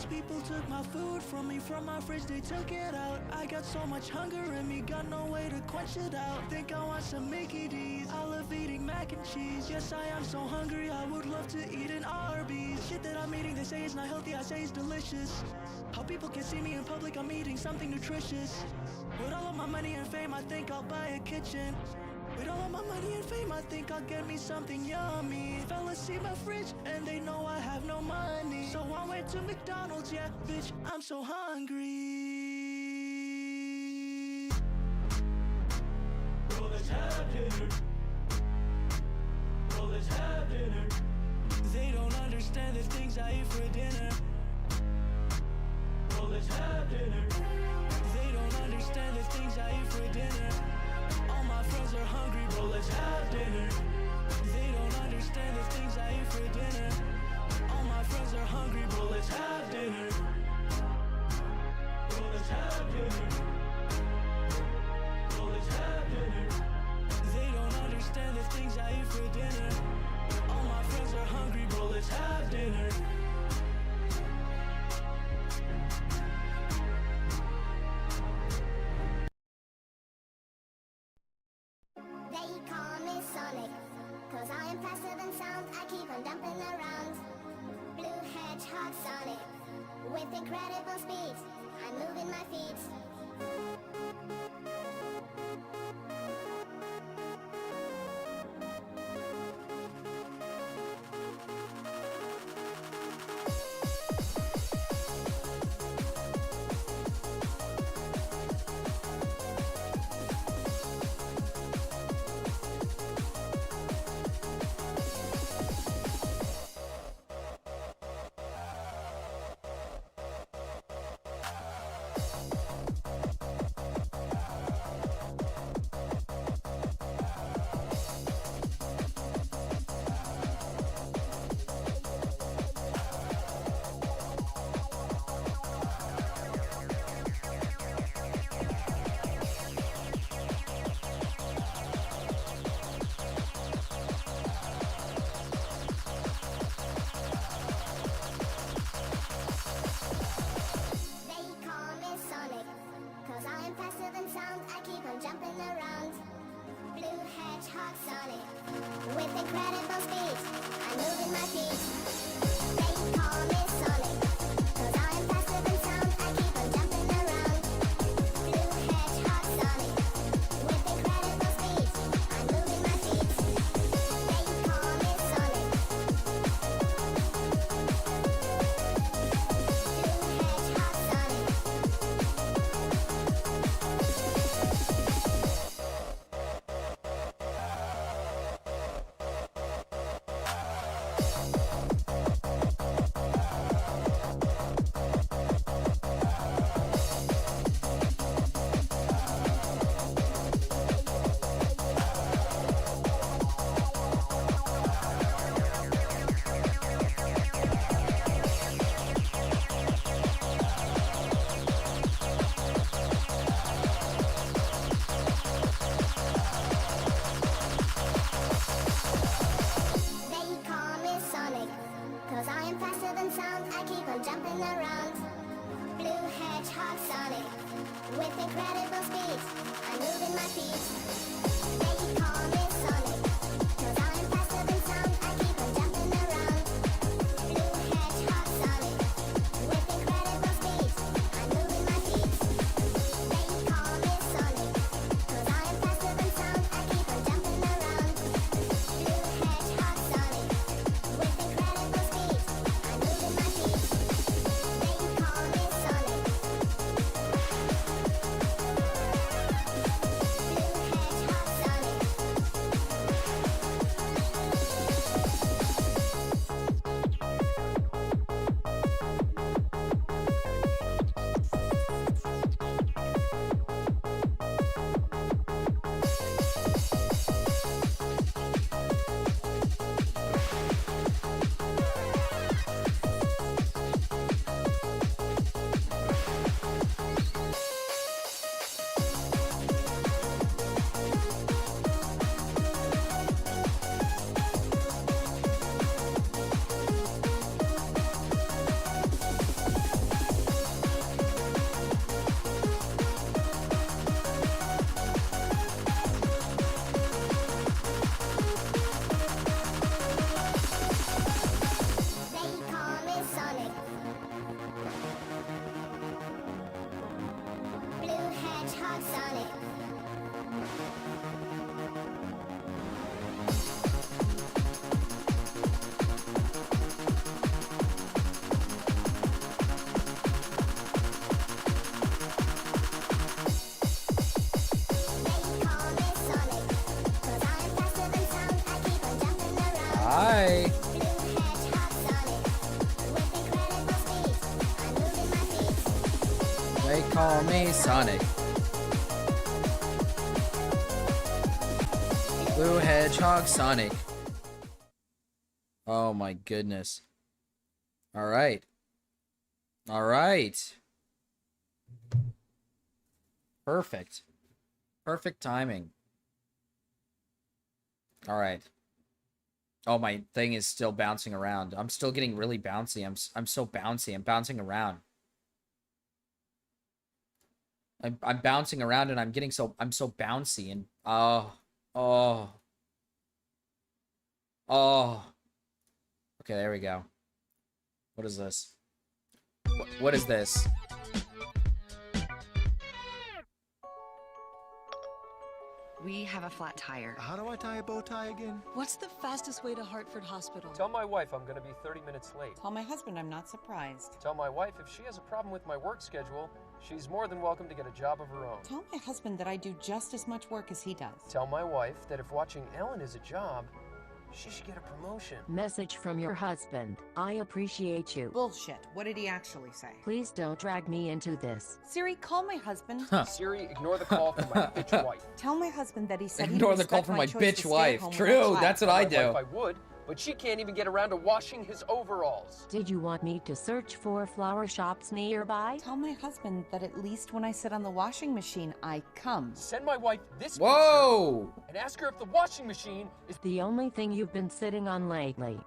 People took my food from me, from my fridge they took it out. I got so much hunger in me, got no way to quench it out. Think I want some Mickey D's, I love eating mac and cheese. Yes, I am so hungry, I would love to eat an Arby's. Shit that I'm eating, they say it's not healthy, I say it's delicious. How people can see me in public, I'm eating something nutritious. With all of my money and fame, I think I'll buy a kitchen. With all of my money and fame, I think I'll get me something yummy. Fellas see my fridge, and they know I have no money. So I went to McDonald's, yeah, bitch, I'm so hungry. Bro, let's have dinner. Bro, let's have dinner. They don't understand the things I eat for dinner. Bro, let's have dinner. They don't understand the things I eat for dinner. All my friends are hungry, Bro, let's have dinner. they don't understand the things I eat for dinner. All my friends are hungry, Bro, let's have dinner. Bro, let's have dinner. Bro, let's have dinner. they don't understand the things I eat for dinner. All my friends are hungry, Bro, let's have dinner. They call me Sonic, cause I am faster than sound. I keep on jumping around. Blue hedgehog Sonic, with incredible speed, I'm moving my feet. Jumping around, blue hedgehog Sonic, with incredible speed, I'm moving my feet. They call me Sonic, cause I'm faster than sound, I keep on jumping around. Blue hedgehog Sonic, with incredible speed, I'm moving my feet. They call me Sonic. Blue hedgehog Sonic. Hi. Blue hedgehogs on it. With incredible speed, I'm moving my feet. They call me Sonic. Blue Hedgehog Sonic. Oh my goodness. All right. All right. Perfect. Perfect timing. All right. Oh, my thing is still bouncing around. I'm still getting really bouncy. I'm so bouncy. I'm bouncing around. I'm bouncing around and I'm so bouncy and oh. Okay, there we go. What is this? What is this? We have a flat tire. How do I tie a bow tie again? What's the fastest way to Hartford Hospital? Tell my wife I'm gonna be 30 minutes late. Tell my husband I'm not surprised. Tell my wife if she has a problem with my work schedule, she's more than welcome to get a job of her own. Tell my husband that I do just as much work as he does. Tell my wife that if watching Ellen is a job, she should get a promotion. Message from your husband. I appreciate you. Bullshit. What did he actually say? Please don't drag me into this. Siri, call my husband. Siri, ignore the call from my bitch wife. Tell my husband that he said Ignore he'd the call respect from my my choice to bitch stay at wife. home with True, our child. that's what Tell I my do. wife I would, but she can't even get around to washing his overalls. Did you want me to search for flower shops nearby? Tell my husband that at least when I sit on the washing machine, I come. Send my wife this Whoa! picture and ask her if the washing machine is... The only thing you've been sitting on lately.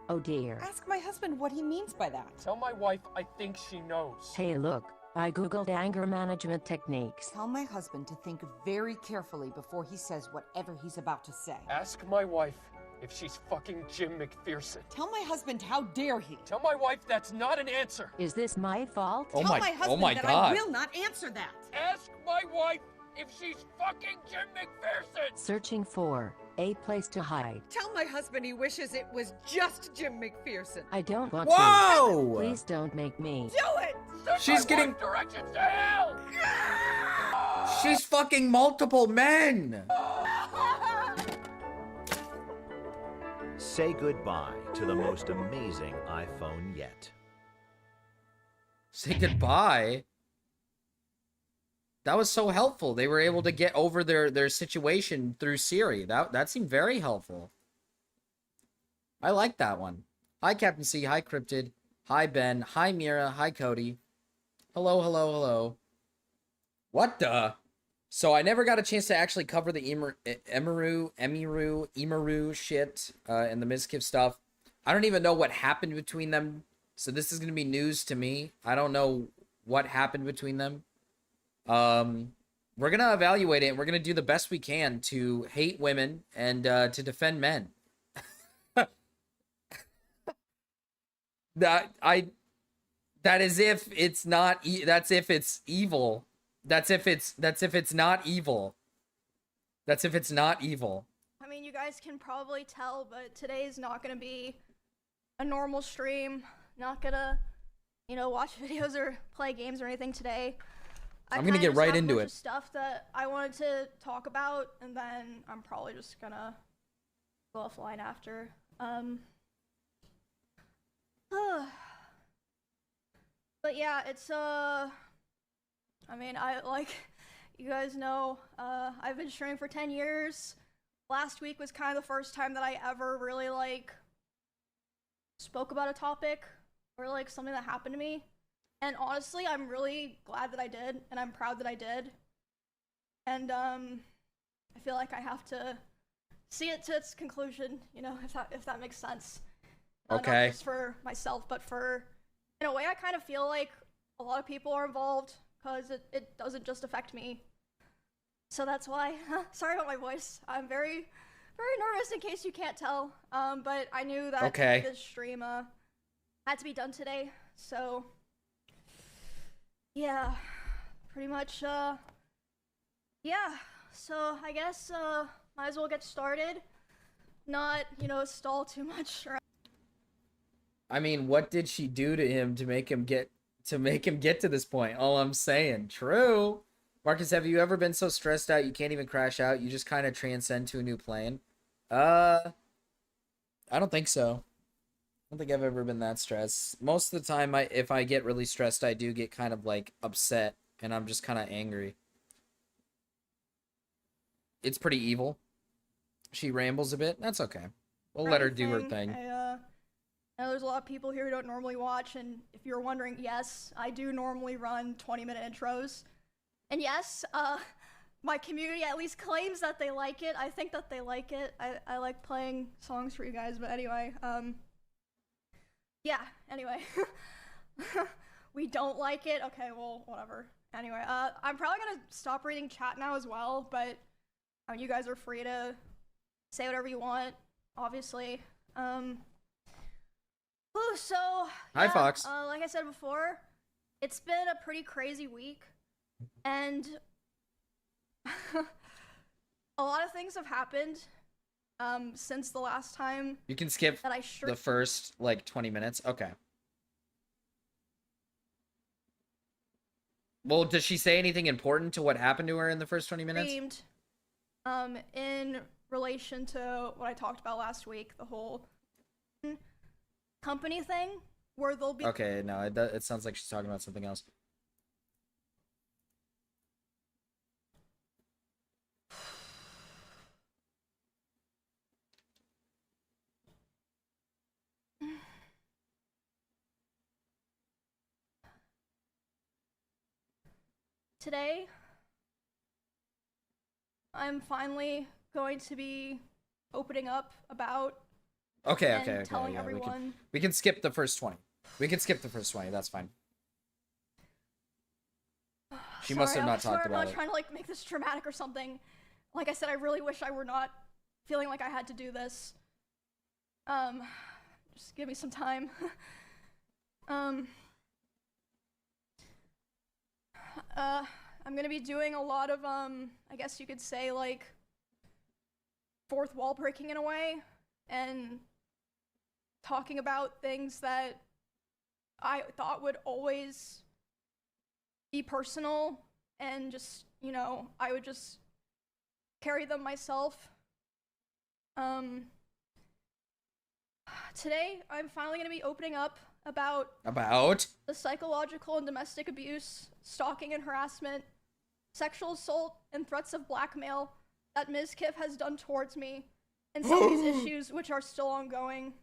Oh dear. Ask my husband what he means by that. Tell my wife I think she knows. Hey look, I googled anger management techniques. Tell my husband to think very carefully before he says whatever he's about to say. Ask my wife if she's fucking Jim McPherson. Tell my husband how dare he. Tell my wife that's not an answer. Is this my fault? Oh Tell my, my husband oh my that god. I will not answer that. Ask my wife if she's fucking Jim McPherson. Searching for a place to hide. Tell my husband he wishes it was just Jim McPherson. I don't want Whoa! to. Please don't make me. Do it! Send She's my getting- wife directions to hell. She's fucking multiple men. Say goodbye to the most amazing iPhone yet. Say goodbye. That was so helpful. They were able to get over their situation through Siri. That seemed very helpful. I like that one. Hi, Captain C. Hi, Cryptid. Hi, Ben. Hi, Mira. Hi, Cody. Hello, hello, hello. What the? So I never got a chance to actually cover the Emiru shit and the Mizkif stuff. I don't even know what happened between them. So this is going to be news to me. I don't know what happened between them. We're going to evaluate it and we're going to do the best we can to hate women and to defend men. That is if it's not that's if it's evil. That's if it's not evil. That's if it's not evil. I mean, you guys can probably tell, but today is not gonna be a normal stream. Not gonna, watch videos or play games or anything today. I'm gonna get right into it. Stuff that I wanted to talk about, and then I'm probably just gonna go offline after. But yeah, it's I mean, you guys know, I've been streaming for 10 years. Last week was kind of the first time that I ever really spoke about a topic or something that happened to me. And honestly, I'm really glad that I did, and I'm proud that I did. And I feel like I have to see it to its conclusion, if that makes sense. Okay. Not just for myself, but in a way, I kind of feel like a lot of people are involved, because it doesn't just affect me. So that's why, sorry about my voice. I'm very, very nervous in case you can't tell. But I knew that this stream had to be done today. So, yeah, pretty much, yeah. So I guess, might as well get started. Not, stall too much. I mean, what did she do to him to make him get to this point? All I'm saying. True. Marcus, have you ever been so stressed out you can't even crash out? You just kind of transcend to a new plane? I don't think so. I don't think I've ever been that stressed. Most of the time, if I get really stressed, I do get kind of like upset, and I'm just kind of angry. It's pretty evil. She rambles a bit. That's okay. We'll let her do her thing. I know there's a lot of people here who don't normally watch, and if you're wondering, yes, I do normally run 20-minute intros. And yes, my community at least claims that they like it. I think that they like it. I like playing songs for you guys, but anyway, yeah, anyway. We don't like it? Okay, well, whatever. Anyway, I'm probably gonna stop reading chat now as well, but you guys are free to say whatever you want, obviously. So, Hi, yeah, Fox. like I said before, it's been a pretty crazy week, and a lot of things have happened since the last time You can skip that I the first, like, 20 minutes. Okay. Well, does she say anything important to what happened to her in the first 20 minutes? streamed in relation to what I talked about last week, the whole company thing, where they'll be Okay, no, it sounds like she's talking about something else. today. I'm finally going to be opening up about Okay, and okay, okay. telling Yeah, everyone. we can skip the first 20. We can skip the first 20. That's fine. She must have not talked I'm about not it. trying to like make this dramatic or something. Like I said, I really wish I were not feeling like I had to do this. Just give me some time. I'm gonna be doing a lot of I guess you could say like fourth wall breaking in a way, and talking about things that I thought would always be personal, and just, you know, I would just carry them myself. Today, I'm finally going to be opening up about the psychological and domestic abuse, stalking and harassment, sexual assault, and threats of blackmail that Mizkif has done towards me, and some of these issues which are still ongoing.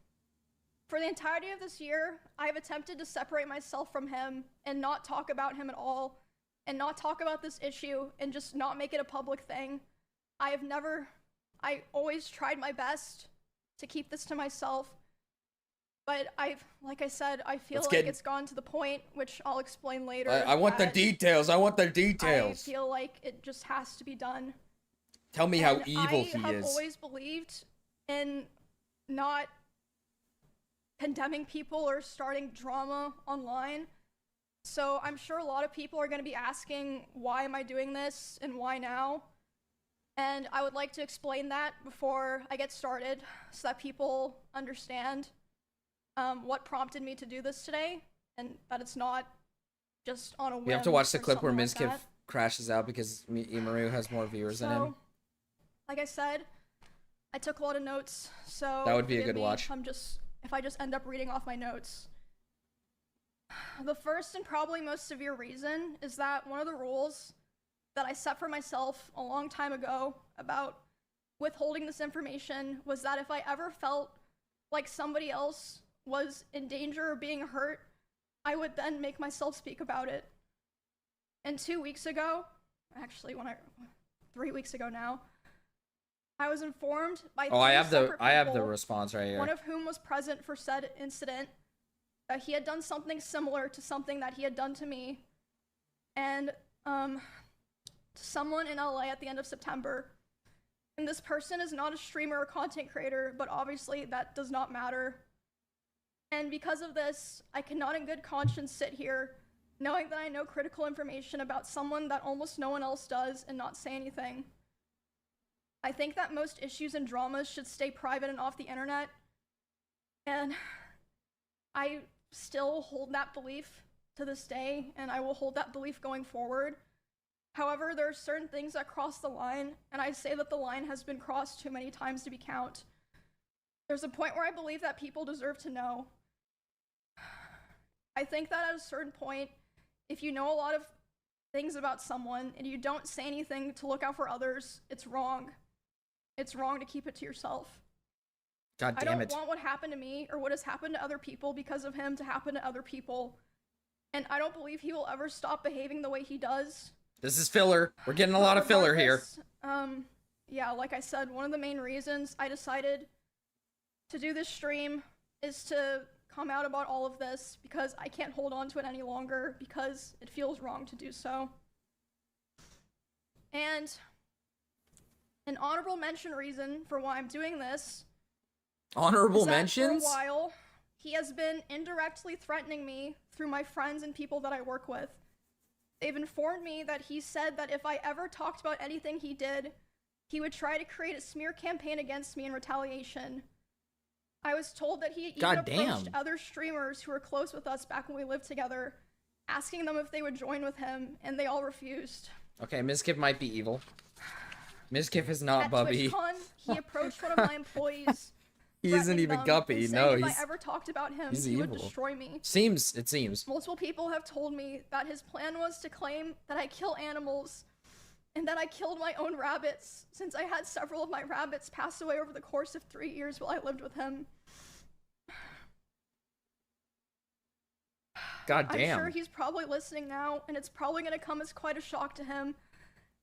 For the entirety of this year, I have attempted to separate myself from him and not talk about him at all, and not talk about this issue, and just not make it a public thing. I always tried my best to keep this to myself, but like I said, I feel like it's gone to the point, which I'll explain later. I want the details. I want the I details. feel like it just has to be done. Tell me how evil he I have is. always believed in not condemning people or starting drama online. So I'm sure a lot of people are going to be asking, why am I doing this and why now? And I would like to explain that before I get started so that people understand what prompted me to do this today, and that it's not just on a whim. We have to watch the or clip where something like Mizkif crashes out because Emiru has more viewers than him. Like I said, I took a lot of notes, so That would be a forgive good me watch. if I just end up reading off my notes. The first and probably most severe reason is that one of the rules that I set for myself a long time ago about withholding this information was that if I ever felt like somebody else was in danger or being hurt, I would then make myself speak about it. And 2 weeks ago, actually 3 weeks ago now, I was informed by Oh, I have the people, response right here. one of whom was present for said incident, that he had done something similar to something that he had done to me, and to someone in LA at the end of September. And this person is not a streamer or content creator, but obviously that does not matter. And because of this, I cannot in good conscience sit here knowing that I know critical information about someone that almost no one else does and not say anything. I think that most issues and dramas should stay private and off the internet, and I still hold that belief to this day, and I will hold that belief going forward. However, there are certain things that cross the line, and I say that the line has been crossed too many times to be count. There's a point where I believe that people deserve to know. I think that at a certain point, if you know a lot of things about someone and you don't say anything to look out for others, it's wrong. It's wrong to keep it to yourself. God I damn don't it. want what happened to me or what has happened to other people because of him to happen to other people. And I don't believe he will ever stop behaving the way he does. This is filler. We're getting a lot of filler here. Yeah, like I said, one of the main reasons I decided to do this stream is to come out about all of this because I can't hold on to it any longer because it feels wrong to do so. And an honorable mention reason for why I'm doing this Honorable is that mentions? for a while, he has been indirectly threatening me through my friends and people that I work with. They've informed me that he said that if I ever talked about anything he did, he would try to create a smear campaign against me in retaliation. I was told that he even approached other streamers who were close with us back when we lived together, asking them if they would join with him, and they all refused. Okay, Mizkif might be evil. Mizkif is not At Bubby. TwitchCon, he approached one of my employees. He isn't even Guppy. No, if he's I ever talked about him, he's he would evil. destroy me. It seems. Multiple people have told me that his plan was to claim that I kill animals and that I killed my own rabbits, since I had several of my rabbits pass away over the course of 3 years while I lived with him. God damn. I'm sure he's probably listening now, and it's probably going to come as quite a shock to him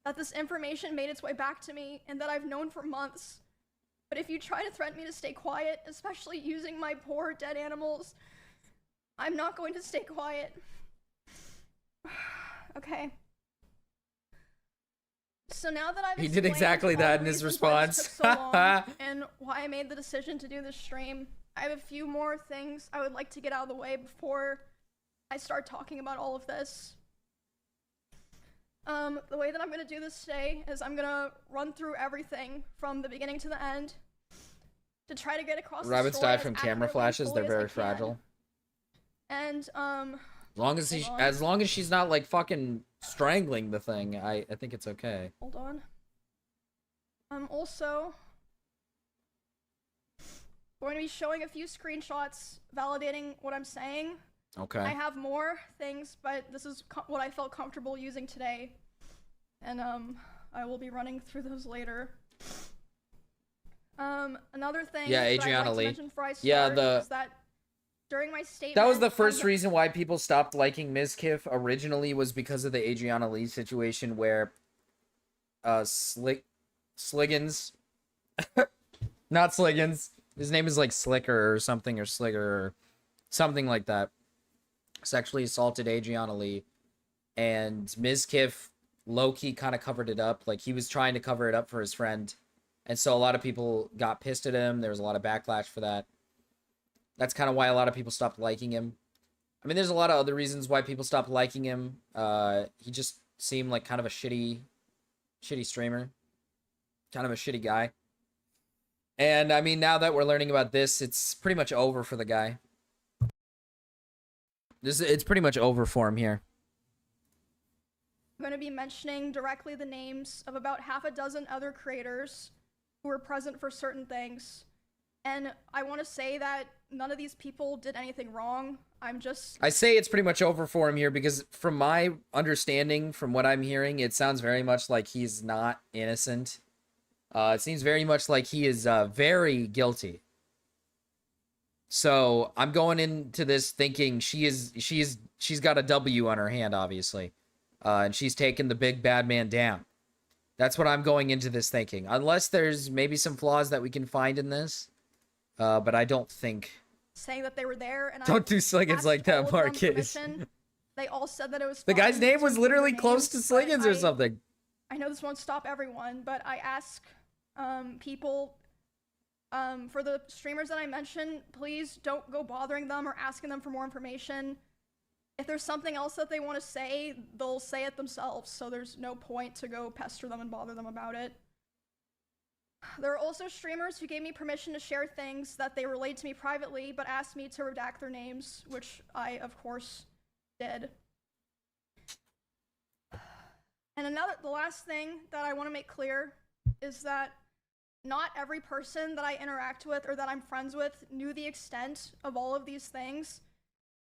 that this information made its way back to me and that I've known for months. But if you try to threaten me to stay quiet, especially using my poor dead animals, I'm not going to stay quiet. Okay. So now that I've He did explained exactly all that the in his reasons why this response. took so long and why I made the decision to do this stream, I have a few more things I would like to get out of the way before I start talking about all of this. The way that I'm gonna do this today is I'm gonna run through everything from the beginning to the end to try to get across Rabbits the story die from as camera accurately and flashes. fully They're as I very can. fragile. And As long as she's not like fucking strangling the thing, I think it's okay. hold on. I'm also going to be showing a few screenshots validating what I'm saying. Okay. I have more things, but this is what I felt comfortable using today. And I will be running through those later. Another thing Yeah, that I'd Adriana like to Lee. mention before I start Yeah, is that during my statement, that was the first reason why people stopped liking Mizkif originally, was because of the Adriana Lee situation where Sliggins not Sliggins, his name is like Slicker or something, or Sligger or something like that, sexually assaulted Adriana Lee, and Mizkif low-key kind of covered it up. Like, he was trying to cover it up for his friend, and so a lot of people got pissed at him. There was a lot of backlash for that. That's kind of why a lot of people stopped liking him. I mean, there's a lot of other reasons why people stopped liking him. He just seemed like kind of a shitty streamer. Kind of a shitty guy. And, I mean, now that we're learning about this, it's pretty much over for the guy. It's pretty much over for him here. I'm going to be mentioning directly the names of about half a dozen other creators who were present for certain things. And I want to say that none of these people did anything wrong. I say it's pretty much over for him here because from my understanding, from what I'm hearing, it sounds very much like he's not innocent. It seems very much like he is very guilty. So I'm going into this thinking she's got a W on her hand, obviously. And she's taken the big bad man down. That's what I'm going into this thinking. Unless there's maybe some flaws that we can find in this. But I don't think... Saying that they were there, and Don't do Sliggins like that, Marcus. They all said that it was The guy's fine name to was include literally their close to names, Sliggins but or something. I know this won't stop everyone, but I ask people, for the streamers that I mentioned, please don't go bothering them or asking them for more information. If there's something else that they want to say, they'll say it themselves, so there's no point to go pester them and bother them about it. There are also streamers who gave me permission to share things that they relayed to me privately, but asked me to redact their names, which I, of course, did. And the last thing that I want to make clear is that not every person that I interact with or that I'm friends with knew the extent of all of these things.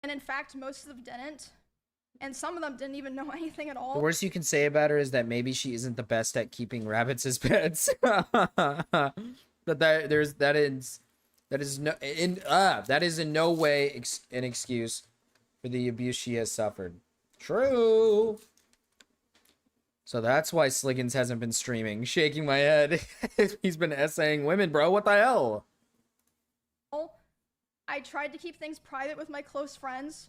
And in fact, most of them didn't. And some of them didn't even know anything at all. The worst you can say about her is that maybe she isn't the best at keeping rabbits as pets. But that is in no way an excuse for the abuse she has suffered. True. So that's why Sliggins hasn't been streaming. Shaking my head. He's been essaying women, bro. What the hell? I tried to keep things private with my close friends,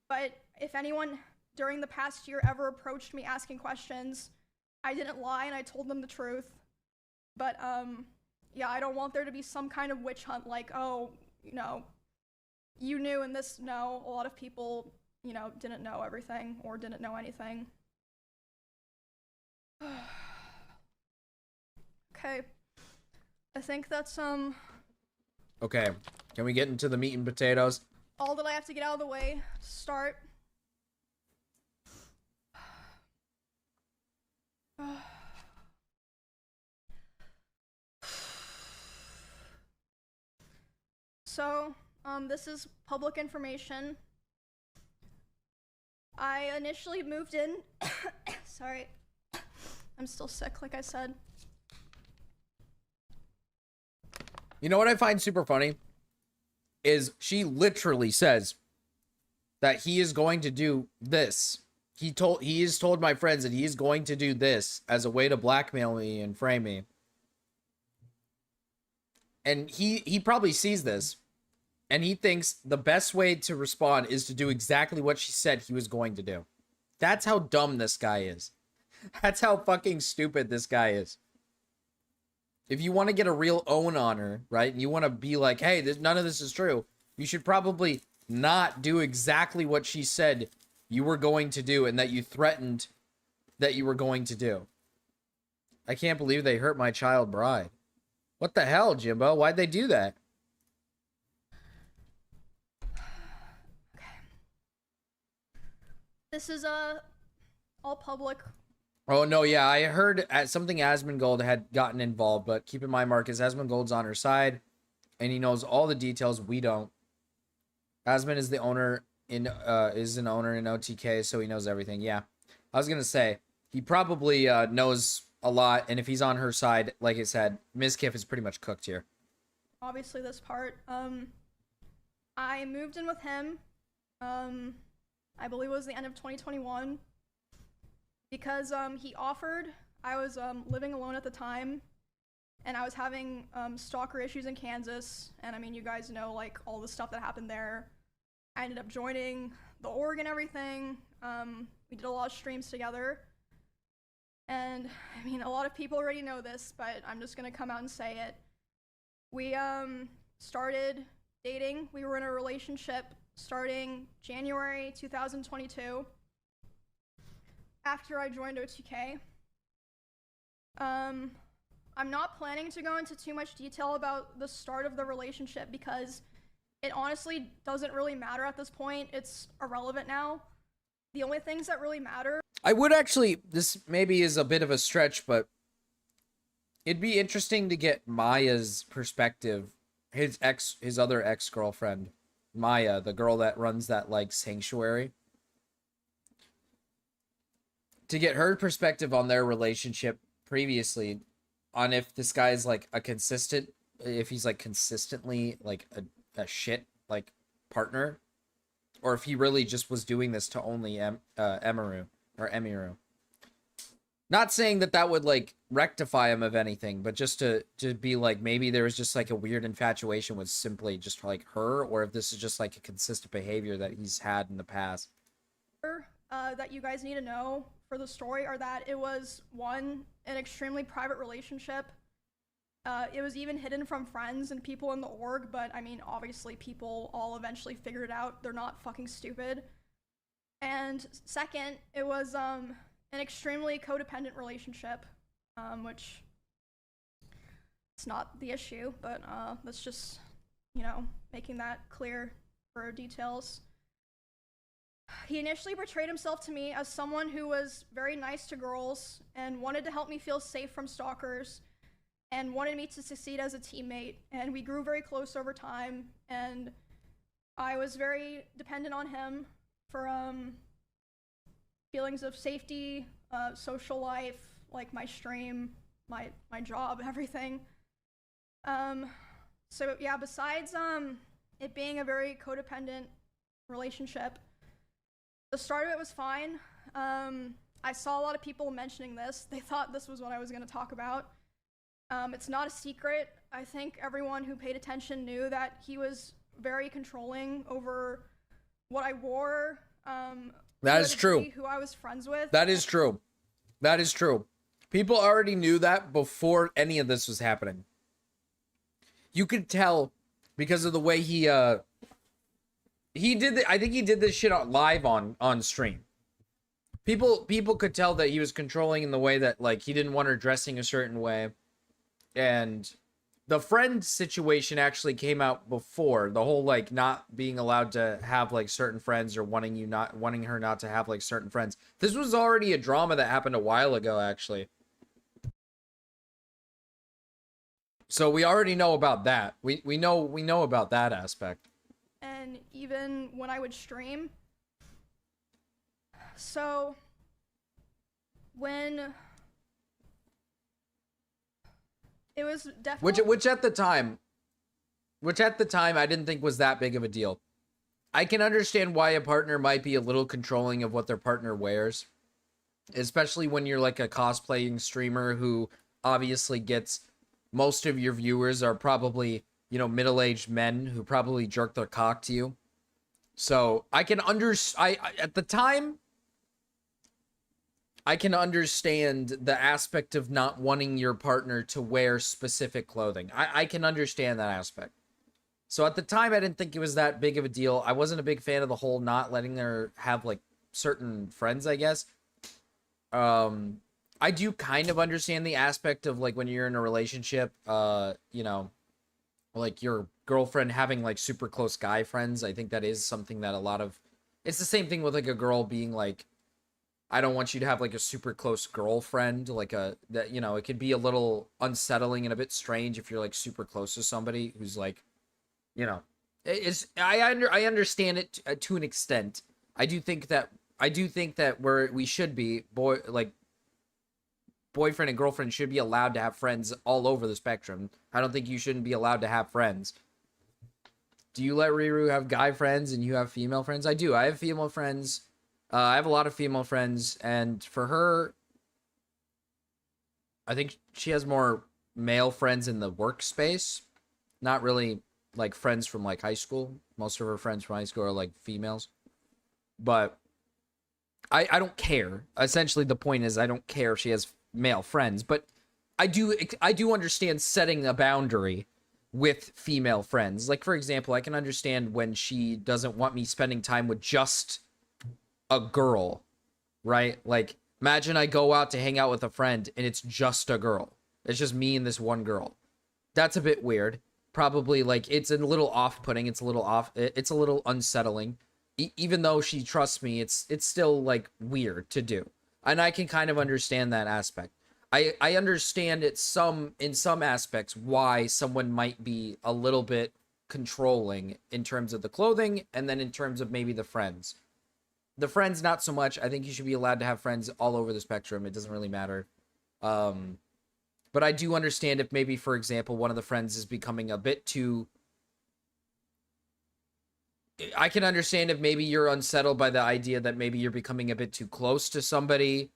but if anyone during the past year ever approached me asking questions, I didn't lie and I told them the truth. But yeah, I don't want there to be some kind of witch hunt like, oh, you know, you knew and this. No, a lot of people, you know, didn't know everything or didn't know anything. Okay. I think that's Okay. Can we get into the meat and potatoes? all that I have to get out of the way to start. So, this is public information. I initially moved in. Sorry. I'm still sick, like I said. You know what I find super funny? Is she literally says that he is going to do this. He has told my friends that he is going to do this as a way to blackmail me and frame me. And he probably sees this. And he thinks the best way to respond is to do exactly what she said he was going to do. That's how dumb this guy is. That's how fucking stupid this guy is. If you want to get a real own on her, right? And you want to be like, hey, none of this is true. You should probably not do exactly what she said you were going to do and that you threatened that you were going to do. I can't believe they hurt my child bride. What the hell, Jimbo? Why'd they do that? This is all public. Oh, no, yeah, I heard something Asmongold had gotten involved, but keep in mind, Marcus, Asmongold's on her side, and he knows all the details we don't. Asmon is the owner is an owner in OTK, so he knows everything. Yeah, I was gonna say he probably knows a lot, and if he's on her side, like I said, Mizkif is pretty much cooked here. Obviously, this part. I moved in with him. I believe it was the end of 2021. Because he offered. I was living alone at the time, and I was having stalker issues in Kansas, and I mean, you guys know like all the stuff that happened there. I ended up joining the org and everything. We did a lot of streams together, and I mean, a lot of people already know this, but I'm just gonna come out and say it. We started dating. We were in a relationship starting January 2022. After I joined OTK. I'm not planning to go into too much detail about the start of the relationship because it honestly doesn't really matter at this point. It's irrelevant now. The only things that really matter. I would actually, this maybe is a bit of a stretch, but it'd be interesting to get Maya's perspective. His other ex-girlfriend, Maya, the girl that runs that like sanctuary. To get her perspective on their relationship previously, on if this guy's like if he's like consistently like a shit like partner, or if he really just was doing this to only Emiru. Not saying that would like rectify him of anything, but just to be like, maybe there was just like a weird infatuation with simply just like her, or if this is just like a consistent behavior that he's had in the past. That you guys need to know for the story are that it was, one, an extremely private relationship. It was even hidden from friends and people in the org, but I mean, obviously people all eventually figured it out. They're not fucking stupid. And second, it was an extremely codependent relationship, which it's not the issue, but that's just, you know, making that clear for details. He initially portrayed himself to me as someone who was very nice to girls and wanted to help me feel safe from stalkers. and wanted me to succeed as a teammate. And we grew very close over time. And I was very dependent on him for feelings of safety, social life, like my stream, my job, everything. So yeah, besides it being a very codependent relationship, the start of it was fine. I saw a lot of people mentioning this. They thought this was what I was going to talk about. It's not a secret. I think everyone who paid attention knew that he was very controlling over what I wore. That is true. Who I was friends with. That is true. That is true. People already knew that before any of this was happening. You could tell because of the way he did I think he did this shit live on stream. People could tell that he was controlling in the way that, like, he didn't want her dressing a certain way. And the friend situation actually came out before. The whole, like, not being allowed to have, like, certain friends, or wanting her not to have, like, certain friends. This was already a drama that happened a while ago, actually. So we already know about that. We know about that aspect. And even when I would stream. So when it was definitely which at the time I didn't think was that big of a deal. I can understand why a partner might be a little controlling of what their partner wears, especially when you're like a cosplaying streamer who obviously gets, most of your viewers are probably, you know, middle-aged men who probably jerk their cock to you. So I can at the time, I can understand the aspect of not wanting your partner to wear specific clothing. I can understand that aspect. So at the time, I didn't think it was that big of a deal. I wasn't a big fan of the whole not letting her have, like, certain friends, I guess. I do kind of understand the aspect of, like, when you're in a relationship, you know, like your girlfriend having, like, super close guy friends. I think that is something that it's the same thing with, like, a girl being like, I don't want you to have, like, a super close girlfriend, like that, you know, it could be a little unsettling and a bit strange if you're, like, super close to somebody who's, like, you know, I understand it to an extent. I do think that where we should be, boyfriend and girlfriend should be allowed to have friends all over the spectrum. I don't think you shouldn't be allowed to have friends. Do you let Riru have guy friends and you have female friends? I do. I have female friends. I have a lot of female friends, and for her, I think she has more male friends in the workspace. Not really, like, friends from, like, high school. Most of her friends from high school are, like, females. But I don't care. Essentially, the point is I don't care if she has male friends. But I do understand setting a boundary with female friends. Like, for example, I can understand when she doesn't want me spending time with just a girl, right? Like, imagine I go out to hang out with a friend and it's just a girl. It's just me and this one girl. That's a bit weird. Probably, like, it's a little off-putting. It's a little unsettling. Even though she trusts me, it's still, like, weird to do. And I can kind of understand that aspect. I understand in some aspects why someone might be a little bit controlling in terms of the clothing, and then in terms of maybe the friends. The friends, not so much. I think you should be allowed to have friends all over the spectrum. It doesn't really matter. But I do understand if maybe, for example, one of the friends is becoming a bit too... I can understand if maybe you're unsettled by the idea that maybe you're becoming a bit too close to somebody,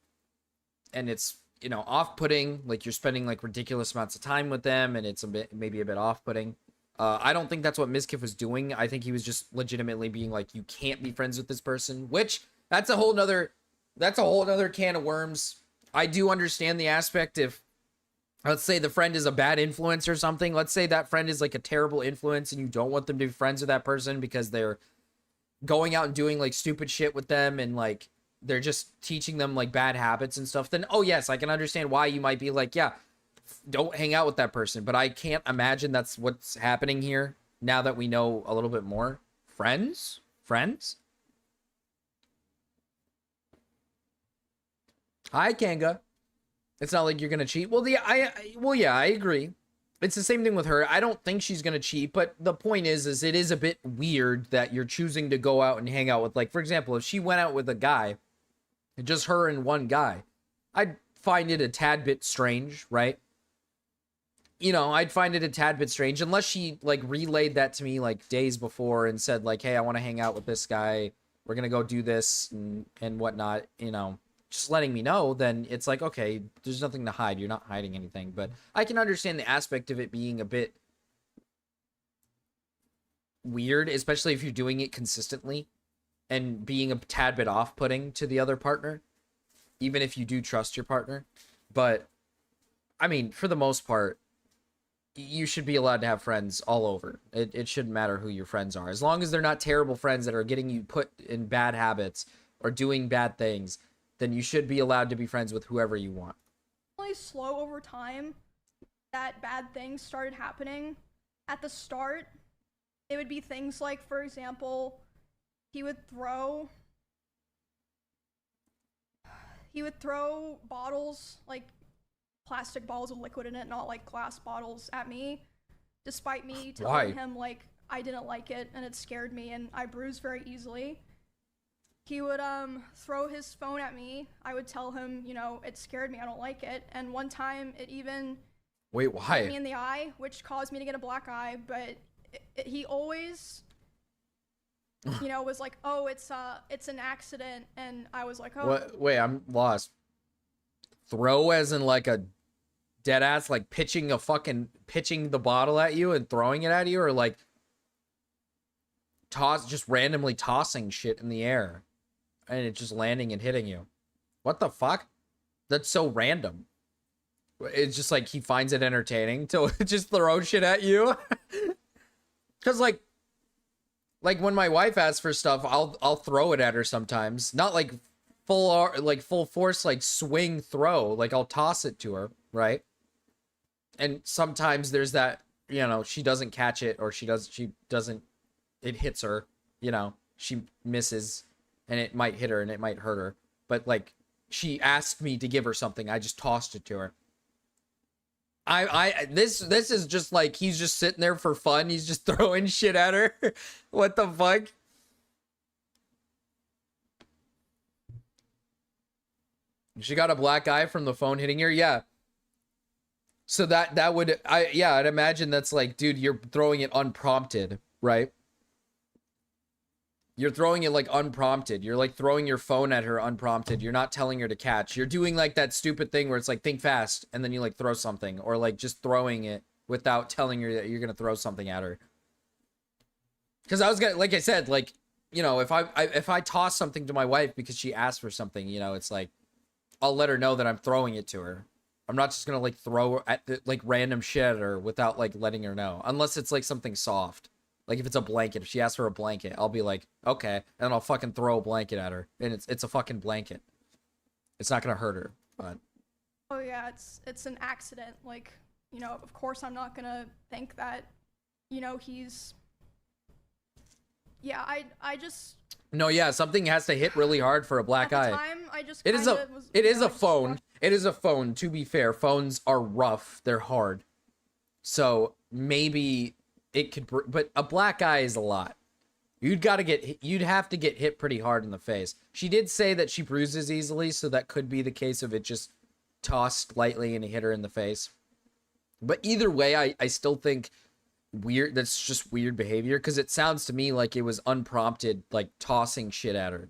and it's, you know, off-putting, like you're spending, like, ridiculous amounts of time with them, and it's maybe a bit off-putting. I don't think that's what Mizkif was doing. I think he was just legitimately being like, you can't be friends with this person, which that's a whole nother can of worms. I do understand the aspect if, let's say the friend is a bad influence or something. Let's say that friend is, like, a terrible influence and you don't want them to be friends with that person because they're going out and doing, like, stupid shit with them, and, like, they're just teaching them, like, bad habits and stuff. Then, oh yes, I can understand why you might be like, yeah, don't hang out with that person. But I can't imagine that's what's happening here now that we know a little bit more. Friends? Hi, Kanga. It's not like you're gonna cheat. Well, yeah, I agree. It's the same thing with her. I don't think she's gonna cheat, but the point is it is a bit weird that you're choosing to go out and hang out with, like, for example, if she went out with a guy, just her and one guy, I'd find it a tad bit strange, right? You know, I'd find it a tad bit strange unless she like relayed that to me like days before and said like, hey, I want to hang out with this guy. We're gonna go do this and whatnot. You know, just letting me know. Then it's like, okay, there's nothing to hide. You're not hiding anything. But I can understand the aspect of it being a bit weird, especially if you're doing it consistently and being a tad bit off-putting to the other partner, even if you do trust your partner. But I mean, for the most part, you should be allowed to have friends all over. It shouldn't matter who your friends are. As long as they're not terrible friends that are getting you put in bad habits or doing bad things, then you should be allowed to be friends with whoever you want. Really slow over time that bad things started happening. At the start, it would be things like, for example, he would throw bottles, like plastic bottles with liquid in it, not like glass bottles, at me, despite me telling him like I didn't like it and it scared me and I bruise very easily. He would throw his phone at me. I would tell him, you know, it scared me, I don't like it. And one time it even hit me in the eye, which caused me to get a black eye. But he always, you know, was like, oh, it's an accident. And I was like, oh. What? Wait, I'm lost. Throw as in like a dead ass, like pitching the bottle at you and throwing it at you, or like just randomly tossing shit in the air and it just landing and hitting you. What the fuck? That's so random. It's just like he finds it entertaining to just throw shit at you. Cause like when my wife asks for stuff, I'll throw it at her sometimes. Not like full force, like swing throw. Like I'll toss it to her, right? And sometimes there's that, you know, she doesn't catch it, or she doesn't, it hits her, you know, she misses and it might hit her and it might hurt her. But like she asked me to give her something, I just tossed it to her. This is just like, he's just sitting there for fun. He's just throwing shit at her. What the fuck? She got a black eye from the phone hitting her. Yeah. So that would, I'd imagine that's like, dude, you're throwing it unprompted, right? You're throwing it like unprompted. You're like throwing your phone at her unprompted. You're not telling her to catch. You're doing like that stupid thing where it's like, think fast, and then you like throw something, or like just throwing it without telling her that you're gonna throw something at her. Because I was gonna, like I said, like, you know, if I toss something to my wife because she asked for something, you know, it's like, I'll let her know that I'm throwing it to her. I'm not just gonna like throw at like random shit at her without like letting her know, unless it's like something soft. Like if it's a blanket, if she asks for a blanket, I'll be like, okay, and I'll fucking throw a blanket at her, and it's a fucking blanket. It's not gonna hurt her, but. Oh yeah, it's an accident. Like, you know, of course I'm not gonna think that, you know, he's. Yeah, I just. No, yeah, something has to hit really hard for a black eye. At the time, I just. It is a phone. It is a phone. To be fair, phones are rough. They're hard. So maybe it could, but a black eye is a lot. You'd have to get hit pretty hard in the face. She did say that she bruises easily, so that could be the case of it just tossed lightly and it hit her in the face. But either way, I still think weird. That's just weird behavior, because it sounds to me like it was unprompted, like tossing shit at her.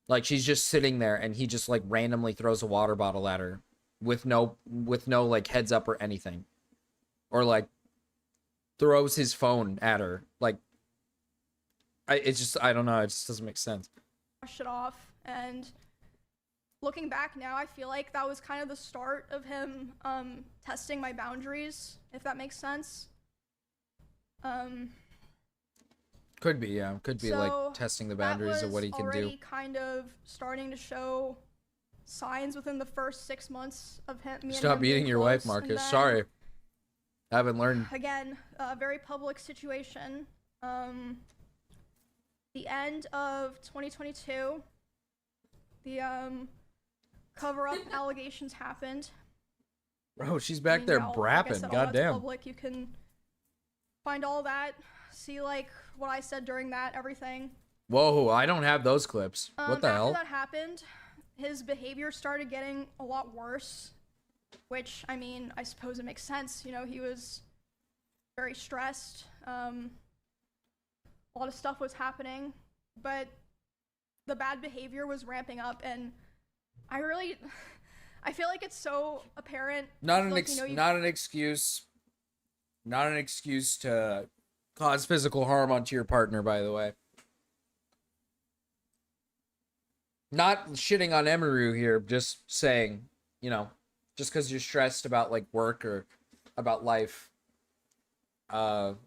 Like she's just sitting there and he just like randomly throws a water bottle at her with no like heads up or anything. Or like throws his phone at her. Like it's just, I don't know, it just doesn't make sense. Brush it off, and looking back now, I feel like that was kind of the start of him testing my boundaries, if that makes sense. Could be, yeah. Could be like testing the boundaries of what he can do. That was already kind of starting to show signs within the first 6 months of him. Stop beating your wife, Marcus. Sorry. I haven't learned. Again, a very public situation. The end of 2022, the cover-up allegations happened. Bro, she's I back mean, there yeah, like I brapping. said, all that's Goddamn. public. You can find all that, see like what I said during that, everything. Whoa, I don't have those clips. What the After hell? that happened, his behavior started getting a lot worse, which, I mean, I suppose it makes sense. You know, he was very stressed. A lot of stuff was happening, but the bad behavior was ramping up, and I really, I feel like it's so apparent. Not an like, not an excuse. Not an excuse to cause physical harm onto your partner, by the way. Not shitting on Emiru here, just saying, you know, just because you're stressed about like work or about life. Not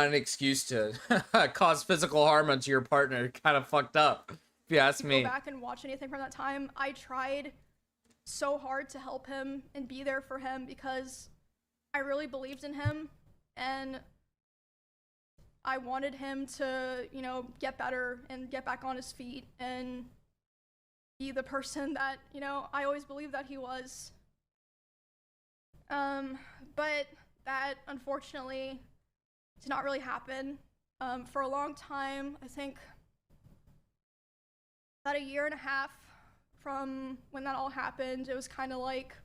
an excuse to cause physical harm onto your partner. Kind of fucked up, if you ask me. Go back and watch anything from that time. I tried so hard to help him and be there for him because I really believed in him and I wanted him to, you know, get better and get back on his feet and be the person that, you know, I always believed that he was. But that unfortunately did not really happen. For a long time, I think about a year and a half from when that all happened, it was kind of like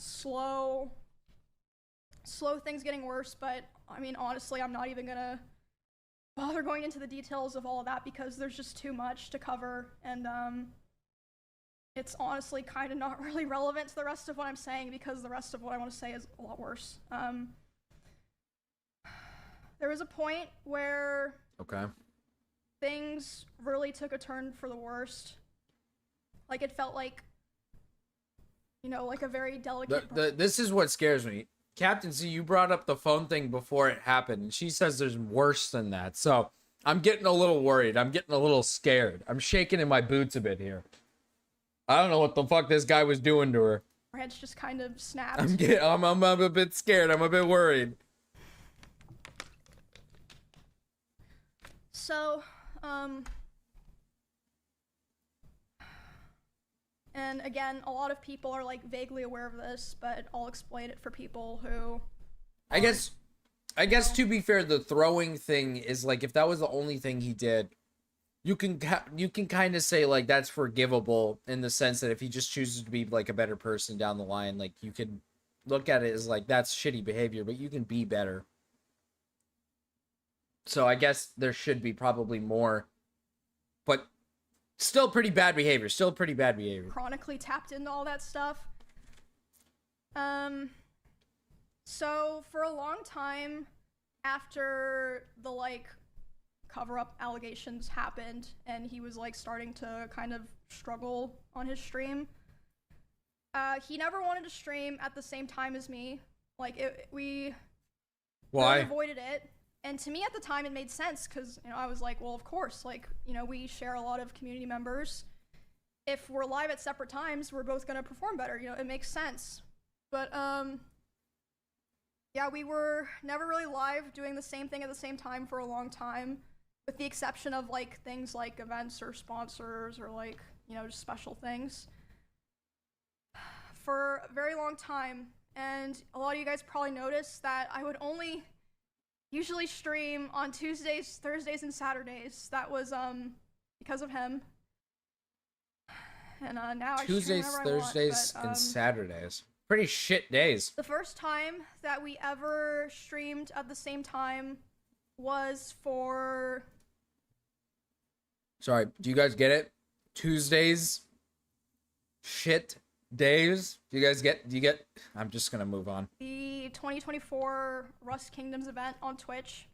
slow things getting worse, but I mean, honestly, I'm not even gonna bother going into the details of all of that because there's just too much to cover, and it's honestly kind of not really relevant to the rest of what I'm saying because the rest of what I want to say is a lot worse. There was a point where things really took a turn for the worst. Like, it felt like, you know, like a very delicate... This is what scares me. Captain Z, you brought up the phone thing before it happened, and she says there's worse than that. So, I'm getting a little worried. I'm getting a little scared. I'm shaking in my boots a bit here. I don't know what the fuck this guy was doing to her. Her head's just kind of snapped. I'm a bit scared. I'm a bit worried. So, and again, a lot of people are like vaguely aware of this, but I'll explain it for people who... I guess to be fair, the throwing thing is like, if that was the only thing he did, you can kind of say like that's forgivable in the sense that if he just chooses to be like a better person down the line, like you can look at it as like that's shitty behavior, but you can be better. So I guess there should be probably more, but still pretty bad behavior. Still pretty bad behavior. Chronically tapped into all that stuff. So for a long time after the like cover-up allegations happened and he was like starting to kind of struggle on his stream, he never wanted to stream at the same time as me. Like we really avoided it. And to me at the time it made sense because, you know, I was like, well, of course, like, you know, we share a lot of community members. If we're live at separate times, we're both gonna perform better, you know, it makes sense. But yeah, we were never really live doing the same thing at the same time for a long time, with the exception of like things like events or sponsors or like, you know, just special things. For a very long time, and a lot of you guys probably noticed that I would only usually stream on Tuesdays, Thursdays, and Saturdays. That was because of him. And now I Tuesdays, stream Thursdays, I want, but, and Saturdays. Pretty shit days. The first time that we ever streamed at the same time was for... Sorry, do you guys get it? Tuesdays, shit days. Do you get? I'm just gonna move on. The 2024 Rust Kingdoms event on Twitch.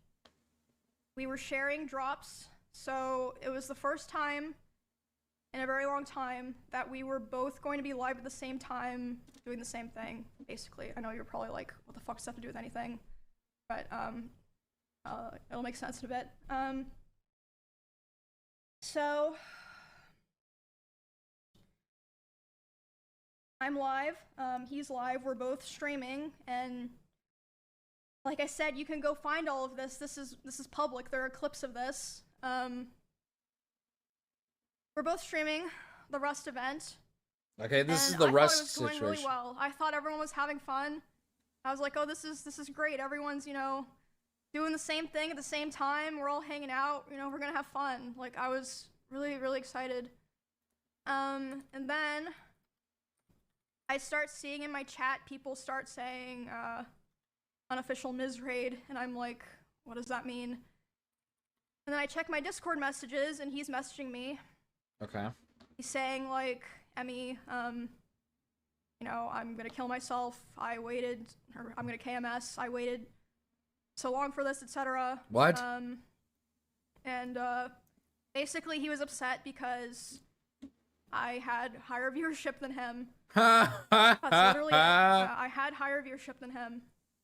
We were sharing drops, so it was the first time in a very long time that we were both going to be live at the same time doing the same thing, basically. I know you're probably like, what the fuck does that have to do with anything? But it'll make sense in a bit. So I'm live, he's live, we're both streaming, and like I said, you can go find all of this. This is public, there are clips of this. We're both streaming the Rust event, Okay, this And is the I thought Russ it was going situation. really well. I thought everyone was having fun. I was like, oh, this is great. Everyone's, doing the same thing at the same time. We're all hanging out. We're gonna have fun. Like, I was really, really excited. And then I start seeing in my chat people start saying unofficial Ms. raid, and I'm like, what does that mean? And then I check my Discord messages, and he's messaging me. Okay. He's saying like, Emmy, I'm gonna kill myself. I waited, or I'm gonna KMS. I waited so long for this, etc. What? And basically he was upset because I had higher viewership than him. That's literally it. I had higher viewership than him,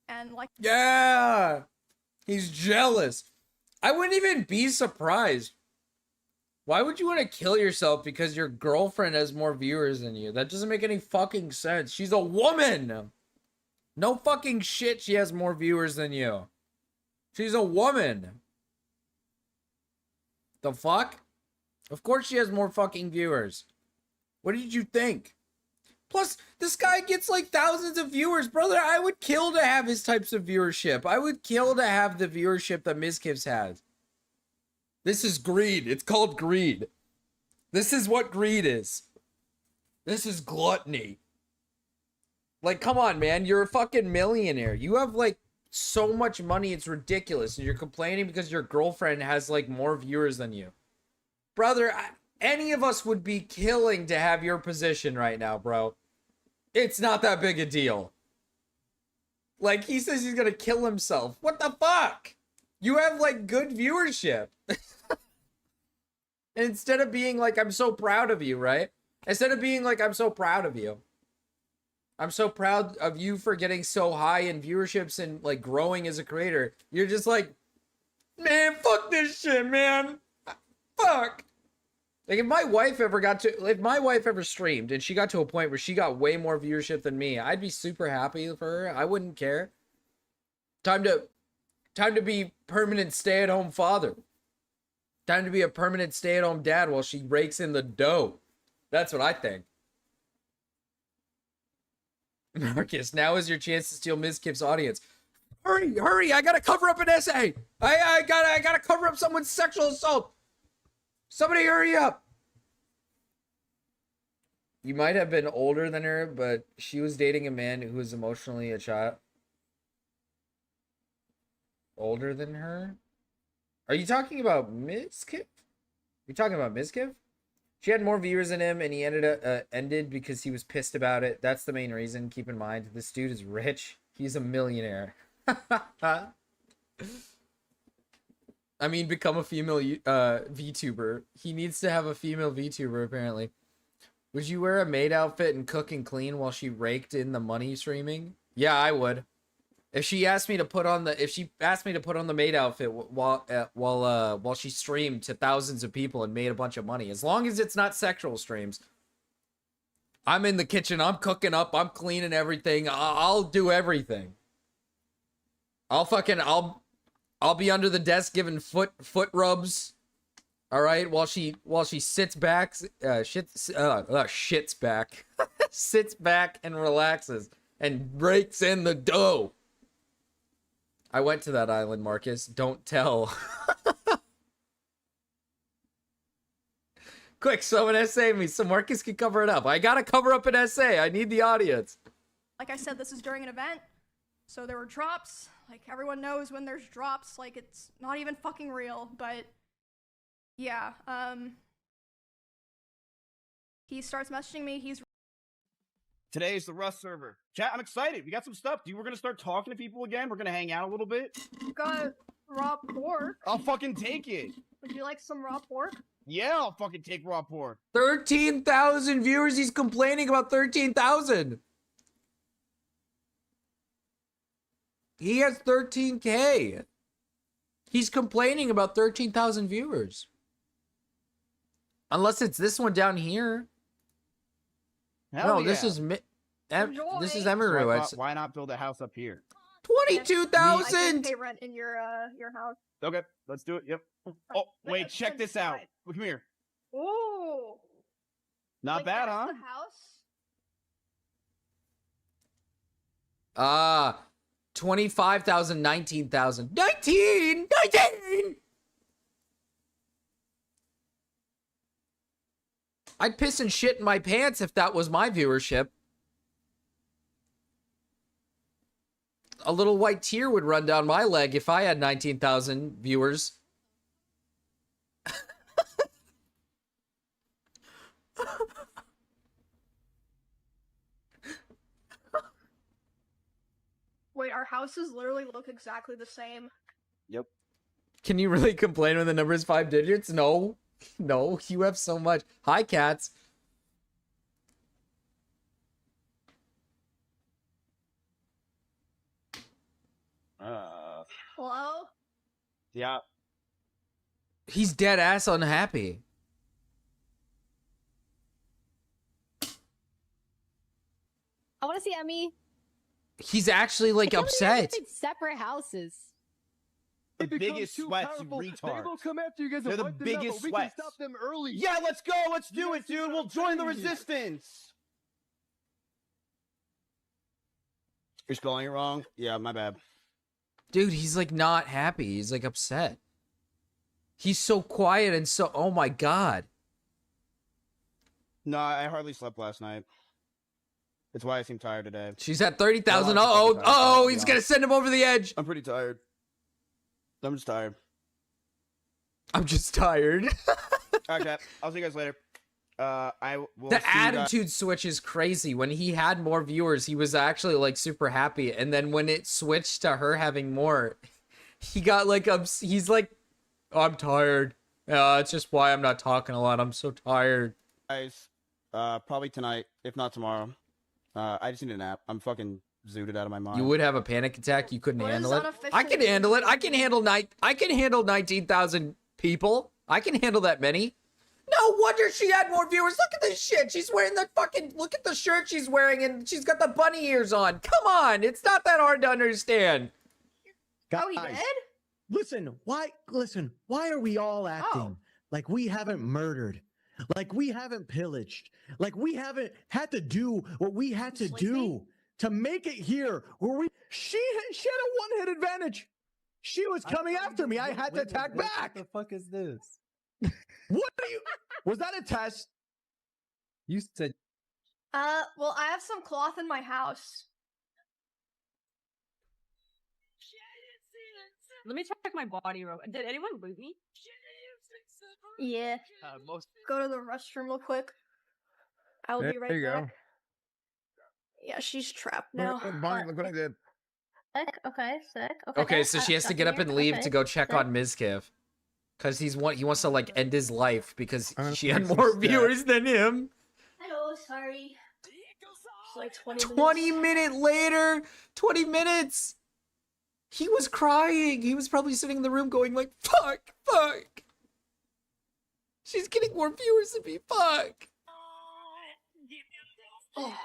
and like. Yeah, he's jealous. I wouldn't even be surprised. Why would you want to kill yourself because your girlfriend has more viewers than you? That doesn't make any fucking sense. She's a woman. No fucking shit, she has more viewers than you. She's a woman. The fuck? Of course she has more fucking viewers. What did you think? Plus, this guy gets like thousands of viewers. Brother, I would kill to have his types of viewership. I would kill to have the viewership that Mizkif has. This is greed. It's called greed. This is what greed is. This is gluttony. Like, come on, man. You're a fucking millionaire. You have like so much money, it's ridiculous. And you're complaining because your girlfriend has like more viewers than you. Brother, any of us would be killing to have your position right now, bro. It's not that big a deal. Like, he says he's gonna kill himself. What the fuck? You have like good viewership. And instead of being like, I'm so proud of you, right? Instead of being like, I'm so proud of you. I'm so proud of you for getting so high in viewerships and like growing as a creator. You're just like, man, fuck this shit, man. Fuck. Like, if my wife ever streamed and she got to a point where she got way more viewership than me, I'd be super happy for her. I wouldn't care. Time to be permanent stay-at-home father. Time to be a permanent stay-at-home dad while she rakes in the dough. That's what I think. Marcus, now is your chance to steal Mizkif's audience. Hurry, I gotta cover up an essay. I gotta cover up someone's sexual assault. Somebody hurry up. You might have been older than her, but she was dating a man who was emotionally a child. Older than her? Are you talking about Mizkif? You talking about Mizkif? She had more viewers than him, and he ended because he was pissed about it. That's the main reason. Keep in mind, this dude is rich. He's a millionaire. I mean, become a female VTuber. He needs to have a female VTuber, apparently. Would you wear a maid outfit and cook and clean while she raked in the money streaming? Yeah, I would. If she asked me to put on the maid outfit while she streamed to thousands of people and made a bunch of money, as long as it's not sexual streams, I'm in the kitchen, I'm cooking up, I'm cleaning everything, I'll do everything. I'll be under the desk giving foot rubs. All right, while she sits back, shits back, sits back and relaxes and breaks in the dough. I went to that island, Marcus. Don't tell. Quick, someone essay me so Marcus can cover it up. I gotta cover up an essay. I need the audience. Like I said, this is during an event, so there were drops. Like, everyone knows when there's drops, like, it's not even fucking real, but yeah, he starts messaging me, Today is the Rust server. Chat, I'm excited. We got some stuff, dude. We're gonna start talking to people again. We're gonna hang out a little bit. got raw pork. I'll fucking take it. Would you like some raw pork? Yeah, I'll fucking take raw pork. 13,000 viewers. He's complaining about 13,000. He has 13K. He's complaining about 13,000 viewers. Unless it's this one down here. Hell no, yeah. this is Emiru. Why not build a house up here? 22,000. Pay rent in your house. Okay, let's do it. Yep. Oh, wait, check this out. Come here. Ooh. Not bad, huh? The house? 25,000, 19,000. 19! I'd piss and shit in my pants if that was my viewership. A little white tear would run down my leg if I had 19,000 viewers. Wait, our houses literally look exactly the same. Yep. Can you really complain when the number is 5 digits? No. No, you have so much. Hi, cats. Hello? Yeah. He's dead ass unhappy. I want to see Emmy. He's actually like upset. Separate houses. The biggest sweats, you retards. They will come after you guys. They're the biggest sweats. We can stop them early. Yeah, let's go. Let's do it, dude. We'll join the resistance. You're spelling it wrong? Yeah, my bad. Dude, he's like not happy. He's like upset. He's so quiet and so, oh my god. No, I hardly slept last night. That's why I seem tired today. She's at 30,000. Uh-oh, he's gonna send him over the edge. I'm pretty tired. I'm just tired. I'm just tired. Okay, I'll see you guys later. I will. The attitude switch is crazy. When he had more viewers, he was actually like super happy, and then when it switched to her having more, he got like he's like, oh, I'm tired. It's just why I'm not talking a lot. I'm so tired. Guys, probably tonight, if not tomorrow. I just need a nap. I'm fucking zooted out of my mind. You would have a panic attack. You couldn't handle it. I can handle it. I can handle 19,000 people. I can handle that many. No wonder she had more viewers. Look at this shit. She's wearing the fucking, look at the shirt she's wearing, and she's got the bunny ears on. Come on. It's not that hard to understand. Oh, he did? Listen, why are we all acting like we haven't murdered? Like we haven't pillaged? Like we haven't had to do what we had to do to make it here where she had a one-hit advantage. She was coming after me. I had to attack back. What the fuck is this? What are you? Was that a test? You said. Well, I have some cloth in my house. Let me check my body row. Did anyone loot me? Yeah. Go to the restroom real quick. I'll be right there you back. go. Yeah, she's trapped now. Look what I did. Sick. Okay, sick. Okay, so she has to get up and leave to go check on Mizkif. Because he wants to like end his life because she had more viewers than him. Hello, sorry. It's like 20 minutes later. 20 minutes. He was crying. He was probably sitting in the room going like, fuck. She's getting more viewers than me. Fuck. Oh.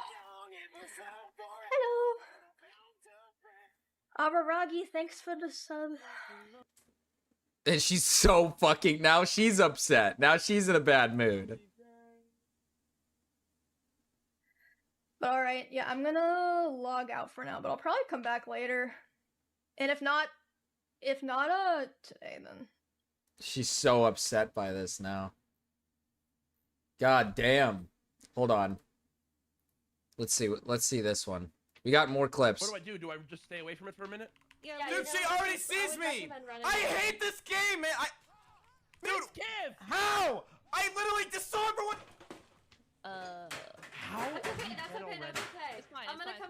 Hello. Abaragi, thanks for the sub. And she's so fucking, now she's upset. Now she's in a bad mood. But alright, yeah, I'm gonna log out for now, but I'll probably come back later. And if not today, then. She's so upset by this now. God damn. Hold on. Let's see this one. We got more clips. What do? Do I just stay away from it for a minute? Yeah, dude, she already sees me! I hate this game, man! Dude, how? I literally just saw her for what? How? That's okay. It's fine. I'm gonna come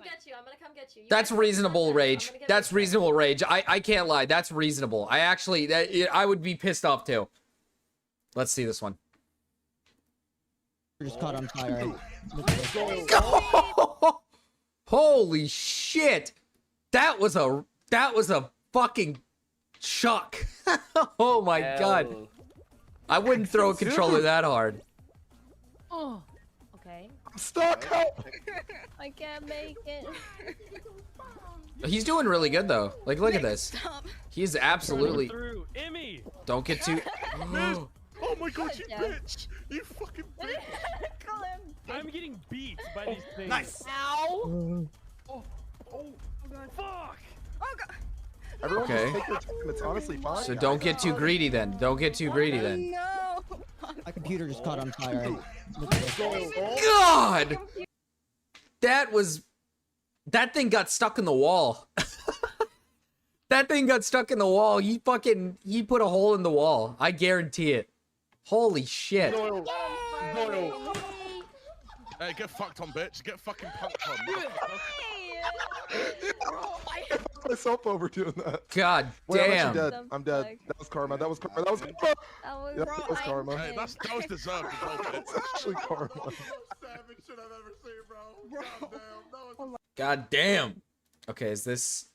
get you. That's reasonable rage. That's reasonable rage. I can't lie. That's reasonable. I would be pissed off too. Let's see this one. Just caught on fire. Holy shit. That was a fucking shock. Oh my god. I wouldn't throw a controller that hard. Oh. Okay. I'm stuck. I can't make it. He's doing really good though. Like, look at this. Stop. He's absolutely. Emmy. Don't get too. Oh my god, you bitch! You fucking bitch! Kill him. I'm getting beat by these things. Nice. Ow. Oh. God. Fuck! Oh god! Everyone Okay. just take their time. It's honestly fine. So don't get too greedy then. Don't get too greedy then. No! My computer just caught on fire. God! That thing got stuck in the wall. That thing got stuck in the wall. He put a hole in the wall. I guarantee it. Holy shit. Hey, get fucked on, bitch. Get fucking punked on. I fucked myself over doing that. God Wait, I'm damn. actually dead. I'm dead. That was karma. That was karma. That was karma. Yeah, that was karma. Hey, that was deserved as well, bitch. That's actually karma. Savage shit I've ever seen, bro. God damn. God damn. Okay, is this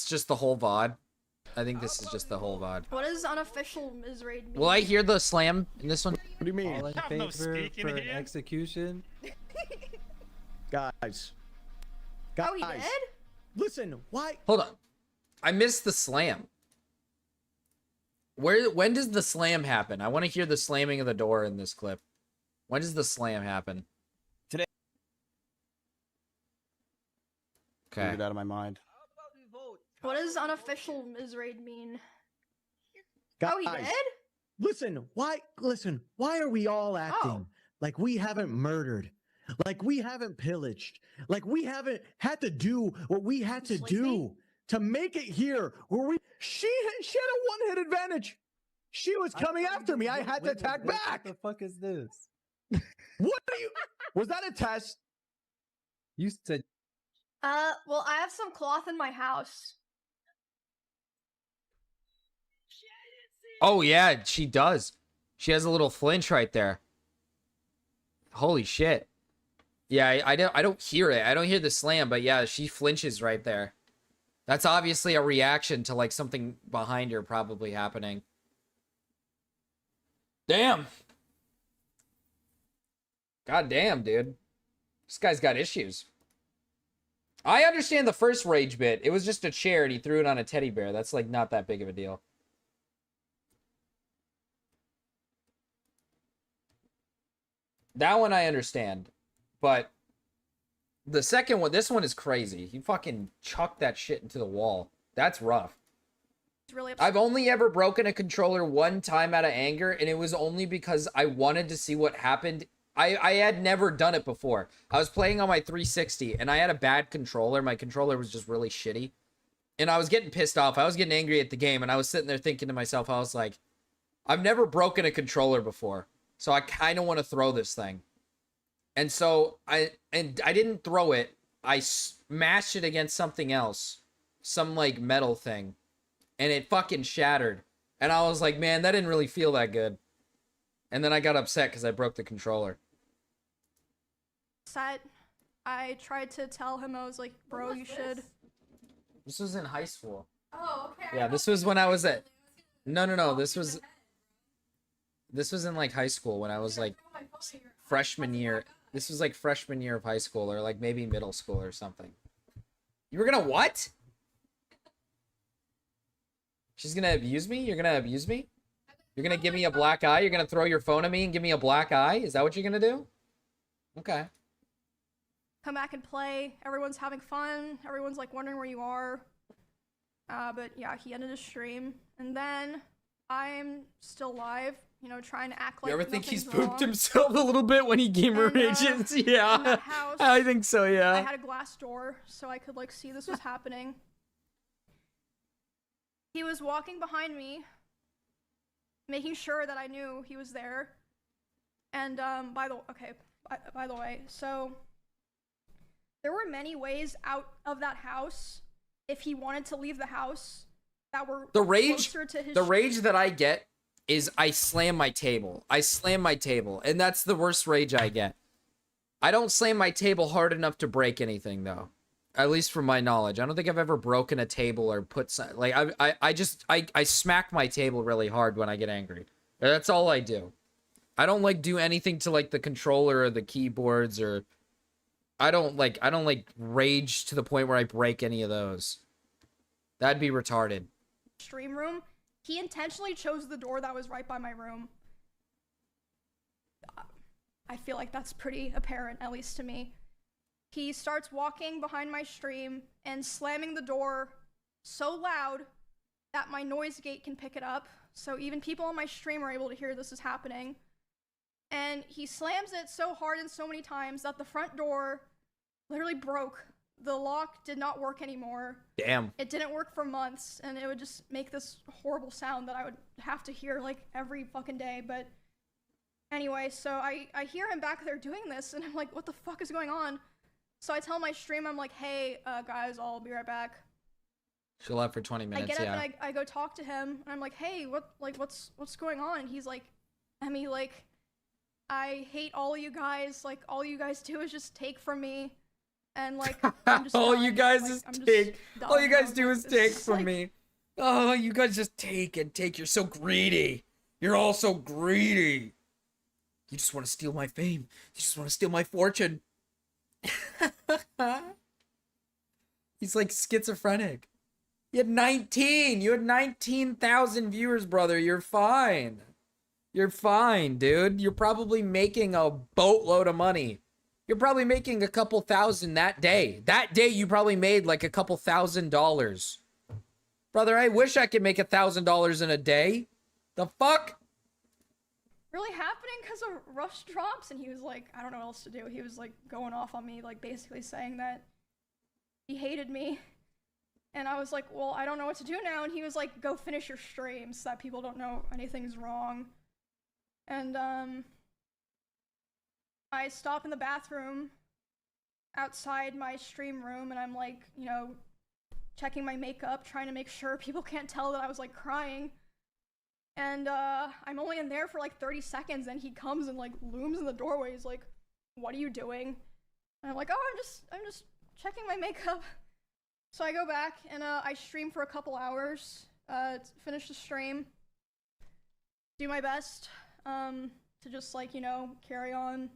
just the whole VOD? I think this is just the whole VOD. What does unofficial Ms. Raid mean? Will I hear the slam in this one? What do you mean? All in favor for execution. Guys. Oh, he did? Listen, why? Hold on. I missed the slam. When does the slam happen? I want to hear the slamming of the door in this clip. When does the slam happen? Today. Okay. Get it out of my mind. What does unofficial Ms. Raid mean? Guys, Oh, he did? Listen, why are we all acting like we haven't murdered? Like we haven't pillaged? Like we haven't had to do what we had to do to make it here where she had a one-hit advantage. She was coming after me. I had to attack back. What the fuck is this? What are you? Was that a test? You said. Well, I have some cloth in my house. Oh yeah, she does. She has a little flinch right there. Holy shit. Yeah, I don't hear it. I don't hear the slam, but yeah, she flinches right there. That's obviously a reaction to like something behind her probably happening. Damn. God damn, dude. This guy's got issues. I understand the first rage bit. It was just a chair and he threw it on a teddy bear. That's like not that big of a deal. That one I understand. But the second one, this one is crazy. He fucking chucked that shit into the wall. That's rough. It's really upset. I've only ever broken a controller one time out of anger, and it was only because I wanted to see what happened. I had never done it before. I was playing on my 360, and I had a bad controller. My controller was just really shitty. And I was getting pissed off. I was getting angry at the game, and I was sitting there thinking to myself, I was like, I've never broken a controller before, so I kind of want to throw this thing. And so I didn't throw it. I smashed it against something else, some like metal thing, and it fucking shattered. And I was like, man, that didn't really feel that good. And then I got upset because I broke the controller. Set. I tried to tell him, I was like, bro, you should. This was in high school. Oh, okay. Yeah, this was when I was at. No. This was in like high school when I was like freshman year. This was like freshman year of high school or like maybe middle school or something. You were gonna what? She's gonna abuse me? You're gonna abuse me? You're gonna give me a black eye? You're gonna throw your phone at me and give me a black eye? Is that what you're gonna do? Okay. Come back and play. Everyone's having fun. Everyone's like wondering where you are. But yeah, he ended his stream. And then I'm still live, you know, trying to act like You ever think he's nothing's pooped wrong. himself a little bit when he gamer rages? In Yeah. that house, I think so, I yeah. had a glass door so I could like see this was happening. He was walking behind me, making sure that I knew he was there. And by the way, so there were many ways out of that house if he wanted to leave the house that were closer to his the rage that I get is I slam my table. And that's the worst rage I get. I don't slam my table hard enough to break anything though. At least from my knowledge. I don't think I've ever broken a table or put some, like I smack my table really hard when I get angry. That's all I do. I don't like do anything to like the controller or the keyboards or I don't like rage to the point where I break any of those. That'd be retarded. stream room. He intentionally chose the door that was right by my room. I feel like that's pretty apparent, at least to me. he starts walking behind my stream and slamming the door so loud that my noise gate can pick it up. So even people on my stream are able to hear this is happening. And he slams it so hard and so many times that the front door literally broke. The lock did not work anymore. Damn. It didn't work for months, and it would just make this horrible sound that I would have to hear like every fucking day. But anyway, so I hear him back there doing this, and I'm like, what the fuck is going on? So I tell my stream, I'm like, hey, guys, I'll be right back. She left for 20 minutes, I get up yeah. and I go talk to him, and I'm like, hey, what's going on? And he's like, Emmy, like, I hate all of you guys. Like, all you guys do is just take from me. And like, I'm just all done. you guys Like, is I'm take. just All you done. guys do is It's take just from like- me. Oh, you guys just take and take. You're so greedy. You're all so greedy. You just want to steal my fame. You just want to steal my fortune. He's like schizophrenic. You had 19. You had 19,000 viewers, brother. You're fine. You're fine, dude. You're probably making a boatload of money. You're probably making a couple thousand that day. That day, you probably made like a couple $1,000. Brother, I wish I could make $1,000 in a day. The fuck? really happening because of Rush drops? And he was like, I don't know what else to do. He was like going off on me, like basically saying that he hated me. And I was like, well, I don't know what to do now. And he was like, go finish your stream so that people don't know anything's wrong. And I stop in the bathroom outside my stream room, and I'm like, you know, checking my makeup, trying to make sure people can't tell that I was like crying. And I'm only in there for like 30 seconds, and he comes and like looms in the doorway. He's like, what are you doing? And I'm like, oh, I'm just checking my makeup. So I go back and I stream for a couple hours, finish the stream, do my best to just like, you know, carry on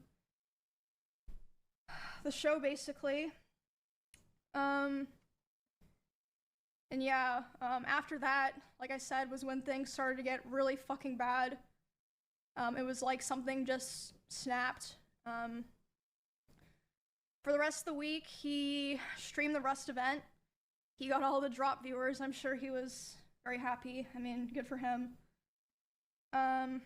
the show basically. And yeah, after that, like I said, was when things started to get really fucking bad. It was like something just snapped. For the rest of the week, he streamed the Rust event. He got all the drop viewers. I'm sure he was very happy. I mean, good for him. And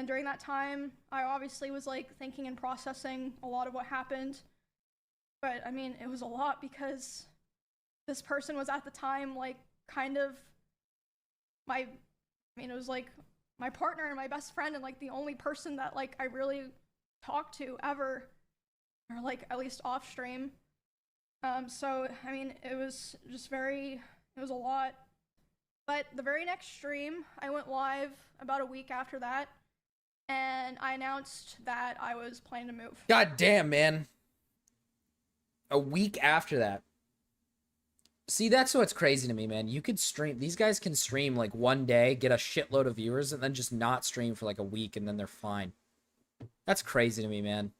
during that time, I obviously was like thinking and processing a lot of what happened. But I mean, it was a lot because this person was at the time like kind of it was like my partner and my best friend, and like the only person that like I really talked to ever, or like at least off stream. So I mean, it was just it was a lot. But the very next stream, I went live about a week after that, and I announced that I was planning to move. God damn, man. A week after that. See, that's what's crazy to me, man. You could stream, these guys can stream like one day, get a shitload of viewers, and then just not stream for like a week, and then they're fine. That's crazy to me, man.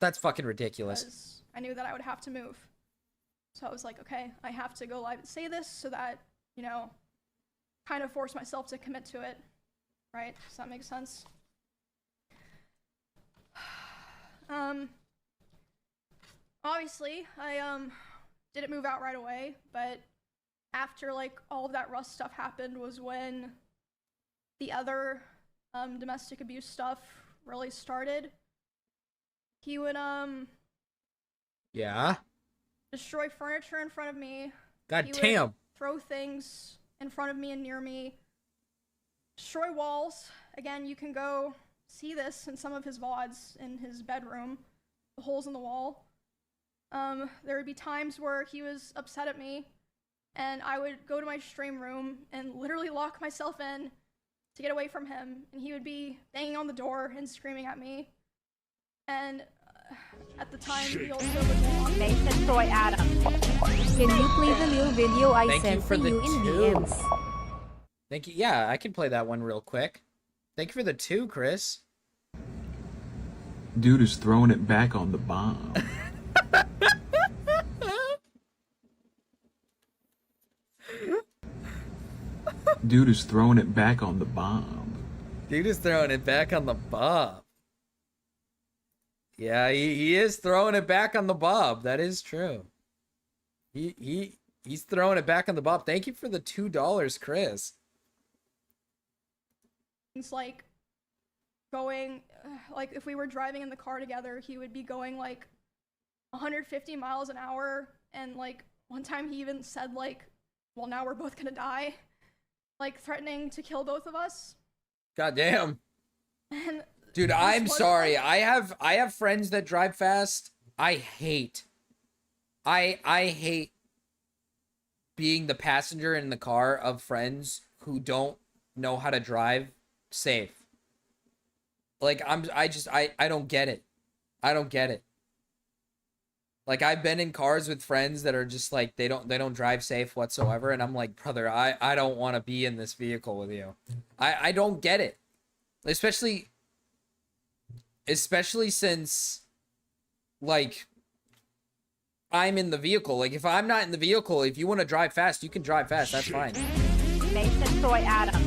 That's fucking ridiculous. Because I knew that I would have to move. So I was like, okay, I have to go live and say this so that, you know, kind of force myself to commit to it. Right? Does that make sense? Obviously, I didn't move out right away, but after like all of that Rust stuff happened was when the other domestic abuse stuff really started. He would Yeah? destroy furniture in front of me. God He damn. would throw things in front of me and near me. Destroy walls. Again, you can go see this in some of his VODs in his bedroom. The holes in the wall. There would be times where he was upset at me, and I would go to my stream room and literally lock myself in to get away from him, and he would be banging on the door and screaming at me. And at the time, he also would walk. Nathan Troy Adam. Can you play the new video I Thank you sent for to the you in 2. DMs? Thank you. Yeah, I can play that one real quick. Thank you for the 2, Chris. Dude is throwing it back on the bomb. Dude is throwing it back on the bomb. Dude is throwing it back on the bomb. Yeah, he is throwing it back on the Bob. That is true. He's throwing it back on the Bob. Thank you for the $2, Chris. It's like going, like if we were driving in the car together, he would be going like 150 miles an hour. And like one time he even said like, well, now we're both gonna die. Like threatening to kill both of us. God damn. And dude, I'm sorry. I have friends that drive fast. I hate being the passenger in the car of friends who don't know how to drive safe. Like I don't get it. I don't get it. Like I've been in cars with friends that are just like they don't drive safe whatsoever, and I'm like, brother, I don't want to be in this vehicle with you. I don't get it. Especially since like I'm in the vehicle. Like if I'm not in the vehicle, if you want to drive fast, you can drive fast. That's fine. Mason Soy Adam.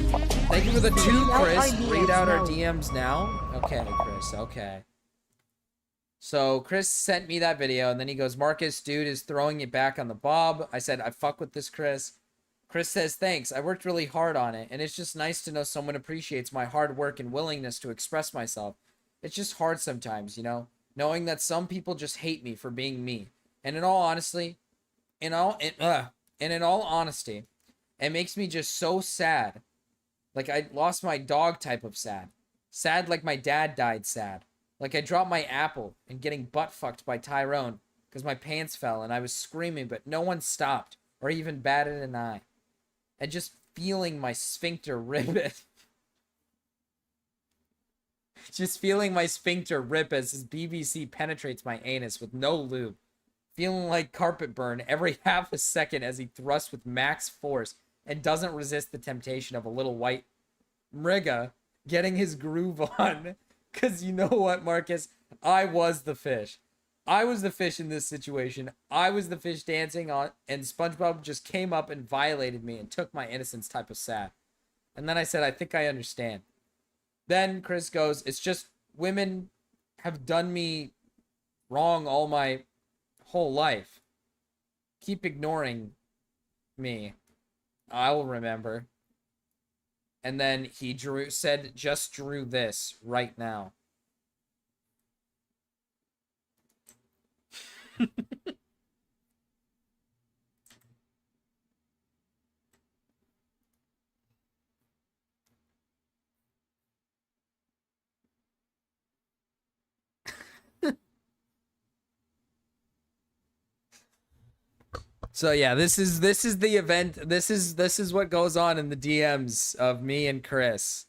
Thank you for the 2, Chris. Read out our DMs now. Okay, Chris. Okay. So Chris sent me that video, and then he goes, Marcus, dude is throwing it back on the Bob. I said, I fuck with this, Chris. Chris says, thanks. I worked really hard on it, and it's just nice to know someone appreciates my hard work and willingness to express myself. It's just hard sometimes, you know, knowing that some people just hate me for being me. And in all honesty, in all honesty, it makes me just so sad. Like I lost my dog type of sad. Sad like my dad died sad. Like I dropped my apple and getting butt fucked by Tyrone because my pants fell and I was screaming, but no one stopped or even batted an eye. And just feeling my sphincter rip just feeling my sphincter rip as his BBC penetrates my anus with no lube. Feeling like carpet burn every half a second as he thrusts with max force and doesn't resist the temptation of a little white mriga getting his groove on. Because you know what, Marcus? I was the fish. I was the fish in this situation. I was the fish dancing on, and SpongeBob just came up and violated me and took my innocence type of sad. And then I said, I think I understand. Then Chris goes, it's just women have done me wrong all my whole life. Keep ignoring me. I will remember. And then he said, just drew this right now. So yeah, this is the event. This is what goes on in the DMs of me and Chris.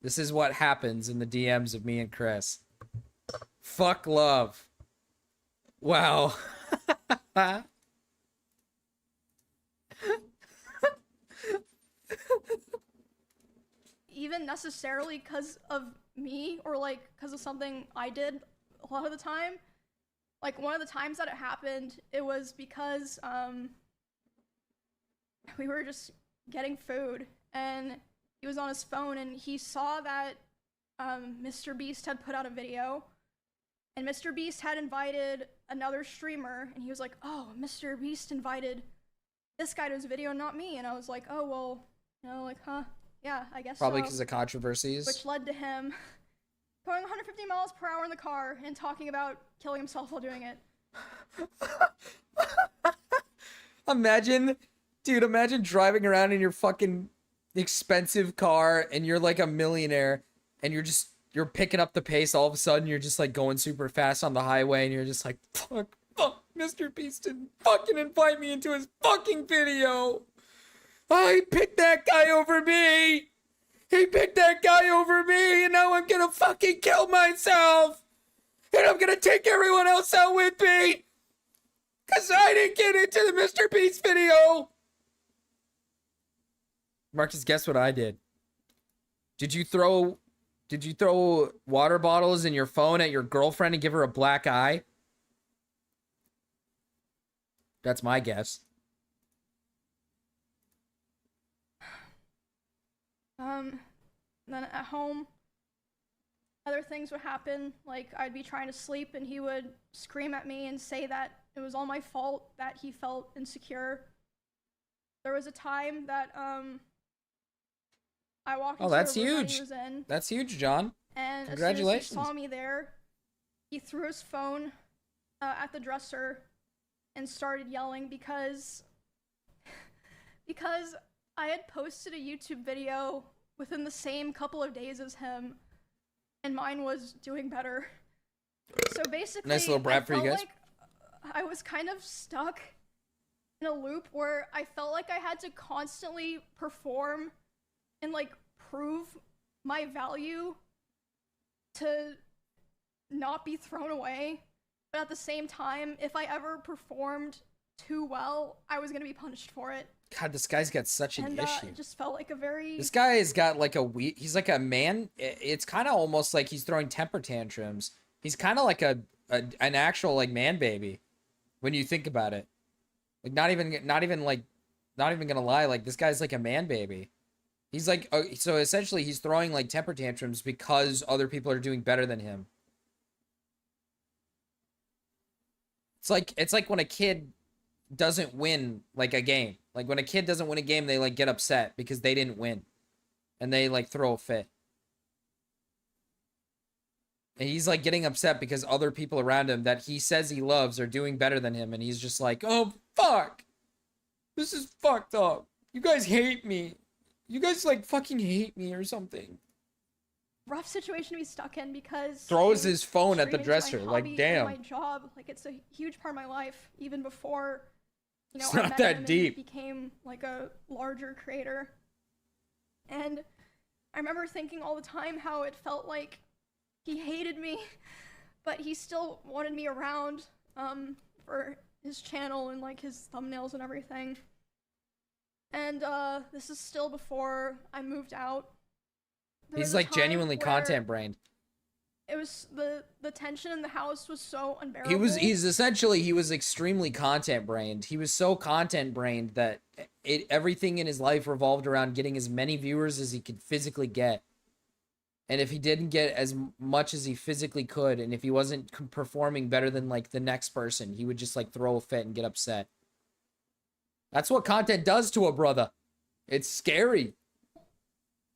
This is what happens in the DMs of me and Chris. Fuck love. Wow. Even necessarily because of me or like because of something I did a lot of the time. Like one of the times that it happened, it was because we were just getting food and he was on his phone and he saw that Mr. Beast had put out a video and Mr. Beast had invited another streamer and he was like, oh, Mr. Beast invited this guy to his video, not me. And I was like, oh, well, you know, like, huh? Yeah, I guess Probably so. because of controversies. Which led to him going 150 miles per hour in the car and talking about killing himself while doing it. Imagine driving around in your fucking expensive car and you're like a millionaire and you're picking up the pace. All of a sudden you're just like going super fast on the highway and you're just like, fuck, Mr. Beast didn't fucking invite me into his fucking video. I picked that guy over me. He picked that guy over me, and now I'm gonna fucking kill myself. And I'm gonna take everyone else out with me. Because I didn't get into the Mr. Beast video. Marcus, guess what I did? Did you throw water bottles in your phone at your girlfriend and give her a black eye? That's my guess. Then at home, other things would happen, like I'd be trying to sleep and he would scream at me and say that it was all my fault that he felt insecure. There was a time that I walked into that's a room that huge. he was in, That's huge, John. and Congratulations. as soon as he saw me there, he threw his phone at the dresser and started yelling because I had posted a YouTube video within the same couple of days as him, and mine was doing better. So basically, Nice little brat I for you felt guys. like I was kind of stuck in a loop where I felt like I had to constantly perform and like prove my value to not be thrown away. But at the same time, if I ever performed too well, I was gonna be punished for it. God, this guy's got such an And issue. it just felt like a very... This guy has got like he's like a man. It's kind of almost like he's throwing temper tantrums. He's kind of like an actual like man baby when you think about it. Like not even gonna lie, like this guy's like a man baby. He's like, so essentially he's throwing like temper tantrums because other people are doing better than him. It's like when a kid doesn't win like a game. Like when a kid doesn't win a game, they like get upset because they didn't win. And they like throw a fit. And he's like getting upset because other people around him that he says he loves are doing better than him, and he's just like, "Oh fuck. This is fucked up. You guys hate me. You guys like fucking hate me or something." rough situation to be stuck in because Throws his phone at the streaming's my dresser. Like, hobby and damn. my job, like it's a huge part of my life, even before It's I not met that him and deep. became like a larger creator. And I remember thinking all the time how it felt like he hated me, but he still wanted me around for his channel and like his thumbnails and everything. And this is still before I moved out. He's like genuinely content brained. It was the tension in the house was so unbearable. He was extremely content brained. He was so content brained that everything in his life revolved around getting as many viewers as he could physically get. And if he didn't get as much as he physically could, and if he wasn't performing better than like the next person, he would just like throw a fit and get upset. That's what content does to a brother. It's scary.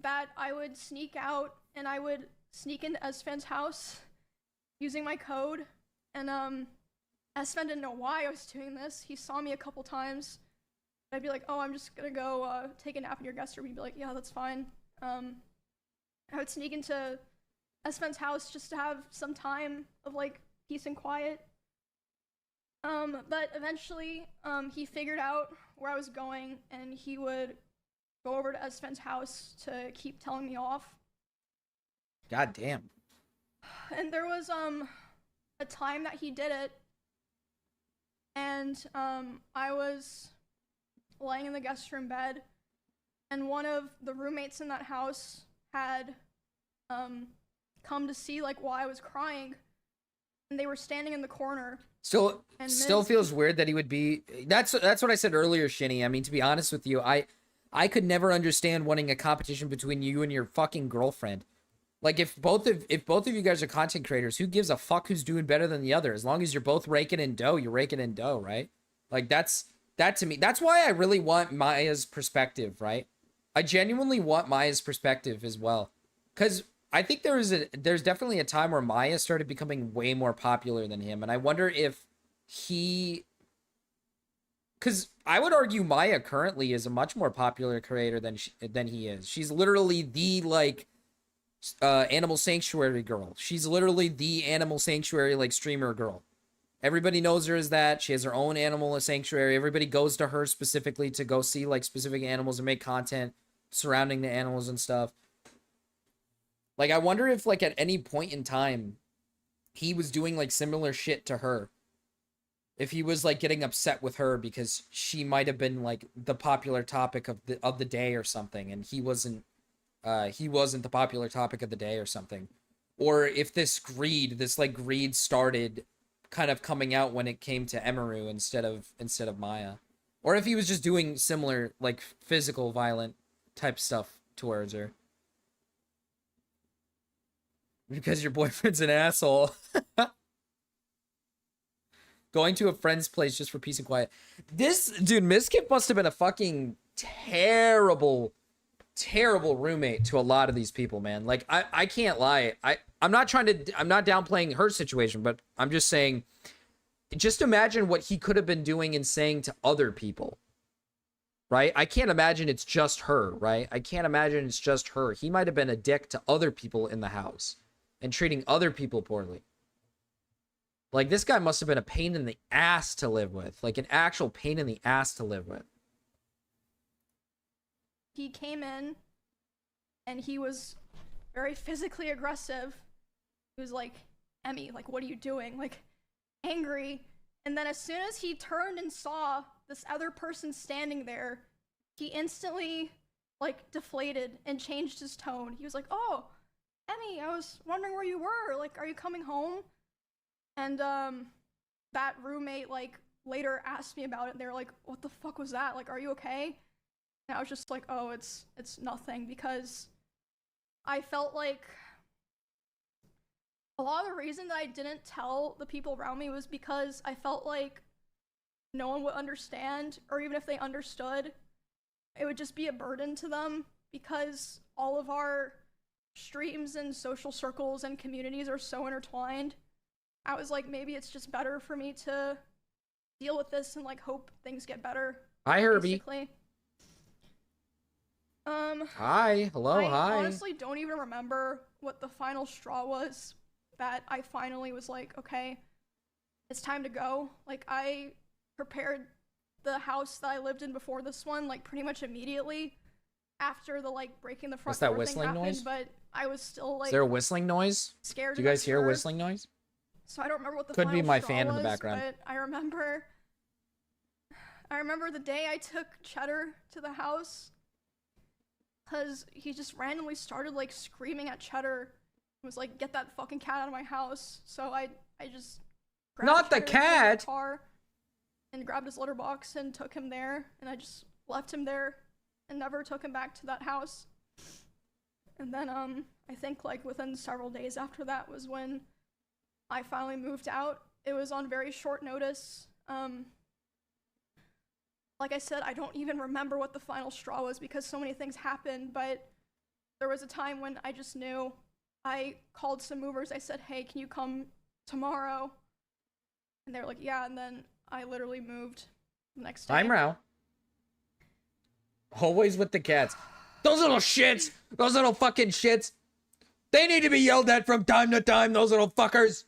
That I would sneak out and I would sneak into Esfan's house using my code, and Esfan didn't know why I was doing this. He saw me a couple times. I'd be like, "Oh, I'm just gonna go take a nap in your guest room." He'd be like, "Yeah, that's fine." I would sneak into Esfan's house just to have some time of like peace and quiet. But eventually, he figured out where I was going, and he would go over to Esfan's house to keep telling me off. God damn. And there was a time that he did it, and I was laying in the guest room bed, and one of the roommates in that house had come to see like why I was crying, and they were standing in the corner. Still Miz- feels weird that he would be. That's what I said earlier, Shinny. I mean, to be honest with you, I could never understand wanting a competition between you and your fucking girlfriend. Like if both of you guys are content creators, who gives a fuck who's doing better than the other? As long as you're both raking in dough, you're raking in dough, right? Like that to me. That's why I really want Maya's perspective, right? I genuinely want Maya's perspective as well, because I think there's definitely a time where Maya started becoming way more popular than him, and I wonder if because I would argue Maya currently is a much more popular creator than he is. She's literally the like animal sanctuary girl. She's literally the animal sanctuary like streamer girl. Everybody knows her as that. She has her own animal sanctuary. Everybody goes to her specifically to go see like specific animals and make content surrounding the animals and stuff. Like, I wonder if, like, at any point in time, he was doing, like, similar shit to her. If he was, like, getting upset with her because she might have been, like, the popular topic of the day or something, and he wasn't the popular topic of the day or something. Or if this greed started kind of coming out when it came to Emiru instead of Maya. Or if he was just doing similar, like, physical, violent type stuff towards her. Because your boyfriend's an asshole. Going to a friend's place just for peace and quiet. This dude, Mizkif must have been a fucking terrible roommate to a lot of these people, man. Like, I can't lie. I'm not downplaying her situation, but I'm just saying, just imagine what he could have been doing and saying to other people. Right? I can't imagine it's just her, right? I can't imagine it's just her. He might have been a dick to other people in the house and treating other people poorly. Like, this guy must have been a pain in the ass to live with. Like, an actual pain in the ass to live with. He came in, and he was very physically aggressive. He was like, Emmy, like, what are you doing? Like, angry. And then as soon as he turned and saw this other person standing there, he instantly, like, deflated and changed his tone. He was like, oh, Emmy, I was wondering where you were. Like, are you coming home? And, that roommate, like, later asked me about it, and they were like, what the fuck was that? Like, are you okay? And I was just like, oh, it's nothing, because I felt like a lot of the reason that I didn't tell the people around me was because I felt like no one would understand, or even if they understood, it would just be a burden to them, because all of our streams and social circles and communities are so intertwined. I was like, maybe it's just better for me to deal with this and, like, hope things get better. Hi, Herbie. Basically. Hi. Hello. I honestly don't even remember what the final straw was that I finally was like, okay, it's time to go. Like, I prepared the house that I lived in before this one, like, pretty much immediately after the, like, breaking the front door thing happened, but I was still, like, is there a whistling noise? Scared. Do you guys hear a whistling noise? So I don't remember what the Could final be my straw fan in the was, background. But I remember the day I took Cheddar to the house, because he just randomly started, like, screaming at Cheddar. He was like, get that fucking cat out of my house. So I just grabbed Not the Cheddar, cat! put him in the car, and grabbed his litter box and took him there, and I just left him there and never took him back to that house. And then I think, like, within several days after that was when I finally moved out. It was on very short notice. Like I said, I don't even remember what the final straw was because so many things happened, but there was a time when I just knew. I called some movers. I said, hey, can you come tomorrow? And they were like, yeah, and then I literally moved the next day. I'm Rao. Always with the cats. Those little shits! Those little fucking shits! They need to be yelled at from time to time, those little fuckers!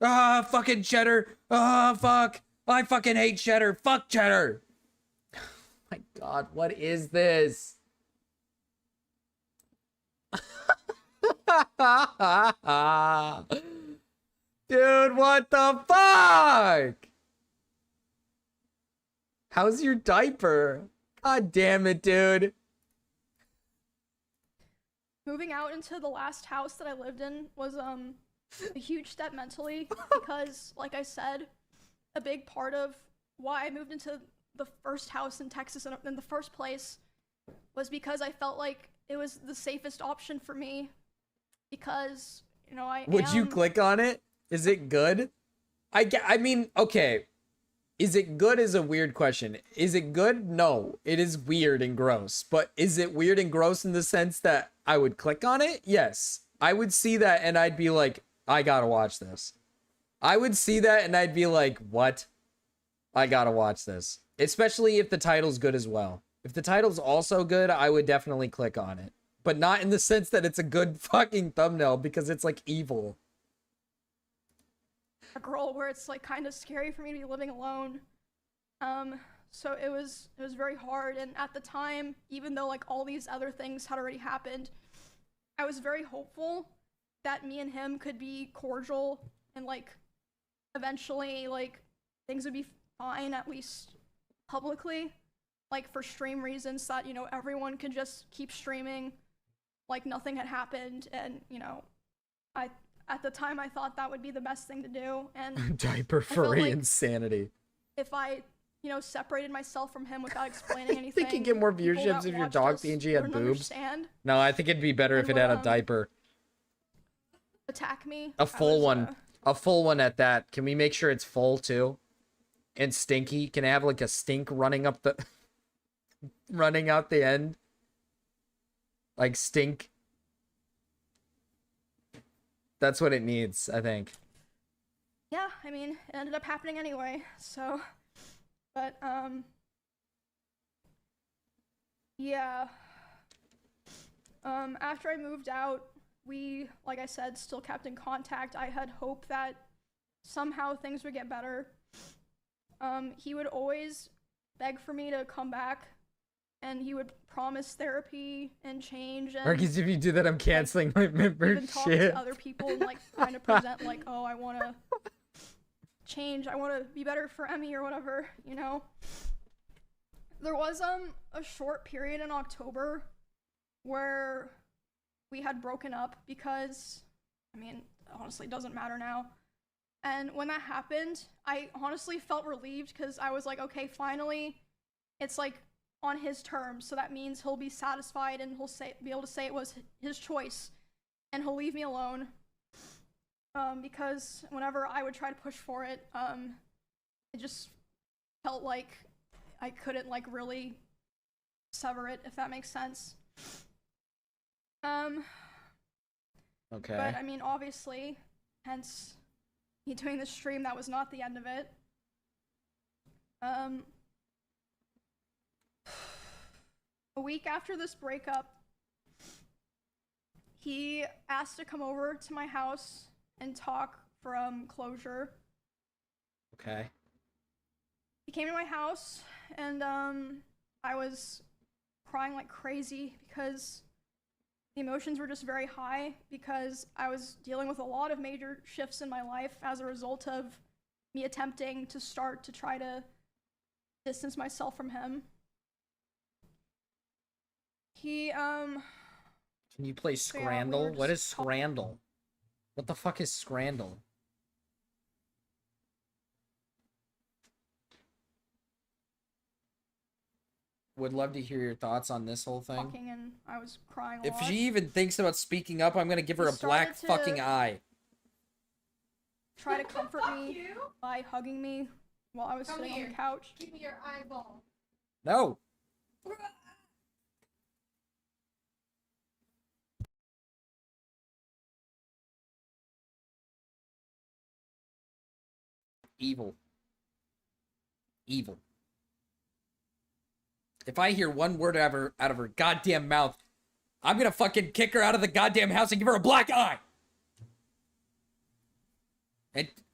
Ah, fucking Cheddar! Ah, fuck! I fucking hate Cheddar! Fuck Cheddar! My god, what is this? Dude, what the fuck? How's your diaper? God damn it, dude. Moving out into the last house that I lived in was a huge step mentally because, like I said, a big part of why I moved into the first house in Texas in the first place was because I felt like it was the safest option for me because, you know, Would you click on it? Is it good? I mean, okay. Is it good is a weird question. Is it good? No. It is weird and gross. But is it weird and gross in the sense that I would click on it? Yes. I would see that and I'd be like, I gotta watch this. I would see that and I'd be like, what? I gotta watch this. Especially if the title's good as well. If the title's also good, I would definitely click on it. But not in the sense that it's a good fucking thumbnail because it's like evil. A girl where it's like kind of scary for me to be living alone. So it was very hard, and at the time, even though like all these other things had already happened, I was very hopeful that me and him could be cordial and like eventually like things would be fine, at least publicly, like for stream reasons, that, you know, everyone could just keep streaming like nothing had happened. And, you know, at the time I thought that would be the best thing to do. And diaper furry insanity. If I, you know, separated myself from him without explaining anything, I think you get more viewerships if your dog PNG had boobs. Understand. No, I think it'd be better if it had a diaper. attack me. A full one. A full one at that. Can we make sure it's full too? And stinky. Can I have like a stink running up the running out the end? Like stink. That's what it needs, I think. Yeah, I mean, it ended up happening anyway, so, but, yeah. After I moved out, we, like I said, still kept in contact. I had hope that somehow things would get better. He would always beg for me to come back, and he would promise therapy and change. And Marcus, if you do that, I'm canceling my even talk membership. to other people and like kind of present like, oh, I want to change. I want to be better for Emmy or whatever, you know. There was a short period in October where we had broken up because, I mean, honestly, it doesn't matter now. And when that happened, I honestly felt relieved because I was like, okay, finally, it's like on his terms. So that means he'll be satisfied and he'll be able to say it was his choice, and he'll leave me alone. Because whenever I would try to push for it, it just felt like I couldn't like really sever it, if that makes sense. Okay. But I mean, obviously, hence me doing this stream, that was not the end of it. A week after this breakup, he asked to come over to my house and talk for closure. Okay. He came to my house, and I was crying like crazy because the emotions were just very high, because I was dealing with a lot of major shifts in my life as a result of me attempting to start to try to distance myself from him. He Can you play yeah, we Scrandle? were What is just Scrandle? What the fuck is Scrandle? Would love to hear your thoughts on this whole thing. talking, and I was crying a If lot. she even thinks about speaking up, I'm gonna give her a black started to- fucking eye. Try to comfort me by hugging me while I was sitting on the couch. Give me your eyeball. No. Evil. Evil. If I hear one word out of her goddamn mouth, I'm gonna fucking kick her out of the goddamn house and give her a black eye.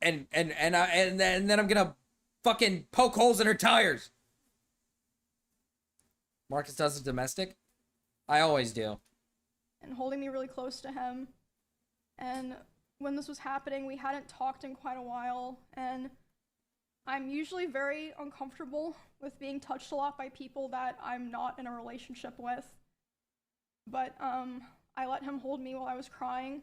And then I'm gonna fucking poke holes in her tires. Marcus does a domestic? I always do. And holding me really close to him. And when this was happening, we hadn't talked in quite a while, and I'm usually very uncomfortable with being touched a lot by people that I'm not in a relationship with. But I let him hold me while I was crying.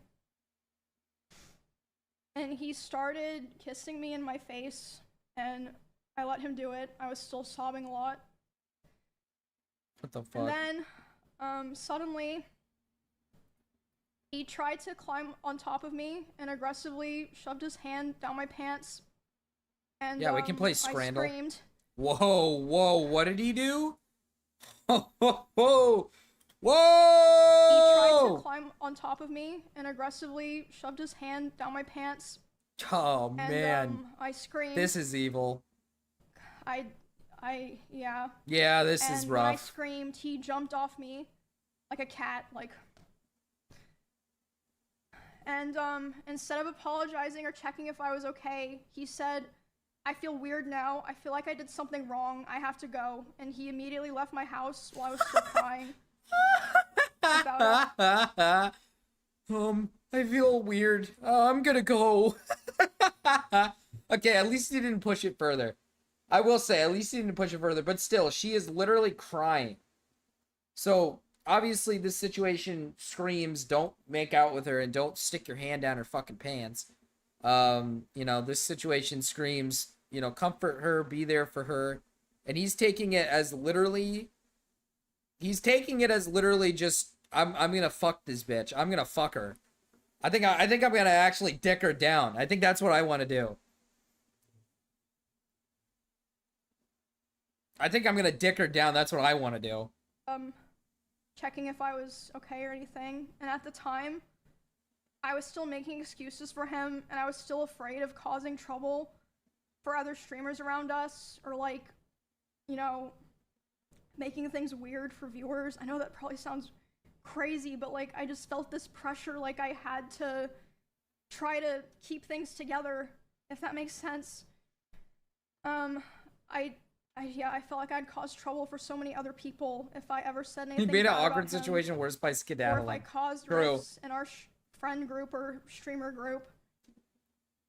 And he started kissing me in my face, and I let him do it. I was still sobbing a lot. What the fuck? And then, suddenly, he tried to climb on top of me and aggressively shoved his hand down my pants. And, yeah, we can play I Scrandle. screamed. Whoa, whoa, what did he do? Whoa, whoa, whoa, He tried whoa! to climb on top of me and aggressively shoved his hand down my pants. Oh, And, man. I screamed. This is evil. Yeah. Yeah, this and is when I rough. screamed, he jumped off me like a cat, like. And, instead of apologizing or checking if I was okay, he said, "I feel weird now. I feel like I did something wrong. I have to go." And he immediately left my house while I was still crying. About it. I feel weird. I'm gonna go. Okay, at least he didn't push it further. I will say, at least he didn't push it further, but still, she is literally crying. So, obviously, this situation screams, don't make out with her and don't stick your hand down her fucking pants. You know, this situation screams, you know, comfort her, be there for her. And he's taking it as literally just, I'm gonna fuck this bitch. I'm gonna fuck her. I think I'm gonna actually dick her down. I think that's what I want to do. I think I'm gonna dick her down. That's what I want to do. Checking if I was okay or anything. And at the time, I was still making excuses for him, and I was still afraid of causing trouble for other streamers around us, or like, you know, making things weird for viewers. I know that probably sounds crazy, but like I just felt this pressure, like I had to try to keep things together, if that makes sense. I felt like I'd cause trouble for so many other people if I ever said anything. He made an bad awkward about him, situation worse by skedaddling. or if I caused True. rifts in our friend group or streamer group.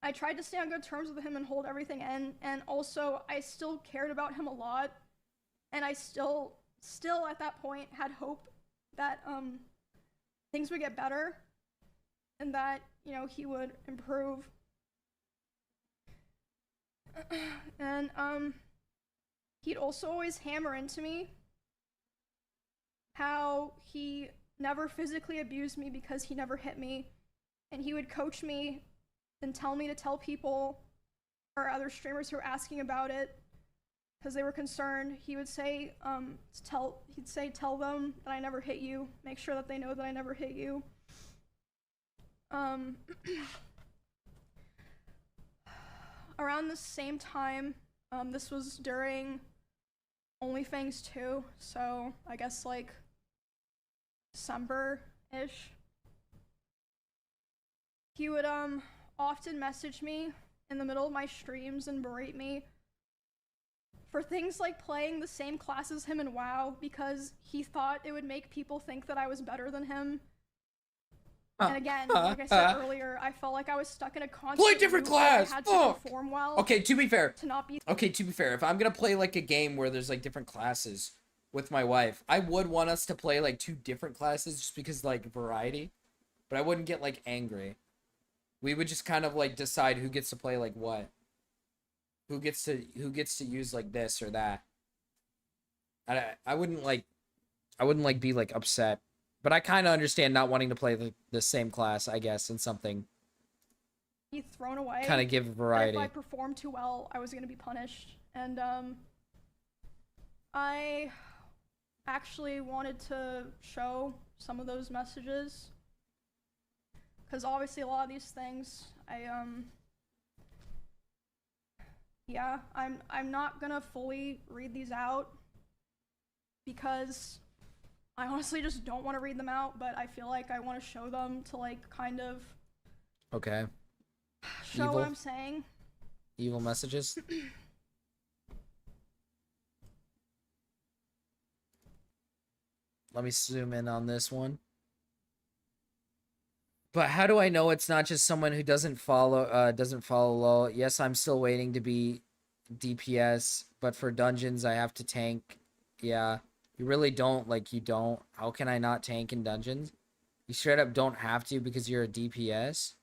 I tried to stay on good terms with him and hold everything in, and also I still cared about him a lot, and I still at that point had hope that things would get better and that, you know, he would improve. And he'd also always hammer into me how he never physically abused me because he never hit me, and he would coach me and tell me to tell people or other streamers who were asking about it because they were concerned. He would say tell them that I never hit you, make sure that they know that I never hit you. Around the same time, this was during OnlyFans 2, so I guess like December-ish. He would often message me in the middle of my streams and berate me for things like playing the same class as him in WoW because he thought it would make people think that I was better than him. And again, like I said earlier, I felt like I was stuck in a constant Play different loop where I class. had to Fuck. perform well. Okay, to be fair. To not be Okay, to be fair, if I'm gonna play like a game where there's like different classes with my wife, I would want us to play like 2 different classes just because like variety, but I wouldn't get like angry. We would just kind of like decide who gets to play like what, who gets to use like this or that. I wouldn't like be like upset, but I kind of understand not wanting to play the same class, I guess, in something. Thrown away. Kind of give variety. If I performed too well, I was gonna be punished, and I actually wanted to show some of those messages because obviously a lot of these things, yeah, I'm not gonna fully read these out because I honestly just don't want to read them out, but I feel like I want to show them to like kind of Okay. show what I'm saying. Evil messages. Let me zoom in on this one. But how do I know it's not just someone who doesn't follow LOL? Yes, I'm still waiting to be DPS, but for dungeons I have to tank. Yeah. You really don't, like, you don't. How can I not tank in dungeons? You straight up don't have to because you're a DPS.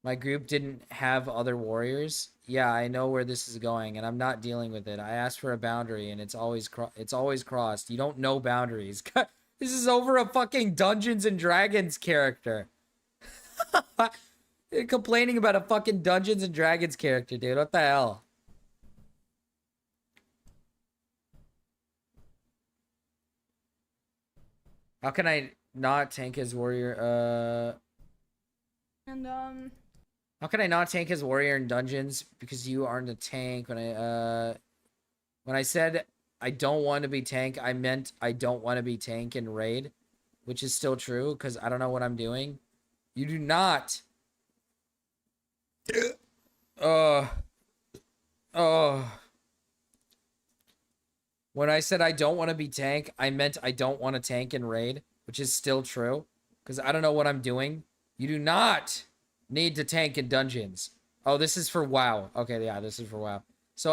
My group didn't have other warriors. Yeah, I know where this is going, and I'm not dealing with it. I asked for a boundary, and it's always crossed. You don't know boundaries. This is over a fucking Dungeons and Dragons character. You're complaining about a fucking Dungeons and Dragons character, dude. What the hell? How can I not tank his warrior? And How can I not tank his warrior in dungeons? Because you aren't a tank. When I said I don't want to be tank, I meant I don't want to be tank in raid, which is still true because I don't know what I'm doing. You do not. When I said I don't want to be tank, I meant I don't want to tank in raid, which is still true because I don't know what I'm doing. You do not need to tank in dungeons. Oh, this is for WoW. Okay, yeah, this is for WoW. So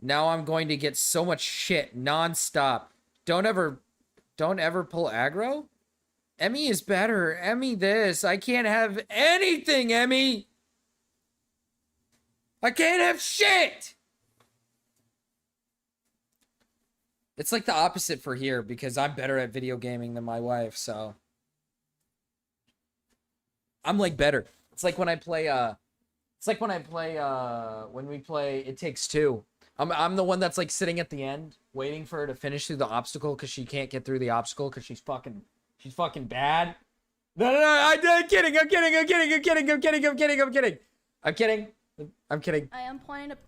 now I'm going to get so much shit non-stop. Don't ever pull aggro. Emmy is better. Emmy this. I can't have anything, Emmy. I can't have shit. It's like the opposite for here because I'm better at video gaming than my wife, so. I'm like better. It's like when I play when we play It Takes Two. I'm the one that's like sitting at the end waiting for her to finish through the obstacle because she can't get through the obstacle because she's fucking bad. No, I'm kidding. I'm kidding. I am planning to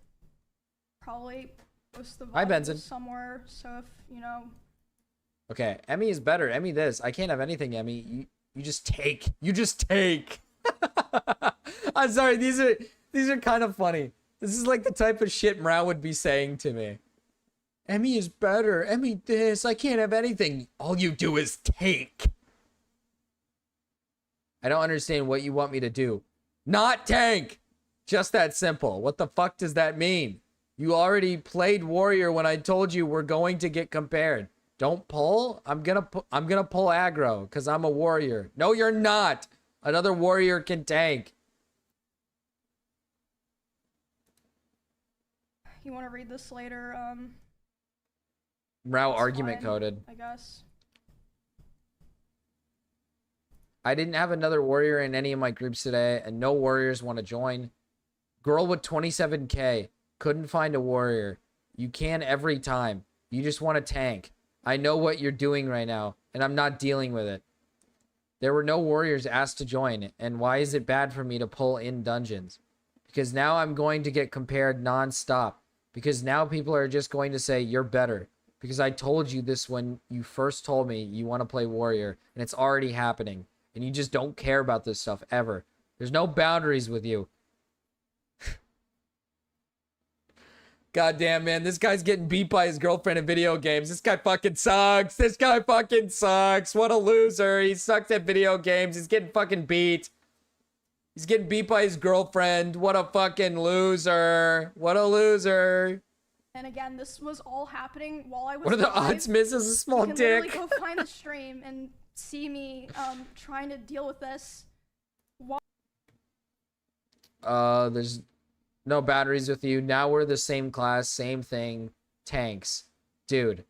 probably post the Hi, VOD Benson. somewhere, so if, you know... Okay, Emmy is better. Emmy this. I can't have anything, Emmy. You just take. You just take. I'm sorry, these are kind of funny. This is like the type of shit Mrao would be saying to me. Emmy is better. Emmy this. I can't have anything. All you do is take. I don't understand what you want me to do. Not tank. Just that simple. What the fuck does that mean? You already played warrior when I told you we're going to get compared. Don't pull. I'm gonna pull aggro because I'm a warrior. No, you're not. Another warrior can tank. You want to read this later? Mrao it's argument fine, coded. I guess. I didn't have another warrior in any of my groups today, and no warriors want to join. Girl with 27k. Couldn't find a warrior. You can every time. You just want to tank. I know what you're doing right now, and I'm not dealing with it. There were no warriors asked to join, and why is it bad for me to pull in dungeons? Because now I'm going to get compared non-stop. Because now people are just going to say, you're better. Because I told you this when you first told me you want to play warrior, and it's already happening. And you just don't care about this stuff ever. There's no boundaries with you. Goddamn, man. This guy's getting beat by his girlfriend in video games. This guy fucking sucks. This guy fucking sucks. What a loser. He sucks at video games. He's getting fucking beat. He's getting beat by his girlfriend. What a fucking loser. What a loser. And again, this was all happening while I was What are the live. odds Miss has a small you can dick? literally go find the stream and see me trying to deal with this. There's no boundaries with you. Now we're the same class, same thing. Tanks. Dude.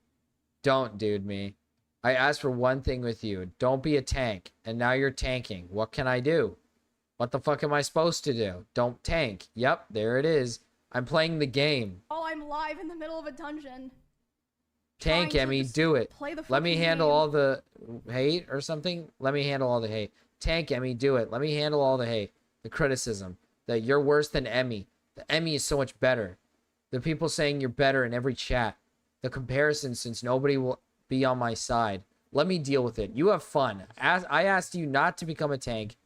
Don't dude me. I asked for one thing with you. Don't be a tank. And now you're tanking. What can I do? What the fuck am I supposed to do? Don't tank. Yep, there it is. I'm playing the game. While I'm live in the middle of a dungeon. Tank, Emmy, do it. Play the Let me fucking handle game. all the hate or something. Let me handle all the hate. Tank, Emmy, do it. Let me handle all the hate. The criticism. That you're worse than Emmy. The Emmy is so much better. The people saying you're better in every chat. The comparison since nobody will be on my side. Let me deal with it. You have fun. I asked you not to become a tank.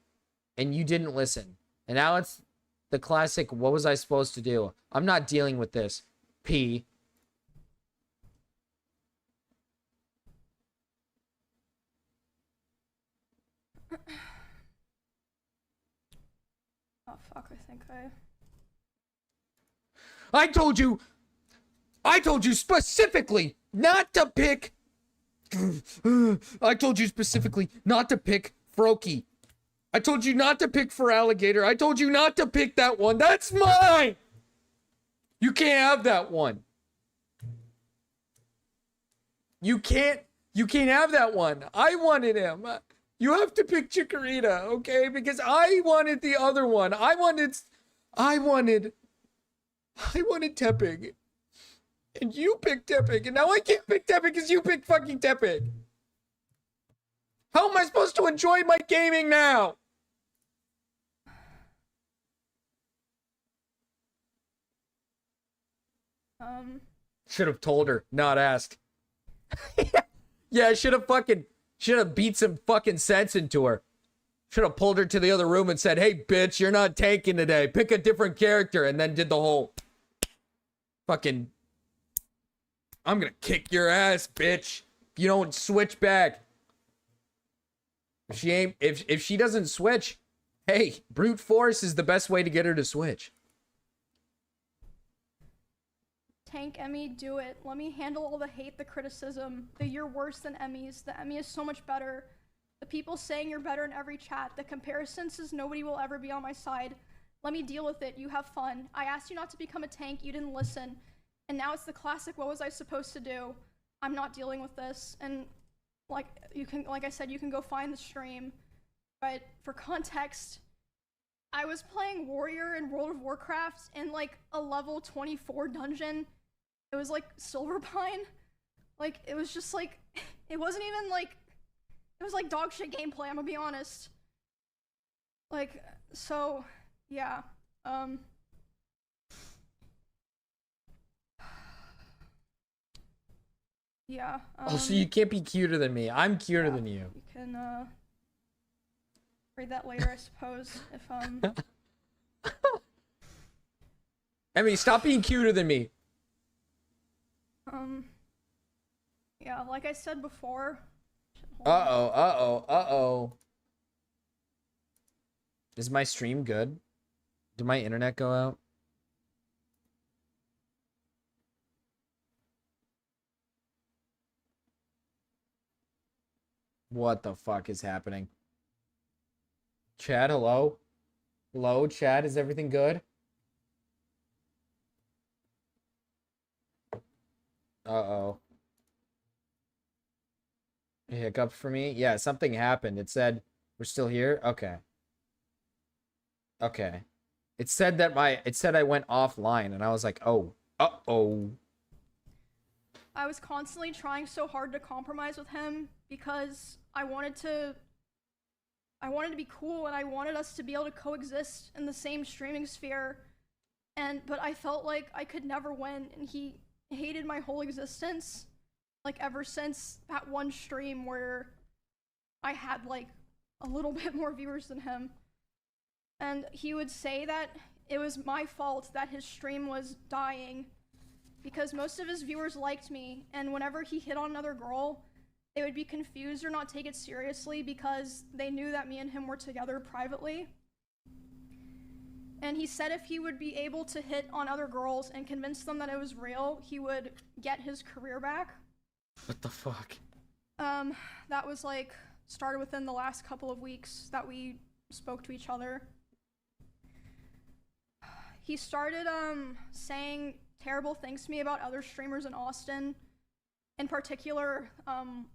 And you didn't listen. And now it's the classic, what was I supposed to do? I'm not dealing with this. P. Oh fuck, I think I told you specifically not to pick. I told you specifically not to pick Froakie. I told you not to pick for alligator. I told you not to pick that one. That's mine. You can't have that one. You can't have that one. I wanted him. You have to pick Chikorita, okay? Because I wanted the other one. I wanted Tepig. And you picked Tepig. And now I can't pick Tepig because you picked fucking Tepig. How am I supposed to enjoy my gaming now? Should have told her, not asked. Yeah, should have beat some fucking sense into her. Should have pulled her to the other room and said, hey, bitch, you're not tanking today. Pick a different character. And then did the whole fucking, I'm gonna kick your ass, bitch. If you don't switch back. If she doesn't switch, hey, brute force is the best way to get her to switch. Tank Emmy, do it. Let me handle all the hate, the criticism, the you're worse than Emmys. The Emmy is so much better. The people saying you're better in every chat. The comparisons is nobody will ever be on my side. Let me deal with it. You have fun. I asked you not to become a tank. You didn't listen. And now it's the classic, what was I supposed to do? I'm not dealing with this. And like I said, you can go find the stream. But for context, I was playing Warrior in World of Warcraft in like a level 24 dungeon. It was like Silverpine. Like, it was just like, it wasn't even like, it was like dog shit gameplay, I'm gonna be honest. Like, so, yeah. Yeah. Oh, so you can't be cuter than me. I'm cuter than you. You can, read that later, I suppose, if, Emmy, stop being cuter than me. Yeah, like I said before. Uh-oh. Is my stream good? Did my internet go out? What the fuck is happening? Chad, hello? Hello, Chad, is everything good? Uh-oh. A hiccup for me? Yeah, something happened. It said, we're still here? Okay. Okay. It said that I went offline, and I was like, oh. Uh-oh. I was constantly trying so hard to compromise with him because I wanted to be cool and I wanted us to be able to coexist in the same streaming sphere. But I felt like I could never win, and he hated my whole existence. Like, ever since that one stream where I had like a little bit more viewers than him. And he would say that it was my fault that his stream was dying because most of his viewers liked me, and whenever he hit on another girl, they would be confused or not take it seriously because they knew that me and him were together privately. And he said if he would be able to hit on other girls and convince them that it was real, he would get his career back. What the fuck? That was like, started within the last couple of weeks that we spoke to each other. He started, saying terrible things to me about other streamers in Austin. In particular,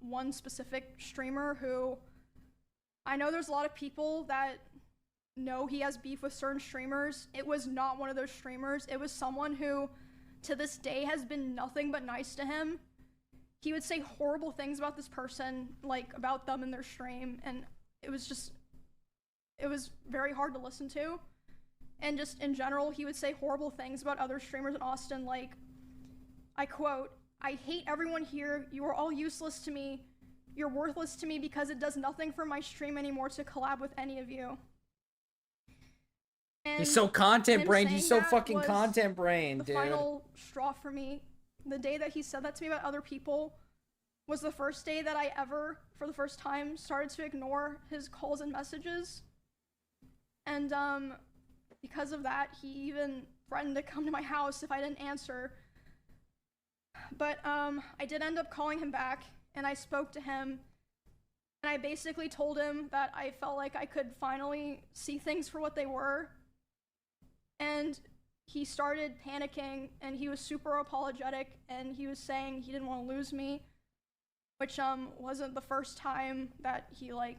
one specific streamer who, I know there's a lot of people that know he has beef with certain streamers. It was not one of those streamers. It was someone who, to this day, has been nothing but nice to him. He would say horrible things about this person, like, about them in their stream, and it was very hard to listen to. And just in general, he would say horrible things about other streamers in Austin, like, I quote, "I hate everyone here. You are all useless to me. You're worthless to me because it does nothing for my stream anymore to collab with any of you." And he's so content brained. him He's so saying that fucking was content brained, the dude. final straw for me. The day that he said that to me about other people was the first day that I ever, for the first time, started to ignore his calls and messages. And, because of that, he even threatened to come to my house if I didn't answer. But, I did end up calling him back, and I spoke to him, and I basically told him that I felt like I could finally see things for what they were. And he started panicking, and he was super apologetic, and he was saying he didn't want to lose me, which, wasn't the first time that he, like,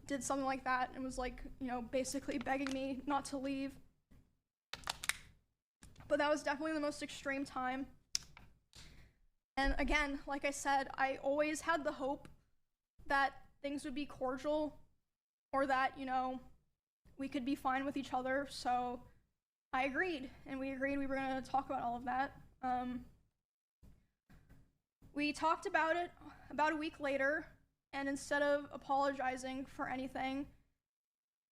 did something like that and was like, you know, basically begging me not to leave. But that was definitely the most extreme time. And again, like I said, I always had the hope that things would be cordial or that, you know, we could be fine with each other. So I agreed, and we agreed we were going to talk about all of that. We talked about it about a week later. And instead of apologizing for anything,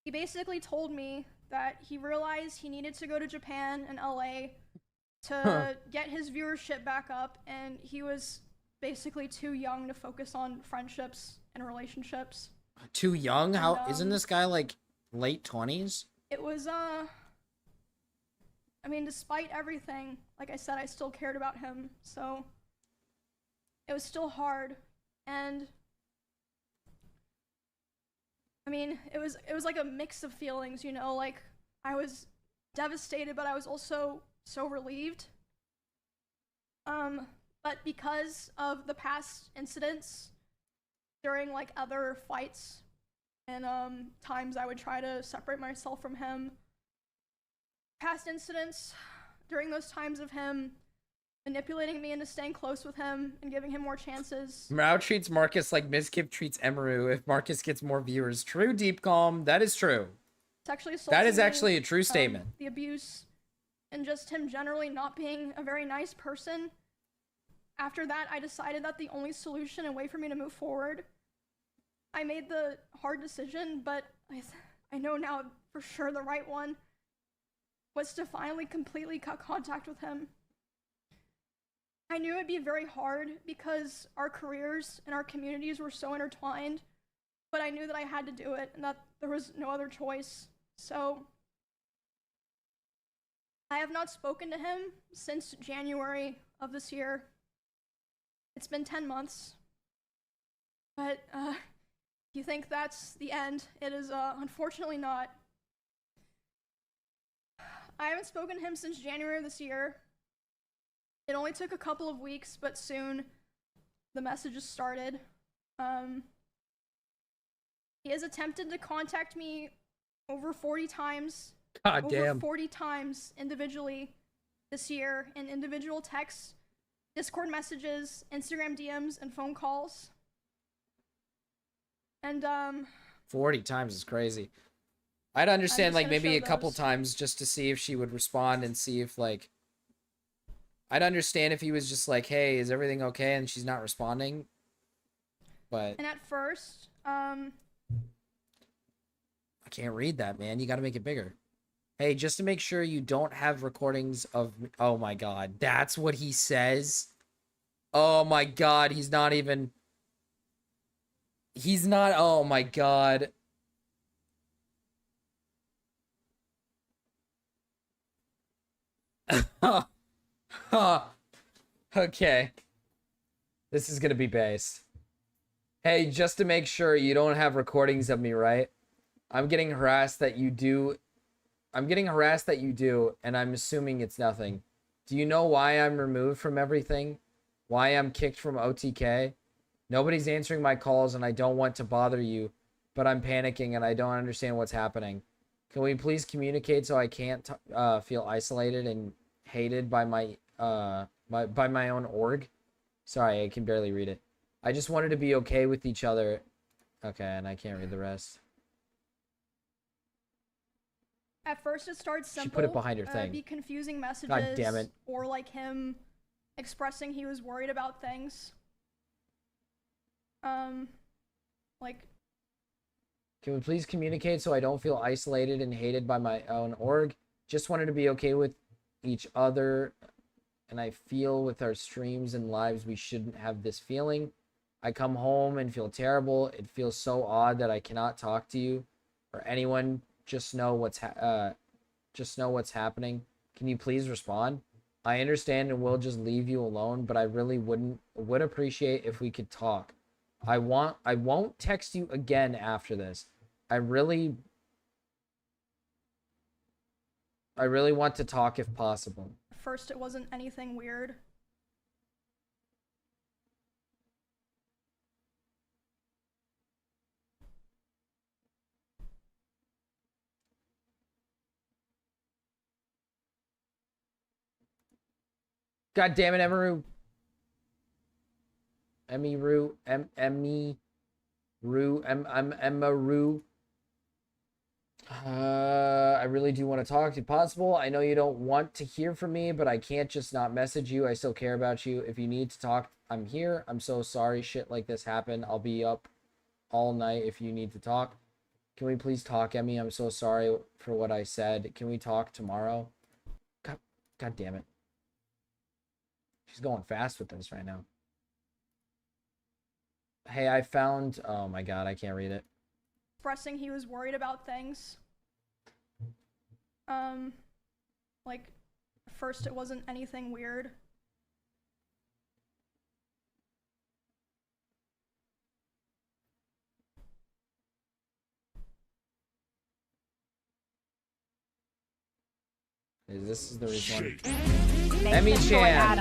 he basically told me that he realized he needed to go to Japan and LA to get his viewership back up, and he was basically too young to focus on friendships and relationships. Too young? How isn't this guy like late 20s? It was I mean, despite everything, like I said, I still cared about him, so it was still hard. And I mean, it was like a mix of feelings, you know, like I was devastated, but I was also so relieved. But because of the past incidents during like other fights and times I would try to separate myself from him. Past incidents during those times of him manipulating me into staying close with him and giving him more chances. Mao treats Marcus like Mizkif treats Emiru if Marcus gets more viewers. True, Deep Calm. That is true. Sexually assaulting That is me, actually a true statement. The abuse, and just him generally not being a very nice person. After that, I decided that the only solution and way for me to move forward, I made the hard decision, but I know now for sure the right one, was to finally completely cut contact with him. I knew it'd be very hard because our careers and our communities were so intertwined, but I knew that I had to do it and that there was no other choice. So I have not spoken to him since January of this year. It's been 10 months, but if you think that's the end, it is unfortunately not. I haven't spoken to him since January of this year. It only took a couple of weeks, but soon the messages started. He has attempted to contact me over 40 times. God damn. Over 40 times individually this year in individual texts, Discord messages, Instagram DMs, and phone calls. And 40 times is crazy. I'd understand like maybe a couple those. times just to see if she would respond and see if like I'd understand if he was just like, hey, is everything okay? And she's not responding. But and at first, I can't read that, man. You got to make it bigger. Hey, just to make sure you don't have recordings of... Oh, my God. That's what he says? Oh, my God. He's not even... He's not... Oh, my God. Okay. This is going to be based. Hey, just to make sure you don't have recordings of me, right? I'm getting harassed that you do... and I'm assuming it's nothing. Do you know why I'm removed from everything? Why I'm kicked from OTK? Nobody's answering my calls and I don't want to bother you, but I'm panicking and I don't understand what's happening. Can we please communicate so I can't feel isolated and hated by my by my own org? Sorry, I can barely read it. I just wanted to be okay with each other. Okay, and I can't read the rest. at first it starts simple. She put it behind her thing. Be confusing messages. God damn it. Or like him expressing he was worried about things. Like... Can we please communicate so I don't feel isolated and hated by my own org? Just wanted to be okay with each other, and I feel with our streams and lives we shouldn't have this feeling. I come home and feel terrible. It feels so odd that I cannot talk to you or anyone. Just know what's happening. Can you please respond? I understand and will just leave you alone, but I really would appreciate if we could talk. I won't text you again after this. I really want to talk if possible. At first it wasn't anything weird. God damn it, Emiru. Emiru. I really do want to talk if possible. I know you don't want to hear from me, but I can't just not message you. I still care about you. If you need to talk, I'm here. I'm so sorry shit like this happened. I'll be up all night if you need to talk. Can we please talk, Emmy? I'm so sorry for what I said. Can we talk tomorrow? God damn it. She's going fast with this right now. Hey, I found... Oh my god, I can't read it. Expressing he was worried about things. Like, at first it wasn't anything weird. This is the reason. Emmy-chan.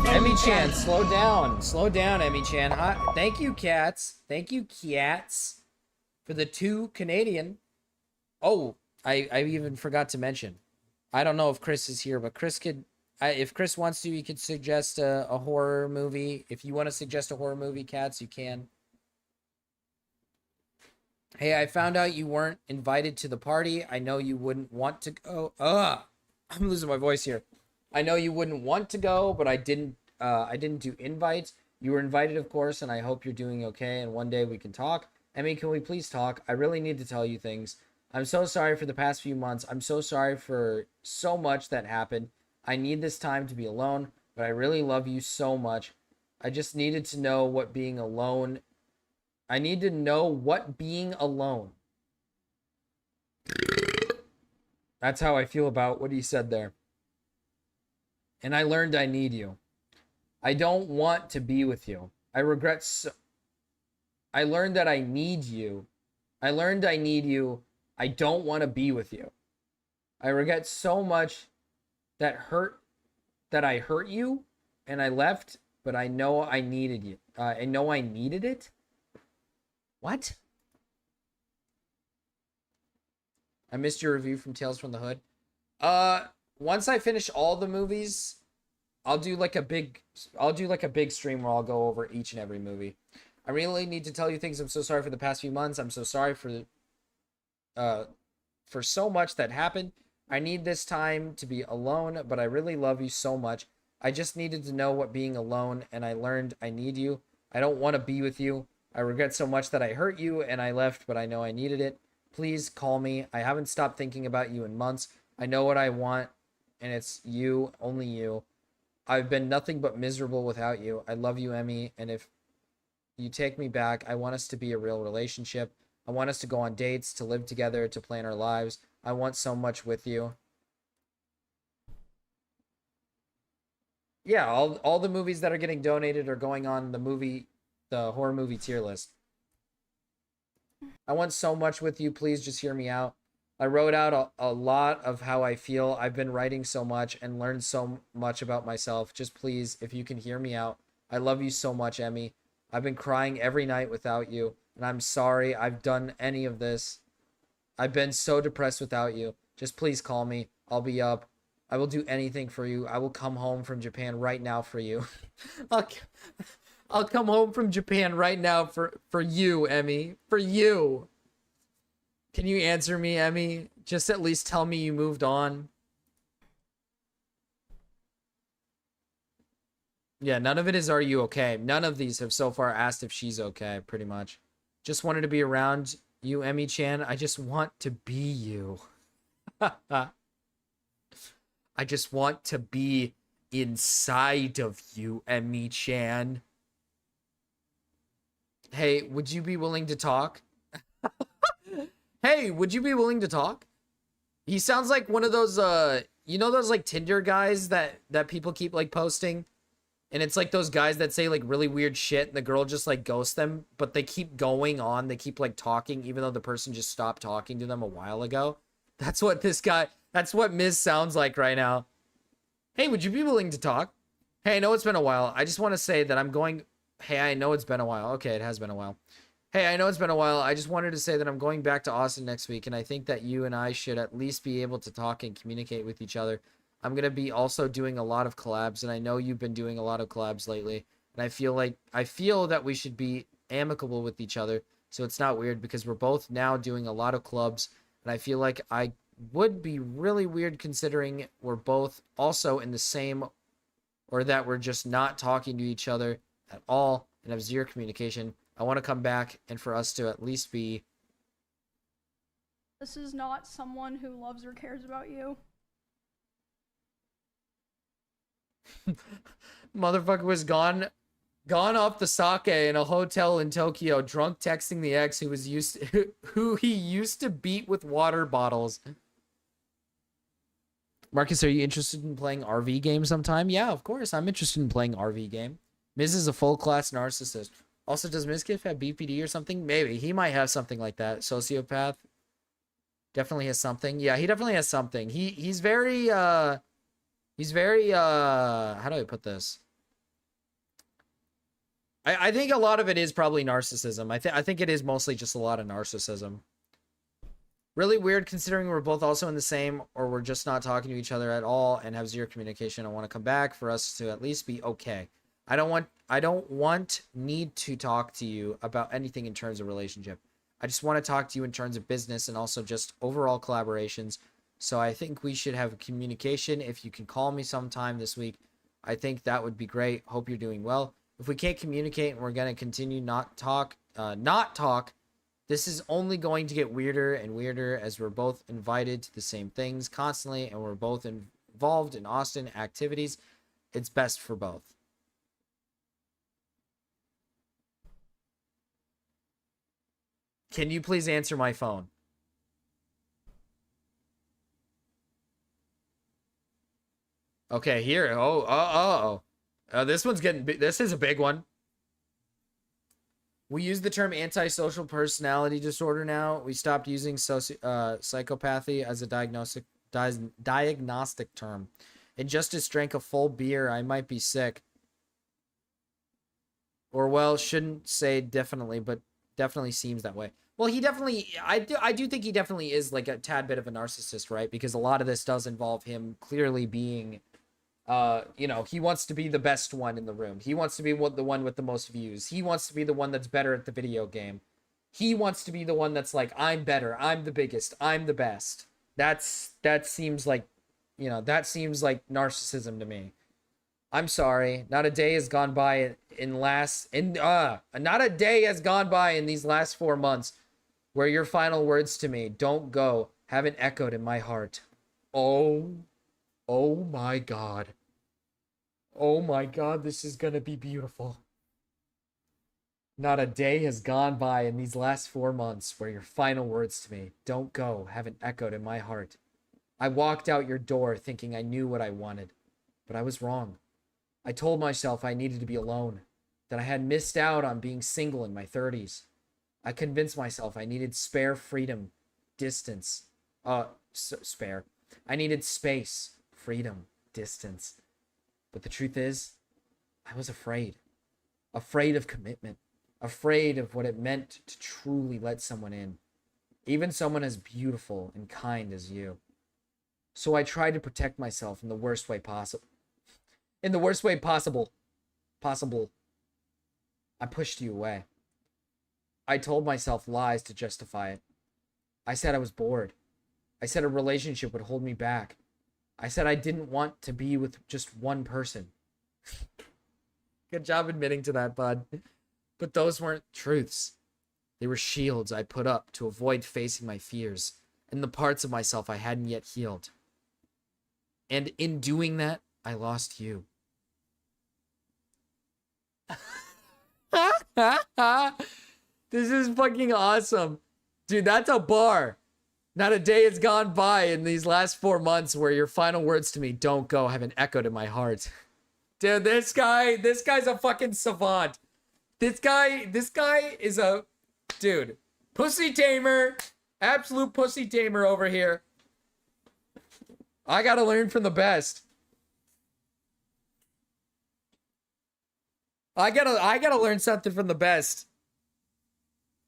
Emmy-chan, slow down. Slow down, Emmy-chan. Thank you, cats. Thank you, cats. For the 2 Canadian. Oh, I even forgot to mention. I don't know if Chris is here, but Chris could, if Chris wants to, he could suggest a horror movie. If you want to suggest a horror movie, Cats, you can. Hey, I found out you weren't invited to the party. I know you wouldn't want to go. I'm losing my voice here. I know you wouldn't want to go, but I didn't do invites. You were invited, of course, and I hope you're doing okay, and one day we can talk. Emmy, can we please talk? I really need to tell you things. I'm so sorry for the past few months. I'm so sorry for so much that happened. I need this time to be alone, but I really love you so much. I just needed to know what being alone. I need to know what being alone. That's how I feel about what he said there. And I learned I need you. I don't want to be with you. I regret so... I learned that I need you. I learned I need you. I don't want to be with you. I regret so much that I hurt you and I left, but I know I needed you. I know I needed it. What? I missed your review from Tales from the Hood. Once I finish all the movies, I'll do like a big stream where I'll go over each and every movie. I really need to tell you things. I'm so sorry for the past few months. I'm so sorry for so much that happened. I need this time to be alone, but I really love you so much. I just needed to know what being alone, and I learned I need you. I don't want to be with you. I regret so much that I hurt you and I left, but I know I needed it. Please call me. I haven't stopped thinking about you in months. I know what I want, and it's you, only you. I've been nothing but miserable without you. I love you, Emmy, and if you take me back, I want us to be a real relationship. I want us to go on dates, to live together, to plan our lives. I want so much with you. Yeah, all the movies that are getting donated are going on the horror movie tier list. I want so much with you. Please just hear me out. I wrote out a lot of how I feel. I've been writing so much and learned so much about myself. Just please, if you can hear me out. I love you so much, Emmy. I've been crying every night without you, and I'm sorry I've done any of this. I've been so depressed without you. Just please call me. I'll be up. I will do anything for you. I will come home from Japan right now for you. I'll come home from Japan right now for you, Emmy. For you. Can you answer me, Emmy? Just at least tell me you moved on. Yeah, none of it is, are you okay? None of these have so far asked if she's okay, pretty much. Just wanted to be around you, Emmy-chan. I just want to be you. I just want to be inside of you, Emmy-chan. Hey, would you be willing to talk? Hey, would you be willing to talk? He sounds like one of those, you know those, like, Tinder guys that people keep, like, posting? And it's, like, those guys that say, like, really weird shit, and the girl just, like, ghosts them, but they keep going on. They keep, like, talking, even though the person just stopped talking to them a while ago. That's what this guy, that's what Miz sounds like right now. Hey, would you be willing to talk? Hey, I know it's been a while. I just want to say that I'm going... Hey, I know it's been a while. Okay, it has been a while. Hey, I know it's been a while. I just wanted to say that I'm going back to Austin next week, and I think that you and I should at least be able to talk and communicate with each other. I'm going to be also doing a lot of collabs, and I know you've been doing a lot of collabs lately, and I feel that we should be amicable with each other, so it's not weird, because we're both now doing a lot of clubs, and I feel like I would be really weird considering we're both also in the same, or that we're just not talking to each other at all and have zero communication. I want to come back and for us to at least be... This is not someone who loves or cares about you. Motherfucker was gone off the sake in a hotel in Tokyo, drunk, texting the ex who he used to beat with water bottles. Marcus, are you interested in playing RV game sometime? Yeah, of course. I'm interested in playing RV game. Miz is a full-class narcissist. Also, does Mizkif have BPD or something? Maybe. He might have something like that. Sociopath. Definitely has something. Yeah, he definitely has something. He's very, how do I put this? I think a lot of it is probably narcissism. I think it is mostly just a lot of narcissism. Really weird considering we're both also in the same, or we're just not talking to each other at all and have zero communication. I want to come back for us to at least be okay. I don't need to talk to you about anything in terms of relationship. I just want to talk to you in terms of business and also just overall collaborations. So I think we should have a communication. If you can call me sometime this week, I think that would be great. Hope you're doing well. If we can't communicate and we're going to continue not talk, this is only going to get weirder and weirder as we're both invited to the same things constantly and we're both involved in Austin activities. It's best for both. Can you please answer my phone? Okay, here. This one's getting big. This is a big one. We use the term antisocial personality disorder now. We stopped using psychopathy as a diagnostic term. Injustice drank a full beer. I might be sick. Or, well, shouldn't say definitely, but definitely seems that way. Well, he definitely... I do think he definitely is like a tad bit of a narcissist, right? Because a lot of this does involve him clearly being... you know, he wants to be the best one in the room. He wants to be the one with the most views. He wants to be the one that's better at the video game. He wants to be the one that's like, I'm better. I'm the biggest. I'm the best. That seems like, you know, that seems like narcissism to me. I'm sorry. Not a day has gone by not a day has gone by in these last 4 months where your final words to me, don't go, haven't echoed in my heart. Oh my God. Oh my God, this is gonna be beautiful. Not a day has gone by in these last 4 months where your final words to me, don't go, haven't echoed in my heart. I walked out your door thinking I knew what I wanted, but I was wrong. I told myself I needed to be alone, that I had missed out on being single in my 30s. I convinced myself I needed spare freedom, distance, spare. I needed space, freedom, distance. But the truth is, I was afraid. Afraid of commitment. Afraid of what it meant to truly let someone in. Even someone as beautiful and kind as you. So I tried to protect myself in the worst way possible. In the worst way possible. I pushed you away. I told myself lies to justify it. I said I was bored. I said a relationship would hold me back. I said I didn't want to be with just one person. Good job admitting to that, bud. But those weren't truths. They were shields I put up to avoid facing my fears and the parts of myself I hadn't yet healed. And in doing that, I lost you. This is fucking awesome. Dude, that's a bar. Not a day has gone by in these last 4 months where your final words to me, don't go, haven't echoed in my heart. Dude, this guy's a fucking savant. This guy is a, dude, pussy tamer. Absolute pussy tamer over here. I gotta learn from the best. I gotta learn something from the best.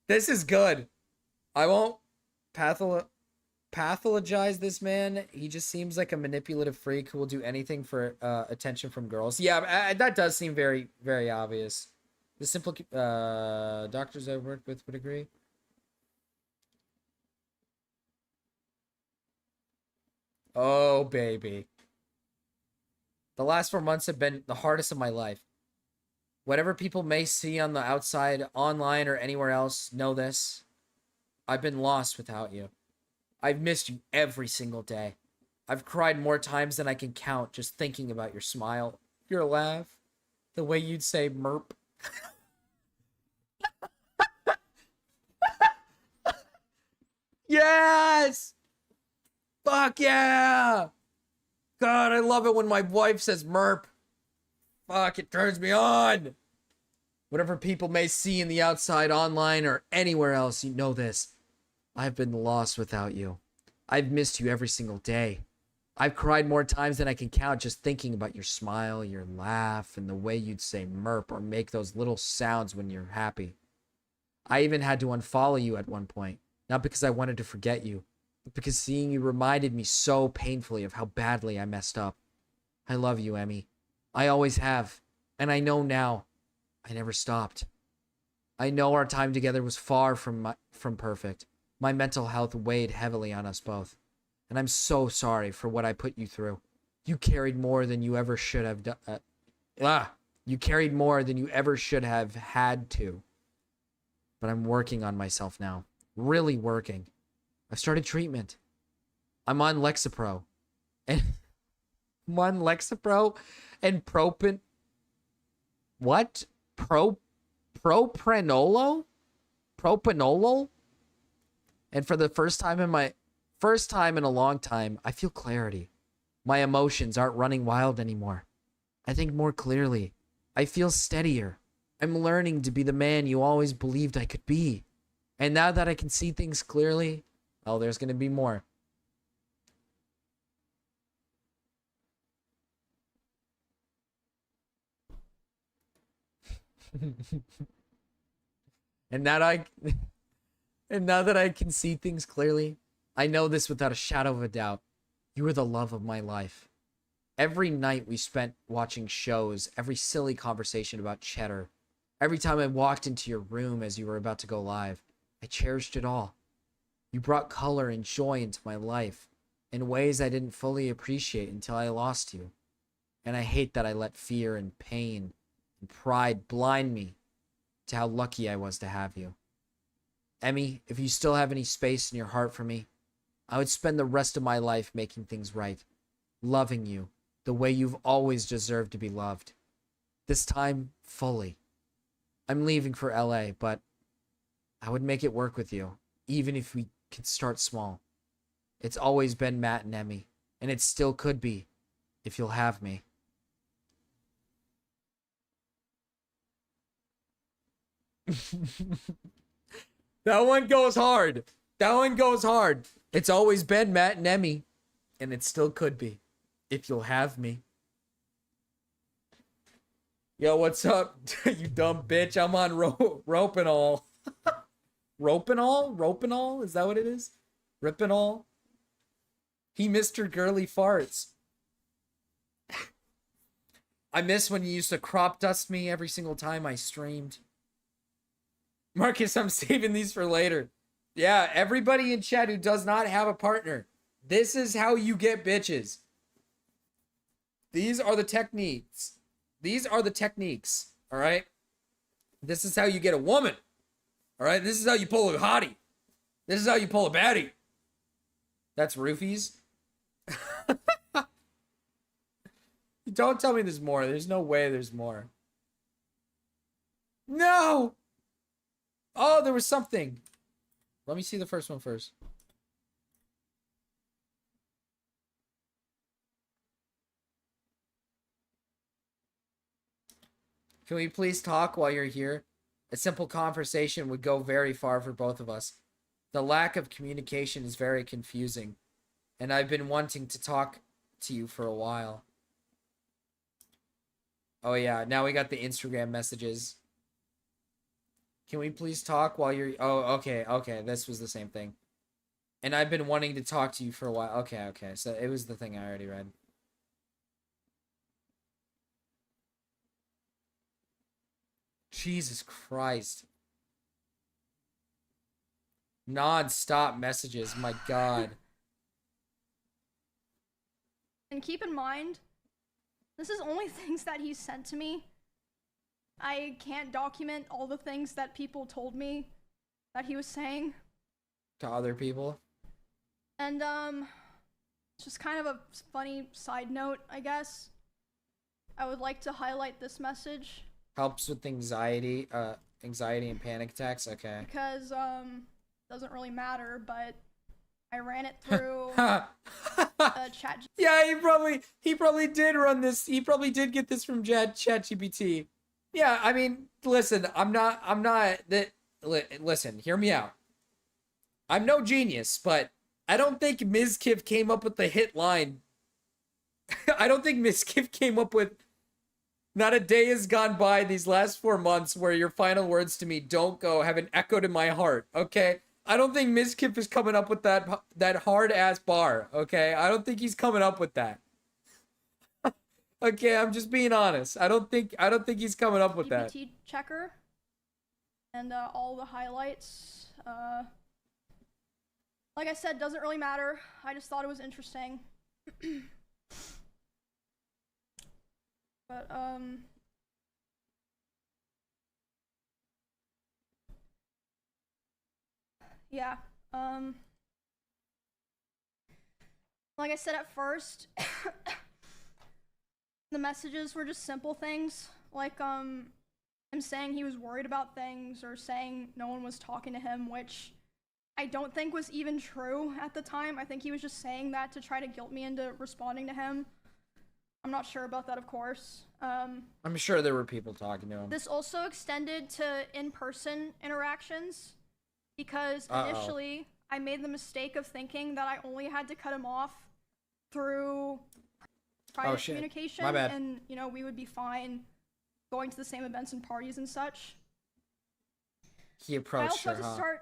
This is good. I won't pathologize this man. He just seems like a manipulative freak who will do anything for attention from girls. Yeah, that does seem very, very obvious. The simple doctors I've worked with would agree. Oh, baby. The last 4 months have been the hardest of my life. Whatever people may see on the outside, online or anywhere else, know this. I've been lost without you. I've missed you every single day. I've cried more times than I can count just thinking about your smile, your laugh, the way you'd say merp. Yes! Fuck yeah! God, I love it when my wife says merp. Fuck, it turns me on. Whatever people may see in the outside, online, or anywhere else, you know this. I've been lost without you. I've missed you every single day. I've cried more times than I can count just thinking about your smile, your laugh, and the way you'd say merp or make those little sounds when you're happy. I even had to unfollow you at one point, not because I wanted to forget you, but because seeing you reminded me so painfully of how badly I messed up. I love you, Emmy. I always have, and I know now. I never stopped. I know our time together was far from perfect. My mental health weighed heavily on us both. And I'm so sorry for what I put you through. You carried more than you ever should have done. You carried more than you ever should have had to. But I'm working on myself now. Really working. I've started treatment. I'm on Lexapro. And I'm on Lexapro and what? Propranolol? Propranolol? And for the first time in a long time, I feel clarity. My emotions aren't running wild anymore. I think more clearly. I feel steadier. I'm learning to be the man you always believed I could be. And now that I can see things clearly, oh, there's going to be more. And now that I can see things clearly, I know this without a shadow of a doubt. You were the love of my life. Every night we spent watching shows, every silly conversation about cheddar, every time I walked into your room as you were about to go live, I cherished it all. You brought color and joy into my life in ways I didn't fully appreciate until I lost you. And I hate that I let fear and pain and pride blind me to how lucky I was to have you. Emmy, if you still have any space in your heart for me, I would spend the rest of my life making things right, loving you the way you've always deserved to be loved. This time, fully. I'm leaving for LA, but I would make it work with you, even if we could start small. It's always been Matt and Emmy, and it still could be, if you'll have me. That one goes hard. That one goes hard. It's always been Matt and Emmy, and it still could be, if you'll have me. Yo, what's up, you dumb bitch? I'm on Ropenol. Ropenol? Ropenol? Is that what it is? Rippenol? He Mr. Girly Farts. I miss when you used to crop dust me every single time I streamed. Marcus, I'm saving these for later. Yeah, everybody in chat who does not have a partner, this is how you get bitches. These are the techniques. These are the techniques, all right? This is how you get a woman, all right? This is how you pull a hottie. This is how you pull a baddie. That's roofies. Don't tell me there's more. There's no way there's more. No! Oh, there was something. Let me see the first one first. Can we please talk while you're here? A simple conversation would go very far for both of us. The lack of communication is very confusing, and I've been wanting to talk to you for a while. Oh yeah, now we got the Instagram messages. Can we please talk while you're... Oh, okay, this was the same thing. And I've been wanting to talk to you for a while. Okay, so it was the thing I already read. Jesus Christ. Non-stop messages, my God. And keep in mind, this is only things that he sent to me. I can't document all the things that people told me that he was saying. To other people? And, just kind of a funny side note, I guess. I would like to highlight this message. Helps with anxiety and panic attacks? Okay. Because, doesn't really matter, but I ran it through chat. Yeah, he probably did run this. He probably did get this from ChatGPT. Yeah, I mean, listen, listen, hear me out. I'm no genius, but I don't think Mizkif came up with the hit line I don't think Mizkif came up with. Not a day has gone by these last 4 months where your final words to me don't go haven't echoed in my heart. Okay, I don't think Mizkif is coming up with that hard ass bar. Okay, I don't think he's coming up with that. Okay, I'm just being honest. I don't think he's coming up with that. GPT checker and all the highlights. Like I said, doesn't really matter. I just thought it was interesting. But yeah. Like I said at first, the messages were just simple things, like him saying he was worried about things or saying no one was talking to him, which I don't think was even true at the time. I think he was just saying that to try to guilt me into responding to him. I'm not sure about that, of course. I'm sure there were people talking to him. This also extended to in-person interactions because initially I made the mistake of thinking that I only had to cut him off through private communication. My bad. And, you know, we would be fine going to the same events and parties and such. He approached her, I also had to start...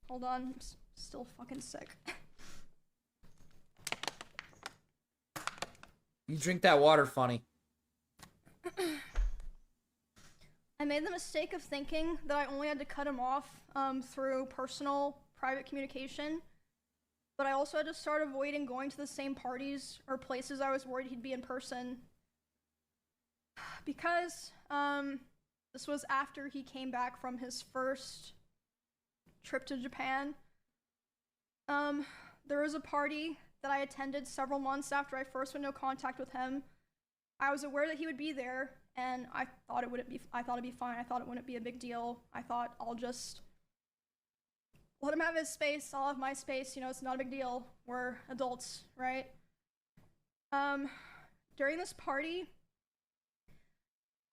Hold on, I'm still fucking sick. You drink that water funny. I made the mistake of thinking that I only had to cut him off through personal, private communication. But I also had to start avoiding going to the same parties or places I was worried he'd be in person. Because this was after he came back from his first trip to Japan. There was a party that I attended several months after I first went into contact with him. I was aware that he would be there, and I thought it'd be fine. I thought it wouldn't be a big deal. I thought I'll just let him have his space. I'll have my space. You know, it's not a big deal. We're adults, right? During this party,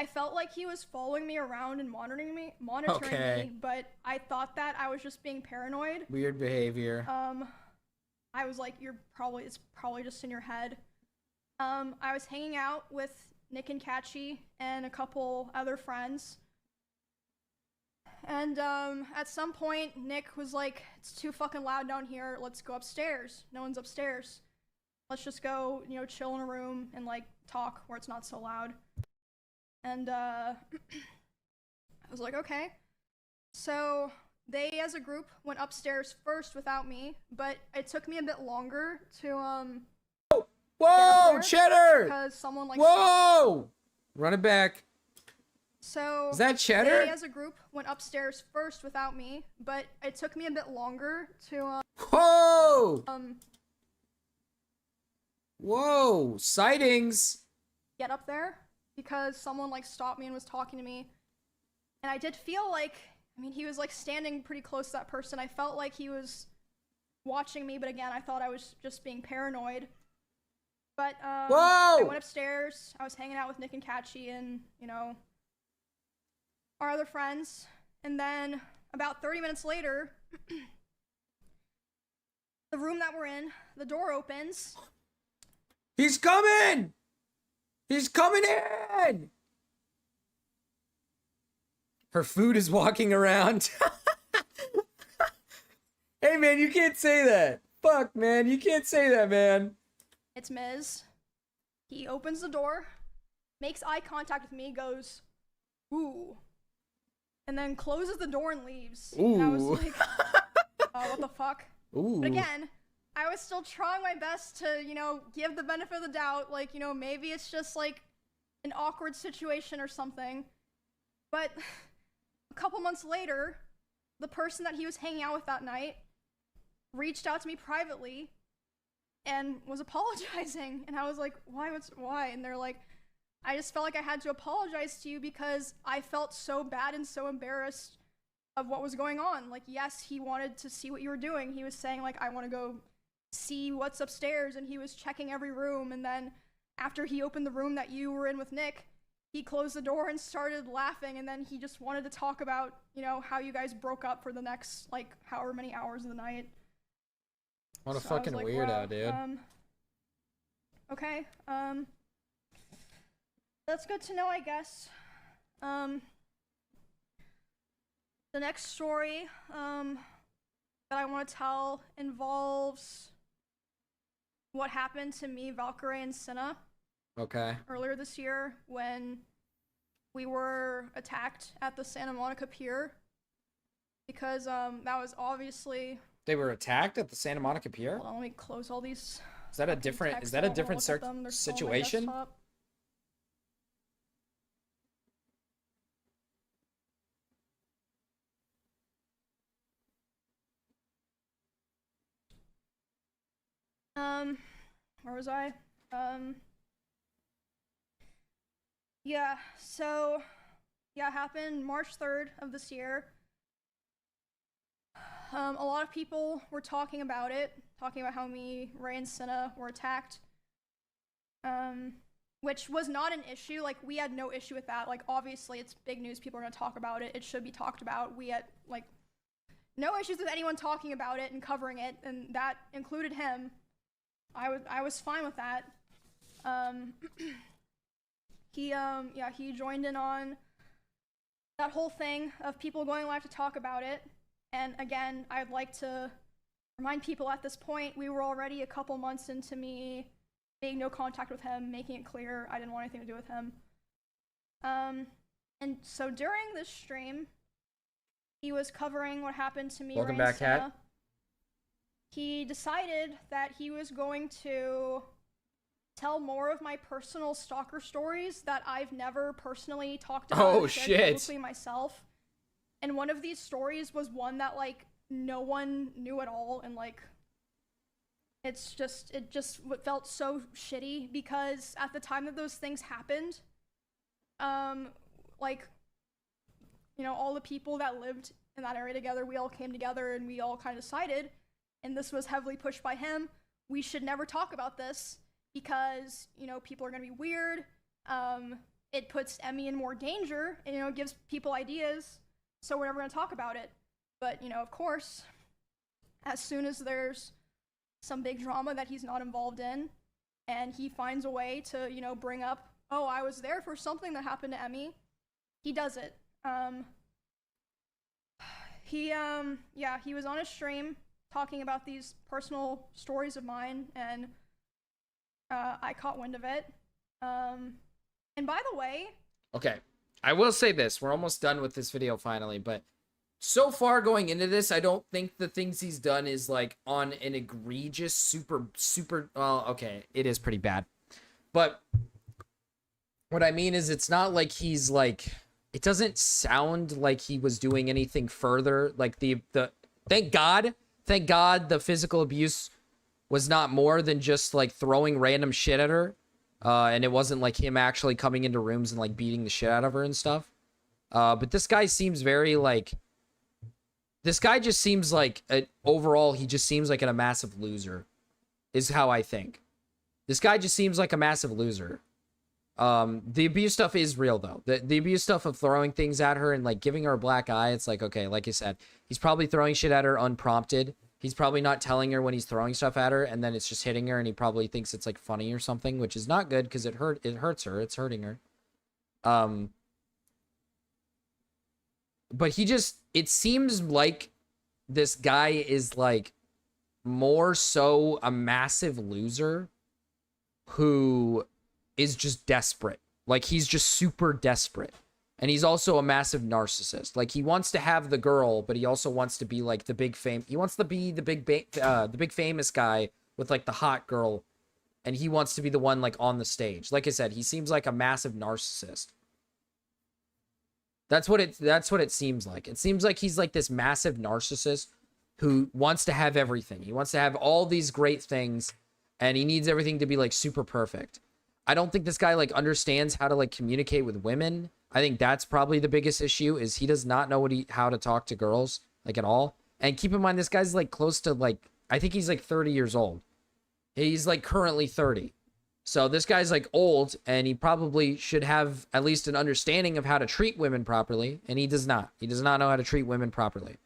I felt like he was following me around and monitoring me, but I thought that I was just being paranoid. Weird behavior. I was like, it's probably just in your head. I was hanging out with Nick and Catchy and a couple other friends. And at some point, Nick was like, it's too fucking loud down here. Let's go upstairs. No one's upstairs. Let's just go, you know, chill in a room and like talk where it's not so loud. And I was like, okay. So they, as a group, went upstairs first without me, but it took me a bit longer to Whoa, Cheddar! Because someone like Whoa! Run it back. So is that Cheddar? They, as a group, went upstairs first without me, but it took me a bit longer to Whoa! Whoa! Sightings! Get up there because someone like stopped me and was talking to me, and I did feel like, I mean, he was like standing pretty close to that person. I felt like he was watching me, but again, I thought I was just being paranoid. But I went upstairs. I was hanging out with Nick and Catchy and, you know, our other friends. And then about 30 minutes later, the room that we're in, the door opens. He's coming! He's coming in! Her food is walking around. Hey, man, you can't say that. Fuck, man, you can't say that, man. It's Miz. He opens the door, makes eye contact with me, goes, ooh, and then closes the door and leaves. Ooh. And I was like, what the fuck? Ooh. But again, I was still trying my best to, you know, give the benefit of the doubt, like, you know, maybe it's just like an awkward situation or something. But a couple months later, the person that he was hanging out with that night reached out to me privately and was apologizing, and I was like, why? And they're like, I just felt like I had to apologize to you because I felt so bad and so embarrassed of what was going on. Like, yes, he wanted to see what you were doing. He was saying, like, I want to go see what's upstairs, and he was checking every room, and then after he opened the room that you were in with Nick, he closed the door and started laughing, and then he just wanted to talk about, you know, how you guys broke up for the next, like, however many hours of the night. What a fucking weirdo, dude. Okay. That's good to know, I guess. The next story that I want to tell involves what happened to me, Valkyrie, and Cinna Okay. earlier this year when we were attacked at the Santa Monica Pier. Because that was obviously... They were attacked at the Santa Monica Pier? Hold on, let me close all these. Is that a different situation? Where was I? Yeah, so, yeah, it happened March 3rd of this year. A lot of people were talking about it, talking about how me, Ray, and Cinna were attacked. Which was not an issue, like, we had no issue with that. Like, obviously, it's big news, people are gonna talk about it, it should be talked about. We had, like, no issues with anyone talking about it and covering it, and that included him. I was fine with that. He joined in on that whole thing of people going live to talk about it. And again, I'd like to remind people at this point, we were already a couple months into me being no contact with him, making it clear I didn't want anything to do with him. And so during this stream, he was covering what happened to me. Welcome back, Kat. He decided that he was going to tell more of my personal stalker stories that I've never personally talked about. Oh, shit. Publicly myself. And one of these stories was one that, like, no one knew at all, and, like, it just felt so shitty, because at the time that those things happened, like, you know, all the people that lived in that area together, we all came together and we all kind of decided, and this was heavily pushed by him, we should never talk about this, because, you know, people are gonna be weird, it puts Emmy in more danger, and, you know, it gives people ideas, so we're never gonna talk about it. But, you know, of course, as soon as there's some big drama that he's not involved in, and he finds a way to, you know, bring up, oh, I was there for something that happened to Emmy, he does it. He was on a stream talking about these personal stories of mine, and I caught wind of it. And by the way... Okay, I will say this. We're almost done with this video finally, but so far going into this, I don't think the things he's done is, like, on an egregious, super, well, okay, it is pretty bad. But what I mean is it's not like he's, like, it doesn't sound like he was doing anything further. Like, thank God the physical abuse was not more than just, like, throwing random shit at her. And it wasn't, like, him actually coming into rooms and, like, beating the shit out of her and stuff. But this guy seems very, like... This guy just seems like, overall, he just seems like a massive loser, is how I think. This guy just seems like a massive loser. The abuse stuff is real, though. The abuse stuff of throwing things at her and, like, giving her a black eye, it's like, okay, like I said, he's probably throwing shit at her unprompted. He's probably not telling her when he's throwing stuff at her, and then it's just hitting her, and he probably thinks it's, like, funny or something, which is not good, because it hurts her. It's hurting her. But he just, it seems like this guy is, like, more so a massive loser who is just desperate. Like, he's just super desperate. And he's also a massive narcissist. Like, he wants to have the girl, but he also wants to be, like, the big fame. He wants to be the big famous guy with, like, the hot girl. And he wants to be the one, like, on the stage. Like I said, he seems like a massive narcissist. That's what it seems like. It seems like he's like this massive narcissist who wants to have everything. He wants to have all these great things, and he needs everything to be, like, super perfect. I don't think this guy, like, understands how to, like, communicate with women. I think that's probably the biggest issue, is he does not know how to talk to girls, like, at all. And keep in mind, this guy's, like, close to, like, I think he's, like, 30 years old. He's, like, currently 30. So this guy's, like, old, and he probably should have at least an understanding of how to treat women properly, and he does not. He does not know how to treat women properly.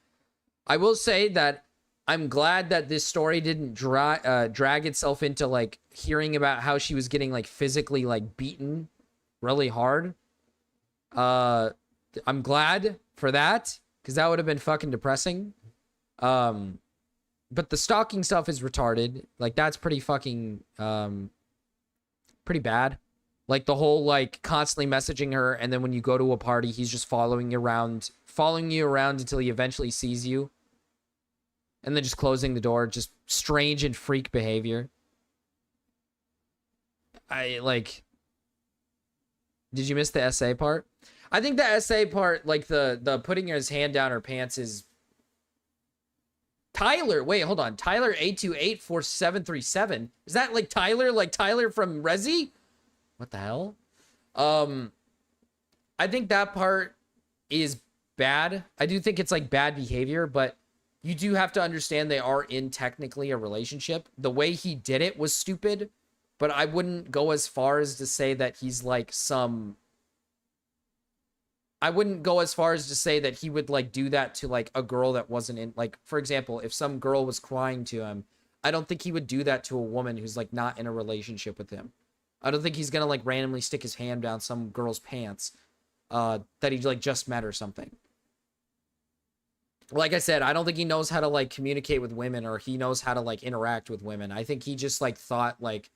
I will say that I'm glad that this story didn't drag itself into like hearing about how she was getting like physically like beaten really hard. I'm glad for that because that would have been fucking depressing. But the stalking stuff is retarded. Like that's pretty fucking pretty bad. Like the whole like constantly messaging her, and then when you go to a party, he's just following you around until he eventually sees you. And then just closing the door, just strange and freak behavior. Did you miss the essay part? I think the essay part, like the putting his hand down her pants is Tyler. Wait, hold on. Tyler 8284737. Is that like Tyler from Resi? What the hell? I think that part is bad. I do think it's like bad behavior, but you do have to understand they are in technically a relationship. The way he did it was stupid, but I wouldn't go as far as to say that he's like I wouldn't go as far as to say that he would like do that to like a girl that wasn't in, like, for example, if some girl was crying to him, I don't think he would do that to a woman who's like not in a relationship with him. I don't think he's gonna like randomly stick his hand down some girl's pants that he like just met or something. Like I said, I don't think he knows how to like communicate with women, or he knows how to like interact with women. I think he just like thought like,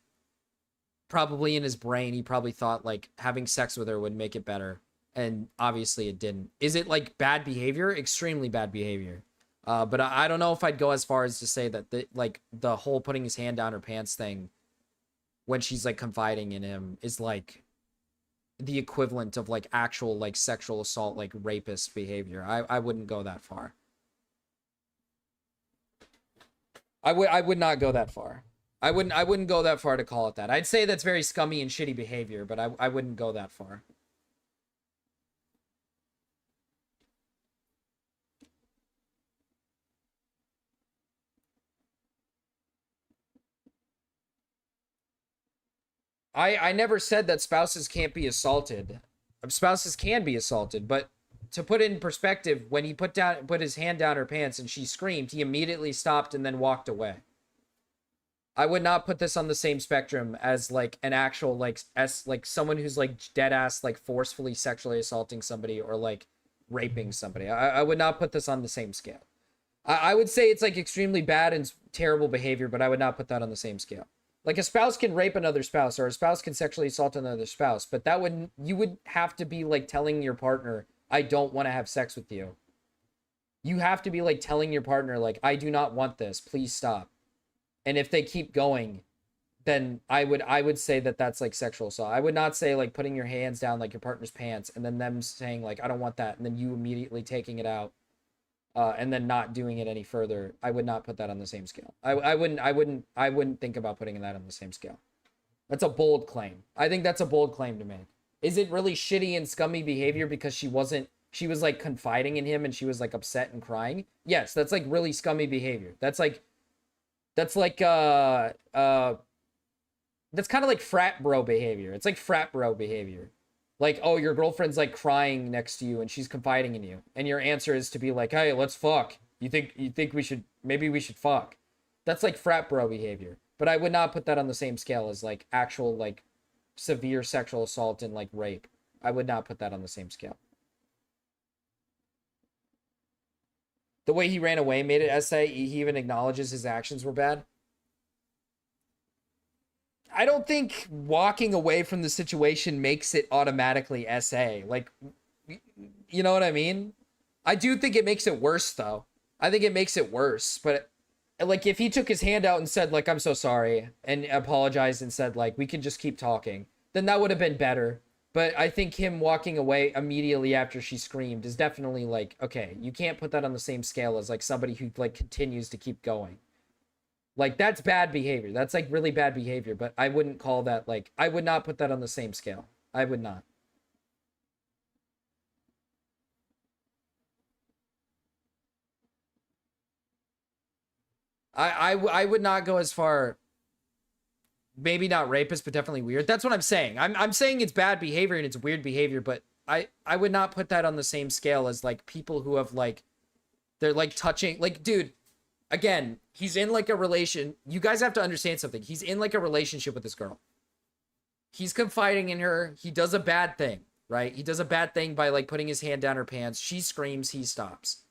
probably in his brain, he probably thought like having sex with her would make it better. And obviously it didn't. Is it like bad behavior? Extremely bad behavior. But I don't know if I'd go as far as to say that the whole putting his hand down her pants thing when she's like confiding in him is like the equivalent of like actual like sexual assault, like rapist behavior. I wouldn't go that far. I would not go that far. I wouldn't go that far to call it that. I'd say that's very scummy and shitty behavior, but I wouldn't go that far. I never said that spouses can't be assaulted. Spouses can be assaulted, but to put it in perspective, when he put his hand down her pants and she screamed, he immediately stopped and then walked away. I would not put this on the same spectrum as like an actual like someone who's like dead ass like forcefully sexually assaulting somebody or like raping somebody. I would not put this on the same scale. I would say it's like extremely bad and terrible behavior, but I would not put that on the same scale. Like a spouse can rape another spouse, or a spouse can sexually assault another spouse, but you would have to be like telling your partner, I don't want to have sex with you. You have to be like telling your partner, like, I do not want this, please stop. And if they keep going, then I would say that that's like sexual assault. I would not say like putting your hands down like your partner's pants and then them saying like, I don't want that, and then you immediately taking it out. And then not doing it any further. I would not put that on the same scale. I wouldn't think about putting that on the same scale. That's a bold claim. I think that's a bold claim to make. Is it really shitty and scummy behavior because she was like confiding in him and she was like upset and crying? Yes, that's like really scummy behavior. That's kind of like frat bro behavior. It's like frat bro behavior. Like, oh, your girlfriend's like crying next to you and she's confiding in you. And your answer is to be like, hey, let's fuck. You think maybe we should fuck. That's like frat bro behavior. But I would not put that on the same scale as like actual like severe sexual assault and like rape. I would not put that on the same scale. The way he ran away made it essay. He even acknowledges his actions were bad. I don't think walking away from the situation makes it automatically SA. Like, you know what I mean? I do think it makes it worse, though. I think it makes it worse. But, like, if he took his hand out and said, like, I'm so sorry, and apologized and said, like, we can just keep talking, then that would have been better. But I think him walking away immediately after she screamed is definitely, like, okay, you can't put that on the same scale as, like, somebody who, like, continues to keep going. Like, that's bad behavior. That's, like, really bad behavior. But I wouldn't call that, like... I would not put that on the same scale. I would not. I would not go as far... Maybe not rapist, but definitely weird. That's what I'm saying. I'm saying it's bad behavior and it's weird behavior, but I would not put that on the same scale as, like, people who have, like... They're, like, touching... Like, dude... again, he's in like a relation. You guys have to understand something. He's in like a relationship with this girl. He's confiding in her. He does a bad thing, right? He does a bad thing by like putting his hand down her pants. She screams, he stops.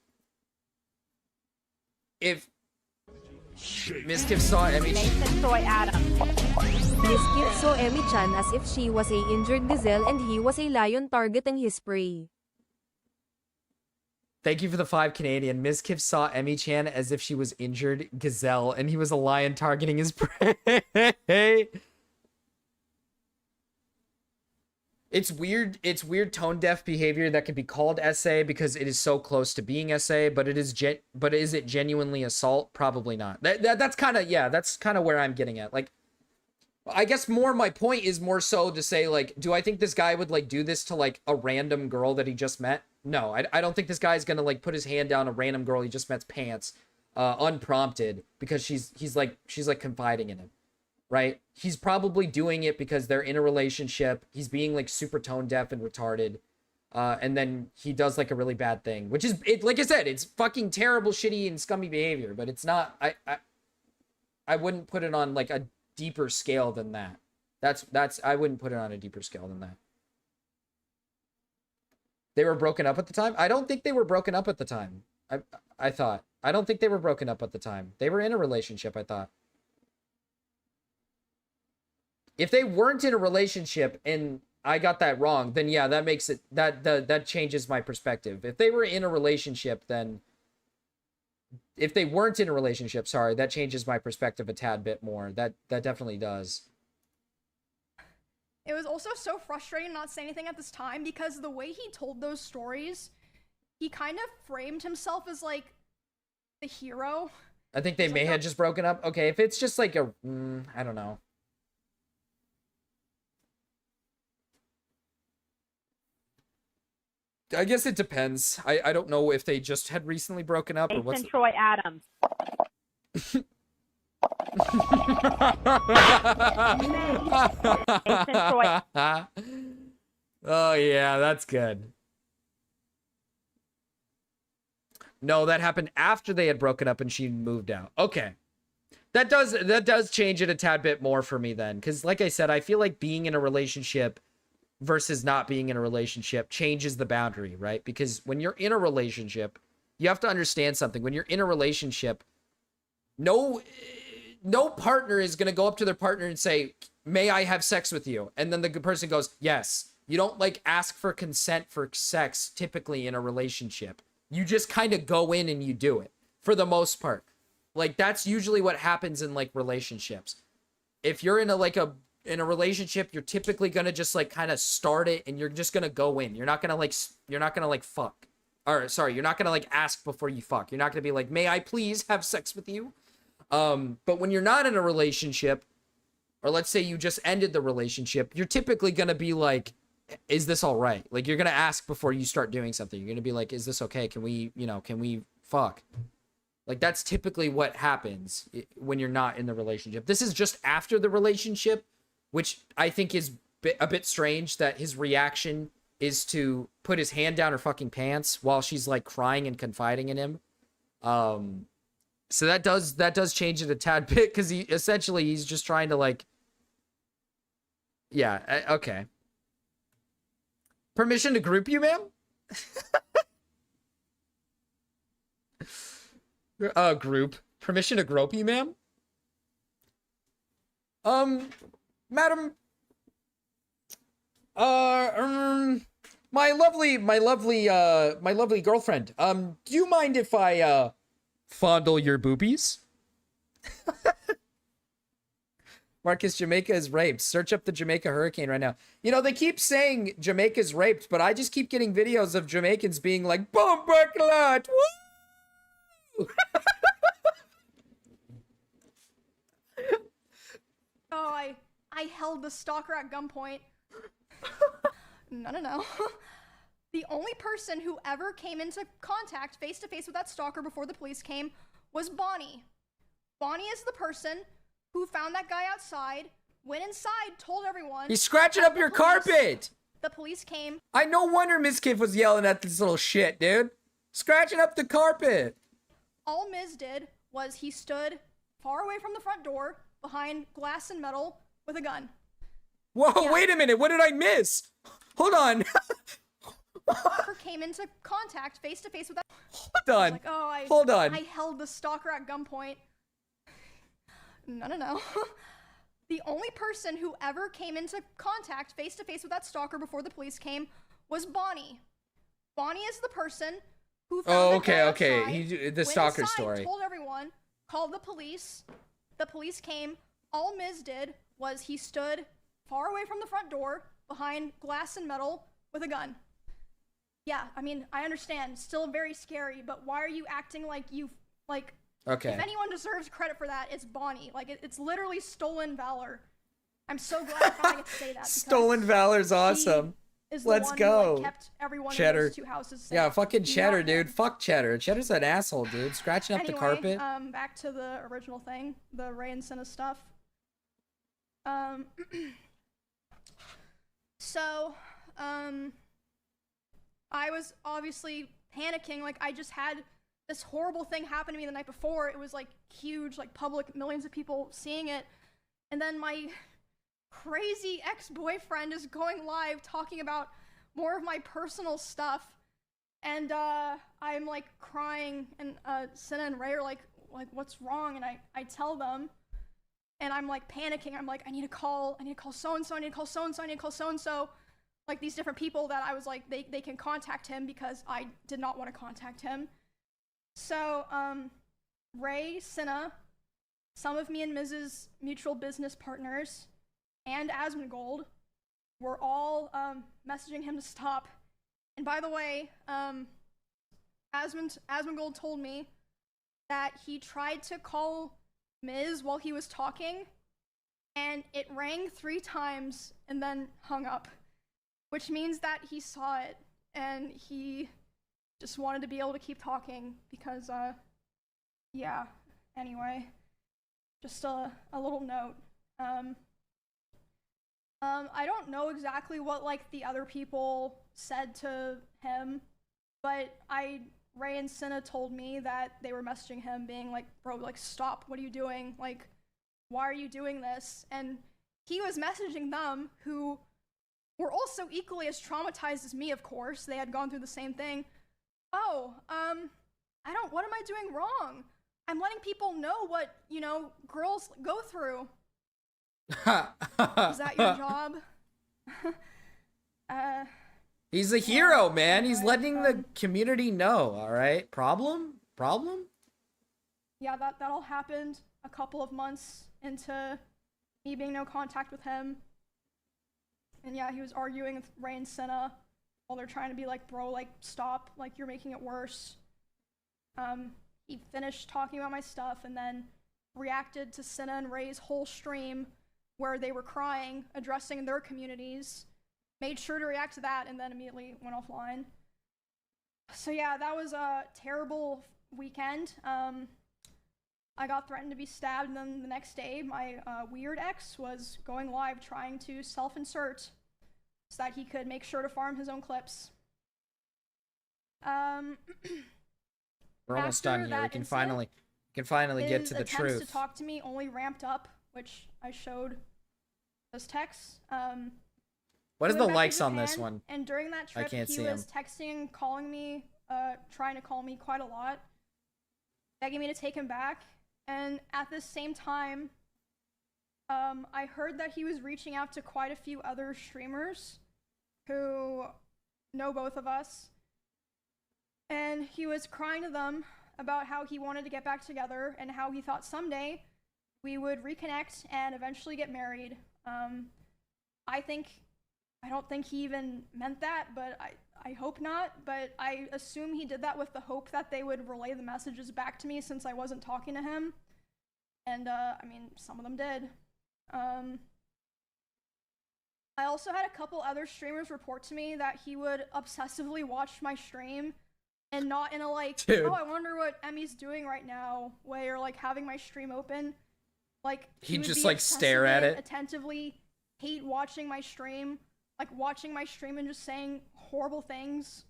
If Mizkif saw Emmy Mizkif saw Emmy-chan as if she was a injured gazelle and he was a lion targeting his prey. Thank you for the 5 Canadian. Mizkif saw Emmy-chan as if she was injured gazelle and he was a lion targeting his prey. It's weird tone deaf behavior that can be called SA because it is so close to being SA, but is it genuinely assault? Probably not. That's kind of where I'm getting at. Like, I guess my point is more so to say, like, do I think this guy would like do this to like a random girl that he just met? No, I don't think this guy's gonna like put his hand down a random girl he just met's pants unprompted because she's like confiding in him. Right? He's probably doing it because they're in a relationship. He's being like super tone deaf and retarded. And then he does like a really bad thing, which is like I said, it's fucking terrible, shitty and scummy behavior, but it's not, I wouldn't put it on like a deeper scale than that. I wouldn't put it on a deeper scale than that. They were broken up at the time? I don't think they were broken up at the time. I thought. I don't think they were broken up at the time. They were in a relationship, I thought. If they weren't in a relationship and I got that wrong, then yeah, that makes it that changes my perspective. If they were in a relationship, then if they weren't in a relationship, sorry, that changes my perspective a tad bit more. That definitely does. It was also so frustrating not saying anything at this time because the way he told those stories, he kind of framed himself as like the hero. I think they may have just broken up. Okay, if it's just like a, I don't know. I guess it depends. I don't know if they just had recently broken up or what's. Troy Adams. Oh yeah, that's good. No, that happened after they had broken up and she moved out. Okay. That does change it a tad bit more for me then, because like I said, I feel like being in a relationship versus not being in a relationship changes the boundary, right? Because when you're in a relationship, you have to understand something. When you're in a relationship, no partner is going to go up to their partner and say, "May I have sex with you?" And then the person goes, "Yes." You don't like ask for consent for sex typically in a relationship. You just kind of go in and you do it for the most part. Like that's usually what happens in like relationships. If you're in a relationship, you're typically gonna just like kind of start it and you're just gonna go in. You're not gonna like fuck. Or sorry, you're not gonna like ask before you fuck. You're not gonna be like, "May I please have sex with you?" But when you're not in a relationship, or let's say you just ended the relationship, you're typically gonna be like, "Is this all right?" Like you're gonna ask before you start doing something. You're gonna be like, "Is this okay? Can we fuck?" Like that's typically what happens when you're not in the relationship. This is just after the relationship, which I think is a bit strange that his reaction is to put his hand down her fucking pants while she's like crying and confiding in him. So that does change it a tad bit because he's just trying to like, yeah, okay. Permission to group you, ma'am? Group. Permission to grope you, ma'am? Madam, my lovely girlfriend, do you mind if I, fondle your boobies? Marcus, Jamaica is raped. Search up the Jamaica hurricane right now. You know, they keep saying Jamaica's raped, but I just keep getting videos of Jamaicans being like, "Bomberclat, woo!" Oh, I held the stalker at gunpoint. No. The only person who ever came into contact face-to-face with that stalker before the police came was Bonnie. Bonnie is the person who found that guy outside, went inside, told everyone. He's scratching up your carpet! The police came. No wonder Mizkif was yelling at this little shit, dude. Scratching up the carpet. All Miz did was he stood far away from the front door, behind glass and metal, with a gun. Whoa, wait a minute. What did I miss? Hold on. Stalker came into contact face to face with that. Hold on. Like, oh, Hold on. I held the stalker at gunpoint. No. The only person who ever came into contact face to face with that stalker before the police came was Bonnie. Bonnie is the person who found the guy outside, The stalker went inside, story. told everyone, called the police. The police came. All Miz did was he stood far away from the front door, behind glass and metal, with a gun. Yeah, I mean, I understand. Still very scary, but why are you acting like you, like... Okay. If anyone deserves credit for that, it's Bonnie. Like, it's literally stolen valor. I'm so glad I finally get to say that. Stolen valor's awesome. Is the Let's one go. Who, like, kept everyone Cheddar. in those 2 houses safe. Yeah, fucking Cheddar, Not dude. him. Fuck Cheddar. Cheddar's an asshole, dude. Scratching up the carpet. Back to the original thing, the Ray and Senna stuff. So, I was obviously panicking. Like, I just had this horrible thing happen to me the night before. It was like huge, like public, millions of people seeing it. And then my crazy ex-boyfriend is going live talking about more of my personal stuff. And I'm like crying, and Senna and Ray are like what's wrong? And I tell them, and I'm like panicking. I'm like, I need to call so-and-so, I need to call so-and-so, I need to call so-and-so. Like these different people that I was like, they can contact him because I did not want to contact him. So, Ray, Senna, some of me and Miz's mutual business partners, and Asmongold were all messaging him to stop. And by the way, Asmongold told me that he tried to call Miz while he was talking, and it rang 3 times and then hung up, which means that he saw it and he just wanted to be able to keep talking because, yeah, anyway, just a little note. I don't know exactly what, like, the other people said to him, but Ray and Senna told me that they were messaging him being like, bro, like, stop, what are you doing? Like, why are you doing this? And he was messaging them, who were also equally as traumatized as me, of course. They had gone through the same thing. Oh, what am I doing wrong? I'm letting people know what, girls go through. Is that your job? He's a hero, man. He's letting the community know, all right? Problem? Yeah, that all happened a couple of months into me being no contact with him. And yeah, he was arguing with Ray and Senna while they're trying to be like, bro, like, stop, like, you're making it worse. He finished talking about my stuff and then reacted to Senna and Ray's whole stream where they were crying, addressing their communities, made sure to react to that, and then immediately went offline. So yeah, that was a terrible weekend. I got threatened to be stabbed, and then the next day, my weird ex was going live trying to self-insert so that he could make sure to farm his own clips. We're almost done here. We can finally get to the truth. His attempts to talk to me only ramped up, which I showed those texts. What is the likes on this one? And during that trip, he was texting, calling me, trying to call me quite a lot, begging me to take him back. And at the same time, I heard that he was reaching out to quite a few other streamers who know both of us. And he was crying to them about how he wanted to get back together and how he thought someday we would reconnect and eventually get married. I don't think he even meant that, but I hope not. But I assume he did that with the hope that they would relay the messages back to me since I wasn't talking to him. And, I mean, some of them did. I also had a couple other streamers report to me that he would obsessively watch my stream and not in a like, Dude. Oh, I wonder what Emmy's doing right now way, or like having my stream open. Like, He'd would just, be like, stare at obsessively, it. attentively hate watching my stream, like watching my stream and just saying horrible things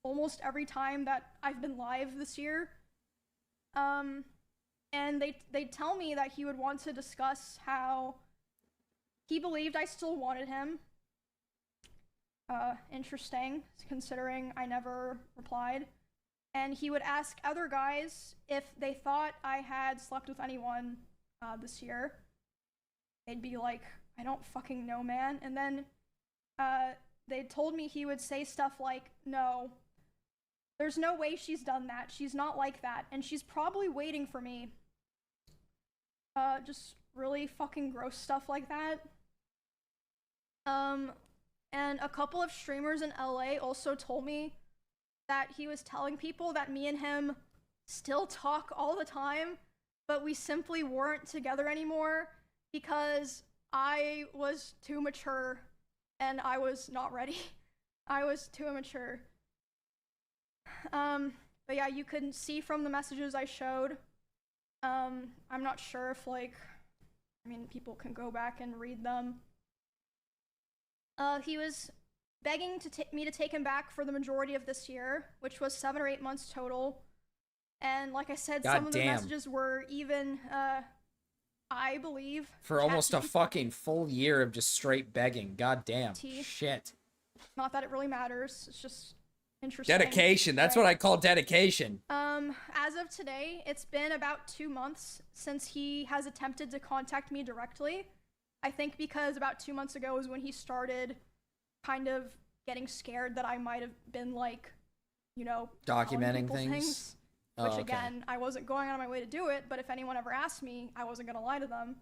almost every time that I've been live this year. and they tell me that he would want to discuss how he believed I still wanted him. Interesting, considering I never replied. And he would ask other guys if they thought I had slept with anyone this year. They'd be like, I don't fucking know, man. And then they told me he would say stuff like, no, there's no way she's done that. She's not like that. And she's probably waiting for me. Just really fucking gross stuff like that. And a couple of streamers in LA also told me that he was telling people that me and him still talk all the time, but we simply weren't together anymore because I was too mature and I was not ready. I was too immature. But yeah, you can see from the messages I showed. I'm not sure if people can go back and read them. He was begging me to take him back for the majority of this year, which was 7 or 8 months total. And like I said, some of the messages were even, I believe, for almost a fucking full year of just straight begging. God damn. Shit. Not that it really matters. It's just interesting. Dedication. That's what I call dedication. As of today, it's been about 2 months since he has attempted to contact me directly. I think because about 2 months ago is when he started kind of getting scared that I might have been documenting things. Which again, I wasn't going out of my way to do it, but if anyone ever asked me, I wasn't gonna lie to them.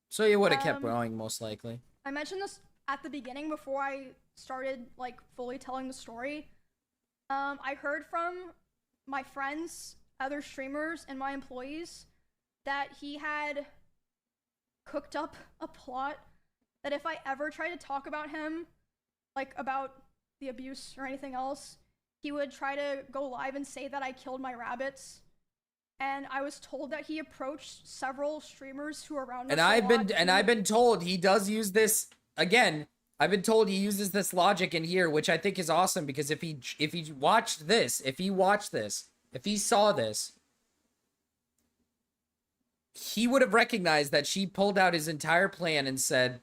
So you would have kept going, most likely. I mentioned this at the beginning before I started fully telling the story. I heard from my friends, other streamers, and my employees that he had cooked up a plot that if I ever tried to talk about him, about the abuse or anything else, he would try to go live and say that I killed my rabbits. And I was told that he approached several streamers who are around us. And I've been told he does use this again. I've been told he uses this logic in here, which I think is awesome, because if he watched this, if he saw this, he would have recognized that she pulled out his entire plan and said,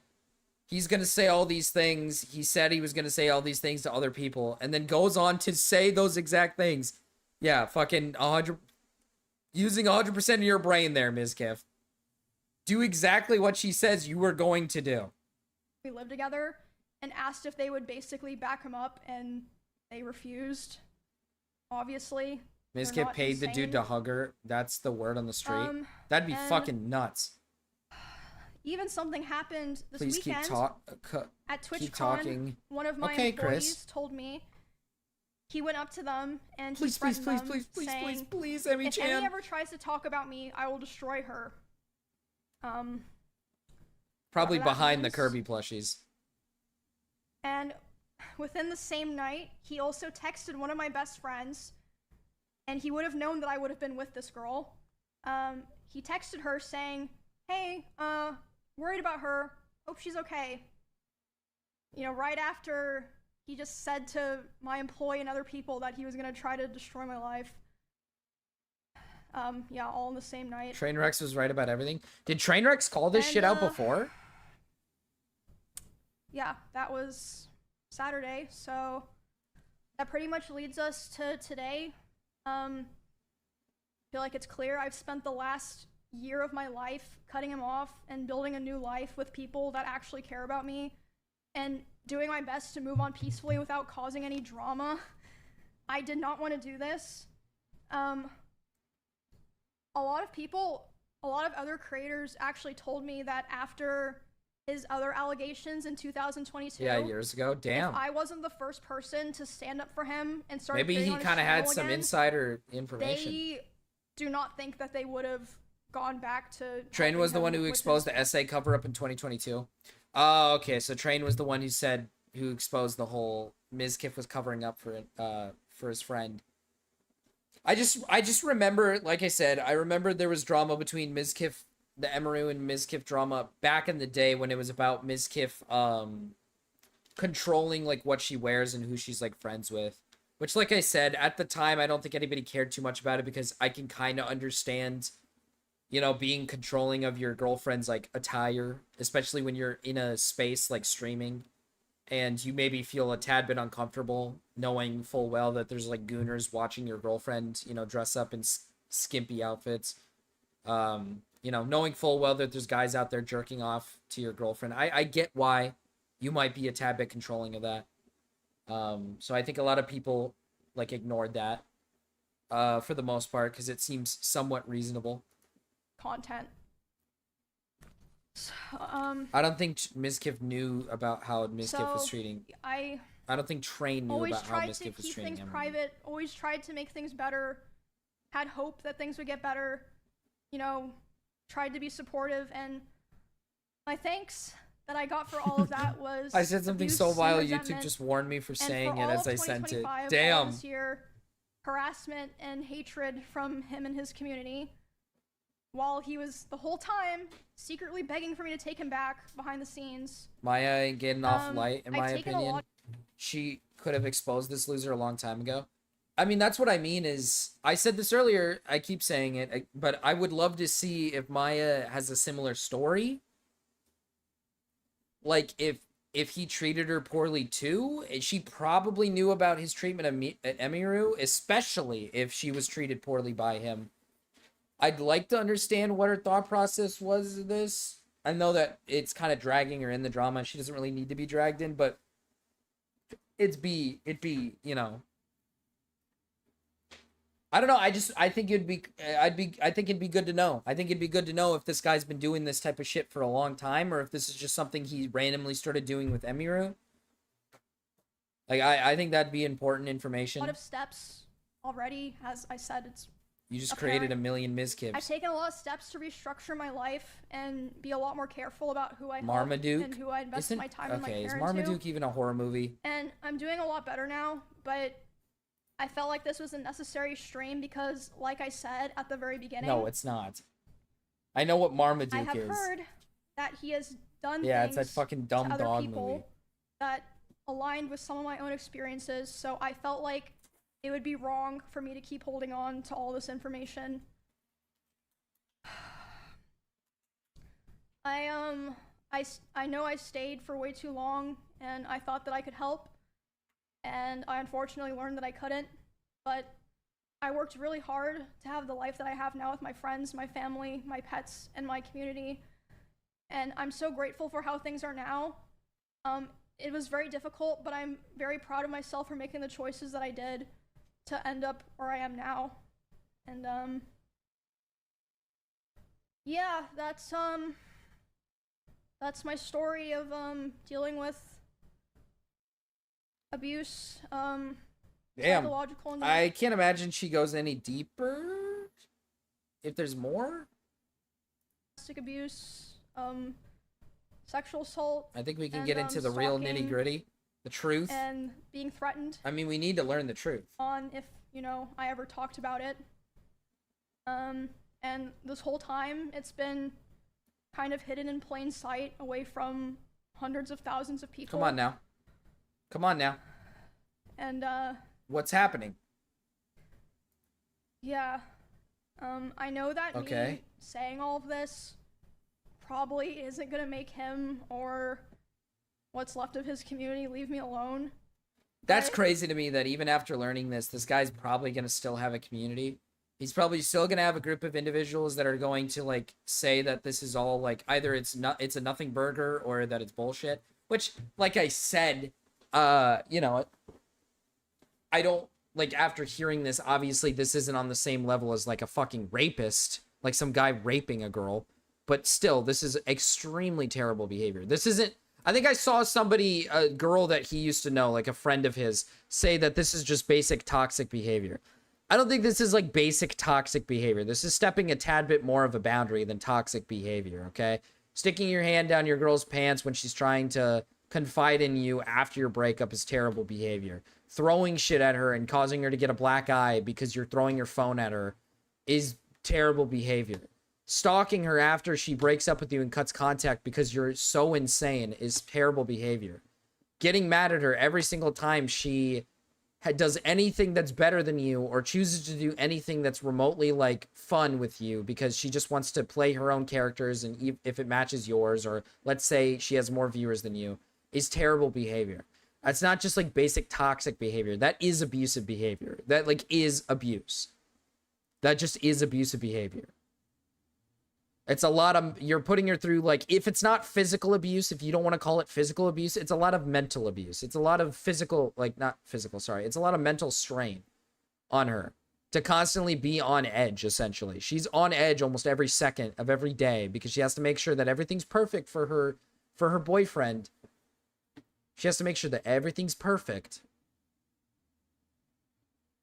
he's going to say all these things. He said he was going to say all these things to other people, and then goes on to say those exact things. Yeah, fucking 100, using 100% of your brain there, Mizkif. Do exactly what she says you were going to do. We lived together and asked if they would basically back him up, and they refused, obviously. Mizkif paid the dude to hug her. That's the word on the street. That'd be fucking nuts. Even something happened this Please weekend at TwitchCon. One of my employees told me he went up to them and he threatened them, saying, please, Emmy if Emmy ever tries to talk about me, I will destroy her. Probably behind the Kirby plushies. And within the same night, he also texted one of my best friends, and he would have known that I would have been with this girl. He texted her saying, hey, worried about her, hope she's okay. Right after he just said to my employee and other people that he was gonna try to destroy my life. Yeah, all in the same night. Trainwrecks was right about everything. Did Trainwrecks call this shit out before? Yeah, that was Saturday, so that pretty much leads us to today. I feel like it's clear I've spent the last year of my life cutting him off and building a new life with people that actually care about me and doing my best to move on peacefully without causing any drama. I did not want to do this. A lot of other creators actually told me that after his other allegations in 2022. Yeah, years ago. Damn. If I wasn't the first person to stand up for him and start. Maybe he kind of had some insider information. They do not think that they would have gone back to. Train was the one who exposed the essay cover up in 2022. Oh, okay. So Train was the one who exposed the whole Mizkif was covering up for his friend. I just remember, like I said, I remember there was drama between Mizkif, the Emiru and Mizkif drama back in the day when it was about Mizkif controlling what she wears and who she's friends with. Which, like I said, at the time I don't think anybody cared too much about it because I can kind of understand you know, being controlling of your girlfriend's like attire, especially when you're in a space like streaming and you maybe feel a tad bit uncomfortable knowing full well that there's like gooners watching your girlfriend, you know, dress up in skimpy outfits. You know, knowing full well that there's guys out there jerking off to your girlfriend. I get why you might be a tad bit controlling of that. So I think a lot of people like ignored that for the most part because it seems somewhat reasonable. Content. So, I don't think Mizkif knew about how Mizkif was treating. I don't think Train knew about how Mizkif was treating him. Always tried to keep things private. Always tried to make things better. Had hope that things would get better. You know, tried to be supportive, and my thanks that I got for all of that was I said something so vile. YouTube just warned me for saying it as I sent it. Damn. This year, harassment and hatred from him and his community, while he was the whole time secretly begging for me to take him back behind the scenes. Maya ain't getting off light, in my opinion. She could have exposed this loser a long time ago. I mean, that's what I mean is, I said this earlier, I keep saying it, but I would love to see if Maya has a similar story. Like, if he treated her poorly too, she probably knew about his treatment at Emiru, especially if she was treated poorly by him. I'd like to understand what her thought process was of this. I know that it's kind of dragging her in the drama. She doesn't really need to be dragged in, but it'd be, you know, I don't know. I think I think it'd be good to know. I think it'd be good to know if this guy's been doing this type of shit for a long time, or if this is just something he randomly started doing with Emiru. Like, I think that'd be important information. A lot of steps already, as I said, it's You just created a million Mizkifs. I've taken a lot of steps to restructure my life and be a lot more careful about who I help Marmaduke? and who I invest my time and my care is into. Marmaduke even a horror movie? And I'm doing a lot better now, but I felt like this was a necessary stream because, like I said at the very beginning... No, it's not. I know what Marmaduke is. I have heard that he has done things it's that fucking dumb to other dog people movie. that aligned with some of my own experiences, so I felt like it would be wrong for me to keep holding on to all this information. I know I stayed for way too long, and I thought that I could help, and I unfortunately learned that I couldn't, but I worked really hard to have the life that I have now with my friends, my family, my pets, and my community, and I'm so grateful for how things are now. It was very difficult, but I'm very proud of myself for making the choices that I did to end up where I am now. And yeah, that's my story of dealing with abuse, Damn. psychological and I can't imagine she goes any deeper. If there's more? domestic abuse, sexual assault. I think we can and, get into the real stalking nitty gritty. The truth. And being threatened. I mean, we need to learn the truth. On if, you know, I ever talked about it. And this whole time, it's been kind of hidden in plain sight away from hundreds of thousands of people. Come on now. Come on now. And, what's happening? Yeah. I know that me saying all of this probably isn't gonna make him or what's left of his community leave me alone. That's crazy to me that even after learning this guy's probably going to still have a community. He's probably still going to have a group of individuals that are going to, like, say that this is all, like, either it's a nothing burger or that it's bullshit. Which, like I said, you know, I don't, like, after hearing this, obviously this isn't on the same level as, like, a fucking rapist. Like, some guy raping a girl. But still, this is extremely terrible behavior. This isn't... I think I saw somebody, a girl that he used to know, like a friend of his, say that this is just basic toxic behavior. I don't think this is like basic toxic behavior. This is stepping a tad bit more of a boundary than toxic behavior, okay? Sticking your hand down your girl's pants when she's trying to confide in you after your breakup is terrible behavior. Throwing shit at her and causing her to get a black eye because you're throwing your phone at her is terrible behavior. Stalking her after she breaks up with you and cuts contact because you're so insane is terrible behavior. Getting mad at her every single time she does anything that's better than you or chooses to do anything that's remotely like fun with you because she just wants to play her own characters and if it matches yours, or let's say she has more viewers than you, is terrible behavior. That's not just like basic toxic behavior. That is abusive behavior. That like is abuse. That just is abusive behavior. It's a lot of, you're putting her through, like, if it's not physical abuse, if you don't want to call it physical abuse, it's a lot of mental abuse. It's a lot of physical, like, not physical, sorry. It's a lot of mental strain on her to constantly be on edge, essentially. She's on edge almost every second of every day because she has to make sure that everything's perfect for her boyfriend. She has to make sure that everything's perfect.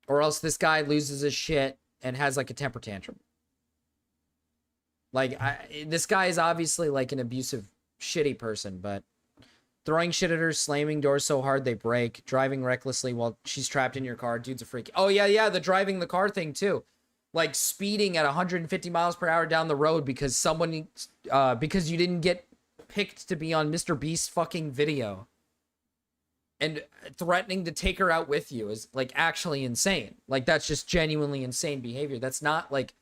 Or else this guy loses his shit and has, like, a temper tantrum. Like, this guy is obviously, like, an abusive, shitty person, but throwing shit at her, slamming doors so hard they break, driving recklessly while she's trapped in your car, dude's a freak. Oh, yeah, the driving the car thing, too. Like, speeding at 150 miles per hour down the road because someone, because you didn't get picked to be on Mr. Beast's fucking video. And threatening to take her out with you is, like, actually insane. Like, that's just genuinely insane behavior. That's not, like...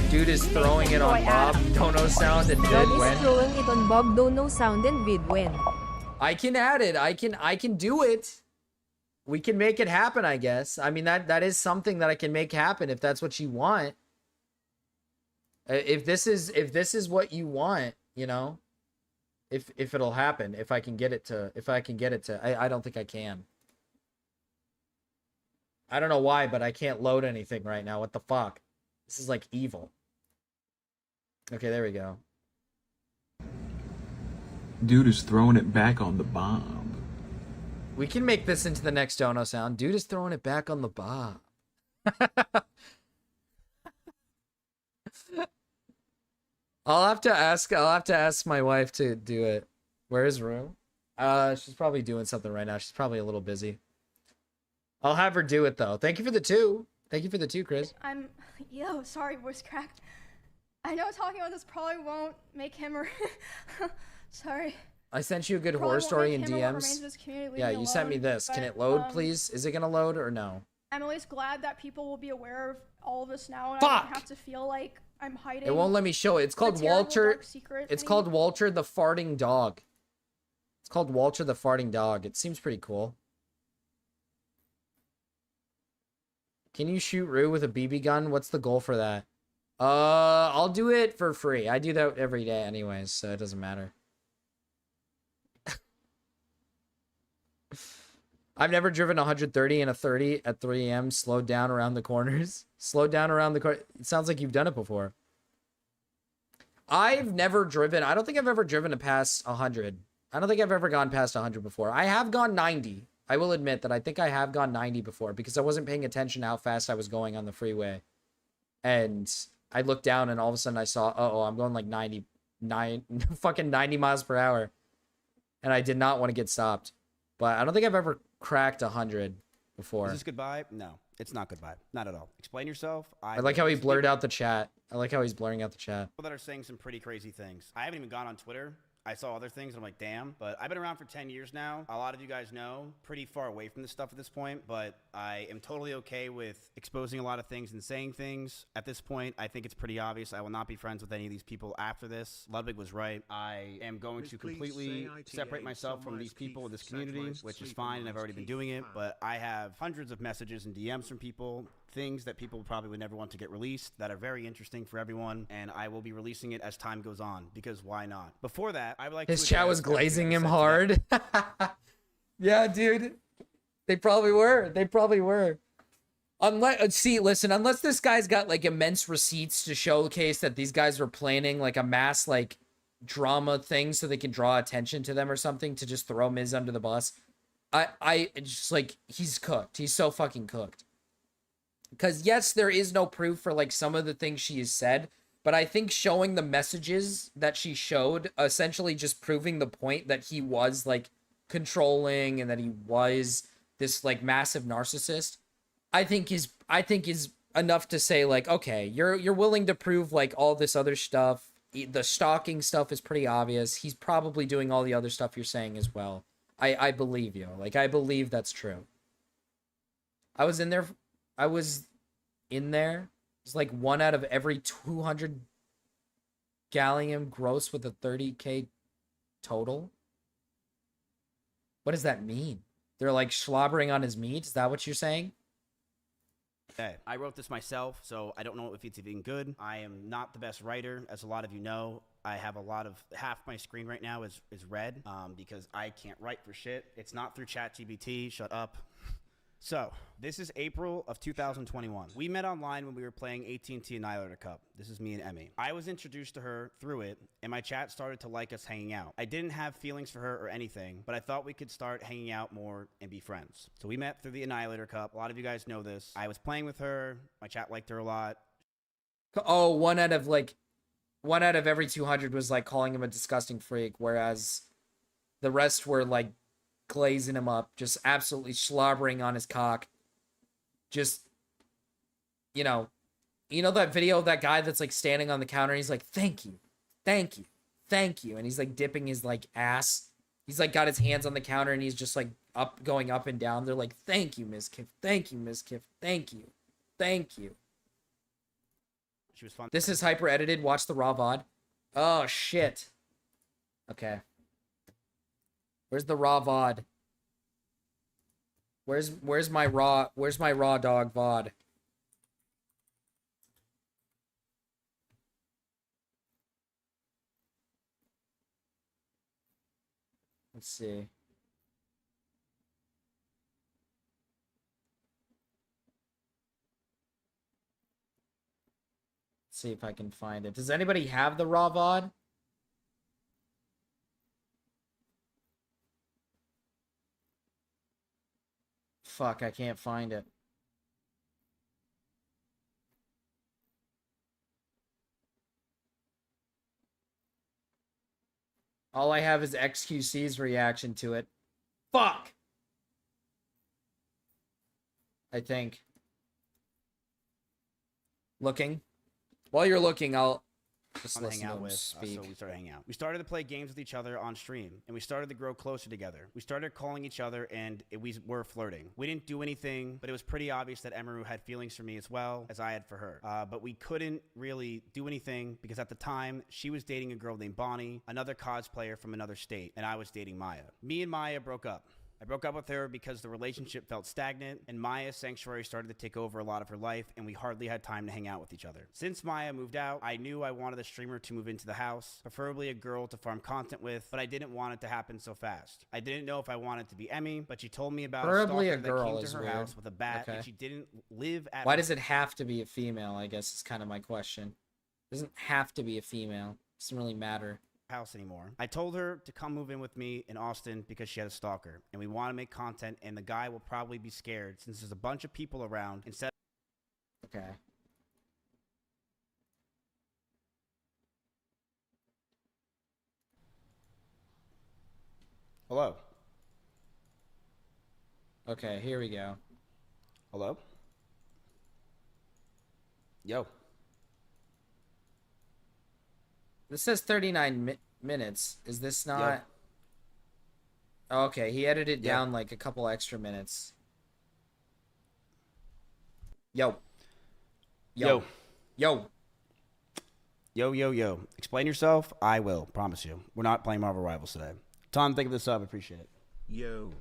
Dude is throwing it on Bob, Dono sound, and vid when. Is throwing it on Bob, Dono sound, and vid when. I can add it. I can do it. We can make it happen, I guess. I mean, that is something that I can make happen if that's what you want. If this is what you want, you know, if it'll happen, if I can get it to, I don't think I can. I don't know why, but I can't load anything right now. What the fuck? This is like evil. Okay, there we go. Dude is throwing it back on the bomb. We can make this into the next Dono sound. Dude is throwing it back on the bomb. I'll have to ask my wife to do it. Where is Rue? She's probably doing something right now. She's probably a little busy. I'll have her do it though. Thank you for the 2. Thank you for the 2, Chris. Yo, sorry, voice cracked. I know talking about this probably won't make him or sorry. I sent you a good horror story in DMs. Yeah, you sent me this. Can it load, please? Is it gonna load or no? I'm at least glad that people will be aware of all of this now, and Fuck! I don't have to feel like I'm hiding. It won't let me show it. It's called Walter. It's called Walter the Farting Dog. It's called Walter the Farting Dog. It seems pretty cool. Can you shoot Rue with a BB gun? What's the goal for that? I'll do it for free. I do that every day anyways, so it doesn't matter. I've never driven 130 in a 30 at 3 a.m. Slowed down around the corners. Slowed down around the corner. It sounds like you've done it before. I've never driven. I don't think I've ever driven past 100. I don't think I've ever gone past 100 before. I have gone 90. I will admit that I think I have gone 90 before because I wasn't paying attention to how fast I was going on the freeway. And I looked down and all of a sudden I saw, I'm going like 90 miles per hour. And I did not want to get stopped. But I don't think I've ever cracked 100 before. Is this goodbye? No, it's not goodbye. Not at all. Explain yourself. I like how he blurred out the chat. I like how he's blurring out the chat. People that are saying some pretty crazy things. I haven't even gone on Twitter. I saw other things and I'm like, damn. But I've been around for 10 years now. A lot of you guys know, pretty far away from this stuff at this point. But I am totally okay with exposing a lot of things and saying things. At this point, I think it's pretty obvious. I will not be friends with any of these people after this. Ludwig was right. I am going to completely separate myself from these people in this community, which is fine, and I've already been doing it. But I have hundreds of messages and DMs from people, things that people probably would never want to get released that are very interesting for everyone, and I will be releasing it as time goes on, because why not? Before that, I would like his chat was glazing him hard. Yeah, dude. They probably were. Unless this guy's got like immense receipts to showcase that these guys were planning like a mass like drama thing so they can draw attention to them or something to just throw Miz under the bus. I just like, he's cooked. He's so fucking cooked. Because yes, there is no proof for like some of the things she has said, but I think showing the messages that she showed, essentially just proving the point that he was like controlling and that he was this like massive narcissist, I think is enough to say like, okay, you're willing to prove like all this other stuff. The stalking stuff is pretty obvious. He's probably doing all the other stuff you're saying as well. I believe you. Like, I believe that's true. I was in there. It's like 1 out of every 200 gallium gross with a 30k total. What does that mean? They're like slobbering on his meat? Is that what you're saying? Okay. I wrote this myself, so I don't know if it's even good. I am not the best writer, as a lot of you know. I have a lot of, half my screen right now is red, because I can't write for shit. It's not through ChatGPT, shut up. So, this is April of 2021. We met online when we were playing AT&T Annihilator Cup. This is me and Emmy. I was introduced to her through it, and my chat started to like us hanging out. I didn't have feelings for her or anything, but I thought we could start hanging out more and be friends. So we met through the Annihilator Cup. A lot of you guys know this. I was playing with her. My chat liked her a lot. Oh, 1 out of every 200 was like calling him a disgusting freak, whereas the rest were like glazing him up, just absolutely slobbering on his cock. Just, you know that video of that guy that's like standing on the counter and he's like, thank you, thank you, thank you. And he's like dipping his like ass. He's like got his hands on the counter and he's just like going up and down. They're like, thank you, Mizkif, thank you, Mizkif, thank you, thank you. She was fun. This is hyper edited. Watch the raw VOD. Oh shit. Okay. Where's the raw VOD? Where's my raw dog VOD? Let's see. Let's see if I can find it. Does anybody have the raw VOD? Fuck, I can't find it. All I have is XQC's reaction to it. Fuck! I think. Looking. While you're looking, I'll just listen to him speak. So we started hanging out. We started to play games with each other on stream, and we started to grow closer together. We started calling each other, and we were flirting. We didn't do anything, but it was pretty obvious that Emiru had feelings for me as well as I had for her. But we couldn't really do anything because at the time, she was dating a girl named Bonnie, another cosplayer from another state, and I was dating Maya. Me and Maya broke up. I broke up with her because the relationship felt stagnant, and Maya's sanctuary started to take over a lot of her life, and we hardly had time to hang out with each other. Since Maya moved out, I knew I wanted a streamer to move into the house, preferably a girl to farm content with, but I didn't want it to happen so fast. I didn't know if I wanted to be Emmy, but she told me about Preferably a a stalker girl that came is to her weird. house with a bat, Okay. and she didn't live at Why does it have to be a female, I guess is kind of my question. It doesn't have to be a female. It doesn't really matter. house anymore. I told her to come move in with me in Austin because she had a stalker, and we want to make content, and the guy will probably be scared since there's a bunch of people around. Instead. Okay. Hello. Okay, here we go. Hello. Yo. This says 39 minutes. Is this not... Oh, okay, he edited down like a couple extra minutes. Yo. Yo. Yo. Yo, yo, yo. Explain yourself. I will. Promise you. We're not playing Marvel Rivals today. Tom, think of this up. Appreciate it. Yo.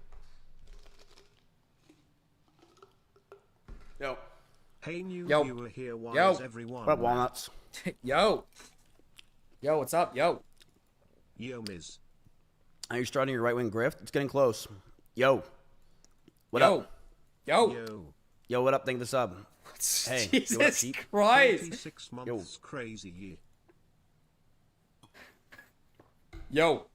Yo. Hey, new Yo. viewer here. Why Yo. is everyone? What up, Walnuts? Yo. Yo, what's up? Yo. Yo, Miz. Are you starting your right-wing grift? It's getting close. Yo. What Yo. up? Yo. Yo. Yo, what up? Think of this up. Hey. Jesus yo, what up, sheep? Christ. 36 months. Crazy year. Yo.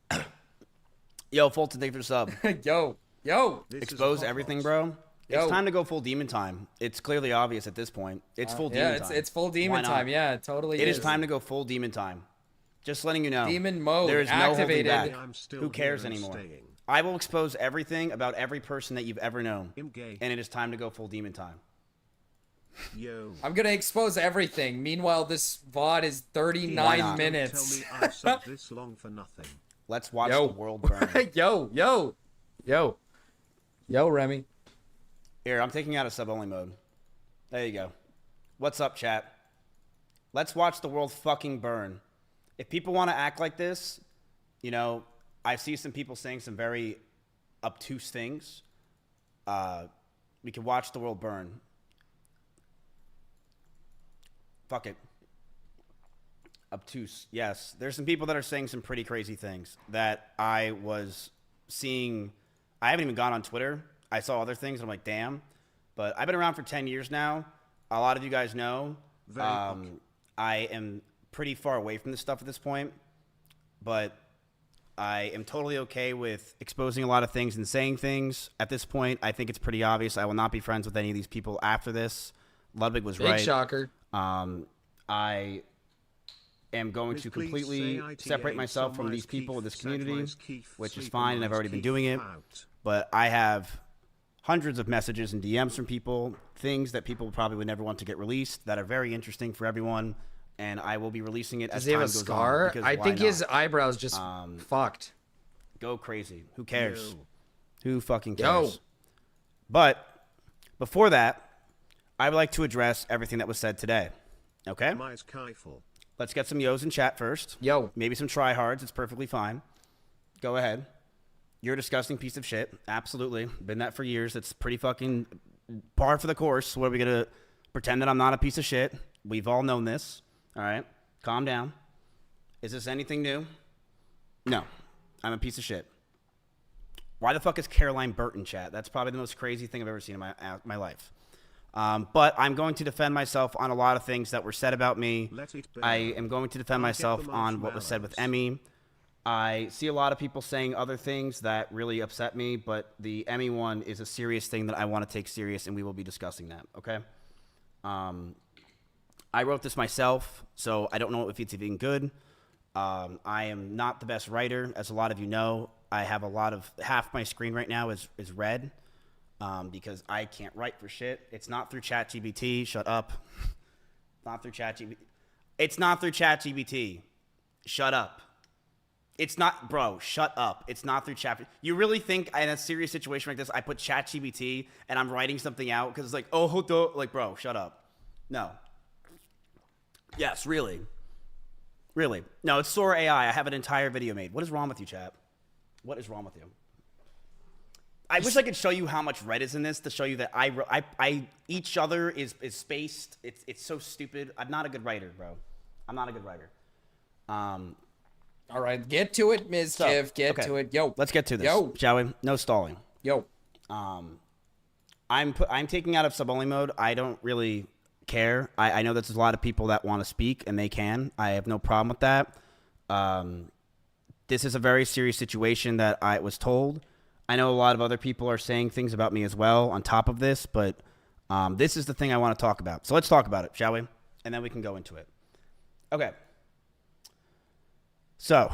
Yo, Fulton, thank you for the sub. Yo. Yo. Expose everything, bro. Yo. It's time to go full demon time. It's clearly obvious at this point. It's full demon time. It's full demon Why not? time. Yeah, it totally It is time to go full demon time. Just letting you know. Demon mode There is activated. no holding back. I'm still Who cares here and anymore? staying. I will expose everything about every person that you've ever known. I'm gay. And it is time to go full demon time. Yo. I'm gonna expose everything. Meanwhile, this VOD is Why 39 not? minutes. Tell me I subbed this long for nothing. Let's watch Yo. the world burn. Yo. Yo. Yo, Remy. Here, I'm taking out of sub-only mode. There you go. What's up, chat? Let's watch the world fucking burn. If people want to act like this, you know, I see some people saying some very obtuse things. We can watch the world burn. Fuck it. Obtuse. Yes. There's some people that are saying some pretty crazy things that I was seeing. I haven't even gone on Twitter. I saw other things. And I'm like, damn. But I've been around for 10 years now. A lot of you guys know. I am pretty far away from this stuff at this point. But I am totally okay with exposing a lot of things and saying things. At this point, I think it's pretty obvious. I will not be friends with any of these people after this. Ludwig was right. Big shocker. I am going to completely separate myself from these people in this community, which is fine, and I've already been doing it. But I have hundreds of messages and DMs from people, things that people probably would never want to get released that are very interesting for everyone, and I will be releasing it as time goes on. Does he have a scar? I think his eyebrows just fucked. Go crazy. Who cares? Yo. Who fucking Yo. cares? But before that, I would like to address everything that was said today. Okay? Let's get some yos in chat first. Yo. Maybe some tryhards. It's perfectly fine. Go ahead. You're a disgusting piece of shit. Absolutely. Been that for years. It's pretty fucking par for the course. What are we going to pretend that I'm not a piece of shit? We've all known this. All right? Calm down. Is this anything new? No. I'm a piece of shit. Why the fuck is Caroline Burton chat? That's probably the most crazy thing I've ever seen in my life. But I'm going to defend myself on a lot of things that were said about me. I am going to defend myself on what was said with Emmy. I see a lot of people saying other things that really upset me, but the Emmy one is a serious thing that I want to take serious, and we will be discussing that, okay? I wrote this myself, so I don't know if it's even good. I am not the best writer, as a lot of you know. I have half my screen right now is red. Because I can't write for shit. It's not through ChatGPT. Shut up. Not through ChatGPT. It's not through ChatGPT. Shut up. It's not, bro. Shut up. It's not through Chat. You really think in a serious situation like this, I put ChatGPT and I'm writing something out because it's like, oh, hold up. Like, bro, shut up. No. Yes, really. Really. No, it's Sora AI. I have an entire video made. What is wrong with you, chat? What is wrong with you? I wish I could show you how much red is in this to show you that each other is spaced. It's so stupid. I'm not a good writer, bro. I'm not a good writer. All right, get to it, Mizkif. Get to it. Yo. Let's get to this. Yo. Shall we? No stalling. Yo. I'm taking out of sub-only mode. I don't really care. I know that there's a lot of people that want to speak, and they can. I have no problem with that. This is a very serious situation that I was told. I know a lot of other people are saying things about me as well on top of this, but this is the thing I want to talk about. So let's talk about it, shall we? And then we can go into it. Okay. So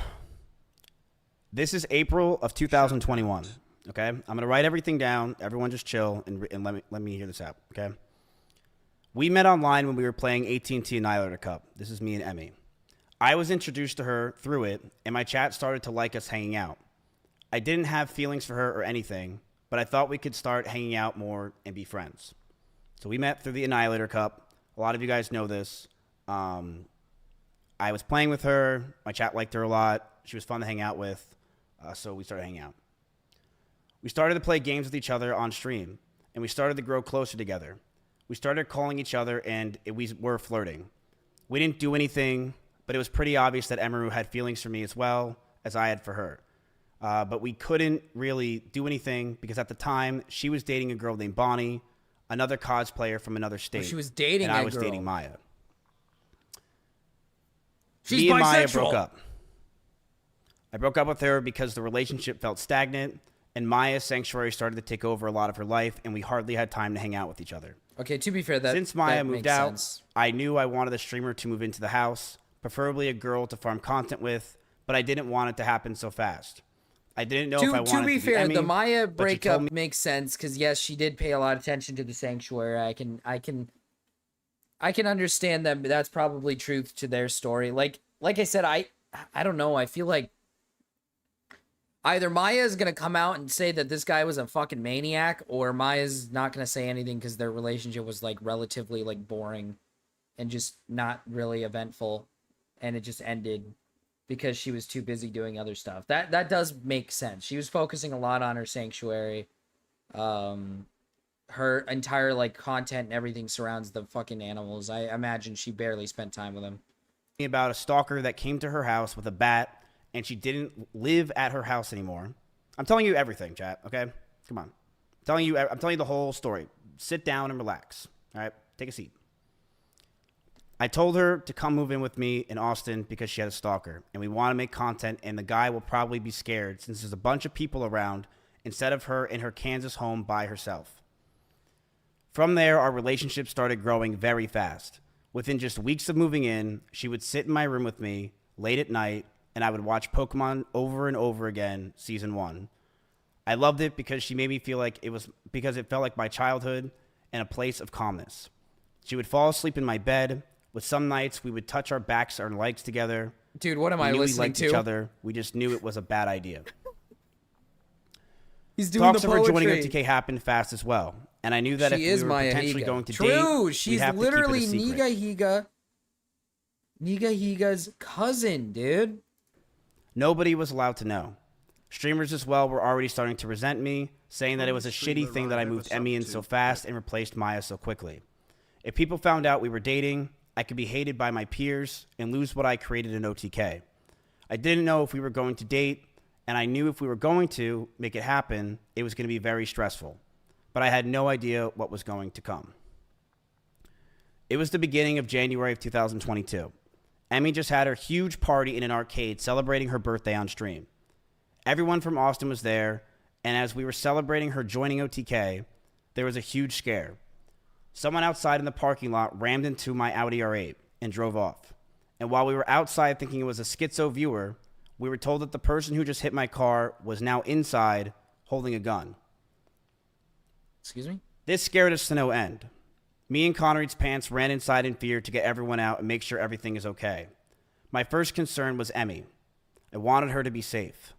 this is April of 2021. Okay. I'm going to write everything down. Everyone just chill and let me hear this out. Okay. We met online when we were playing AT&T Annihilator Cup. This is me and Emmy. I was introduced to her through it, and my chat started to like us hanging out. I didn't have feelings for her or anything, but I thought we could start hanging out more and be friends. So we met through the Annihilator Cup. A lot of you guys know this. I was playing with her. My chat liked her a lot. She was fun to hang out with, so we started hanging out. We started to play games with each other on stream, and we started to grow closer together. We started calling each other, and we were flirting. We didn't do anything, but it was pretty obvious that Emiru had feelings for me as well as I had for her. But we couldn't really do anything because at the time, she was dating a girl named Bonnie, another cosplayer from another state. She was dating and I a was girl. dating Maya. She's Me and Maya bisexual. broke up. I broke up with her because the relationship felt stagnant, and Maya's sanctuary started to take over a lot of her life, and we hardly had time to hang out with each other. Okay, to be fair, Since Maya that moved makes out, sense. I knew I wanted a streamer to move into the house, preferably a girl to farm content with, but I didn't want it to happen so fast. I didn't know if I wanted To be fair, Emmy, the Maya but she told breakup me- makes sense because yes, she did pay a lot of attention to the sanctuary. I can understand that that's probably truth to their story. Like I said, I don't know. I feel like either Maya is gonna come out and say that this guy was a fucking maniac, or Maya's not gonna say anything because their relationship was like relatively like boring and just not really eventful, and it just ended because she was too busy doing other stuff. That does make sense. She was focusing a lot on her sanctuary. Her entire like content and everything surrounds the fucking animals. I imagine she barely spent time with them. About a stalker that came to her house with a bat, and she didn't live at her house anymore. I'm telling you everything, chat, okay? Come on. I'm telling you the whole story. Sit down and relax, all right? Take a seat. I told her to come move in with me in Austin because she had a stalker, and we want to make content, and the guy will probably be scared since there's a bunch of people around instead of her in her Kansas home by herself. From there, our relationship started growing very fast. Within just weeks of moving in, she would sit in my room with me late at night, and I would watch Pokemon over and over again, season 1. I loved it because she made me feel like it felt like my childhood and a place of calmness. She would fall asleep in my bed. With some nights, we would touch our backs or legs together. Dude, what am I listening to? We listening liked to? each other. We just knew it was a bad idea. He's doing Talks the of her poetry. joining OTK happened fast as well. And I knew that She if is we were Maya potentially Higa. going to True, date, she's we'd have literally to keep it a secret. Niga Higa's cousin, dude. Nobody was allowed to know. Streamers as well were already starting to resent me, saying that it was a shitty thing that I moved Emmy in so fast and replaced Maya so quickly. If people found out we were dating, I could be hated by my peers and lose what I created in OTK. I didn't know if we were going to date, and I knew if we were going to make it happen, it was going to be very stressful. But I had no idea what was going to come. It was the beginning of January of 2022. Emmy just had her huge party in an arcade celebrating her birthday on stream. Everyone from Austin was there, and as we were celebrating her joining OTK, there was a huge scare. Someone outside in the parking lot rammed into my Audi R8 and drove off. And while we were outside thinking it was a schizo viewer, we were told that the person who just hit my car was now inside holding a gun. Excuse me? This scared us to no end. Me and Connery's pants ran inside in fear to get everyone out and make sure everything is okay. My first concern was Emmy. I wanted her to be safe.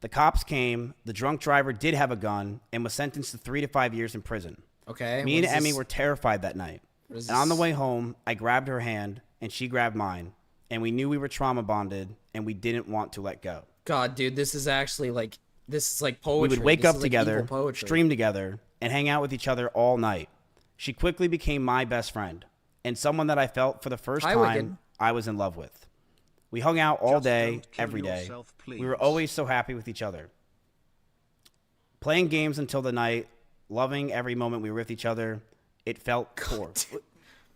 The cops came, the drunk driver did have a gun, and was sentenced to 3 to 5 years in prison. Okay. Me and Emmy were terrified that night. And on the way home, I grabbed her hand, and she grabbed mine, and we knew we were trauma bonded, and we didn't want to let go. God, dude, this is actually like, this is like poetry. We would wake This up is like together, evil poetry. stream together, and hang out with each other all night. She quickly became my best friend, and someone that I felt for the first time Wicked. I was in love with. We hung out all Just day, don't kill every day. yourself, We were please. always so happy with each other. Playing games until the night, loving every moment we were with each other. It felt poor.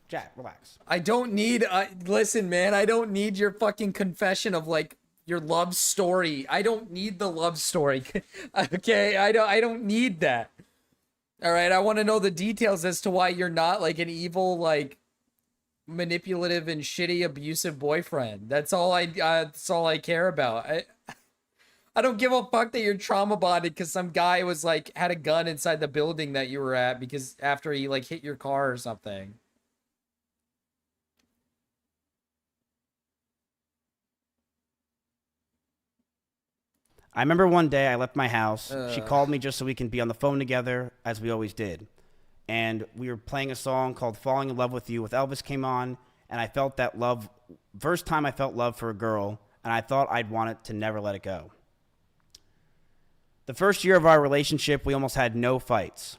Jack, relax. I don't need, listen, man, I don't need your fucking confession of like your love story. I don't need the love story. Okay, I don't need that. All right, I want to know the details as to why you're not like an evil, like manipulative and shitty, abusive boyfriend. That's all I care about. I don't give a fuck that you're trauma bonded because some guy was like had a gun inside the building that you were at because after he like hit your car or something. I remember one day I left my house. She called me just so we can be on the phone together, as we always did. And we were playing a song called Falling in Love with You with Elvis came on, and I felt that love, first time I felt love for a girl, and I thought I'd want it to never let it go. The first year of our relationship, we almost had no fights.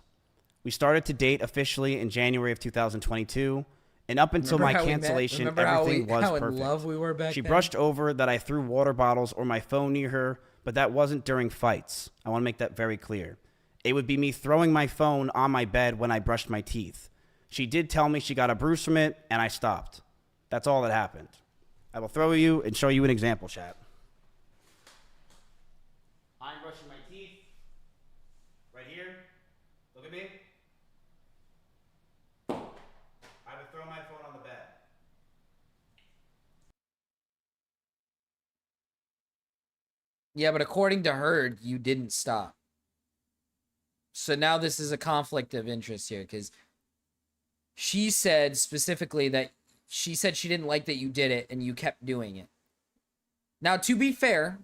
We started to date officially in January of 2022, and up until Remember my how we met? cancellation, Remember how everything was how perfect. in love we were back She then? brushed over that I threw water bottles or my phone near her, but that wasn't during fights. I want to make that very clear. It would be me throwing my phone on my bed when I brushed my teeth. She did tell me she got a bruise from it, and I stopped. That's all that happened. I will throw you and show you an example, chat. I'm brushing my teeth. Right here. Look at me. I would throw my phone on the bed. Yeah, but according to her, you didn't stop. So now this is a conflict of interest here because she said specifically that she said she didn't like that you did it and you kept doing it. Now, to be fair,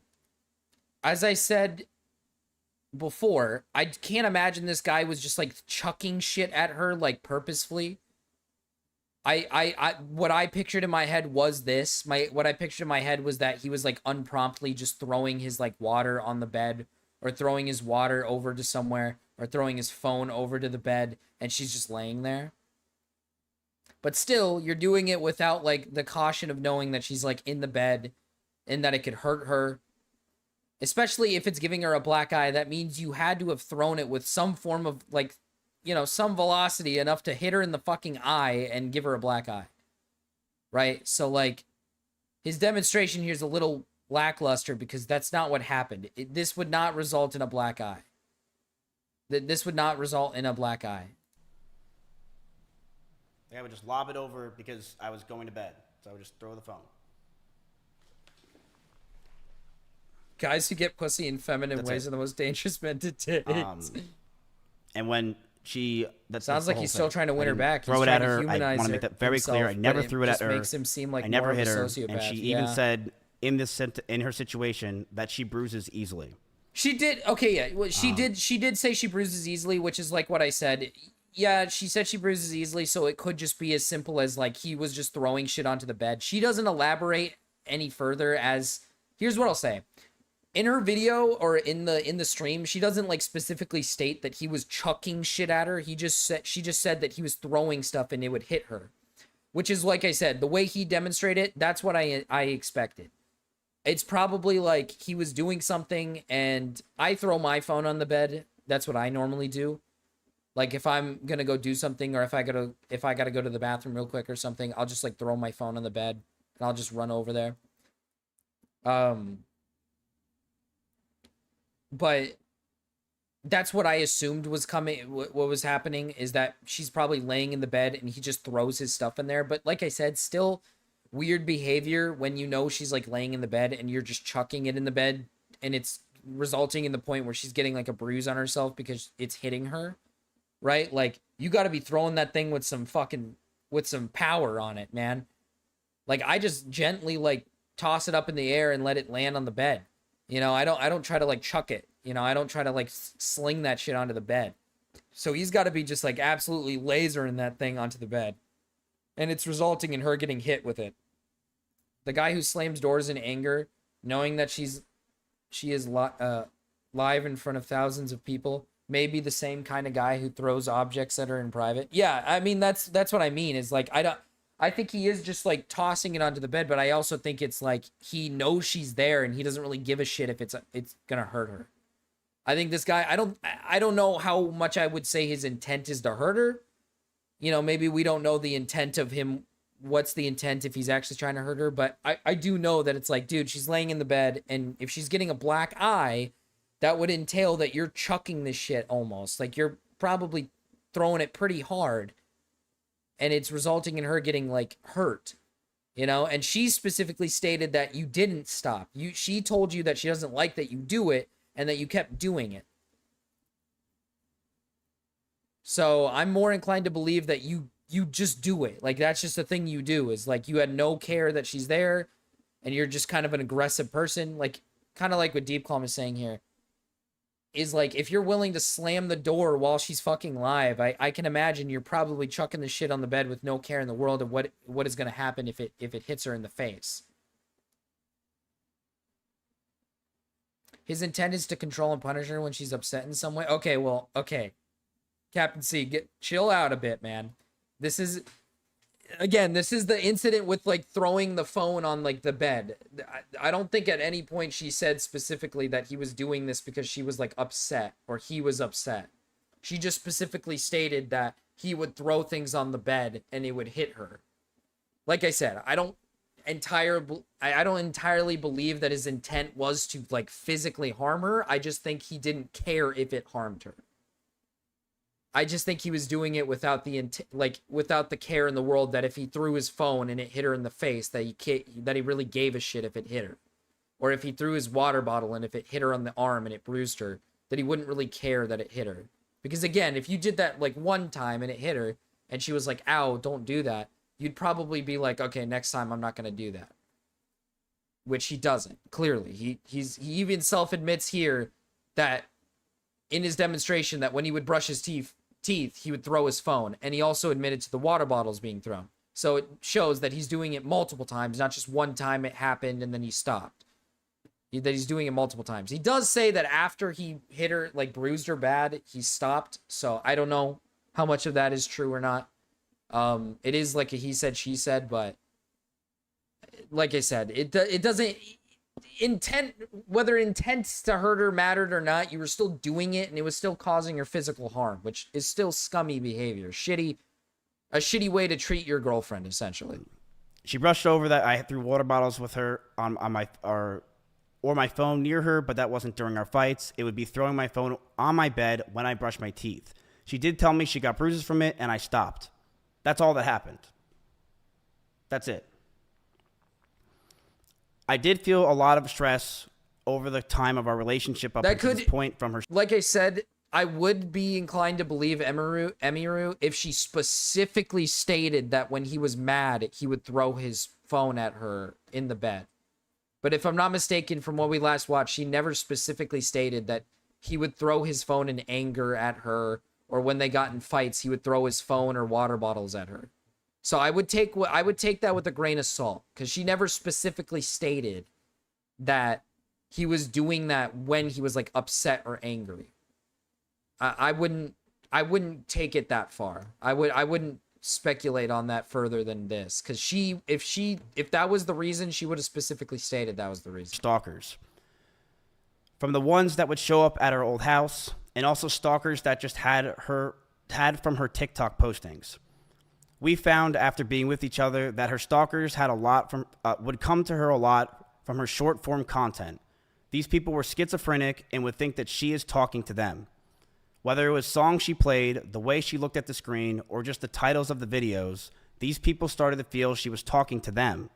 as I said before, I can't imagine this guy was just like chucking shit at her like purposefully. What I pictured in my head was this. What I pictured in my head was that he was like unpromptly just throwing his like water on the bed, or throwing his water over to somewhere, or throwing his phone over to the bed, and she's just laying there. But still, you're doing it without like the caution of knowing that she's like in the bed and that it could hurt her. Especially if it's giving her a black eye, that means you had to have thrown it with some form of like, you know, some velocity enough to hit her in the fucking eye and give her a black eye. Right? So like, his demonstration here is a little lackluster because that's not what happened. This would not result in a black eye. This would not result in a black eye. I would just lob it over because I was going to bed. So I would just throw the phone. Guys who get pussy in feminine ways are the most dangerous men to date. And when she... Sounds like he's still trying to win her back. Throw it at her. I want to make that very clear. I never threw it at her. Makes him seem like I never more of a hit her. sociopath. And she even said in her situation that she bruises easily. She did. Okay, yeah. Well, she did say she bruises easily, which is like what I said. Yeah, she said she bruises easily, so it could just be as simple as like he was just throwing shit onto the bed. She doesn't elaborate any further. As here's what I'll say. In her video or in the stream, she doesn't like specifically state that he was chucking shit at her. She just said that he was throwing stuff and it would hit her. Which is, like I said, the way he demonstrated, that's what I expected. It's probably like he was doing something and I throw my phone on the bed. That's what I normally do. Like if I'm going to go do something, or if I got to go to the bathroom real quick or something, I'll just like throw my phone on the bed and I'll just run over there. But that's what I assumed was coming. What was happening is that she's probably laying in the bed and he just throws his stuff in there. But like I said, still weird behavior when you know she's like laying in the bed and you're just chucking it in the bed and it's resulting in the point where she's getting like a bruise on herself because it's hitting her, right? Like you got to be throwing that thing with some power on it, man. Like I just gently like toss it up in the air and let it land on the bed. You know, I don't try to like chuck it. You know, I don't try to like sling that shit onto the bed. So he's got to be just like absolutely lasering that thing onto the bed. And it's resulting in her getting hit with it. The guy who slams doors in anger, knowing that she is live in front of thousands of people, may be the same kind of guy who throws objects at her in private. Yeah, I mean, that's what I mean is like, I think he is just like tossing it onto the bed, but I also think it's like he knows she's there and he doesn't really give a shit if it's gonna hurt her. I think this guy, I don't know how much I would say his intent is to hurt her. You know, maybe we don't know the intent of him. What's the intent if he's actually trying to hurt her? But I do know that it's like, dude, she's laying in the bed, and if she's getting a black eye, that would entail that you're chucking this shit almost. Like you're probably throwing it pretty hard. And it's resulting in her getting like hurt, you know, and she specifically stated that you didn't stop. She told you that she doesn't like that you do it and that you kept doing it. So I'm more inclined to believe that you just do it. Like that's just the thing you do, is like you had no care that she's there and you're just kind of an aggressive person. Like kind of like what Deep Calm is saying here. Is like, if you're willing to slam the door while she's fucking live, I can imagine you're probably chucking the shit on the bed with no care in the world of what is going to happen if it hits her in the face. His intent is to control and punish her when she's upset in some way. Okay, well, okay. Captain C, chill out a bit, man. This is the incident with like throwing the phone on like the bed. I don't think at any point she said specifically that he was doing this because she was like upset or he was upset. She just specifically stated that he would throw things on the bed and it would hit her. Like I said, I don't entirely believe that his intent was to like physically harm her. I just think he didn't care if it harmed her. I just think he was doing it without without the care in the world that if he threw his phone and it hit her in the face, that he really gave a shit if it hit her. Or if he threw his water bottle and if it hit her on the arm and it bruised her, that he wouldn't really care that it hit her. Because again, if you did that like one time and it hit her and she was like, ow, don't do that, you'd probably be like, okay, next time I'm not going to do that. which he doesn't. Clearly, he even self admits here that in his demonstration that when he would brush his teeth, he would throw his phone, and he also admitted to the water bottles being thrown. So it shows that he's doing it multiple times, not just one time it happened and then he stopped. That he's doing it multiple times. He does say that after he hit her, like bruised her bad, he stopped. So I don't know how much of that is true or not. It is like a he said, she said, but like I said, it doesn't whether intent to hurt her mattered or not, you were still doing it and it was still causing her physical harm, which is still scummy behavior. A shitty way to treat your girlfriend, essentially. She brushed over that I threw water bottles with her on my or my phone near her, but that wasn't during our fights. It would be throwing my phone on my bed when I brushed my teeth. She did tell me she got bruises from it, and I stopped. That's all that happened. That's it. I did feel a lot of stress over the time of our relationship up until this point from her. Like I said, I would be inclined to believe Emiru if she specifically stated that when he was mad, he would throw his phone at her in the bed. But if I'm not mistaken, from what we last watched, she never specifically stated that he would throw his phone in anger at her, or when they got in fights, he would throw his phone or water bottles at her. So I would take that with a grain of salt, because she never specifically stated that he was doing that when he was like upset or angry. I wouldn't take it that far. I wouldn't speculate on that further than this, because if that was the reason, she would have specifically stated that was the reason. Stalkers, from the ones that would show up at her old house, and also stalkers that just had from her TikTok postings. We found after being with each other that her stalkers had a lot from would come to her a lot from her short form content. These people were schizophrenic and would think that she is talking to them. Whether it was songs she played, the way she looked at the screen, or just the titles of the videos, these people started to feel she was talking to them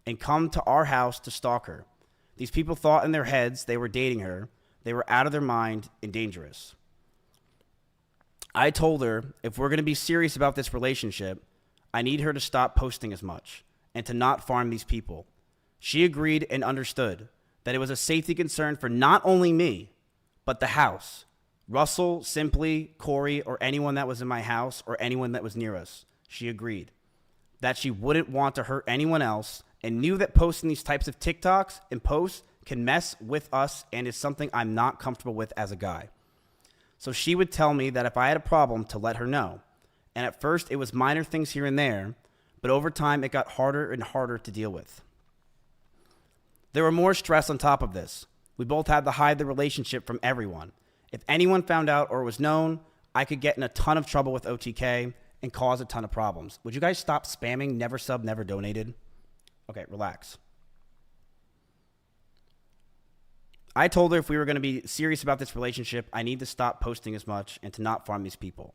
and come to our house to stalk her. These people thought in their heads they were dating her. They were out of their mind and dangerous. I told her if we're going to be serious about this relationship, I need her to stop posting as much and to not farm these people. She agreed and understood that it was a safety concern for not only me, but the house. Russell, Simply, Corey, or anyone that was in my house or anyone that was near us. She agreed that she wouldn't want to hurt anyone else and knew that posting these types of TikToks and posts can mess with us and is something I'm not comfortable with as a guy. So she would tell me that if I had a problem to let her know. And at first it was minor things here and there, but over time it got harder and harder to deal with. There were more stress on top of this. We both had to hide the relationship from everyone. If anyone found out or was known, I could get in a ton of trouble with OTK and cause a ton of problems. Would you guys stop spamming never sub, never donated? Okay, relax. I told her if we were going to be serious about this relationship, I need to stop posting as much and to not farm these people.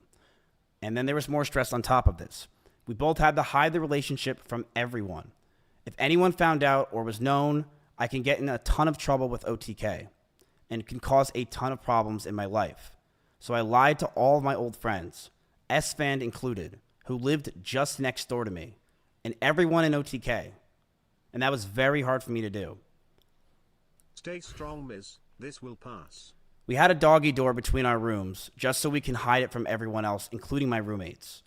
And then there was more stress on top of this. We both had to hide the relationship from everyone. If anyone found out or was known, I can get in a ton of trouble with OTK and can cause a ton of problems in my life. So I lied to all of my old friends, S-Fan included, who lived just next door to me, and everyone in OTK. And that was very hard for me to do. Stay strong, Miz. This will pass. We had a doggy door between our rooms just so we can hide it from everyone else, including my roommates.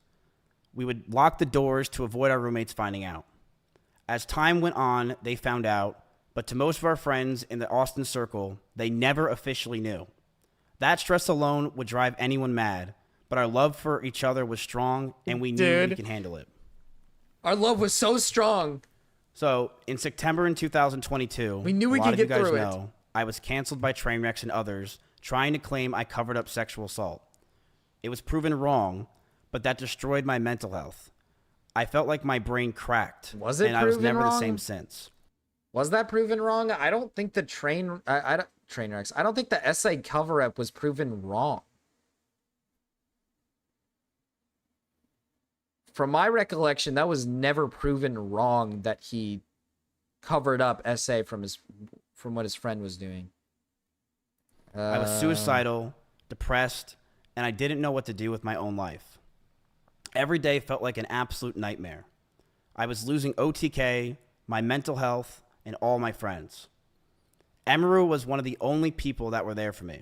We would lock the doors to avoid our roommates finding out. As time went on, they found out, but to most of our friends in the Austin circle, they never officially knew. That stress alone would drive anyone mad, but our love for each other was strong, and we knew we could handle it. Our love was so strong. So, in September in 2022, we knew we could get through it. I was canceled by Trainwrecks and others, trying to claim I covered up sexual assault. It was proven wrong, but that destroyed my mental health. I felt like my brain cracked. Was it and I was never wrong? The same since. Was that proven wrong? I don't think the Trainwrecks. I don't think the essay cover-up was proven wrong. From my recollection, that was never proven wrong that he covered up essay from what his friend was doing. I was suicidal, depressed, and I didn't know what to do with my own life. Every day felt like an absolute nightmare. I was losing OTK, my mental health, and all my friends. Emiru was one of the only people that were there for me.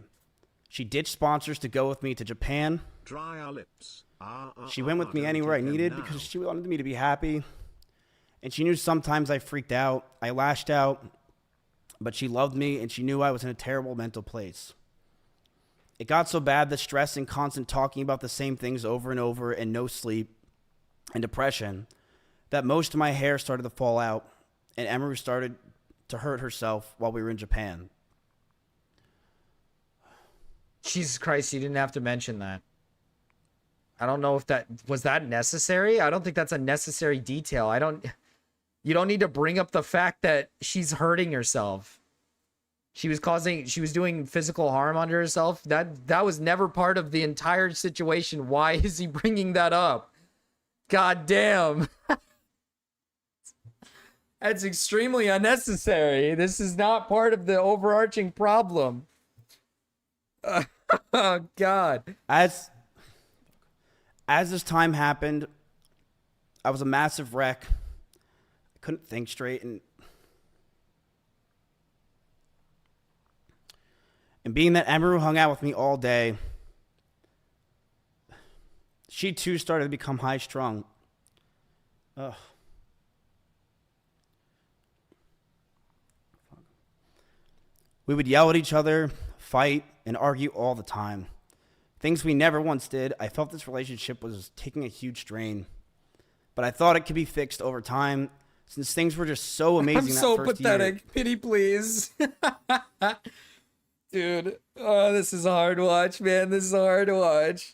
She ditched sponsors to go with me to Japan. Dry our lips. She went with me anywhere I needed because she wanted me to be happy. And she knew sometimes I freaked out, I lashed out, but she loved me and she knew I was in a terrible mental place. It got so bad that stress and constant talking about the same things over and over and no sleep and depression that most of my hair started to fall out and Emiru started to hurt herself while we were in Japan. Jesus Christ, you didn't have to mention that. I don't know if that was that necessary. I don't think that's a necessary detail. You don't need to bring up the fact that she's hurting herself. She was doing physical harm onto herself. That was never part of the entire situation. Why is he bringing that up? God damn. That's extremely unnecessary. This is not part of the overarching problem. Oh, God. As this time happened, I was a massive wreck. I couldn't think straight, and being that Emiru hung out with me all day, she too started to become high-strung. Ugh. We would yell at each other, fight, and argue all the time. Things we never once did. I felt this relationship was taking a huge strain. But I thought it could be fixed over time since things were just so amazing. I'm so pathetic. Pity, please. Dude, oh, this is a hard watch, man. This is a hard watch.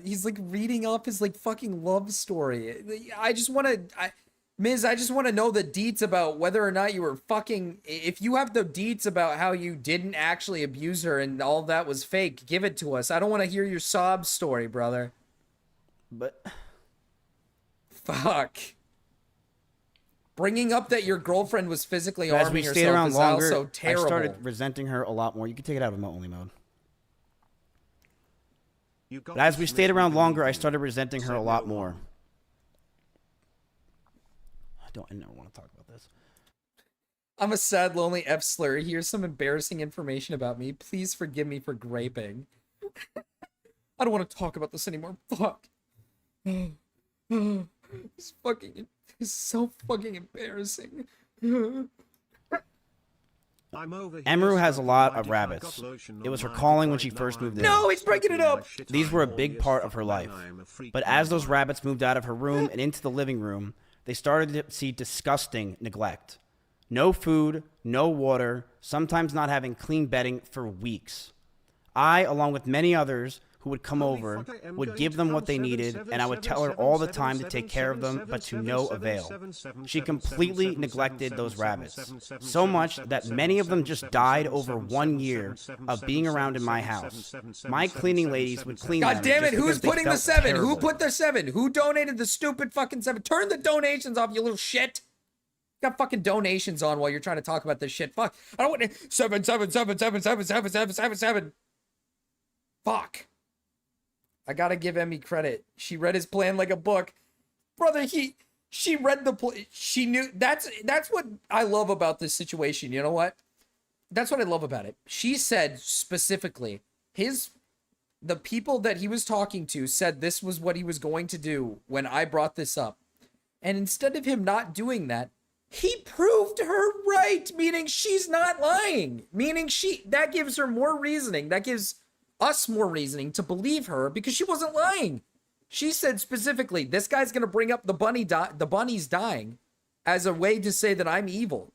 He's like reading off his like fucking love story. I just want to... Miz, I just want to know the deets about whether or not you were fucking... If you have the deets about how you didn't actually abuse her and all that was fake, give it to us. I don't want to hear your sob story, brother. But... Fuck. Bringing up that your girlfriend was physically As harming we stayed herself around is longer, also terrible. I started resenting her a lot more. You can take it out of remote only mode. But as we stayed around longer, I started resenting her a lot more. I never want to talk about this. I'm a sad, lonely F-slur. Here's some embarrassing information about me. Please forgive me for graping. I don't want to talk about this anymore. Fuck. It's so fucking embarrassing. Emiru has a lot of rabbits. It was her calling when she first moved in. No, he's breaking it up! These were a big part of her life. But as those rabbits moved out of her room and into the living room, they started to see disgusting neglect. No food, no water, sometimes not having clean bedding for weeks. I, along with many others who would come over, would give them what they needed, and I would tell her all the time to take care of them, but to no avail. She completely neglected those rabbits, so much that many of them just died over 1 year of being around in my house. My cleaning ladies would clean them. God damn it, who's putting the 7? Terrible. Who put the 7? Who donated the stupid fucking 7? Turn the donations off, you little shit. Got fucking donations on while you're trying to talk about this shit. Fuck. I don't want to... 7, 7, 7, 7, 7, 7, 7, 7, 7. Fuck. I gotta give Emmy credit. She read his plan like a book. Brother, she read the plan. She knew. That's what I love about this situation. You know what? That's what I love about it. She said specifically, the people that he was talking to said this was what he was going to do when I brought this up. And instead of him not doing that, he proved her right, meaning she's not lying. Meaning that gives her more reasoning. That gives us more reasoning to believe her because she wasn't lying. She said specifically, this guy's going to bring up the bunnies dying as a way to say that I'm evil.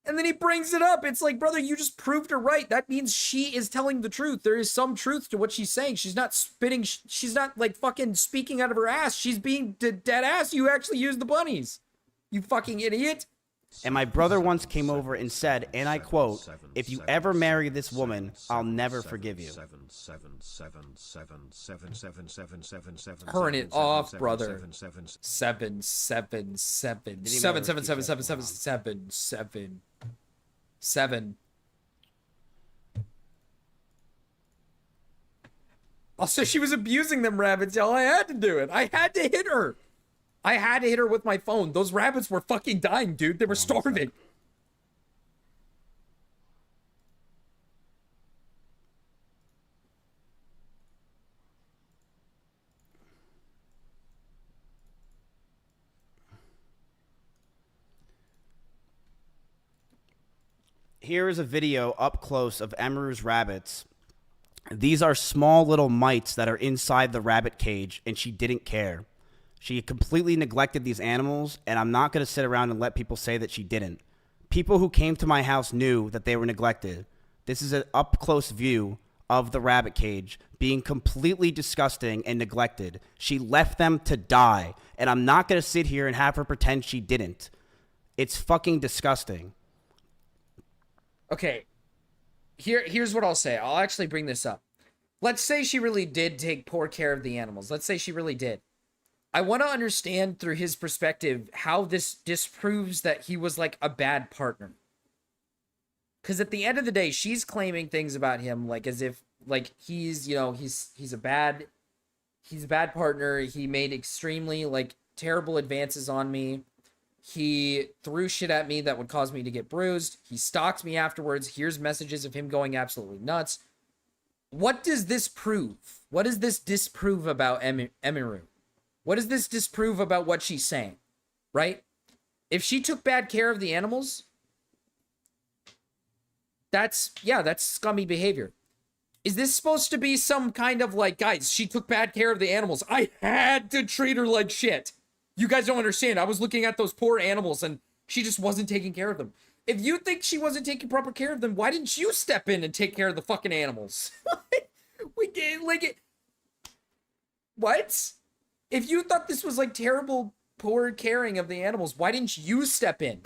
And then he brings it up. It's like, brother, you just proved her right. That means she is telling the truth. There is some truth to what she's saying. She's not spitting. She's not like fucking speaking out of her ass. She's being dead ass. You actually used the bunnies. You fucking idiot. And my brother once came over and said, and I quote, "If you ever marry this woman, I'll never forgive you." Turn it off, brother. 7, 7, 7, 7, 7, 7, 7, 7, 7, 7, 7, 7. Also, she was abusing them rabbits, y'all. I had to do it. I had to hit her. I had to hit her with my phone. Those rabbits were fucking dying, dude. They were starving. Here is a video up close of Emiru's rabbits. These are small little mites that are inside the rabbit cage, and she didn't care. She completely neglected these animals, and I'm not going to sit around and let people say that she didn't. People who came to my house knew that they were neglected. This is an up-close view of the rabbit cage being completely disgusting and neglected. She left them to die, and I'm not going to sit here and have her pretend she didn't. It's fucking disgusting. Okay, here's what I'll say. I'll actually bring this up. Let's say she really did take poor care of the animals. Let's say she really did. I want to understand through his perspective how this disproves that he was like a bad partner. Because at the end of the day, she's claiming things about him like as if like he's, you know, he's a bad partner. He made extremely like terrible advances on me. He threw shit at me that would cause me to get bruised. He stalked me afterwards. Here's messages of him going absolutely nuts. What does this prove? What does this disprove about Emiru? What does this disprove about what she's saying? Right? If she took bad care of the animals, that's scummy behavior. Is this supposed to be some kind of like, guys, she took bad care of the animals. I had to treat her like shit. You guys don't understand. I was looking at those poor animals and she just wasn't taking care of them. If you think she wasn't taking proper care of them, why didn't you step in and take care of the fucking animals? What? If you thought this was like terrible, poor caring of the animals, why didn't you step in?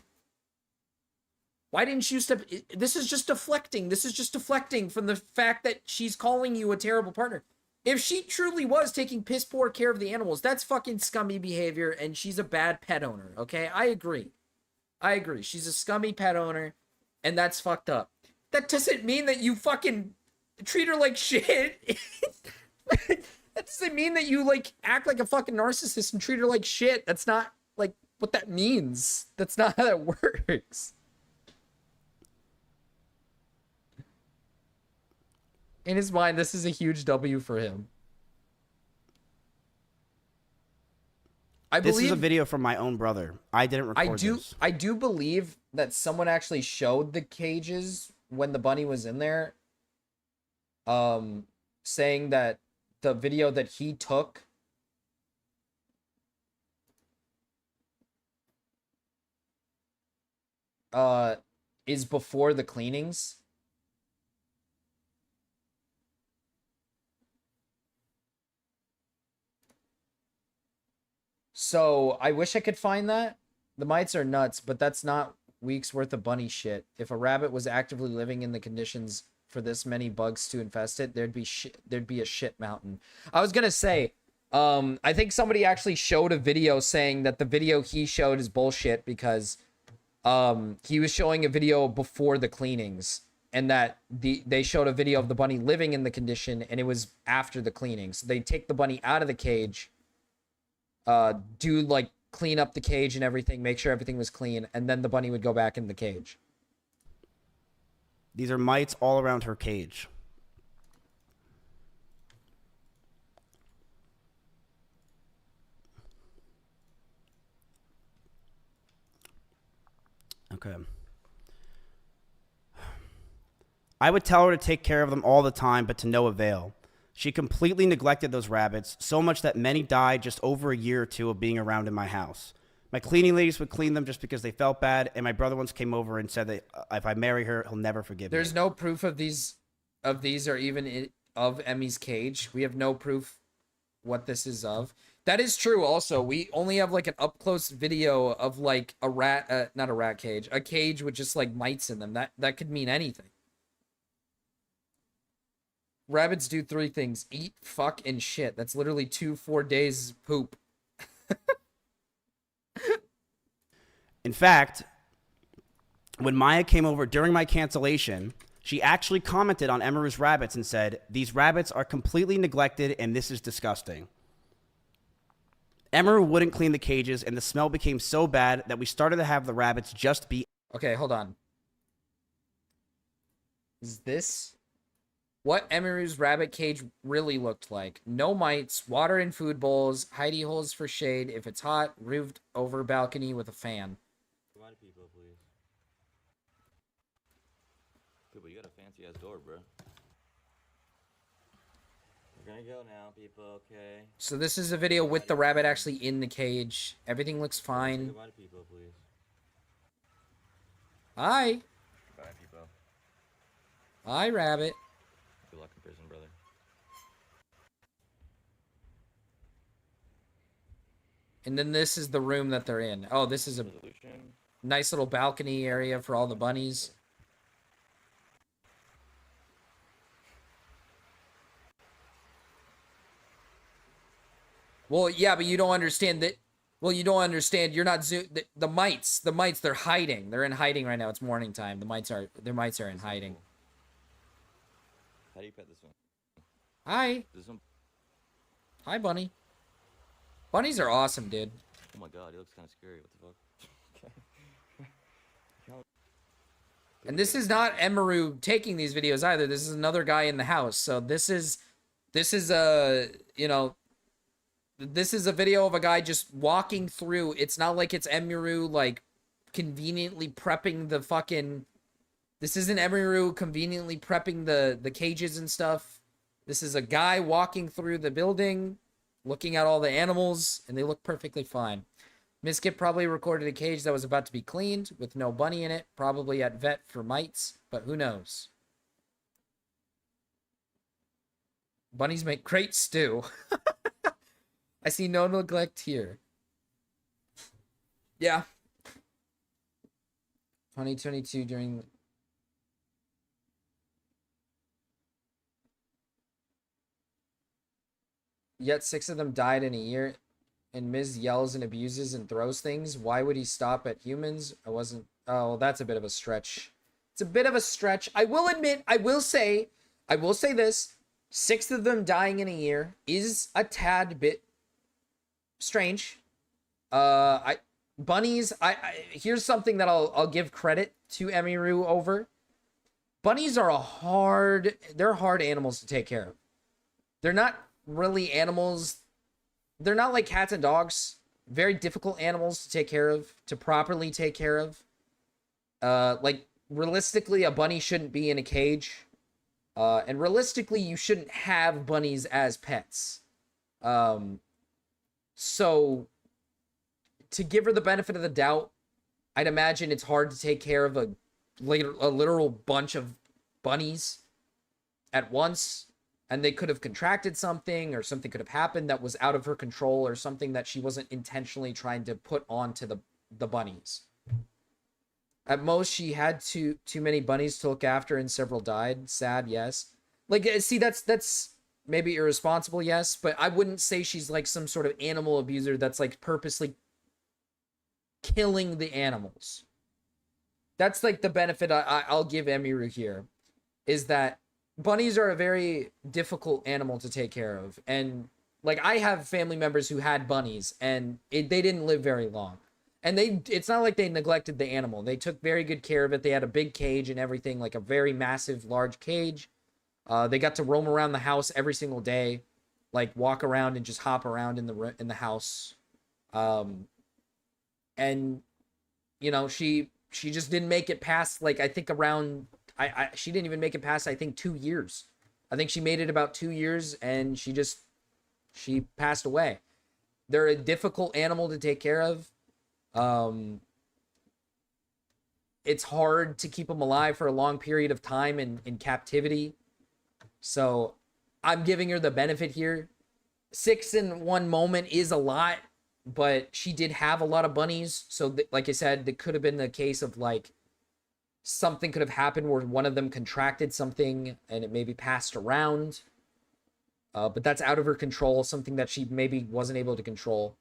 Why didn't you step? This is just deflecting. This is just deflecting from the fact that she's calling you a terrible partner. If she truly was taking piss poor care of the animals, that's fucking scummy behavior and she's a bad pet owner, okay? I agree. She's a scummy pet owner and that's fucked up. That doesn't mean that you fucking treat her like shit. That doesn't mean that you like act like a fucking narcissist and treat her like shit. That's not like what that means. That's not how that works. In his mind, this is a huge W for him. This is a video from my own brother. I didn't record this. I do believe that someone actually showed the cages when the bunny was in there. Saying that the video that he took is before the cleanings. So I wish I could find that. The mites are nuts, but that's not weeks worth of bunny shit. If a rabbit was actively living in the conditions for this many bugs to infest it, there'd be a shit mountain. I was gonna say, I think somebody actually showed a video saying that the video he showed is bullshit because he was showing a video before the cleanings and that they showed a video of the bunny living in the condition and it was after the cleanings. They take the bunny out of the cage, do like clean up the cage and everything, make sure everything was clean, and then the bunny would go back in the cage. These are mites all around her cage. Okay. I would tell her to take care of them all the time, but to no avail. She completely neglected those rabbits, so much that many died just over a year or two of being around in my house. My cleaning ladies would clean them just because they felt bad, and my brother once came over and said that if I marry her, he'll never forgive me. There's no proof of these or even of Emmy's cage. We have no proof what this is of. That is true also. We only have like an up-close video of like a rat, not a rat cage, a cage with just like mites in them. That could mean anything. Rabbits do 3 things: eat, fuck, and shit. That's literally 4 days poop. In fact, when Maya came over during my cancellation, she actually commented on Emiru's rabbits and said, "These rabbits are completely neglected and this is disgusting." Emiru wouldn't clean the cages, and the smell became so bad that we started to have the rabbits just be... Okay, hold on. Is this what Emiru's rabbit cage really looked like? No mites, water in food bowls, hidey holes for shade. If it's hot, roofed over balcony with a fan. People, please. People, you got a fancy ass door, bro. We're gonna go now, people, okay? So this is a video with the rabbit actually in the cage. Everything looks fine. Goodbye to people, please. Hi. Goodbye, people. Hi, rabbit. Good luck in prison, brother. And then this is the room that they're in. Oh, this is a nice little balcony area for all the bunnies. Well, yeah, but you don't understand that. Well, you don't understand. You're not the mites. The mites. They're hiding. They're in hiding right now. It's morning time. The mites are in hiding. How do you pet this one? Hi. This one? Hi, bunny. Bunnies are awesome, dude. Oh my god, he looks kind of scary. What the fuck? Okay. And this is not Emiru taking these videos either. This is another guy in the house. So this is a, you know, this is a video of a guy just walking through. It's not like it's Emiru like conveniently prepping the fucking. This isn't Emiru conveniently prepping the cages and stuff. This is a guy walking through the building, looking at all the animals, and they look perfectly fine. Mizkif probably recorded a cage that was about to be cleaned with no bunny in it, probably at vet for mites, but who knows? Bunnies make great stew. I see no neglect here. Yeah. 2022 during... Yet 6 of them died in a year. And Miz yells and abuses and throws things. Why would he stop at humans? I wasn't... Oh, that's a bit of a stretch. It's a bit of a stretch. I will admit, I will say this. 6 of them dying in a year is a tad bit strange. Bunnies, here's something that I'll give credit to Emiru over. Bunnies are they're hard animals to take care of. They're not really animals. They're not like cats and dogs. Very difficult animals to take care of, to properly take care of. Like, realistically, a bunny shouldn't be in a cage. And realistically, you shouldn't have bunnies as pets. So, to give her the benefit of the doubt, I'd imagine it's hard to take care of a literal bunch of bunnies at once. And they could have contracted something, or something could have happened that was out of her control, or something that she wasn't intentionally trying to put onto the bunnies. At most, she had too many bunnies to look after, and several died. Sad, yes. Like, see, that's maybe irresponsible, yes, but I wouldn't say she's like some sort of animal abuser that's like purposely killing the animals. That's like the benefit I'll give Emiru here, is that bunnies are a very difficult animal to take care of. And like, I have family members who had bunnies, and they didn't live very long. And it's not like they neglected the animal. They took very good care of it. They had a big cage and everything, like a very massive, large cage. They got to roam around the house every single day, like walk around and just hop around in the house. And you know, she just didn't make it past, like, I think around, she didn't even make it past, I think, 2 years. I think she made it about 2 years, and she passed away. They're a difficult animal to take care of. It's hard to keep them alive for a long period of time in captivity. So I'm giving her the benefit here. 6 in one moment is a lot, but she did have a lot of bunnies. So like I said, it could have been the case of like something could have happened where one of them contracted something and it maybe passed around. But that's out of her control, something that she maybe wasn't able to control.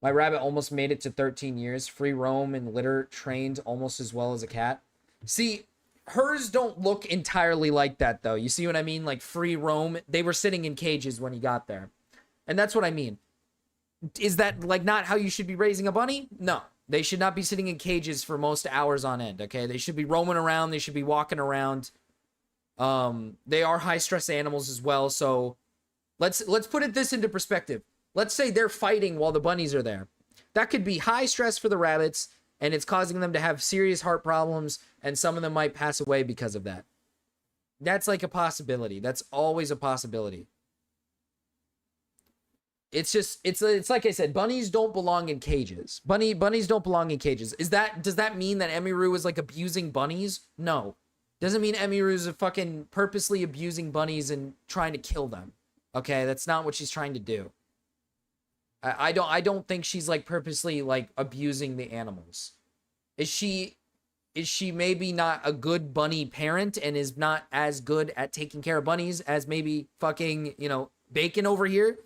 My rabbit almost made it to 13 years. Free roam and litter, trained almost as well as a cat. See, hers don't look entirely like that, though. You see what I mean? Like, free roam. They were sitting in cages when he got there. And that's what I mean. Is that like not how you should be raising a bunny? No. They should not be sitting in cages for most hours on end, okay? They should be roaming around, they should be walking around. They are high stress animals as well, so let's put this into perspective. Let's say they're fighting while the bunnies are there. That could be high stress for the rabbits, and it's causing them to have serious heart problems, and some of them might pass away because of that. That's like a possibility. That's always a possibility. It's just, it's like I said, bunnies don't belong in cages. Bunnies don't belong in cages. Does that mean that Emiru is like abusing bunnies? No. Doesn't mean Emiru is fucking purposely abusing bunnies and trying to kill them. Okay, that's not what she's trying to do. I don't think she's like purposely like abusing the animals. Is she maybe not a good bunny parent and is not as good at taking care of bunnies as maybe fucking, Bacon over here?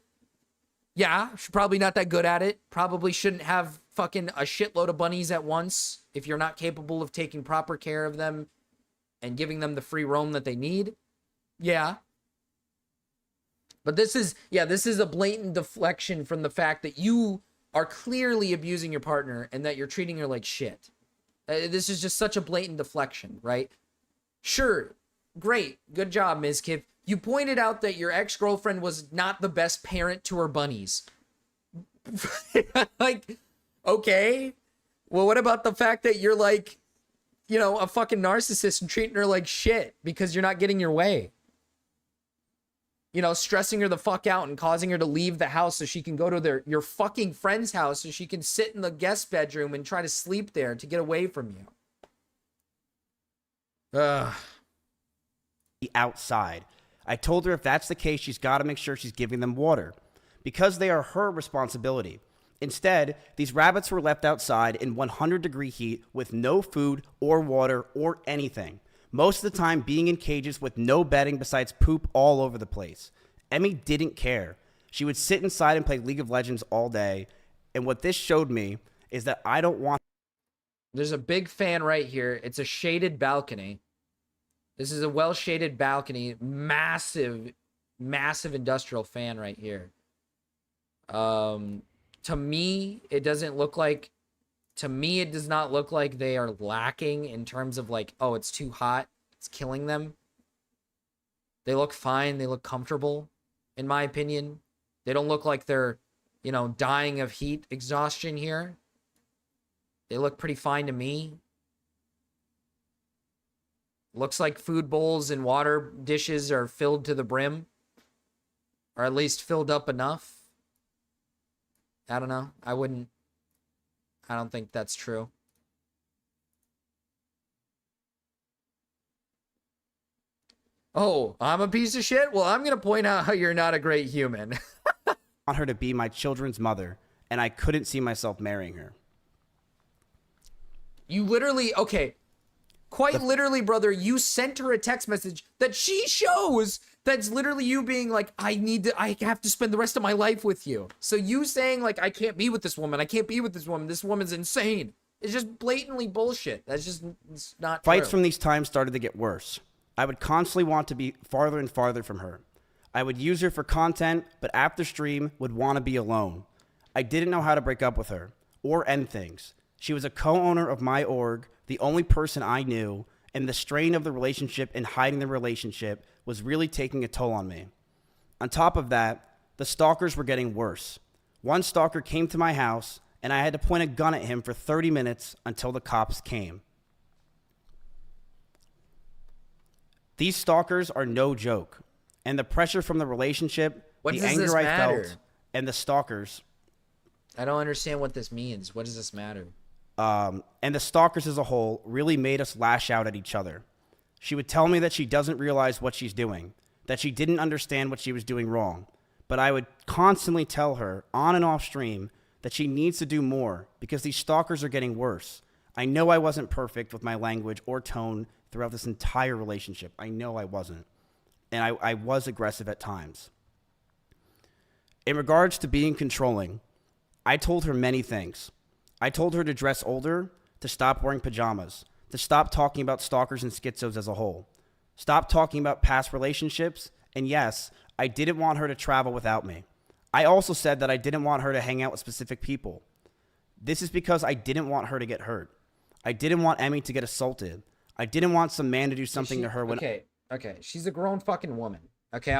Yeah, she's probably not that good at it. Probably shouldn't have fucking a shitload of bunnies at once if you're not capable of taking proper care of them and giving them the free roam that they need. Yeah. But this is a blatant deflection from the fact that you are clearly abusing your partner and that you're treating her like shit. This is just such a blatant deflection, right? Sure, great, good job, Mizkif. You pointed out that your ex-girlfriend was not the best parent to her bunnies. Like, okay. Well, what about the fact that you're like, a fucking narcissist and treating her like shit because you're not getting your way? Stressing her the fuck out and causing her to leave the house so she can go to your fucking friend's house so she can sit in the guest bedroom and try to sleep there to get away from you. Ugh. Outside. I told her if that's the case, she's got to make sure she's giving them water because they are her responsibility. Instead, these rabbits were left outside in 100-degree heat with no food or water or anything. Most of the time being in cages with no bedding besides poop all over the place. Emmy didn't care. She would sit inside and play League of Legends all day. And what this showed me is that I don't want... There's a big fan right here. It's a shaded balcony. This is a well-shaded balcony. Massive, massive industrial fan right here. To me, it doesn't look like... To me, it does not look like they are lacking in terms of like, oh, it's too hot. It's killing them. They look fine. They look comfortable, in my opinion. They don't look like they're, dying of heat exhaustion here. They look pretty fine to me. Looks like food bowls and water dishes are filled to the brim. Or at least filled up enough. I don't know. I don't think that's true. Oh, I'm a piece of shit? Well, I'm going to point out how you're not a great human. I want her to be my children's mother, and I couldn't see myself marrying her. You literally, okay, quite literally, brother, you sent her a text message that she shows that's literally you being like, I have to spend the rest of my life with you. So you saying like, I can't be with this woman. I can't be with this woman. This woman's insane. It's just blatantly bullshit. It's not Fights true. from these times started to get worse. I would constantly want to be farther and farther from her. I would use her for content, but after stream would want to be alone. I didn't know how to break up with her or end things. She was a co-owner of my org, the only person I knew, and the strain of the relationship and hiding the relationship was really taking a toll on me. On top of that, the stalkers were getting worse. One stalker came to my house, and I had to point a gun at him for 30 minutes until the cops came. These stalkers are no joke, and the pressure from the relationship, the anger I felt, and the stalkers. I don't understand what this means. What does this matter? And the stalkers as a whole really made us lash out at each other. She would tell me that she doesn't realize what she's doing, that she didn't understand what she was doing wrong. But I would constantly tell her, on and off stream, that she needs to do more because these stalkers are getting worse. I know I wasn't perfect with my language or tone throughout this entire relationship. I know I wasn't. And I was aggressive at times. In regards to being controlling, I told her many things. I told her to dress older, to stop wearing pajamas, to stop talking about stalkers and schizos as a whole, stop talking about past relationships, and yes, I didn't want her to travel without me. I also said that I didn't want her to hang out with specific people. This is because I didn't want her to get hurt. I didn't want Emmy to get assaulted. I didn't want some man to do something to her when. Okay. She's a grown fucking woman. Okay,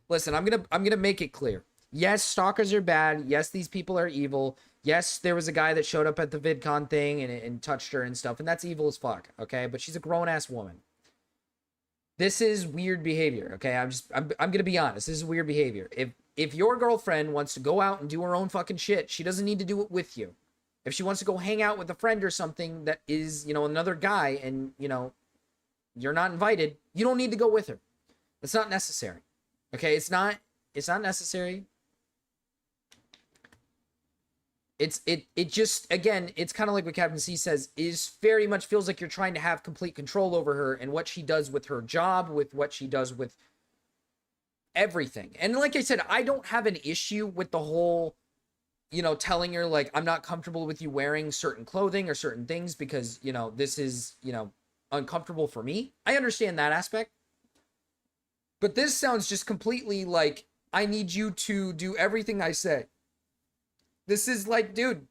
listen. I'm gonna make it clear. Yes, stalkers are bad. Yes, these people are evil. Yes, there was a guy that showed up at the VidCon thing and touched her and stuff, and that's evil as fuck. Okay, but she's a grown ass woman. This is weird behavior. Okay, I'm gonna be honest. This is weird behavior. If your girlfriend wants to go out and do her own fucking shit, she doesn't need to do it with you. If she wants to go hang out with a friend or something that is, another guy and, you're not invited, you don't need to go with her. It's not necessary. Okay, it's not necessary. It just, again, it's kind of like what Captain C says, is very much feels like you're trying to have complete control over her and what she does with her job, with what she does with everything. And like I said, I don't have an issue with the whole, telling her, like, I'm not comfortable with you wearing certain clothing or certain things because, this is, uncomfortable for me. I understand that aspect. But this sounds just completely like, I need you to do everything I say. This is like, dude,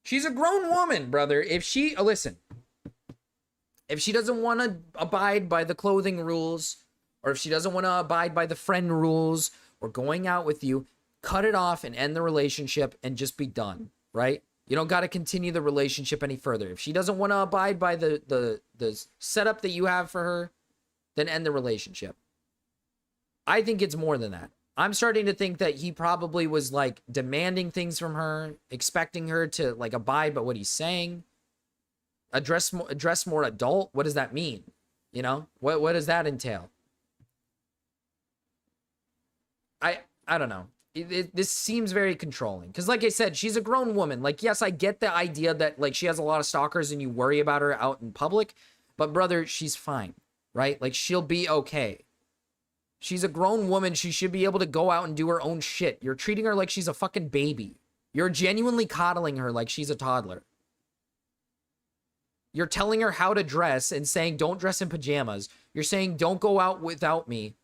she's a grown woman, brother. If she doesn't want to abide by the clothing rules, or if she doesn't want to abide by the friend rules or going out with you, cut it off and end the relationship and just be done, right? You don't got to continue the relationship any further. If she doesn't want to abide by the setup that you have for her, then end the relationship. I think it's more than that. I'm starting to think that he probably was like demanding things from her, expecting her to like abide by what he's saying. Address more adult. What does that mean? What does that entail? I don't know. This seems very controlling. Because like I said, she's a grown woman. Like, yes, I get the idea that like she has a lot of stalkers and you worry about her out in public. But brother, she's fine, right? Like, she'll be okay. She's a grown woman. She should be able to go out and do her own shit. You're treating her like she's a fucking baby. You're genuinely coddling her like she's a toddler. You're telling her how to dress and saying, don't dress in pajamas. You're saying, don't go out without me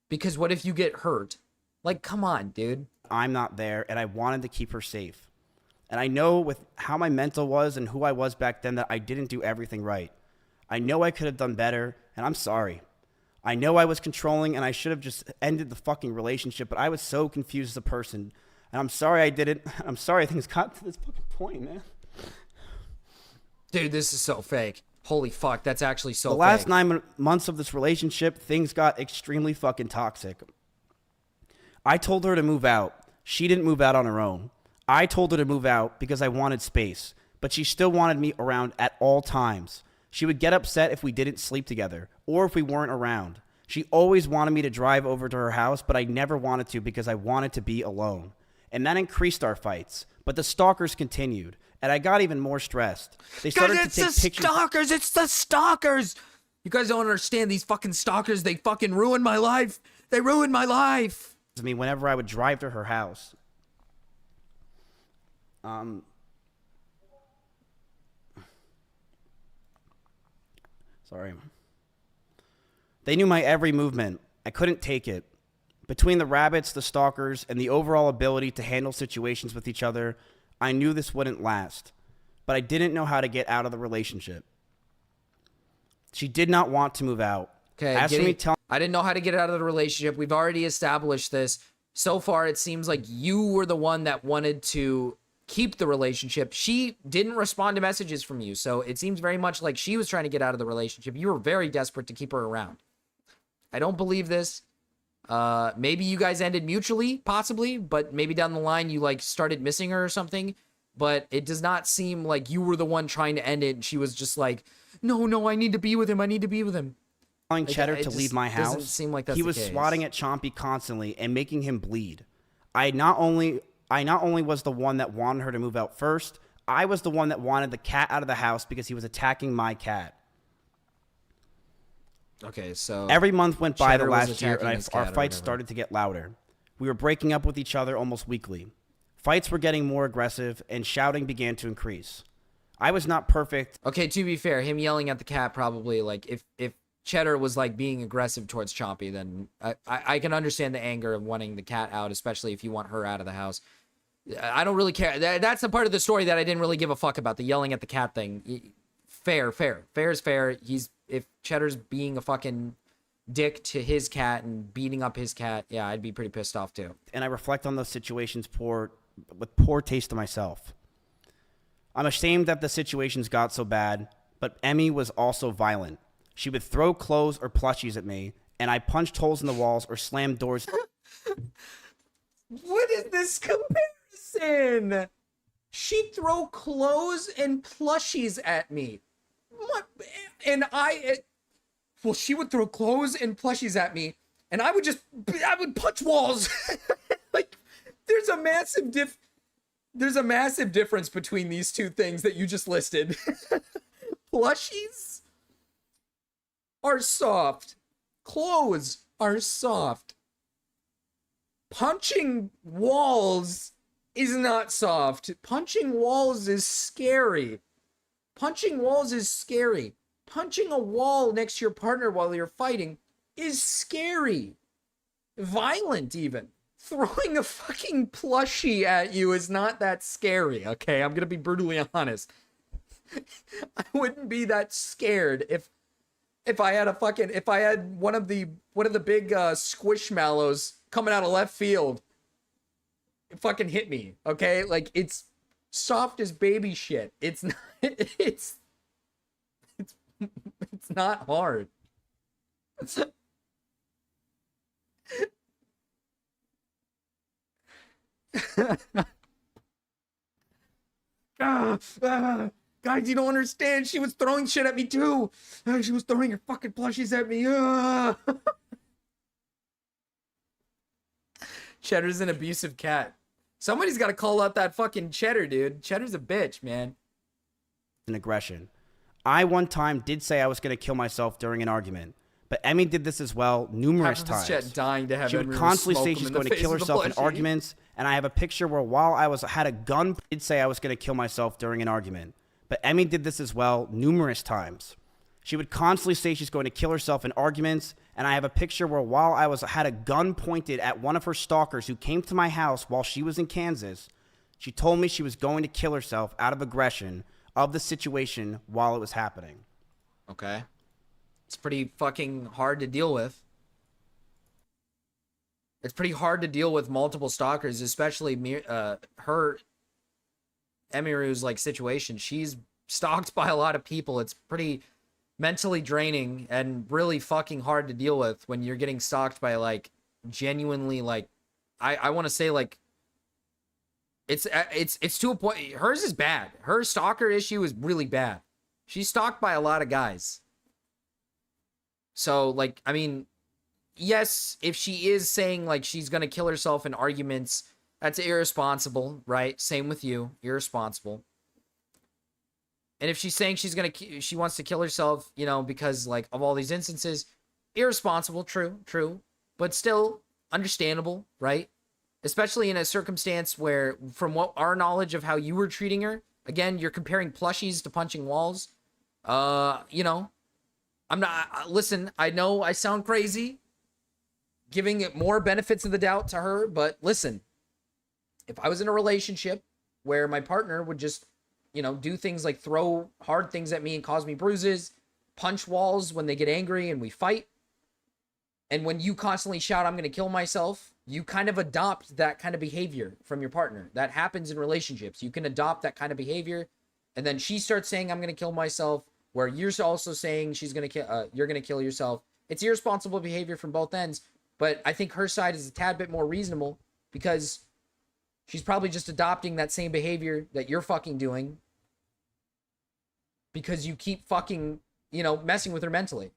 because what if you get hurt? Like, come on, dude. I'm not there, and I wanted to keep her safe. And I know with how my mental was and who I was back then that I didn't do everything right. I know I could have done better, and I'm sorry. I know I was controlling, and I should have just ended the fucking relationship, but I was so confused as a person. And I'm sorry I did it. I'm sorry things got to this fucking point, man. Dude, this is so fake. Holy fuck, that's actually so fake. The last 9 months of this relationship, things got extremely fucking toxic. I told her to move out. She didn't move out on her own. I told her to move out because I wanted space, but she still wanted me around at all times. She would get upset if we didn't sleep together or if we weren't around. She always wanted me to drive over to her house, but I never wanted to because I wanted to be alone. And that increased our fights, but the stalkers continued, and I got even more stressed. They started to take pictures. Stalkers! It's the stalkers! You guys don't understand these fucking stalkers. They fucking ruined my life. They ruined my life. To me whenever I would drive to her house. Sorry. They knew my every movement. I couldn't take it. Between the rabbits, the stalkers, and the overall ability to handle situations with each other, I knew this wouldn't last. But I didn't know how to get out of the relationship. She did not want to move out. Okay, I didn't know how to get out of the relationship. We've already established this. So far, it seems like you were the one that wanted to keep the relationship. She didn't respond to messages from you, so it seems very much like she was trying to get out of the relationship. You were very desperate to keep her around. I don't believe this. Maybe you guys ended mutually, possibly, but maybe down the line you like started missing her or something. But it does not seem like you were the one trying to end it, and she was just like, no, I need to be with him. I need to be with him. Telling Cheddar to leave my house. Doesn't seem like that's he was the case. swatting at Chompy constantly and making him bleed. I not only was the one that wanted her to move out first, I was the one that wanted the cat out of the house because he was attacking my cat. Okay, so every month went by the last year, and our fights started to get louder. We were breaking up with each other almost weekly. Fights were getting more aggressive, and shouting began to increase. I was not perfect. Okay, to be fair, him yelling at the cat probably, like, if Cheddar was like being aggressive towards Chompy, then I can understand the anger of wanting the cat out, especially if you want her out of the house. I don't really care. That's the part of the story that I didn't really give a fuck about, the yelling at the cat thing. Fair is fair. If Cheddar's being a fucking dick to his cat and beating up his cat, yeah, I'd be pretty pissed off too. And I reflect on those situations with poor taste to myself. I'm ashamed that the situations got so bad, but Emmy was also violent. She would throw clothes or plushies at me, and I punched holes in the walls or slammed doors. What is this comparison? She'd throw clothes and plushies at me. What? And well, she would throw clothes and plushies at me, and I would punch walls. Like, there's a massive difference between these two things that you just listed. Plushies are soft. Clothes are soft. Punching walls is not soft. Punching walls is scary. Punching walls is scary. Punching a wall next to your partner while you're fighting is scary. Violent, even. Throwing a fucking plushie at you is not that scary, okay? I'm gonna be brutally honest. I wouldn't be that scared if I had one of the big squishmallows coming out of left field. It fucking hit me, okay? Like, it's soft as baby shit. It's not, it's not hard. Guys, you don't understand. She was throwing shit at me too. She was throwing her fucking plushies at me. Cheddar's an abusive cat. Somebody's got to call out that fucking Cheddar, dude. Cheddar's a bitch, man. And aggression. I one time did say I was going to kill myself during an argument, but Emmy did this as well numerous times. Dying to have she would constantly say she's going to kill herself in arguments, and I have a picture where while I had a gun, I did say I was going to kill myself during an argument. But Emmy did this as well numerous times. She would constantly say she's going to kill herself in arguments, and I have a picture where while I had a gun pointed at one of her stalkers who came to my house while she was in Kansas, she told me she was going to kill herself out of aggression of the situation while it was happening. Okay. It's pretty fucking hard to deal with. It's pretty hard to deal with multiple stalkers, especially her, Emiru's like situation. She's stalked by a lot of people. It's pretty mentally draining and really fucking hard to deal with when you're getting stalked by like genuinely like I want to say like it's to a point. Hers is bad. Her stalker issue is really bad. She's stalked by a lot of guys. So like, I mean, yes, if she is saying like she's gonna kill herself in arguments, that's irresponsible, right? Same with you, irresponsible. And if she's saying she wants to kill herself, you know, because like of all these instances, irresponsible, true, but still understandable, right? Especially in a circumstance where, from what our knowledge of how you were treating her, again, you're comparing plushies to punching walls. You know, I'm not, listen, I know I sound crazy, giving it more benefits of the doubt to her, but listen, if I was in a relationship where my partner would just, you know, do things like throw hard things at me and cause me bruises, punch walls when they get angry and we fight, and when you constantly shout, I'm going to kill myself, you kind of adopt that kind of behavior from your partner. That happens in relationships. You can adopt that kind of behavior, and then she starts saying, I'm going to kill myself, where you're also saying she's going to kill, you're going to kill yourself. It's irresponsible behavior from both ends, but I think her side is a tad bit more reasonable because she's probably just adopting that same behavior that you're fucking doing because you keep fucking, you know, messing with her mentally.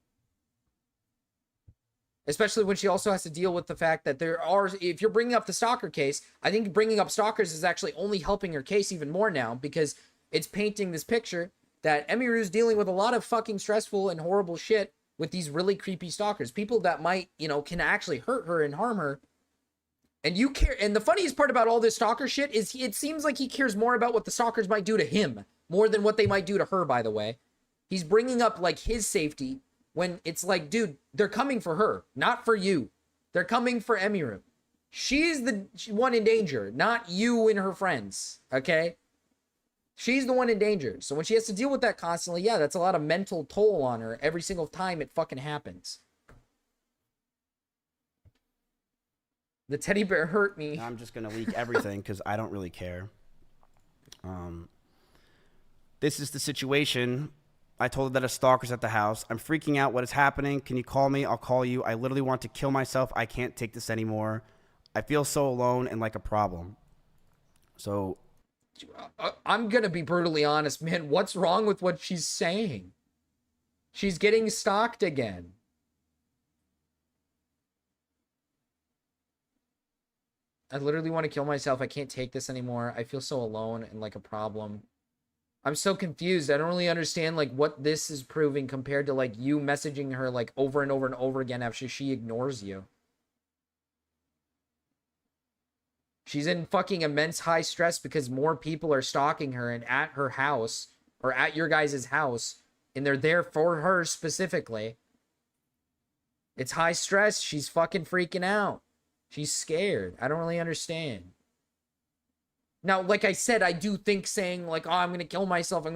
Especially when she also has to deal with the fact that there are, if you're bringing up the stalker case, I think bringing up stalkers is actually only helping her case even more now because it's painting this picture that Emiru's dealing with a lot of fucking stressful and horrible shit with these really creepy stalkers. People that might, you know, can actually hurt her and harm her. And you care. And the funniest part about all this stalker shit is it seems like he cares more about what the stalkers might do to him more than what they might do to her, by the way. He's bringing up like his safety when it's like, dude, they're coming for her, not for you. They're coming for Emiru. She's the one in danger, not you and her friends, okay? She's the one in danger. So when she has to deal with that constantly, yeah, that's a lot of mental toll on her every single time it fucking happens. The teddy bear hurt me. I'm just going to leak everything because I don't really care. This is the situation. I told her that a stalker's at the house. I'm freaking out. What is happening? Can you call me? I'll call you. I literally want to kill myself. I can't take this anymore. I feel so alone and like a problem. So I'm going to be brutally honest, man. What's wrong with what she's saying? She's getting stalked again. I literally want to kill myself. I can't take this anymore. I feel so alone and like a problem. I'm so confused. I don't really understand like what this is proving compared to like you messaging her like over and over and over again after she ignores you. She's in fucking immense high stress because more people are stalking her and at her house or at your guys' house, and they're there for her specifically. It's high stress. She's fucking freaking out. She's scared. I don't really understand. Now, like I said, I do think saying like, oh, I'm going to kill myself.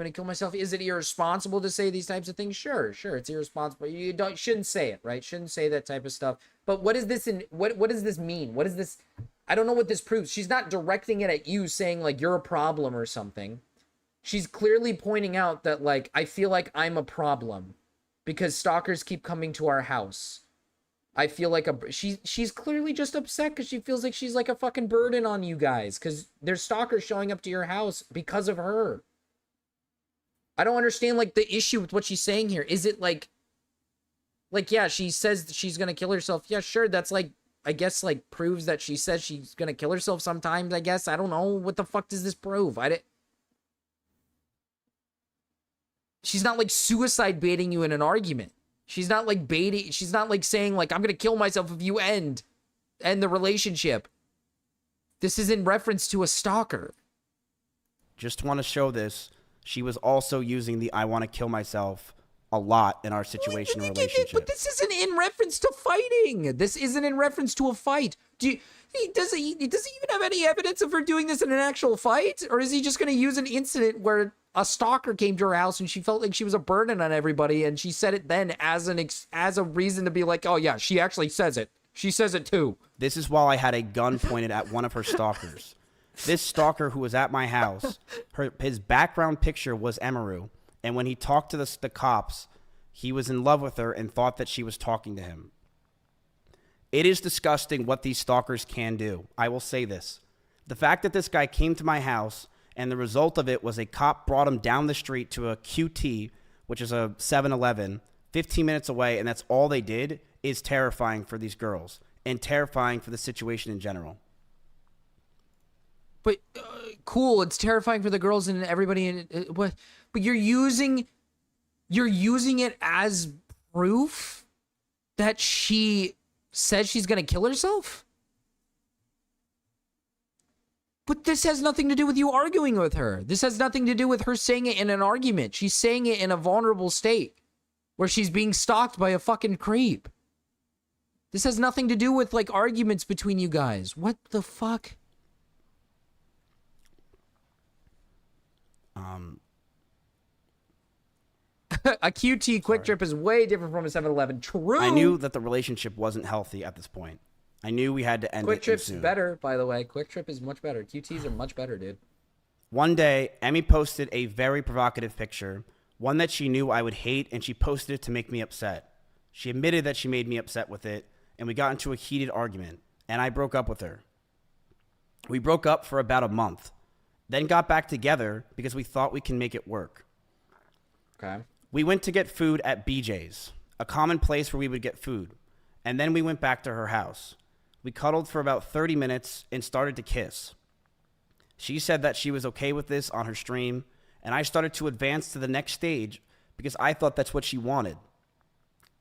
Is it irresponsible to say these types of things? Sure. It's irresponsible. You shouldn't say it, right? Shouldn't say that type of stuff. But what is this what does this mean? What is this? I don't know what this proves. She's not directing it at you saying like you're a problem or something. She's clearly pointing out that like, I feel like I'm a problem because stalkers keep coming to our house. I feel like she's clearly just upset because she feels like she's like a fucking burden on you guys because there's stalkers showing up to your house because of her. I don't understand like the issue with what she's saying here. Is it like yeah, she says she's gonna kill herself. Yeah, sure, that's like, I guess like proves that she says she's gonna kill herself sometimes, I guess. I don't know. What the fuck does this prove? She's not like suicide baiting you in an argument. She's not like baiting. She's not like saying like, I'm going to kill myself if you end the relationship. This is in reference to a stalker. just want to show this. She was also using the I want to kill myself a lot in our situation and relationship. But this isn't in reference to fighting. This isn't in reference to a fight. Does he even have any evidence of her doing this in an actual fight? Or is he just going to use an incident where a stalker came to her house and she felt like she was a burden on everybody, and she said it then as a reason to be like, oh yeah, she actually says it. She says it too. This is while I had a gun pointed at one of her stalkers. This stalker who was at my house, his background picture was Emiru. And when he talked to the cops, he was in love with her and thought that she was talking to him. It is disgusting what these stalkers can do. I will say this. The fact that this guy came to my house and the result of it was a cop brought him down the street to a QT, which is a 7-Eleven, 15 minutes away, and that's all they did, is terrifying for these girls and terrifying for the situation in general. But cool, it's terrifying for the girls and everybody. But you're using it as proof that she says she's gonna kill herself. But this has nothing to do with you arguing with her. This has nothing to do with her saying it in an argument. She's saying it in a vulnerable state where she's being stalked by a fucking creep. This has nothing to do with like arguments between you guys. What the fuck? A QT Quick Trip is way different from a 7-Eleven. True. I knew that the relationship wasn't healthy at this point. I knew we had to end Quick it Trip's soon. better, by the way. Quick Trip is much better. QTs are much better, dude. One day, Emmy posted a very provocative picture, one that she knew I would hate, and she posted it to make me upset. She admitted that she made me upset with it, and we got into a heated argument, and I broke up with her. We broke up for about a month, then got back together because we thought we can make it work. Okay. We went to get food at BJ's, a common place where we would get food, and then we went back to her house. We cuddled for about 30 minutes and started to kiss. She said that she was okay with this on her stream, and I started to advance to the next stage because I thought that's what she wanted.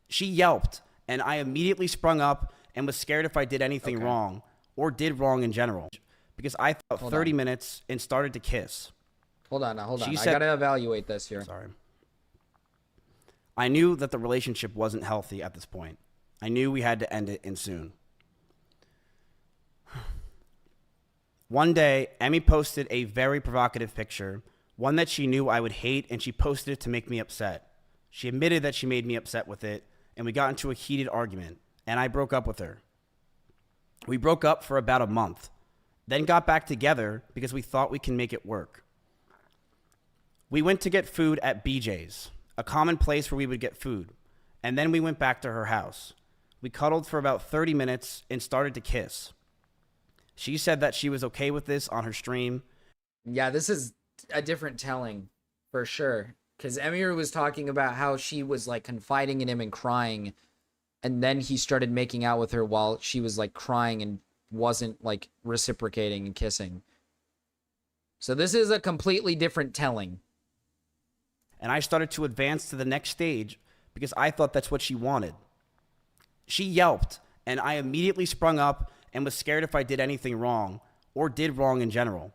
She yelped, and I immediately sprung up and was scared if I did anything wrong or did wrong in general because I thought 30 minutes and started to kiss. Hold on. She I said, gotta evaluate this here. Sorry. I knew that the relationship wasn't healthy at this point. I knew we had to end it and soon. One day, Emmy posted a very provocative picture, one that she knew I would hate, and she posted it to make me upset. She admitted that she made me upset with it, and we got into a heated argument, and I broke up with her. We broke up for about a month, then got back together because we thought we can make it work. We went to get food at BJ's, a common place where we would get food, and then we went back to her house. We cuddled for about 30 minutes and started to kiss. She said that she was okay with this on her stream. Yeah, this is a different telling for sure. Because Emiru was talking about how she was like confiding in him and crying. And then he started making out with her while she was like crying and wasn't like reciprocating and kissing. So this is a completely different telling. And I started to advance to the next stage because I thought that's what she wanted. She yelped, and I immediately sprung up and was scared if I did anything wrong or did wrong in general.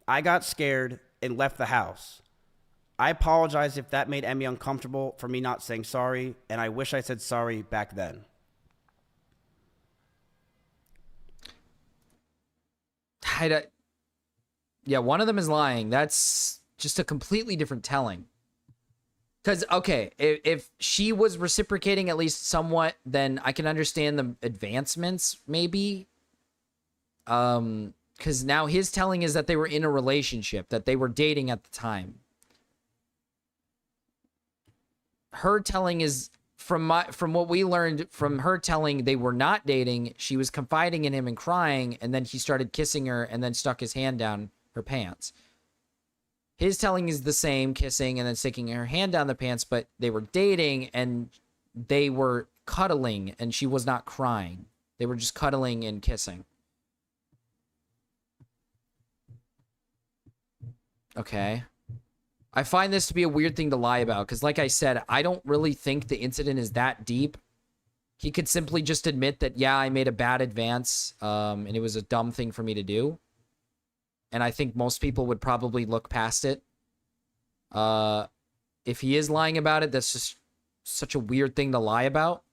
I got scared and left the house. I apologize if that made Emmy uncomfortable for me not saying sorry, and I wish I said sorry back then. Yeah, one of them is lying. That's just a completely different telling. Because, okay, if she was reciprocating at least somewhat, then I can understand the advancements, maybe. Because now his telling is that they were in a relationship, that they were dating at the time. Her telling is, from what we learned from her telling, they were not dating. She was confiding in him and crying, and then he started kissing her and then stuck his hand down her pants. His telling is the same, kissing and then sticking her hand down the pants, but they were dating and they were cuddling and she was not crying. They were just cuddling and kissing. Okay. I find this to be a weird thing to lie about because, like I said, I don't really think the incident is that deep. He could simply just admit that, yeah, I made a bad advance and it was a dumb thing for me to do. And I think most people would probably look past it. If he is lying about it, that's just such a weird thing to lie about.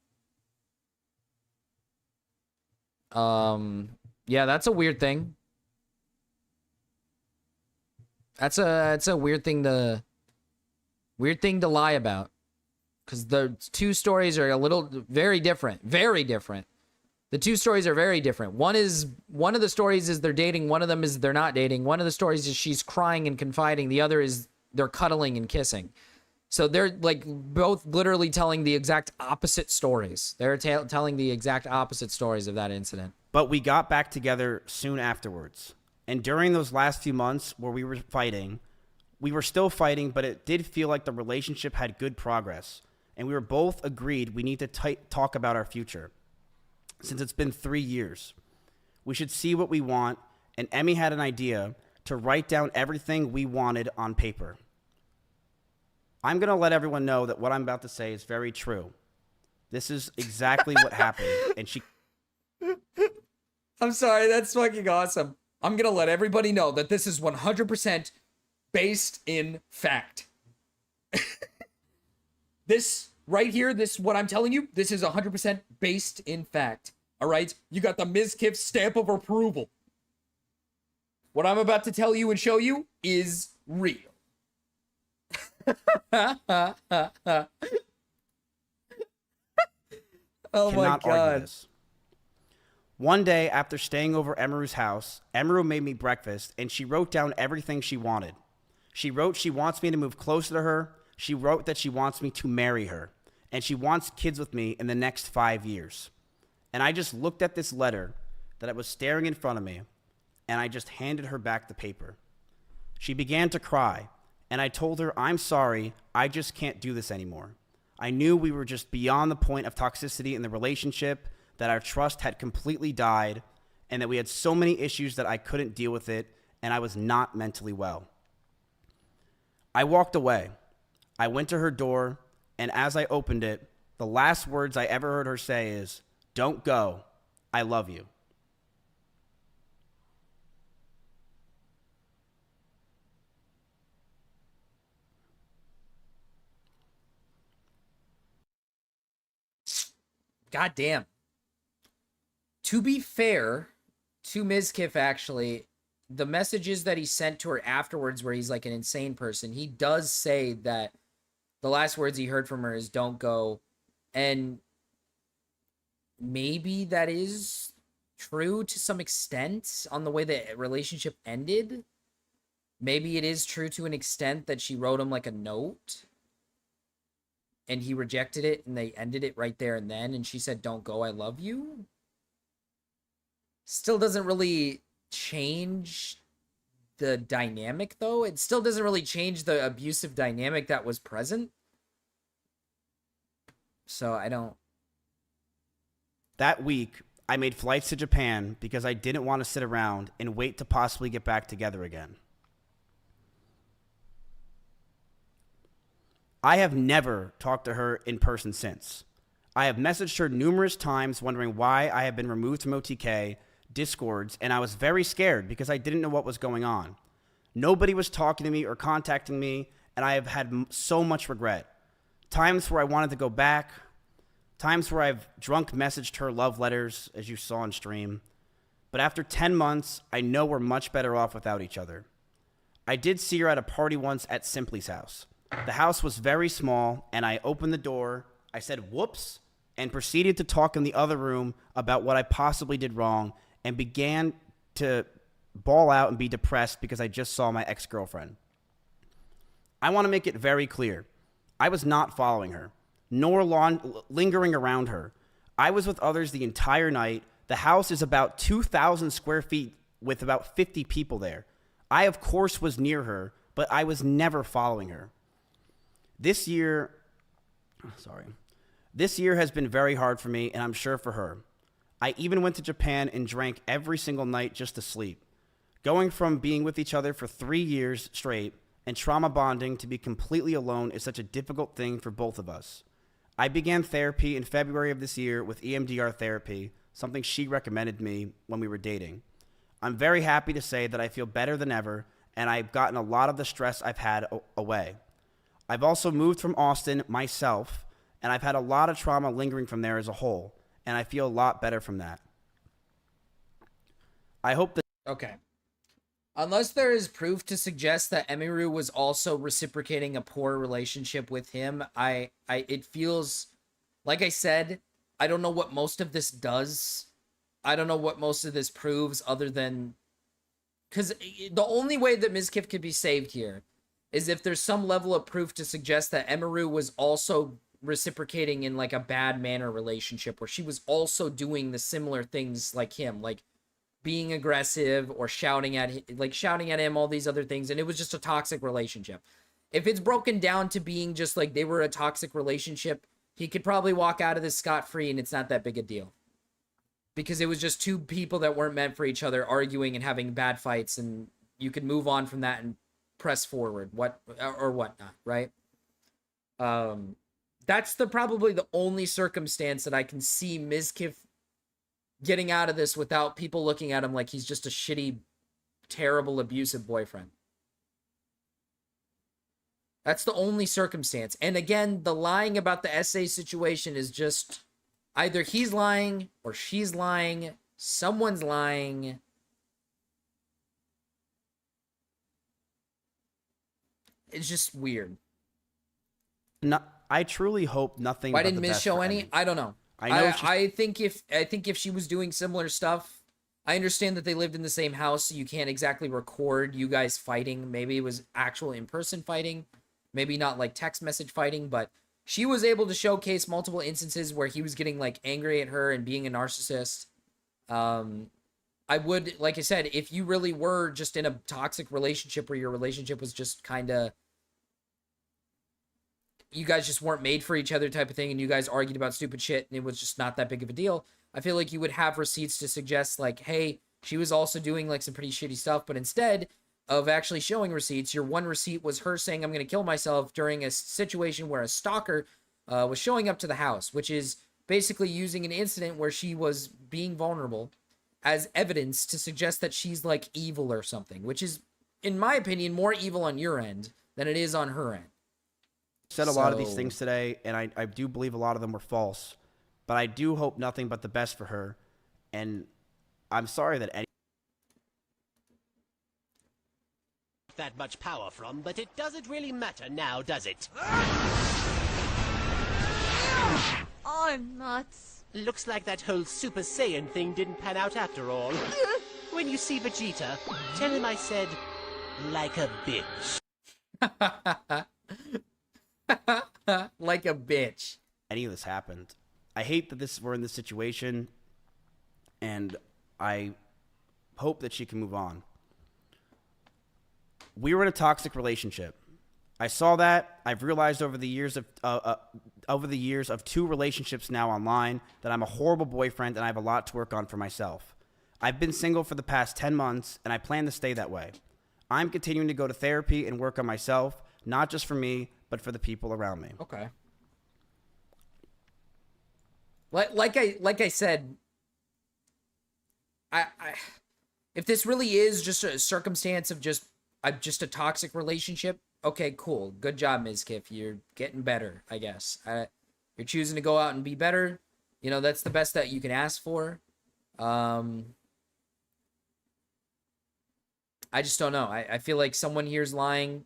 Yeah, that's a weird thing. That's a weird thing to lie about. Because the two stories are very different. Very different. The two stories are very different. One of the stories is they're dating. One of them is they're not dating. One of the stories is she's crying and confiding. The other is they're cuddling and kissing. So they're like both literally telling the exact opposite stories. They're telling the exact opposite stories of that incident. But we got back together soon afterwards. And during those last few months where we were fighting, we were still fighting, but it did feel like the relationship had good progress. And we were both agreed we need to talk about our future. Since it's been 3 years, we should see what we want, and Emmy had an idea to write down everything we wanted on paper. I'm going to let everyone know that what I'm about to say is very true. This is exactly what happened, and she... I'm sorry, that's fucking awesome. I'm going to let everybody know that this is 100% based in fact. This... right here, this, what I'm telling you, this is 100% based in fact. All right? You got the Mizkif stamp of approval. What I'm about to tell you and show you is real. Oh my God. This. One day after staying over Emiru's house, Emiru made me breakfast and she wrote down everything she wanted. She wrote she wants me to move closer to her. She wrote that she wants me to marry her. And she wants kids with me in the next 5 years. And I just looked at this letter that was staring in front of me, and I just handed her back the paper. She began to cry, and I told her, I'm sorry, I just can't do this anymore. I knew we were just beyond the point of toxicity in the relationship, that our trust had completely died, and that we had so many issues that I couldn't deal with it, and I was not mentally well. I walked away. I went to her door, and as I opened it, the last words I ever heard her say is, "Don't go. I love you." goddamn. To be fair to Mizkif, actually, the messages that he sent to her afterwards, where he's like an insane person, he does say that the last words he heard from her is "Don't go," and maybe that is true to some extent on the way the relationship ended. Maybe it is true to an extent that she wrote him like a note and he rejected it and they ended it right there and then, and she said, "Don't go, I love you." Still doesn't really change the dynamic, though. It still doesn't really change the abusive dynamic that was present. So I don't... That week, I made flights to Japan because I didn't want to sit around and wait to possibly get back together again. I have never talked to her in person since. I have messaged her numerous times wondering why I have been removed from OTK, Discords, and I was very scared because I didn't know what was going on. Nobody was talking to me or contacting me, and I have had so much regret. Times where I wanted to go back, times where I've drunk messaged her love letters, as you saw on stream. But after 10 months, I know we're much better off without each other. I did see her at a party once at Simply's house. The house was very small, and I opened the door, I said whoops, and proceeded to talk in the other room about what I possibly did wrong, and began to bawl out and be depressed because I just saw my ex-girlfriend. I want to make it very clear. I was not following her, nor lingering around her. I was with others the entire night. The house is about 2,000 square feet with about 50 people there. I, of course, was near her, but I was never following her. This year has been very hard for me, and I'm sure for her. I even went to Japan and drank every single night just to sleep. Going from being with each other for 3 years straight and trauma bonding to be completely alone is such a difficult thing for both of us. I began therapy in February of this year with EMDR therapy, something she recommended me when we were dating. I'm very happy to say that I feel better than ever, and I've gotten a lot of the stress I've had away. I've also moved from Austin myself, and I've had a lot of trauma lingering from there as a whole, and I feel a lot better from that. I hope that... Okay. Unless there is proof to suggest that Emiru was also reciprocating a poor relationship with him, it feels, like I said, I don't know what most of this does. I don't know what most of this proves other than... Because the only way that Mizkif could be saved here is if there's some level of proof to suggest that Emiru was also reciprocating in like a bad manner relationship where she was also doing the similar things like him, like being aggressive or shouting at him, all these other things, and it was just a toxic relationship. If it's broken down to being just like they were a toxic relationship, he could probably walk out of this scot-free and it's not that big a deal. Because it was just two people that weren't meant for each other arguing and having bad fights, and you could move on from that and press forward, whatnot, right? That's probably the only circumstance that I can see Mizkif getting out of this without people looking at him like he's just a shitty, terrible, abusive boyfriend. That's the only circumstance. And again, the lying about the essay situation is just either he's lying or she's lying. Someone's lying. It's just weird. No, I truly hope nothing. Why didn't Miz show any? I don't know. I think if she was doing similar stuff, I understand that they lived in the same house, so you can't exactly record you guys fighting. Maybe it was actual in-person fighting, maybe not like text message fighting, but she was able to showcase multiple instances where he was getting like angry at her and being a narcissist. I would, like I said, if you really were just in a toxic relationship where your relationship was just kind of, you guys just weren't made for each other type of thing, and you guys argued about stupid shit and it was just not that big of a deal, I feel like you would have receipts to suggest like, hey, she was also doing like some pretty shitty stuff, but instead of actually showing receipts, your one receipt was her saying, I'm going to kill myself during a situation where a stalker was showing up to the house, which is basically using an incident where she was being vulnerable as evidence to suggest that she's like evil or something, which is, in my opinion, more evil on your end than it is on her end. Said a lot of these things today, and I do believe a lot of them were false. but I do hope nothing but the best for her. And I'm sorry that any that much power from, but it doesn't really matter now, does it? Oh, I'm nuts. Looks like that whole Super Saiyan thing didn't pan out after all. When you see Vegeta, tell him I said, like a bitch. Like a bitch. any of this happened. I hate that we're in this situation, and I hope that she can move on. We were in a toxic relationship. I saw that. I've realized over the years of 2 relationships now online that I'm a horrible boyfriend and I have a lot to work on for myself. I've been single for the past 10 months and I plan to stay that way. I'm continuing to go to therapy and work on myself, not just for me, but for the people around me. Okay. Like I said, I if this really is just a circumstance of just a toxic relationship, okay, cool. Good job, Mizkif. You're getting better, I guess. You're choosing to go out and be better. You know, that's the best that you can ask for. I just don't know. I feel like someone here is lying.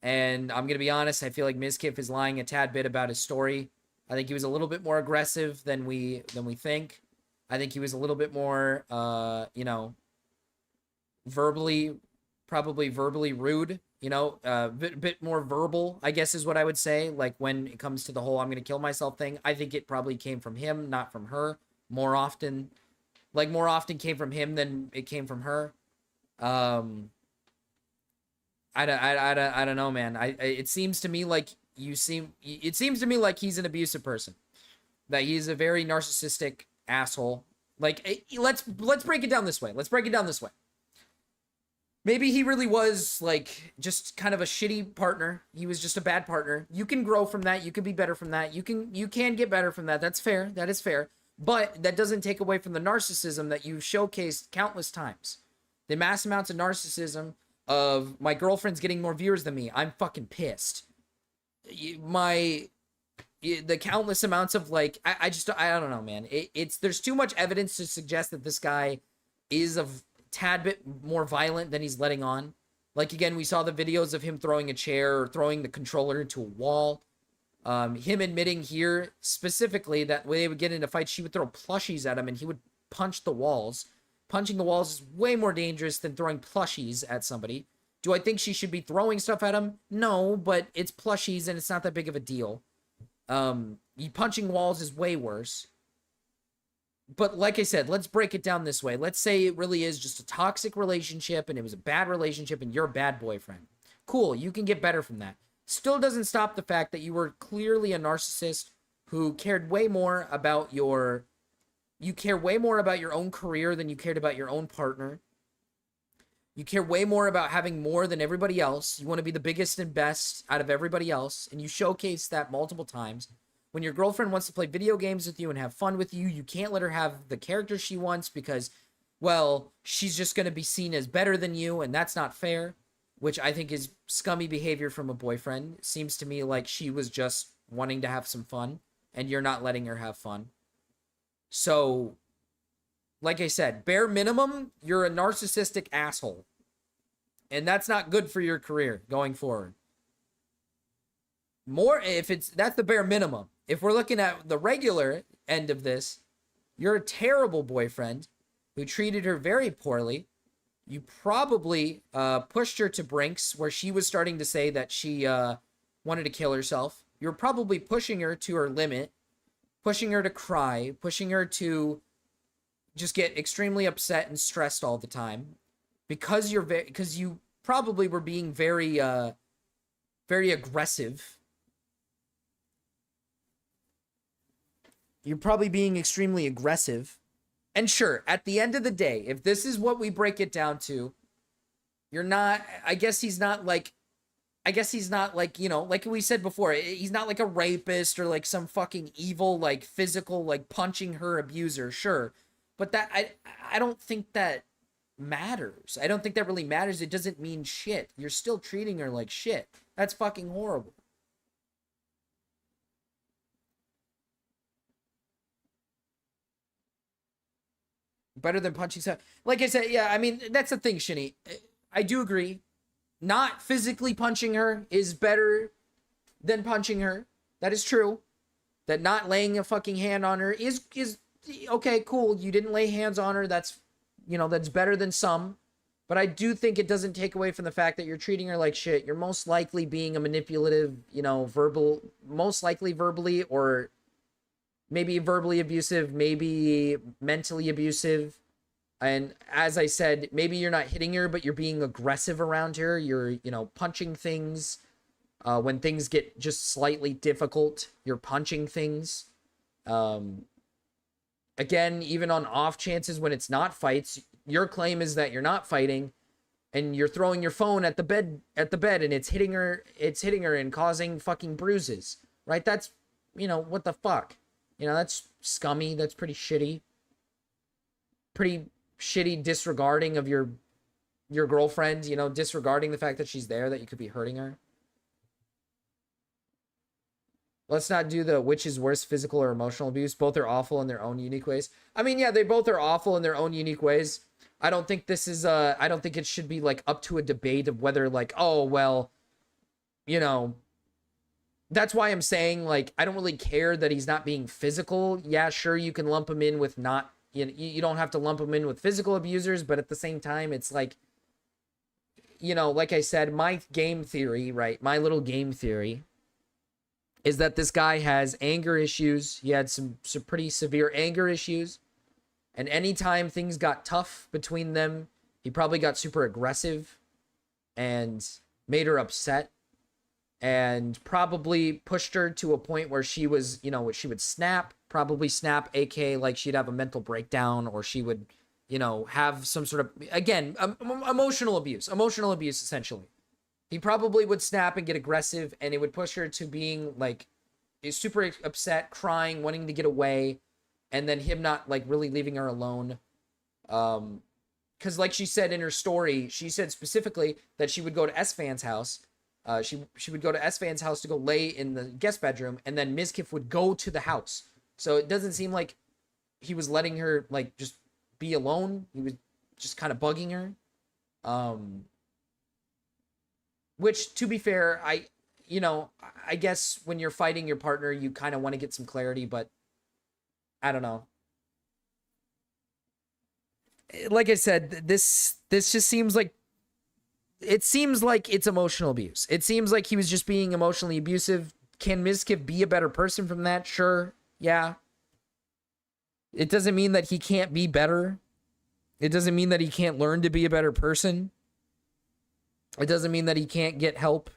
And I'm going to be honest, I feel like Mizkif is lying a tad bit about his story. I think he was a little bit more aggressive than we think. I think he was a little bit more, probably verbally rude, bit more verbal, I guess is what I would say. Like when it comes to the whole I'm going to kill myself thing, I think it probably came from him, not from her. More often came from him than it came from her. I don't know, man. It seems to me like he's an abusive person. That he's a very narcissistic asshole. Like, let's break it down this way. Maybe he really was, like, just kind of a shitty partner. He was just a bad partner. You can grow from that. You can be better from that. You can get better from that. That's fair. That is fair. But that doesn't take away from the narcissism that you've showcased countless times. The mass amounts of narcissism of my girlfriend's getting more viewers than me. I'm fucking pissed. The countless amounts of, like, I don't know, man. There's too much evidence to suggest that this guy is a tad bit more violent than he's letting on. Like, again, we saw the videos of him throwing a chair or throwing the controller into a wall. Him admitting here specifically that when they would get into fights, she would throw plushies at him and he would punch the walls. Punching the walls is way more dangerous than throwing plushies at somebody. Do I think she should be throwing stuff at him? No, but it's plushies and it's not that big of a deal. Punching walls is way worse. But like I said, let's break it down this way. Let's say it really is just a toxic relationship and it was a bad relationship and you're a bad boyfriend. Cool, you can get better from that. Still doesn't stop the fact that you were clearly a narcissist who cared way more about your own career than you cared about your own partner. You care way more about having more than everybody else. You want to be the biggest and best out of everybody else, and you showcase that multiple times. When your girlfriend wants to play video games with you and have fun with you, you can't let her have the character she wants because, well, she's just going to be seen as better than you, and that's not fair, which I think is scummy behavior from a boyfriend. It seems to me like she was just wanting to have some fun, and you're not letting her have fun. So, like I said, bare minimum, you're a narcissistic asshole. And that's not good for your career going forward. That's the bare minimum. If we're looking at the regular end of this, you're a terrible boyfriend who treated her very poorly. You probably pushed her to brinks where she was starting to say that she wanted to kill herself. You're probably pushing her to her limit, pushing her to cry, pushing her to just get extremely upset and stressed all the time because you probably were being very aggressive. You're probably being extremely aggressive. And sure, at the end of the day, if this is what we break it down to, I guess he's not like, like we said before, he's not like a rapist or like some fucking evil, like physical, like punching her abuser, sure. But that, I don't think that matters. I don't think that really matters. It doesn't mean shit. You're still treating her like shit. That's fucking horrible. Better than punching someone. Like I said, yeah, I mean, that's the thing, Shinny. I do agree. Not physically punching her is better than punching her. That is true. That not laying a fucking hand on her is okay, cool. You didn't lay hands on her. That's, you know, that's better than some. But I do think it doesn't take away from the fact that you're treating her like shit. You're most likely being a manipulative, you know, most likely verbally, or maybe verbally abusive, maybe mentally abusive. And as I said, maybe you're not hitting her, but you're being aggressive around her. You're, you know, punching things. When things get just slightly difficult, you're punching things. Again, even on off chances when it's not fights, your claim is that you're not fighting, and you're throwing your phone at the bed, and it's hitting her and causing fucking bruises, right? That's, you know, what the fuck? You know, that's scummy. That's pretty shitty. Pretty shitty disregarding of your girlfriend, you know, disregarding the fact that she's there, that you could be hurting her. Let's not do the which is worse, physical or emotional abuse. Both are awful in their own unique ways. I mean, yeah, they both are awful in their own unique ways. I don't think this is I don't think it should be like up to a debate of whether like, oh, well, you know, that's why I'm saying, like, I don't really care that he's not being physical. Yeah, sure, you can lump him in with not, you don't have to lump him in with physical abusers, but at the same time, it's like, you know, like I said, my game theory, right? My little game theory is that this guy has anger issues. He had some pretty severe anger issues. And anytime things got tough between them, he probably got super aggressive and made her upset, and probably pushed her to a point where she was, you know, she would snap, aka like she'd have a mental breakdown, or she would, you know, have some sort of, again, emotional abuse essentially. He probably would snap and get aggressive, and it would push her to being like super upset, crying, wanting to get away, and then him not like really leaving her alone. Because like she said in her story, she said specifically that she would go to S-Fan's house. She would go to S-Fan's house to go lay in the guest bedroom, and then Mizkif would go to the house. So it doesn't seem like he was letting her like just be alone. He was just kind of bugging her. Which, to be fair, I guess when you're fighting your partner, you kind of want to get some clarity, but I don't know. Like I said, this just seems like, it seems like it's emotional abuse. It seems like he was just being emotionally abusive. Can Mizkif be a better person from that? Sure. Yeah. It doesn't mean that he can't be better. It doesn't mean that he can't learn to be a better person. It doesn't mean that he can't get help.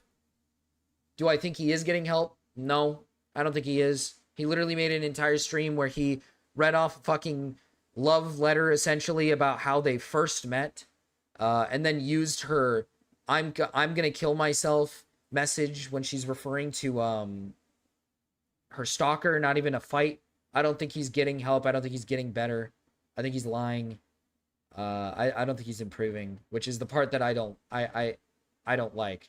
Do I think he is getting help? No, I don't think he is. He literally made an entire stream where he read off a fucking love letter, essentially, about how they first met, and then used her I'm gonna kill myself message when she's referring to her stalker, not even a fight. I don't think he's getting help. I don't think he's getting better. I think he's lying. I don't think he's improving, which is the part that I don't like.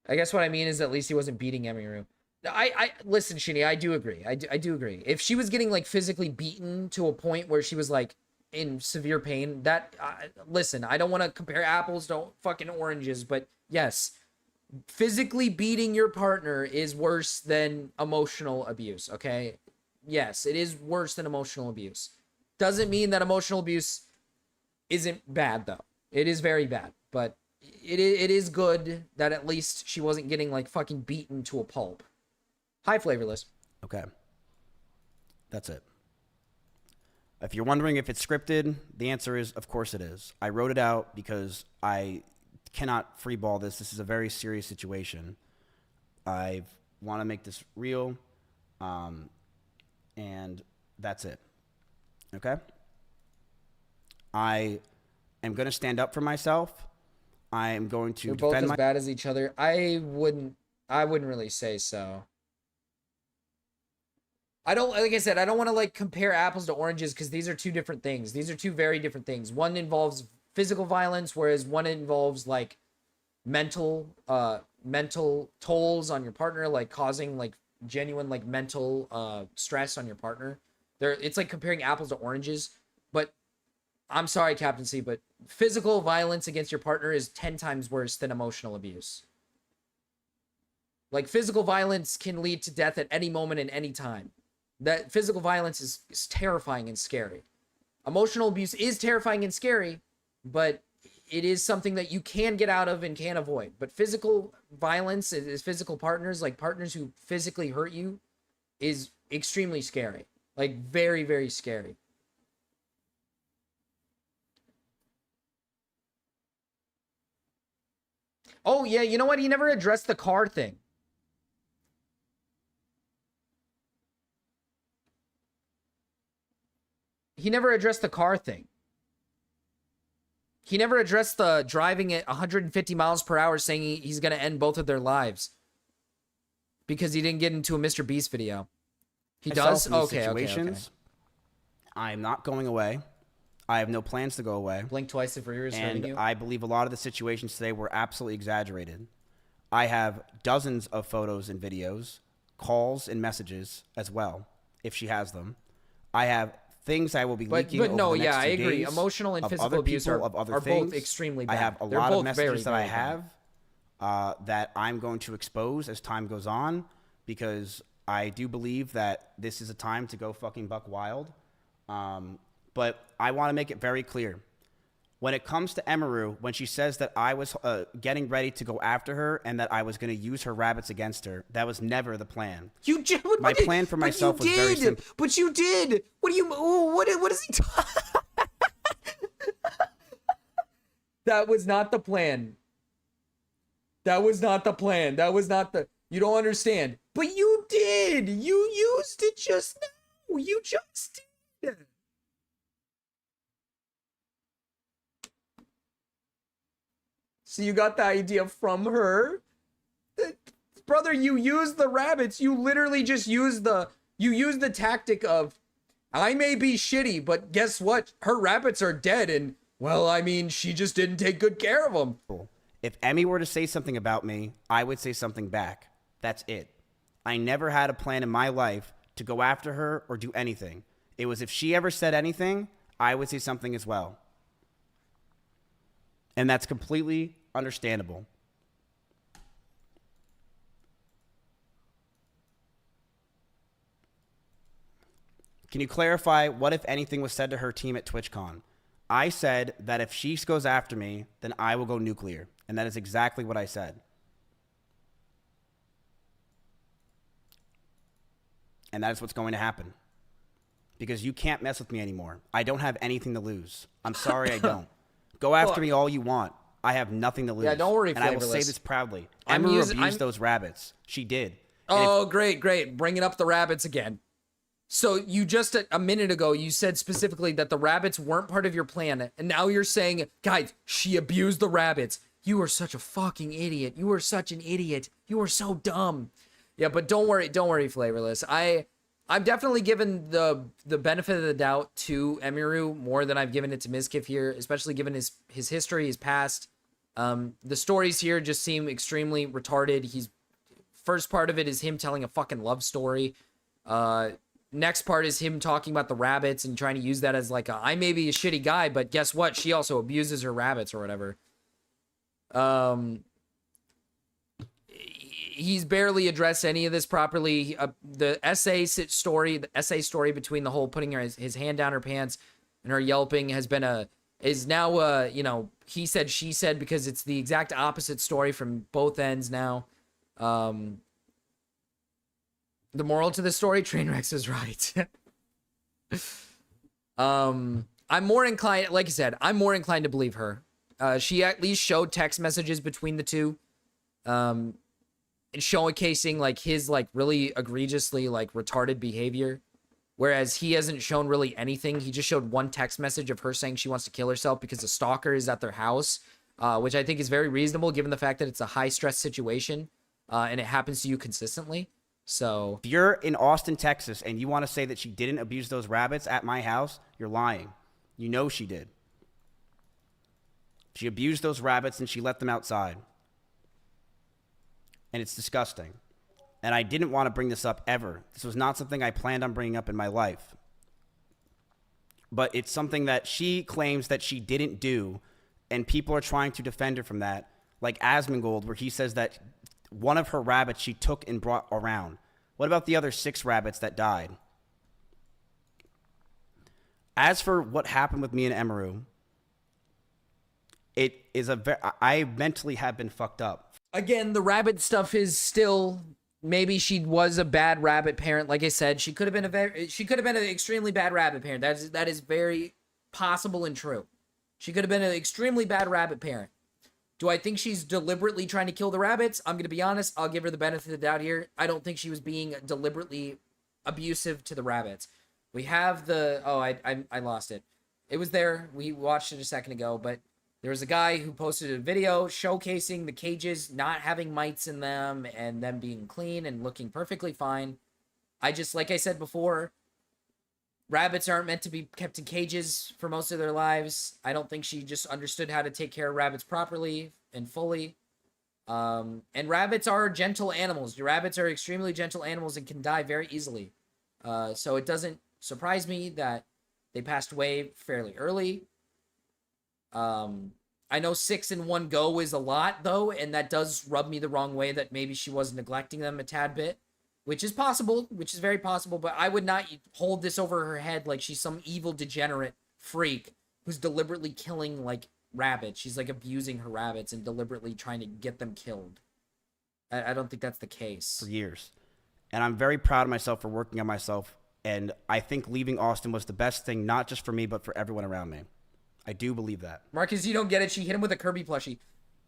I guess what I mean is at least he wasn't beating Emiru. I listen, Shinny, I do agree. I do agree. If she was getting like physically beaten to a point where she was like in severe pain, that listen, I don't want to compare apples to fucking oranges, but yes, physically beating your partner is worse than emotional abuse, okay? Yes, it is worse than emotional abuse. Doesn't mean that emotional abuse isn't bad, though. It is very bad, but it is good that at least she wasn't getting like fucking beaten to a pulp. Hi, Flavorless. Okay. That's it. If you're wondering if it's scripted, the answer is, of course it is. I wrote it out because I cannot freeball this. This is a very serious situation. I want to make this real, and that's it. Okay? I am going to stand up for myself. I am going to They're both as bad as each other. I wouldn't really say so. I don't, like I said, I don't want to like compare apples to oranges because these are two different things. These are two very different things. One involves physical violence, whereas one involves like mental tolls on your partner, like causing like genuine like mental stress on your partner. It's like comparing apples to oranges. But I'm sorry, Captain C, but physical violence against your partner is 10 times worse than emotional abuse. Like, physical violence can lead to death at any moment and any time. That physical violence is terrifying and scary. Emotional abuse is terrifying and scary, but it is something that you can get out of and can avoid. But physical violence is physical partners, like partners who physically hurt you, is extremely scary. Like, very, very scary. Oh, yeah, you know what? He never addressed the car thing. He never addressed the car thing. He never addressed the driving at 150 miles per hour saying he's going to end both of their lives. Because he didn't get into a Mr. Beast video. He does? Okay. I'm not going away. I have no plans to go away. Blink twice if your ears hurting you. And I believe a lot of the situations today were absolutely exaggerated. I have dozens of photos and videos, calls and messages as well, if she has them. I have things I will be leaking over the next 2 days. I agree. Emotional and physical abuse are both extremely bad. I have a lot of messages that I have that I'm going to expose as time goes on, because I do believe that this is a time to go fucking buck wild. But I want to make it very clear. When it comes to Emiru, when she says that I was getting ready to go after her and that I was going to use her rabbits against her, that was never the plan. My plan for myself was very simple. But you did. What do you? What is he talking? That was not the plan. That was not the plan. That was not the. You don't understand. But you did. You used it just now. You just did. So you got the idea from her? Brother, you used the rabbits. You literally just used the tactic of, I may be shitty, but guess what? Her rabbits are dead, and, well, I mean, she just didn't take good care of them. If Emmy were to say something about me, I would say something back. That's it. I never had a plan in my life to go after her or do anything. It was if she ever said anything, I would say something as well. And that's completely understandable. Can you clarify what, if anything, was said to her team at TwitchCon? I said that if she goes after me, then I will go nuclear. And that is exactly what I said. And that is what's going to happen. Because you can't mess with me anymore. I don't have anything to lose. I'm sorry I don't. Go after me all you want. I have nothing to lose. Yeah, don't worry, and I will say this proudly. Emiru abused those rabbits. She did. Oh, great. Bringing up the rabbits again. So you just a minute ago, you said specifically that the rabbits weren't part of your plan. And now you're saying, guys, she abused the rabbits. You are such a fucking idiot. You are such an idiot. You are so dumb. Yeah, but don't worry, Flavorless. I've definitely given the benefit of the doubt to Emiru more than I've given it to Mizkif here, especially given his history, his past. The stories here just seem extremely retarded. First part of it is him telling a fucking love story. Next part is him talking about the rabbits and trying to use that as like I may be a shitty guy, but guess what? She also abuses her rabbits or whatever. He's barely addressed any of this properly. The essay story between the whole putting his hand down her pants and her yelping is now he said, she said, because it's the exact opposite story from both ends now. The moral to the story, Trainwreck is right. I'm more inclined, like I said, I'm more inclined to believe her. She at least showed text messages between the two. And showcasing like his like really egregiously like retarded behavior. Whereas he hasn't shown really anything. He just showed one text message of her saying she wants to kill herself because a stalker is at their house. Which I think is very reasonable given the fact that it's a high stress situation. And it happens to you consistently. So if you're in Austin, Texas, and you want to say that she didn't abuse those rabbits at my house, you're lying. You know she did. She abused those rabbits and she let them outside. And it's disgusting. and I didn't want to bring this up ever. This was not something I planned on bringing up in my life. But it's something that she claims that she didn't do, and people are trying to defend her from that, like Asmongold, where he says that one of her rabbits she took and brought around. What about the other 6 rabbits that died? As for what happened with me and Emiru, it is I mentally have been fucked up. Again, the rabbit stuff is still, maybe she was a bad rabbit parent. Like I said, she could have been an extremely bad rabbit parent. That is very possible and true. She could have been an extremely bad rabbit parent. Do I think she's deliberately trying to kill the rabbits? I'm going to be honest. I'll give her the benefit of the doubt here. I don't think she was being deliberately abusive to the rabbits. We have the... Oh, I lost it. It was there. We watched it a second ago, but there was a guy who posted a video showcasing the cages not having mites in them and them being clean and looking perfectly fine. Like I said before, rabbits aren't meant to be kept in cages for most of their lives. I don't think she just understood how to take care of rabbits properly and fully. And rabbits are gentle animals. Rabbits are extremely gentle animals and can die very easily. So it doesn't surprise me that they passed away fairly early. I know 6 in one go is a lot, though, and that does rub me the wrong way that maybe she was neglecting them a tad bit. Which is possible, which is very possible, but I would not hold this over her head like she's some evil degenerate freak who's deliberately killing, like, rabbits. She's, like, abusing her rabbits and deliberately trying to get them killed. I don't think that's the case. For years. And I'm very proud of myself for working on myself, and I think leaving Austin was the best thing, not just for me, but for everyone around me. I do believe that. Marcus, you don't get it. She hit him with a Kirby plushie.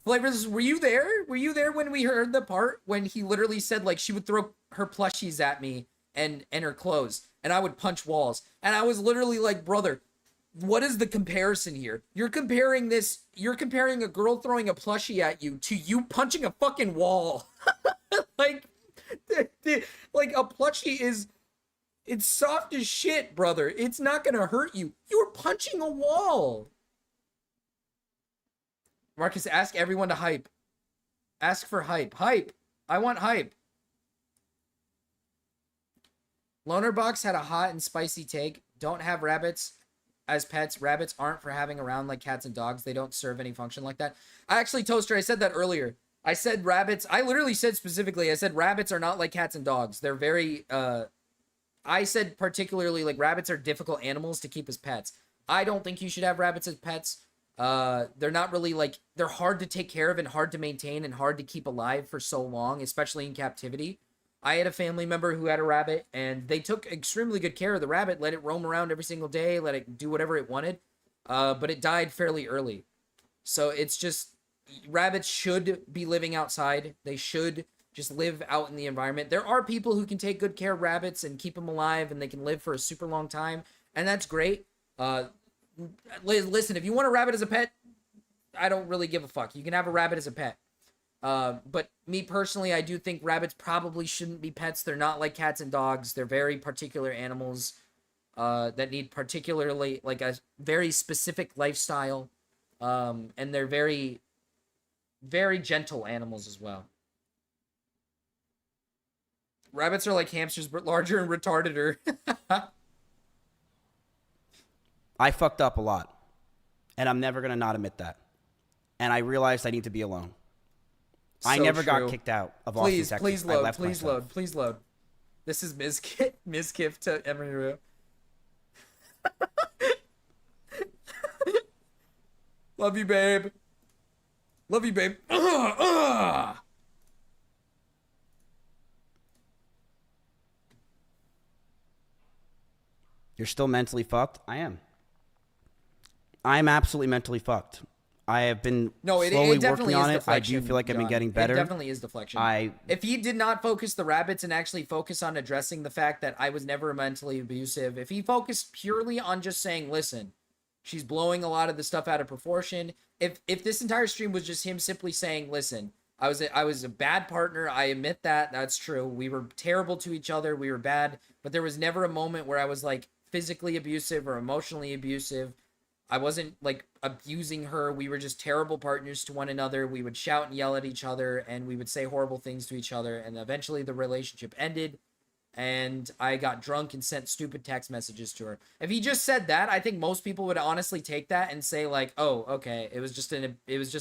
Flavors, were you there? Were you there when we heard the part when he literally said, like, she would throw her plushies at me and her clothes, and I would punch walls? And I was literally like, brother, what is the comparison here? You're comparing a girl throwing a plushie at you to you punching a fucking wall. like a plushie is, it's soft as shit, brother. It's not gonna hurt you. You're punching a wall. Marcus, ask everyone to hype. Ask for hype. Hype. I want hype. Loner Box had a hot and spicy take. Don't have rabbits as pets. Rabbits aren't for having around like cats and dogs. They don't serve any function like that. Actually, Toaster, I said that earlier. I said rabbits. I literally said specifically, I said rabbits are not like cats and dogs. They're very, I said particularly like rabbits are difficult animals to keep as pets. I don't think you should have rabbits as pets. They're not really like, they're hard to take care of and hard to maintain and hard to keep alive for so long, especially in captivity. I had a family member who had a rabbit and they took extremely good care of the rabbit, let it roam around every single day, let it do whatever it wanted. But it died fairly early. So it's just, rabbits should be living outside. They should just live out in the environment. There are people who can take good care of rabbits and keep them alive and they can live for a super long time. And that's great. Listen, if you want a rabbit as a pet, I don't really give a fuck. You can have a rabbit as a pet. But me personally, I do think rabbits probably shouldn't be pets. They're not like cats and dogs. They're very particular animals that need particularly like a very specific lifestyle. And they're very, very gentle animals as well. Rabbits are like hamsters, but larger and retarded. I fucked up a lot, and I'm never going to not admit that. And I realized I need to be alone. I never got kicked out of Austin, Texas. Please load. Please load. This is Mizkif to Emiru. Love you, babe. Love you, babe. You're still mentally fucked? I am. I'm absolutely mentally fucked. I have been slowly working on it. I do feel like I've been getting better. It definitely is deflection. If he did not focus the rabbits and actually focus on addressing the fact that I was never mentally abusive, if he focused purely on just saying, listen, she's blowing a lot of the stuff out of proportion. If this entire stream was just him simply saying, listen, I was a bad partner. I admit that. That's true. We were terrible to each other. We were bad. But there was never a moment where I was like physically abusive or emotionally abusive. I wasn't like abusing her. We were just terrible partners to one another. We would shout and yell at each other, and we would say horrible things to each other. And eventually the relationship ended, and I got drunk and sent stupid text messages to her. If he just said that, I think most people would honestly take that and say like, oh, okay, it was just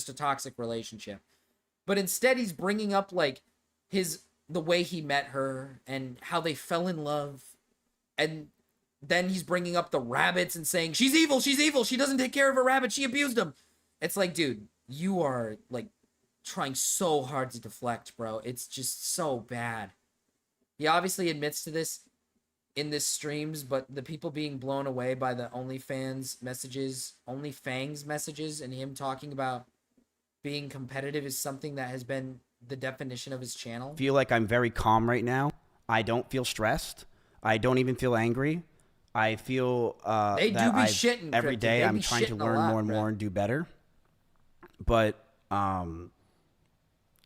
a toxic relationship. But instead he's bringing up like the way he met her and how they fell in love. And then he's bringing up the rabbits and saying, she's evil, she doesn't take care of her rabbit, she abused him. It's like, dude, you are like trying so hard to deflect, bro. It's just so bad. He obviously admits to this in this streams, but the people being blown away by the OnlyFans messages and him talking about being competitive is something that has been the definition of his channel. I feel like I'm very calm right now. I don't feel stressed. I don't even feel angry. I feel they do be shitting every day. I'm trying to learn more and more and do better. But I'm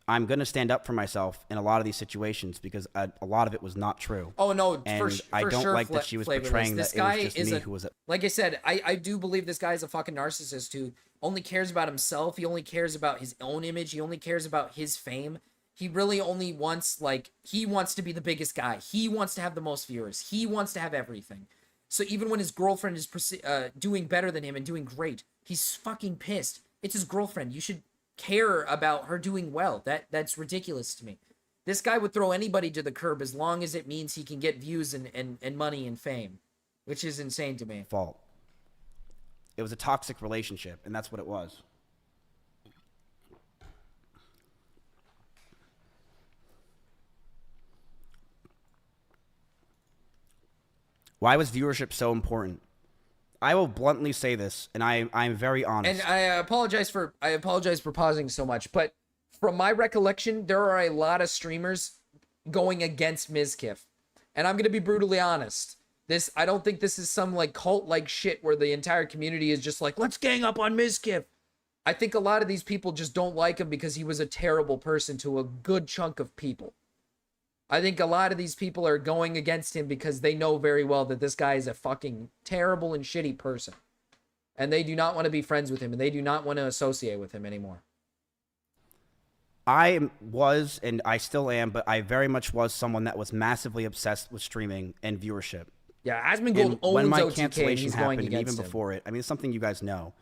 going to stand up for myself in a lot of these situations because a lot of it was not true. Oh, no, and I don't like that she was portraying that it was just me who was... Like I said, I do believe this guy is a fucking narcissist who only cares about himself. He only cares about his own image. He only cares about his fame. He really only wants, like, he wants to be the biggest guy. He wants to have the most viewers. He wants to have everything. So even when his girlfriend is doing better than him and doing great, he's fucking pissed. It's his girlfriend. You should care about her doing well. That's ridiculous to me. This guy would throw anybody to the curb as long as it means he can get views and money and fame, which is insane to me. Fault. It was a toxic relationship, and that's what it was. Why was viewership so important? I will bluntly say this, and I'm very honest. And I apologize for pausing so much, but from my recollection, there are a lot of streamers going against Mizkif. And I'm gonna be brutally honest. I don't think this is some like cult-like shit where the entire community is just like, let's gang up on Mizkif. I think a lot of these people just don't like him because he was a terrible person to a good chunk of people. I think a lot of these people are going against him because they know very well that this guy is a fucking terrible and shitty person. And they do not want to be friends with him, and they do not want to associate with him anymore. I was, and I still am, but I very much was someone that was massively obsessed with streaming and viewership. Yeah, Asmongold owns when my OTK, cancellation he's going happened, and even against before it, I mean, it's something you guys know.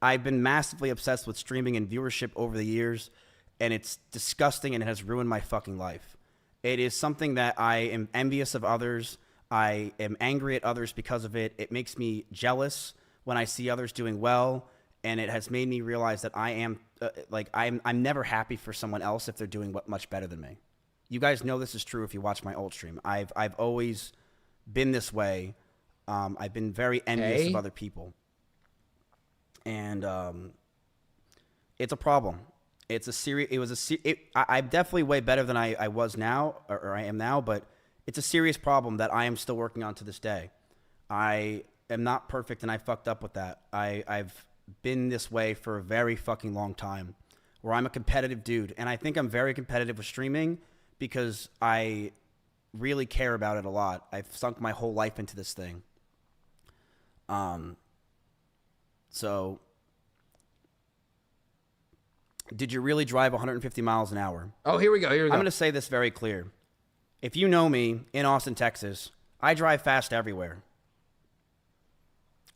I've been massively obsessed with streaming and viewership over the years, and it's disgusting, and it has ruined my fucking life. It is something that I am envious of others. I am angry at others because of it. It makes me jealous when I see others doing well, and it has made me realize that I am I'm never happy for someone else if they're doing much better than me. You guys know this is true if you watch my old stream. I've always been this way. I've been very envious of other people, and it's a problem. It's a serious. I'm definitely way better than I was now, or I am now, but it's a serious problem that I am still working on to this day. I am not perfect, and I fucked up with that. I've been this way for a very fucking long time, where I'm a competitive dude, and I think I'm very competitive with streaming because I really care about it a lot. I've sunk my whole life into this thing. So. Did you really drive 150 miles an hour? Oh, here we go. I'm going to say this very clear. If you know me in Austin, Texas, I drive fast everywhere.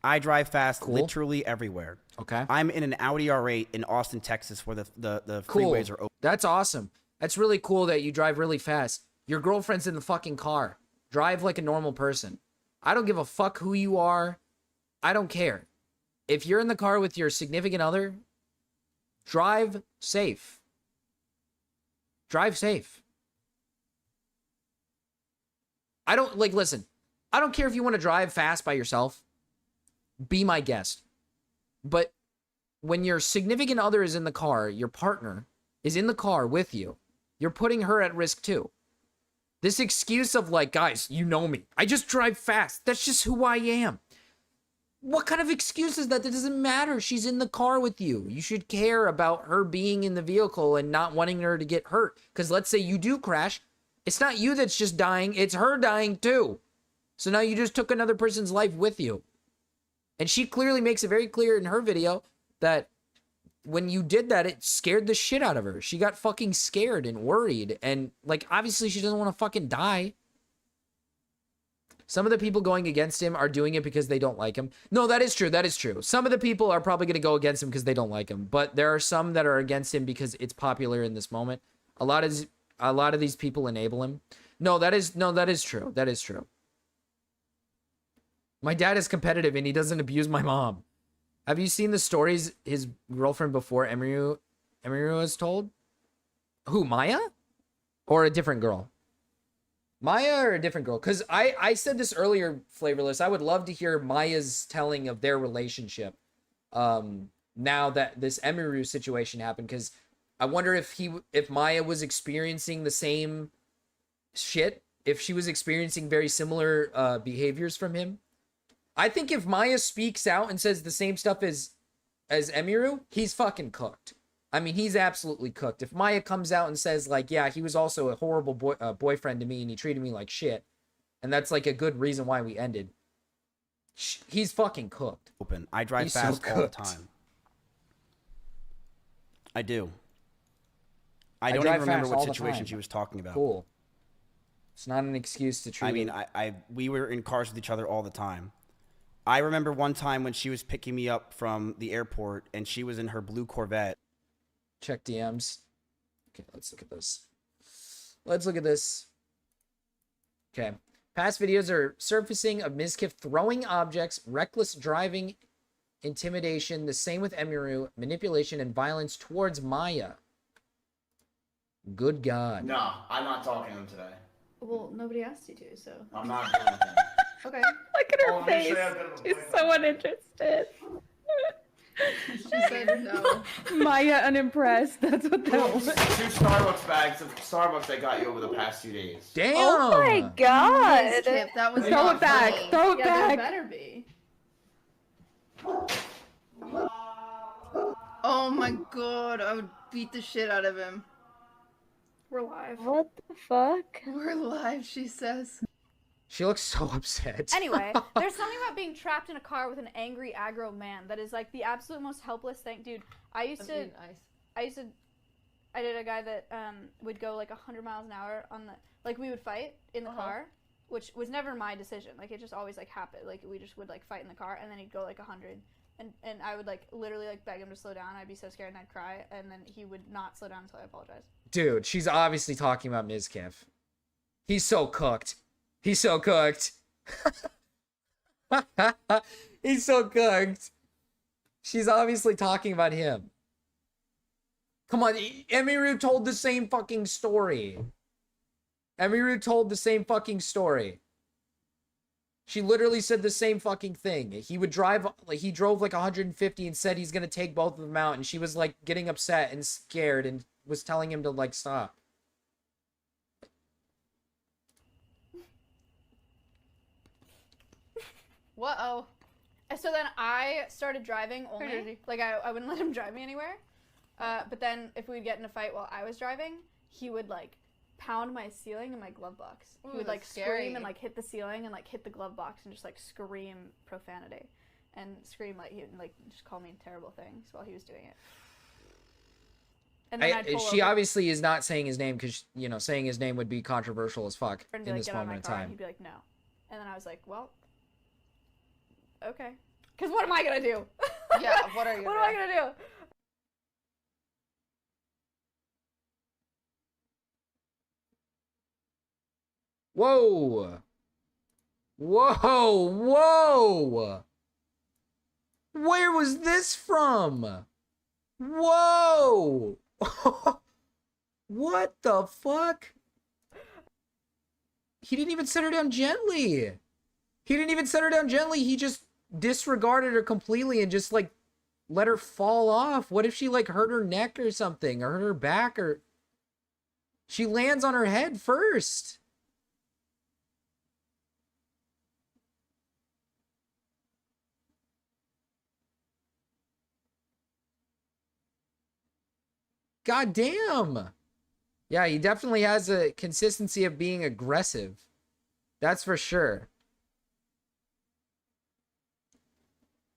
I drive fast literally everywhere. Okay. I'm in an Audi R8 in Austin, Texas, where the freeways are open. That's awesome. That's really cool that you drive really fast. Your girlfriend's in the fucking car. Drive like a normal person. I don't give a fuck who you are. I don't care. If you're in the car with your significant other, drive safe. Drive safe. Listen, I don't care if you want to drive fast by yourself. Be my guest. But when your significant other is in the car, your partner is in the car with you, you're putting her at risk too. This excuse of like, guys, you know me. I just drive fast. That's just who I am. What kind of excuse is that? That doesn't matter. She's in the car with you. You should care about her being in the vehicle and not wanting her to get hurt. Because let's say you do crash. It's not you that's just dying. It's her dying too. So now you just took another person's life with you. And she clearly makes it very clear in her video that when you did that, it scared the shit out of her. She got fucking scared and worried. And, like, obviously she doesn't want to fucking die. Some of the people going against him are doing it because they don't like him. No, that is true. That is true. Some of the people are probably going to go against him because they don't like him. But there are some that are against him because it's popular in this moment. A lot of these people enable him. No, that is true. That is true. My dad is competitive and he doesn't abuse my mom. Have you seen the stories his girlfriend before Emiru has told? Who, Maya? Or a different girl? Maya or a different girl? Because I said this earlier, Flavorless. I would love to hear Maya's telling of their relationship. Now that this Emiru situation happened, because I wonder if Maya was experiencing the same shit, if she was experiencing very similar behaviors from him. I think if Maya speaks out and says the same stuff as Emiru, he's fucking cooked. I mean, he's absolutely cooked. If Maya comes out and says, like, yeah, he was also a horrible boyfriend to me and he treated me like shit, and that's, like, a good reason why we ended, he's fucking cooked. Open. I drive fast all the time. I do. I don't even remember what situation she was talking about. Cool. It's not an excuse to treat. I mean, we were in cars with each other all the time. I remember one time when she was picking me up from the airport and she was in her blue Corvette. Check DMs. Okay, let's look at this. Let's look at this. Okay. Past videos are surfacing of Mizkif throwing objects, reckless driving, intimidation, the same with Emiru, manipulation, and violence towards Maya. Good God. No, I'm not talking to him today. Well, nobody asked you to, so. I'm not doing anything. Okay. Look at her face. She's so uninterested. She said no. Maya unimpressed. That's what that was. 2 Starbucks bags of Starbucks I got you over the past 2 days. Damn. Oh my God. Skip, that was Throw it back. funny. Throw it Yeah, back. there better be. Oh my God, I would beat the shit out of him. We're live. What the fuck? We're live, she says. She looks so upset. Anyway, there's something about being trapped in a car with an angry aggro man that is like the absolute most helpless thing. Dude, I did a guy that would go like 100 miles an hour on the, like we would fight in the car, which was never my decision. Like it just always like happened. Like we just would like fight in the car and then he'd go like 100 and I would like literally like beg him to slow down. I'd be so scared and I'd cry and then he would not slow down until I apologized. Dude, she's obviously talking about Mizkif. He's so cooked. He's so cooked. He's so cooked. She's obviously talking about him. Come on, Emiru told the same fucking story. Emiru told the same fucking story. She literally said the same fucking thing. He would drive, like he drove like 150 and said he's gonna take both of them out, and she was like getting upset and scared and was telling him to like stop. Whoa. So then I started driving only. Like I wouldn't let him drive me anywhere. But then if we'd get in a fight while I was driving, he would like pound my ceiling in my glove box. He would like scream and like hit the ceiling and like hit the glove box and just like scream profanity and scream like he would like just call me terrible things while he was doing it. And then she obviously is not saying his name because, you know, saying his name would be controversial as fuck in like, this moment in time. He'd be like, no. And then I was like, well, okay. Because what am I going to do? Yeah, what are you What am I going to do? Whoa. Whoa. Whoa. Where was this from? Whoa. What the fuck? He didn't even set her down gently. He didn't even set her down gently. He just disregarded her completely and just like let her fall off. What if she like hurt her neck or something, or hurt her back, or she lands on her head first? God damn. Yeah, he definitely has a consistency of being aggressive. That's for sure.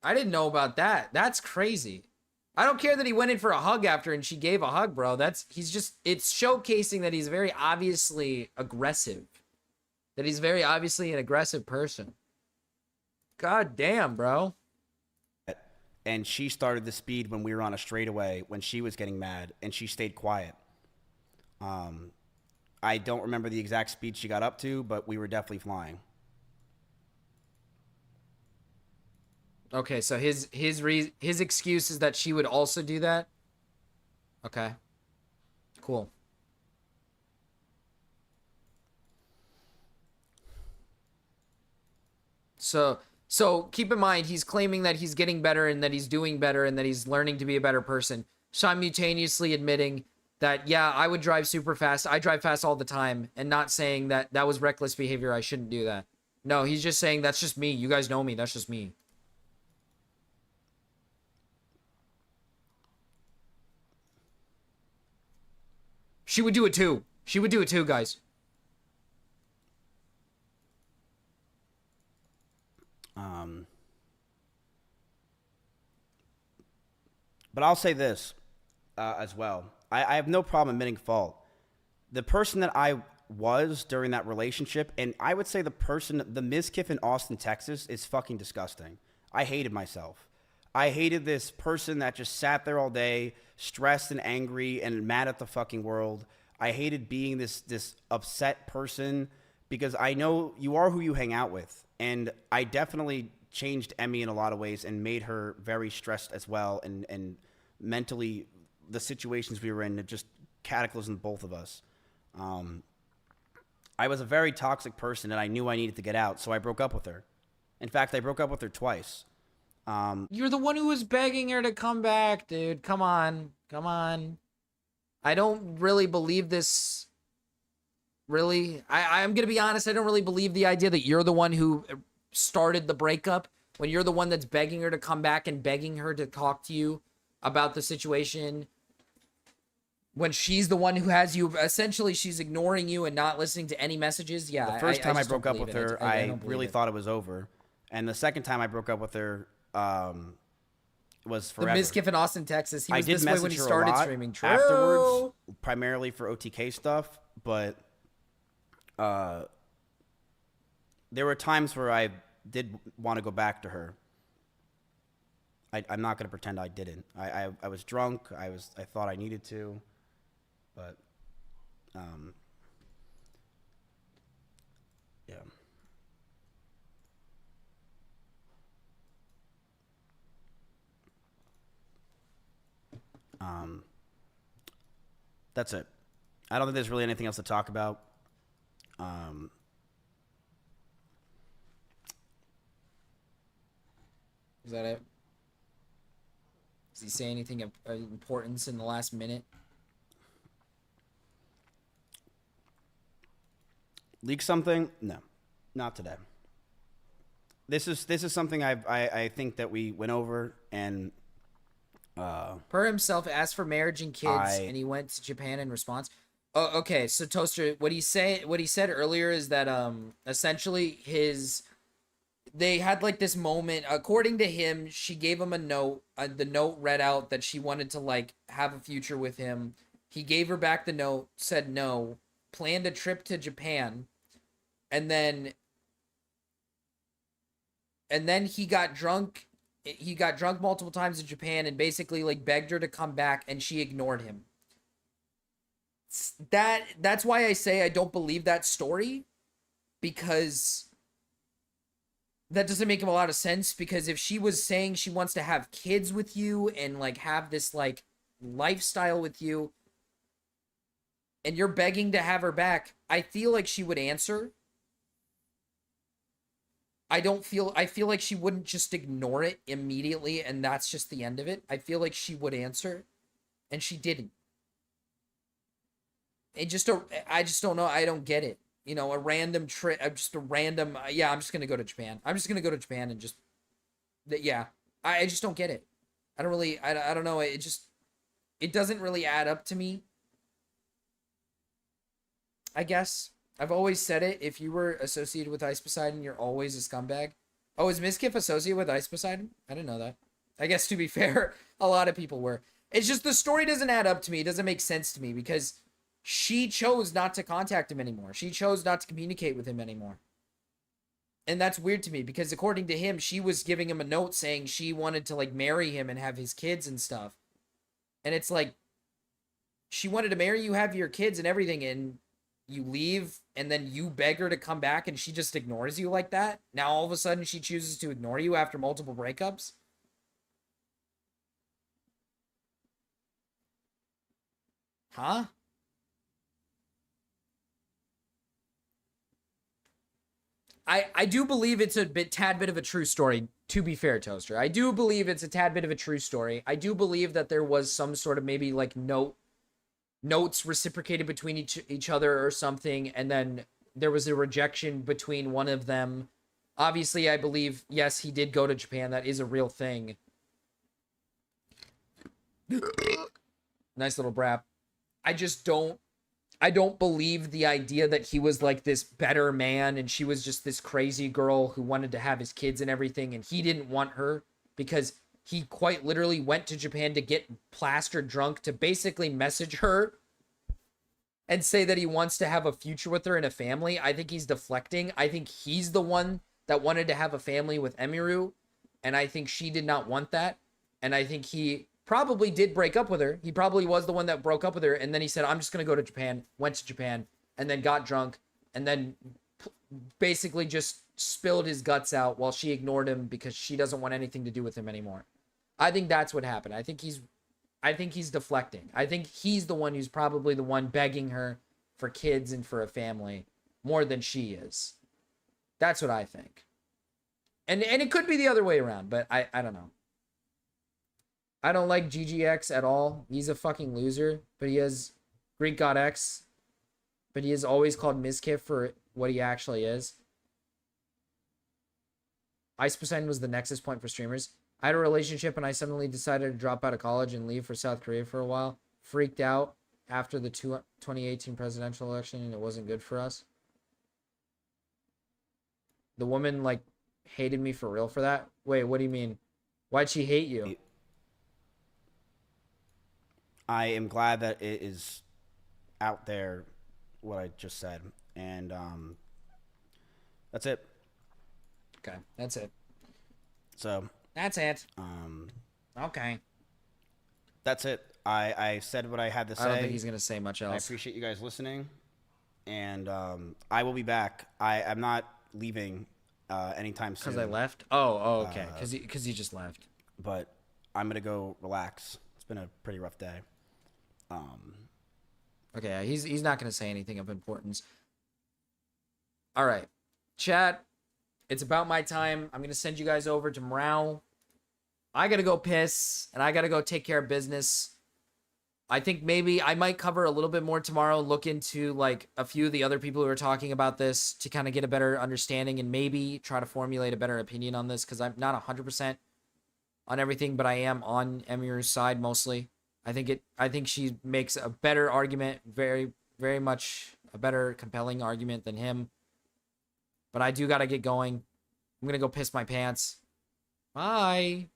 I didn't know about that. That's crazy. I don't care that he went in for a hug after and she gave a hug, bro. It's showcasing that he's very obviously aggressive. That he's very obviously an aggressive person. God damn, bro. And she started the speed when we were on a straightaway when she was getting mad, and she stayed quiet. I don't remember the exact speed she got up to, but we were definitely flying. Okay, so his excuse is that she would also do that? Okay. Cool. So keep in mind, he's claiming that he's getting better and that he's doing better and that he's learning to be a better person, simultaneously admitting that, yeah, I would drive super fast. I drive fast all the time, and not saying that that was reckless behavior. I shouldn't do that. No, he's just saying that's just me. You guys know me. That's just me. She would do it too. She would do it too, guys. But I'll say this as well. I have no problem admitting fault. The person that I was during that relationship, and I would say the Mizkif in Austin, Texas, is fucking disgusting. I hated myself. I hated this person that just sat there all day, stressed and angry and mad at the fucking world. I hated being this upset person because I know you are who you hang out with. And I definitely changed Emmy in a lot of ways and made her very stressed as well. And mentally, the situations we were in, it just cataclysmed both of us. I was a very toxic person, and I knew I needed to get out, so I broke up with her. In fact, I broke up with her twice. You're the one who was begging her to come back, dude. Come on. Come on. I don't really believe this. Really? I'm going to be honest. I don't really believe the idea that you're the one who started the breakup when you're the one that's begging her to come back and begging her to talk to you about the situation. When she's the one who has you, essentially she's ignoring you and not listening to any messages. Yeah. The first time I broke up with her, I really thought it was over. And the second time I broke up with her, was forever. The Mizkif in Austin, Texas. He was this way when he started streaming. True. Afterwards, primarily for OTK stuff, but there were times where I did want to go back to her. I'm not going to pretend I didn't. I was drunk. I thought I needed to, but yeah. That's it. I don't think there's really anything else to talk about. Is that it? Does he say anything of importance in the last minute? Leak something? No, not today. This is something I think that we went over, and Per himself asked for marriage and kids, and he went to Japan in response. Oh, okay. So Toaster, what he said earlier is that essentially they had like this moment. According to him, she gave him a note. The note read out that she wanted to like have a future with him. He gave her back the note, said no, planned a trip to Japan, and then he got drunk. He got drunk multiple times in Japan and basically like begged her to come back, and she ignored him. That's why I say I don't believe that story, because that doesn't make a lot of sense. Because if she was saying she wants to have kids with you and like have this like lifestyle with you, and you're begging to have her back, I feel like she would answer. I feel like she wouldn't just ignore it immediately and that's just the end of it. I feel like she would answer, and she didn't. I just don't know. I don't get it. You know, a random trip, just a random, yeah, I'm just going to go to Japan. I'm just going to go to Japan and just, yeah. I just don't get it. I don't really, I don't know. It doesn't really add up to me. I guess. I've always said it. If you were associated with Ice Poseidon, you're always a scumbag. Oh, is Mizkif associated with Ice Poseidon? I didn't know that. I guess to be fair, a lot of people were. It's just the story doesn't add up to me. It doesn't make sense to me because she chose not to contact him anymore. She chose not to communicate with him anymore. And that's weird to me because according to him, she was giving him a note saying she wanted to like marry him and have his kids and stuff. And it's like, she wanted to marry you, have your kids and everything, and you leave and then you beg her to come back and she just ignores you like that? Now all of a sudden she chooses to ignore you after multiple breakups? Huh? I do believe it's a tad bit of a true story, to be fair, Toaster. I do believe it's a tad bit of a true story. I do believe that there was some sort of maybe like notes reciprocated between each other or something, and then there was a rejection between one of them. Obviously, I believe, yes, he did go to Japan. That is a real thing. Nice little brap. I don't believe the idea that he was like this better man and she was just this crazy girl who wanted to have his kids and everything, and he didn't want her because he quite literally went to Japan to get plastered drunk to basically message her and say that he wants to have a future with her and a family. I think he's deflecting. I think he's the one that wanted to have a family with Emiru, and I think she did not want that. And I think he probably did break up with her. He probably was the one that broke up with her, and then he said, I'm just going to go to Japan, went to Japan, and then got drunk, and then basically just spilled his guts out while she ignored him because she doesn't want anything to do with him anymore. I think that's what happened. I think he's deflecting. I think he's the one who's probably the one begging her for kids and for a family more than she is. That's what I think. And it could be the other way around, but I don't know. I don't like GGX at all. He's a fucking loser, but he has Greek God X, but he is always called Mizkif for what he actually is. Ice Poseidon was the nexus point for streamers. I had a relationship and I suddenly decided to drop out of college and leave for South Korea for a while. Freaked out after the 2018 presidential election and it wasn't good for us. The woman, like, hated me for real for that? Wait, what do you mean? Why'd she hate you? I am glad that it is out there, what I just said. And that's it. Okay, that's it. So... That's it. Okay. That's it. I said what I had to say. I don't think he's going to say much else. I appreciate you guys listening. And I will be back. I'm not leaving anytime soon. Because I left? Oh, okay. Because he just left. But I'm going to go relax. It's been a pretty rough day. Okay, he's not going to say anything of importance. All right. Chat. It's about my time. I'm going to send you guys over to Morale. I got to go piss, and I got to go take care of business. I think maybe I might cover a little bit more tomorrow, look into like a few of the other people who are talking about this to kind of get a better understanding and maybe try to formulate a better opinion on this because I'm not 100% on everything, but I am on Emiru's side mostly. I think she makes a better argument, very, very much a better compelling argument than him. But I do got to get going. I'm going to go piss my pants. Bye.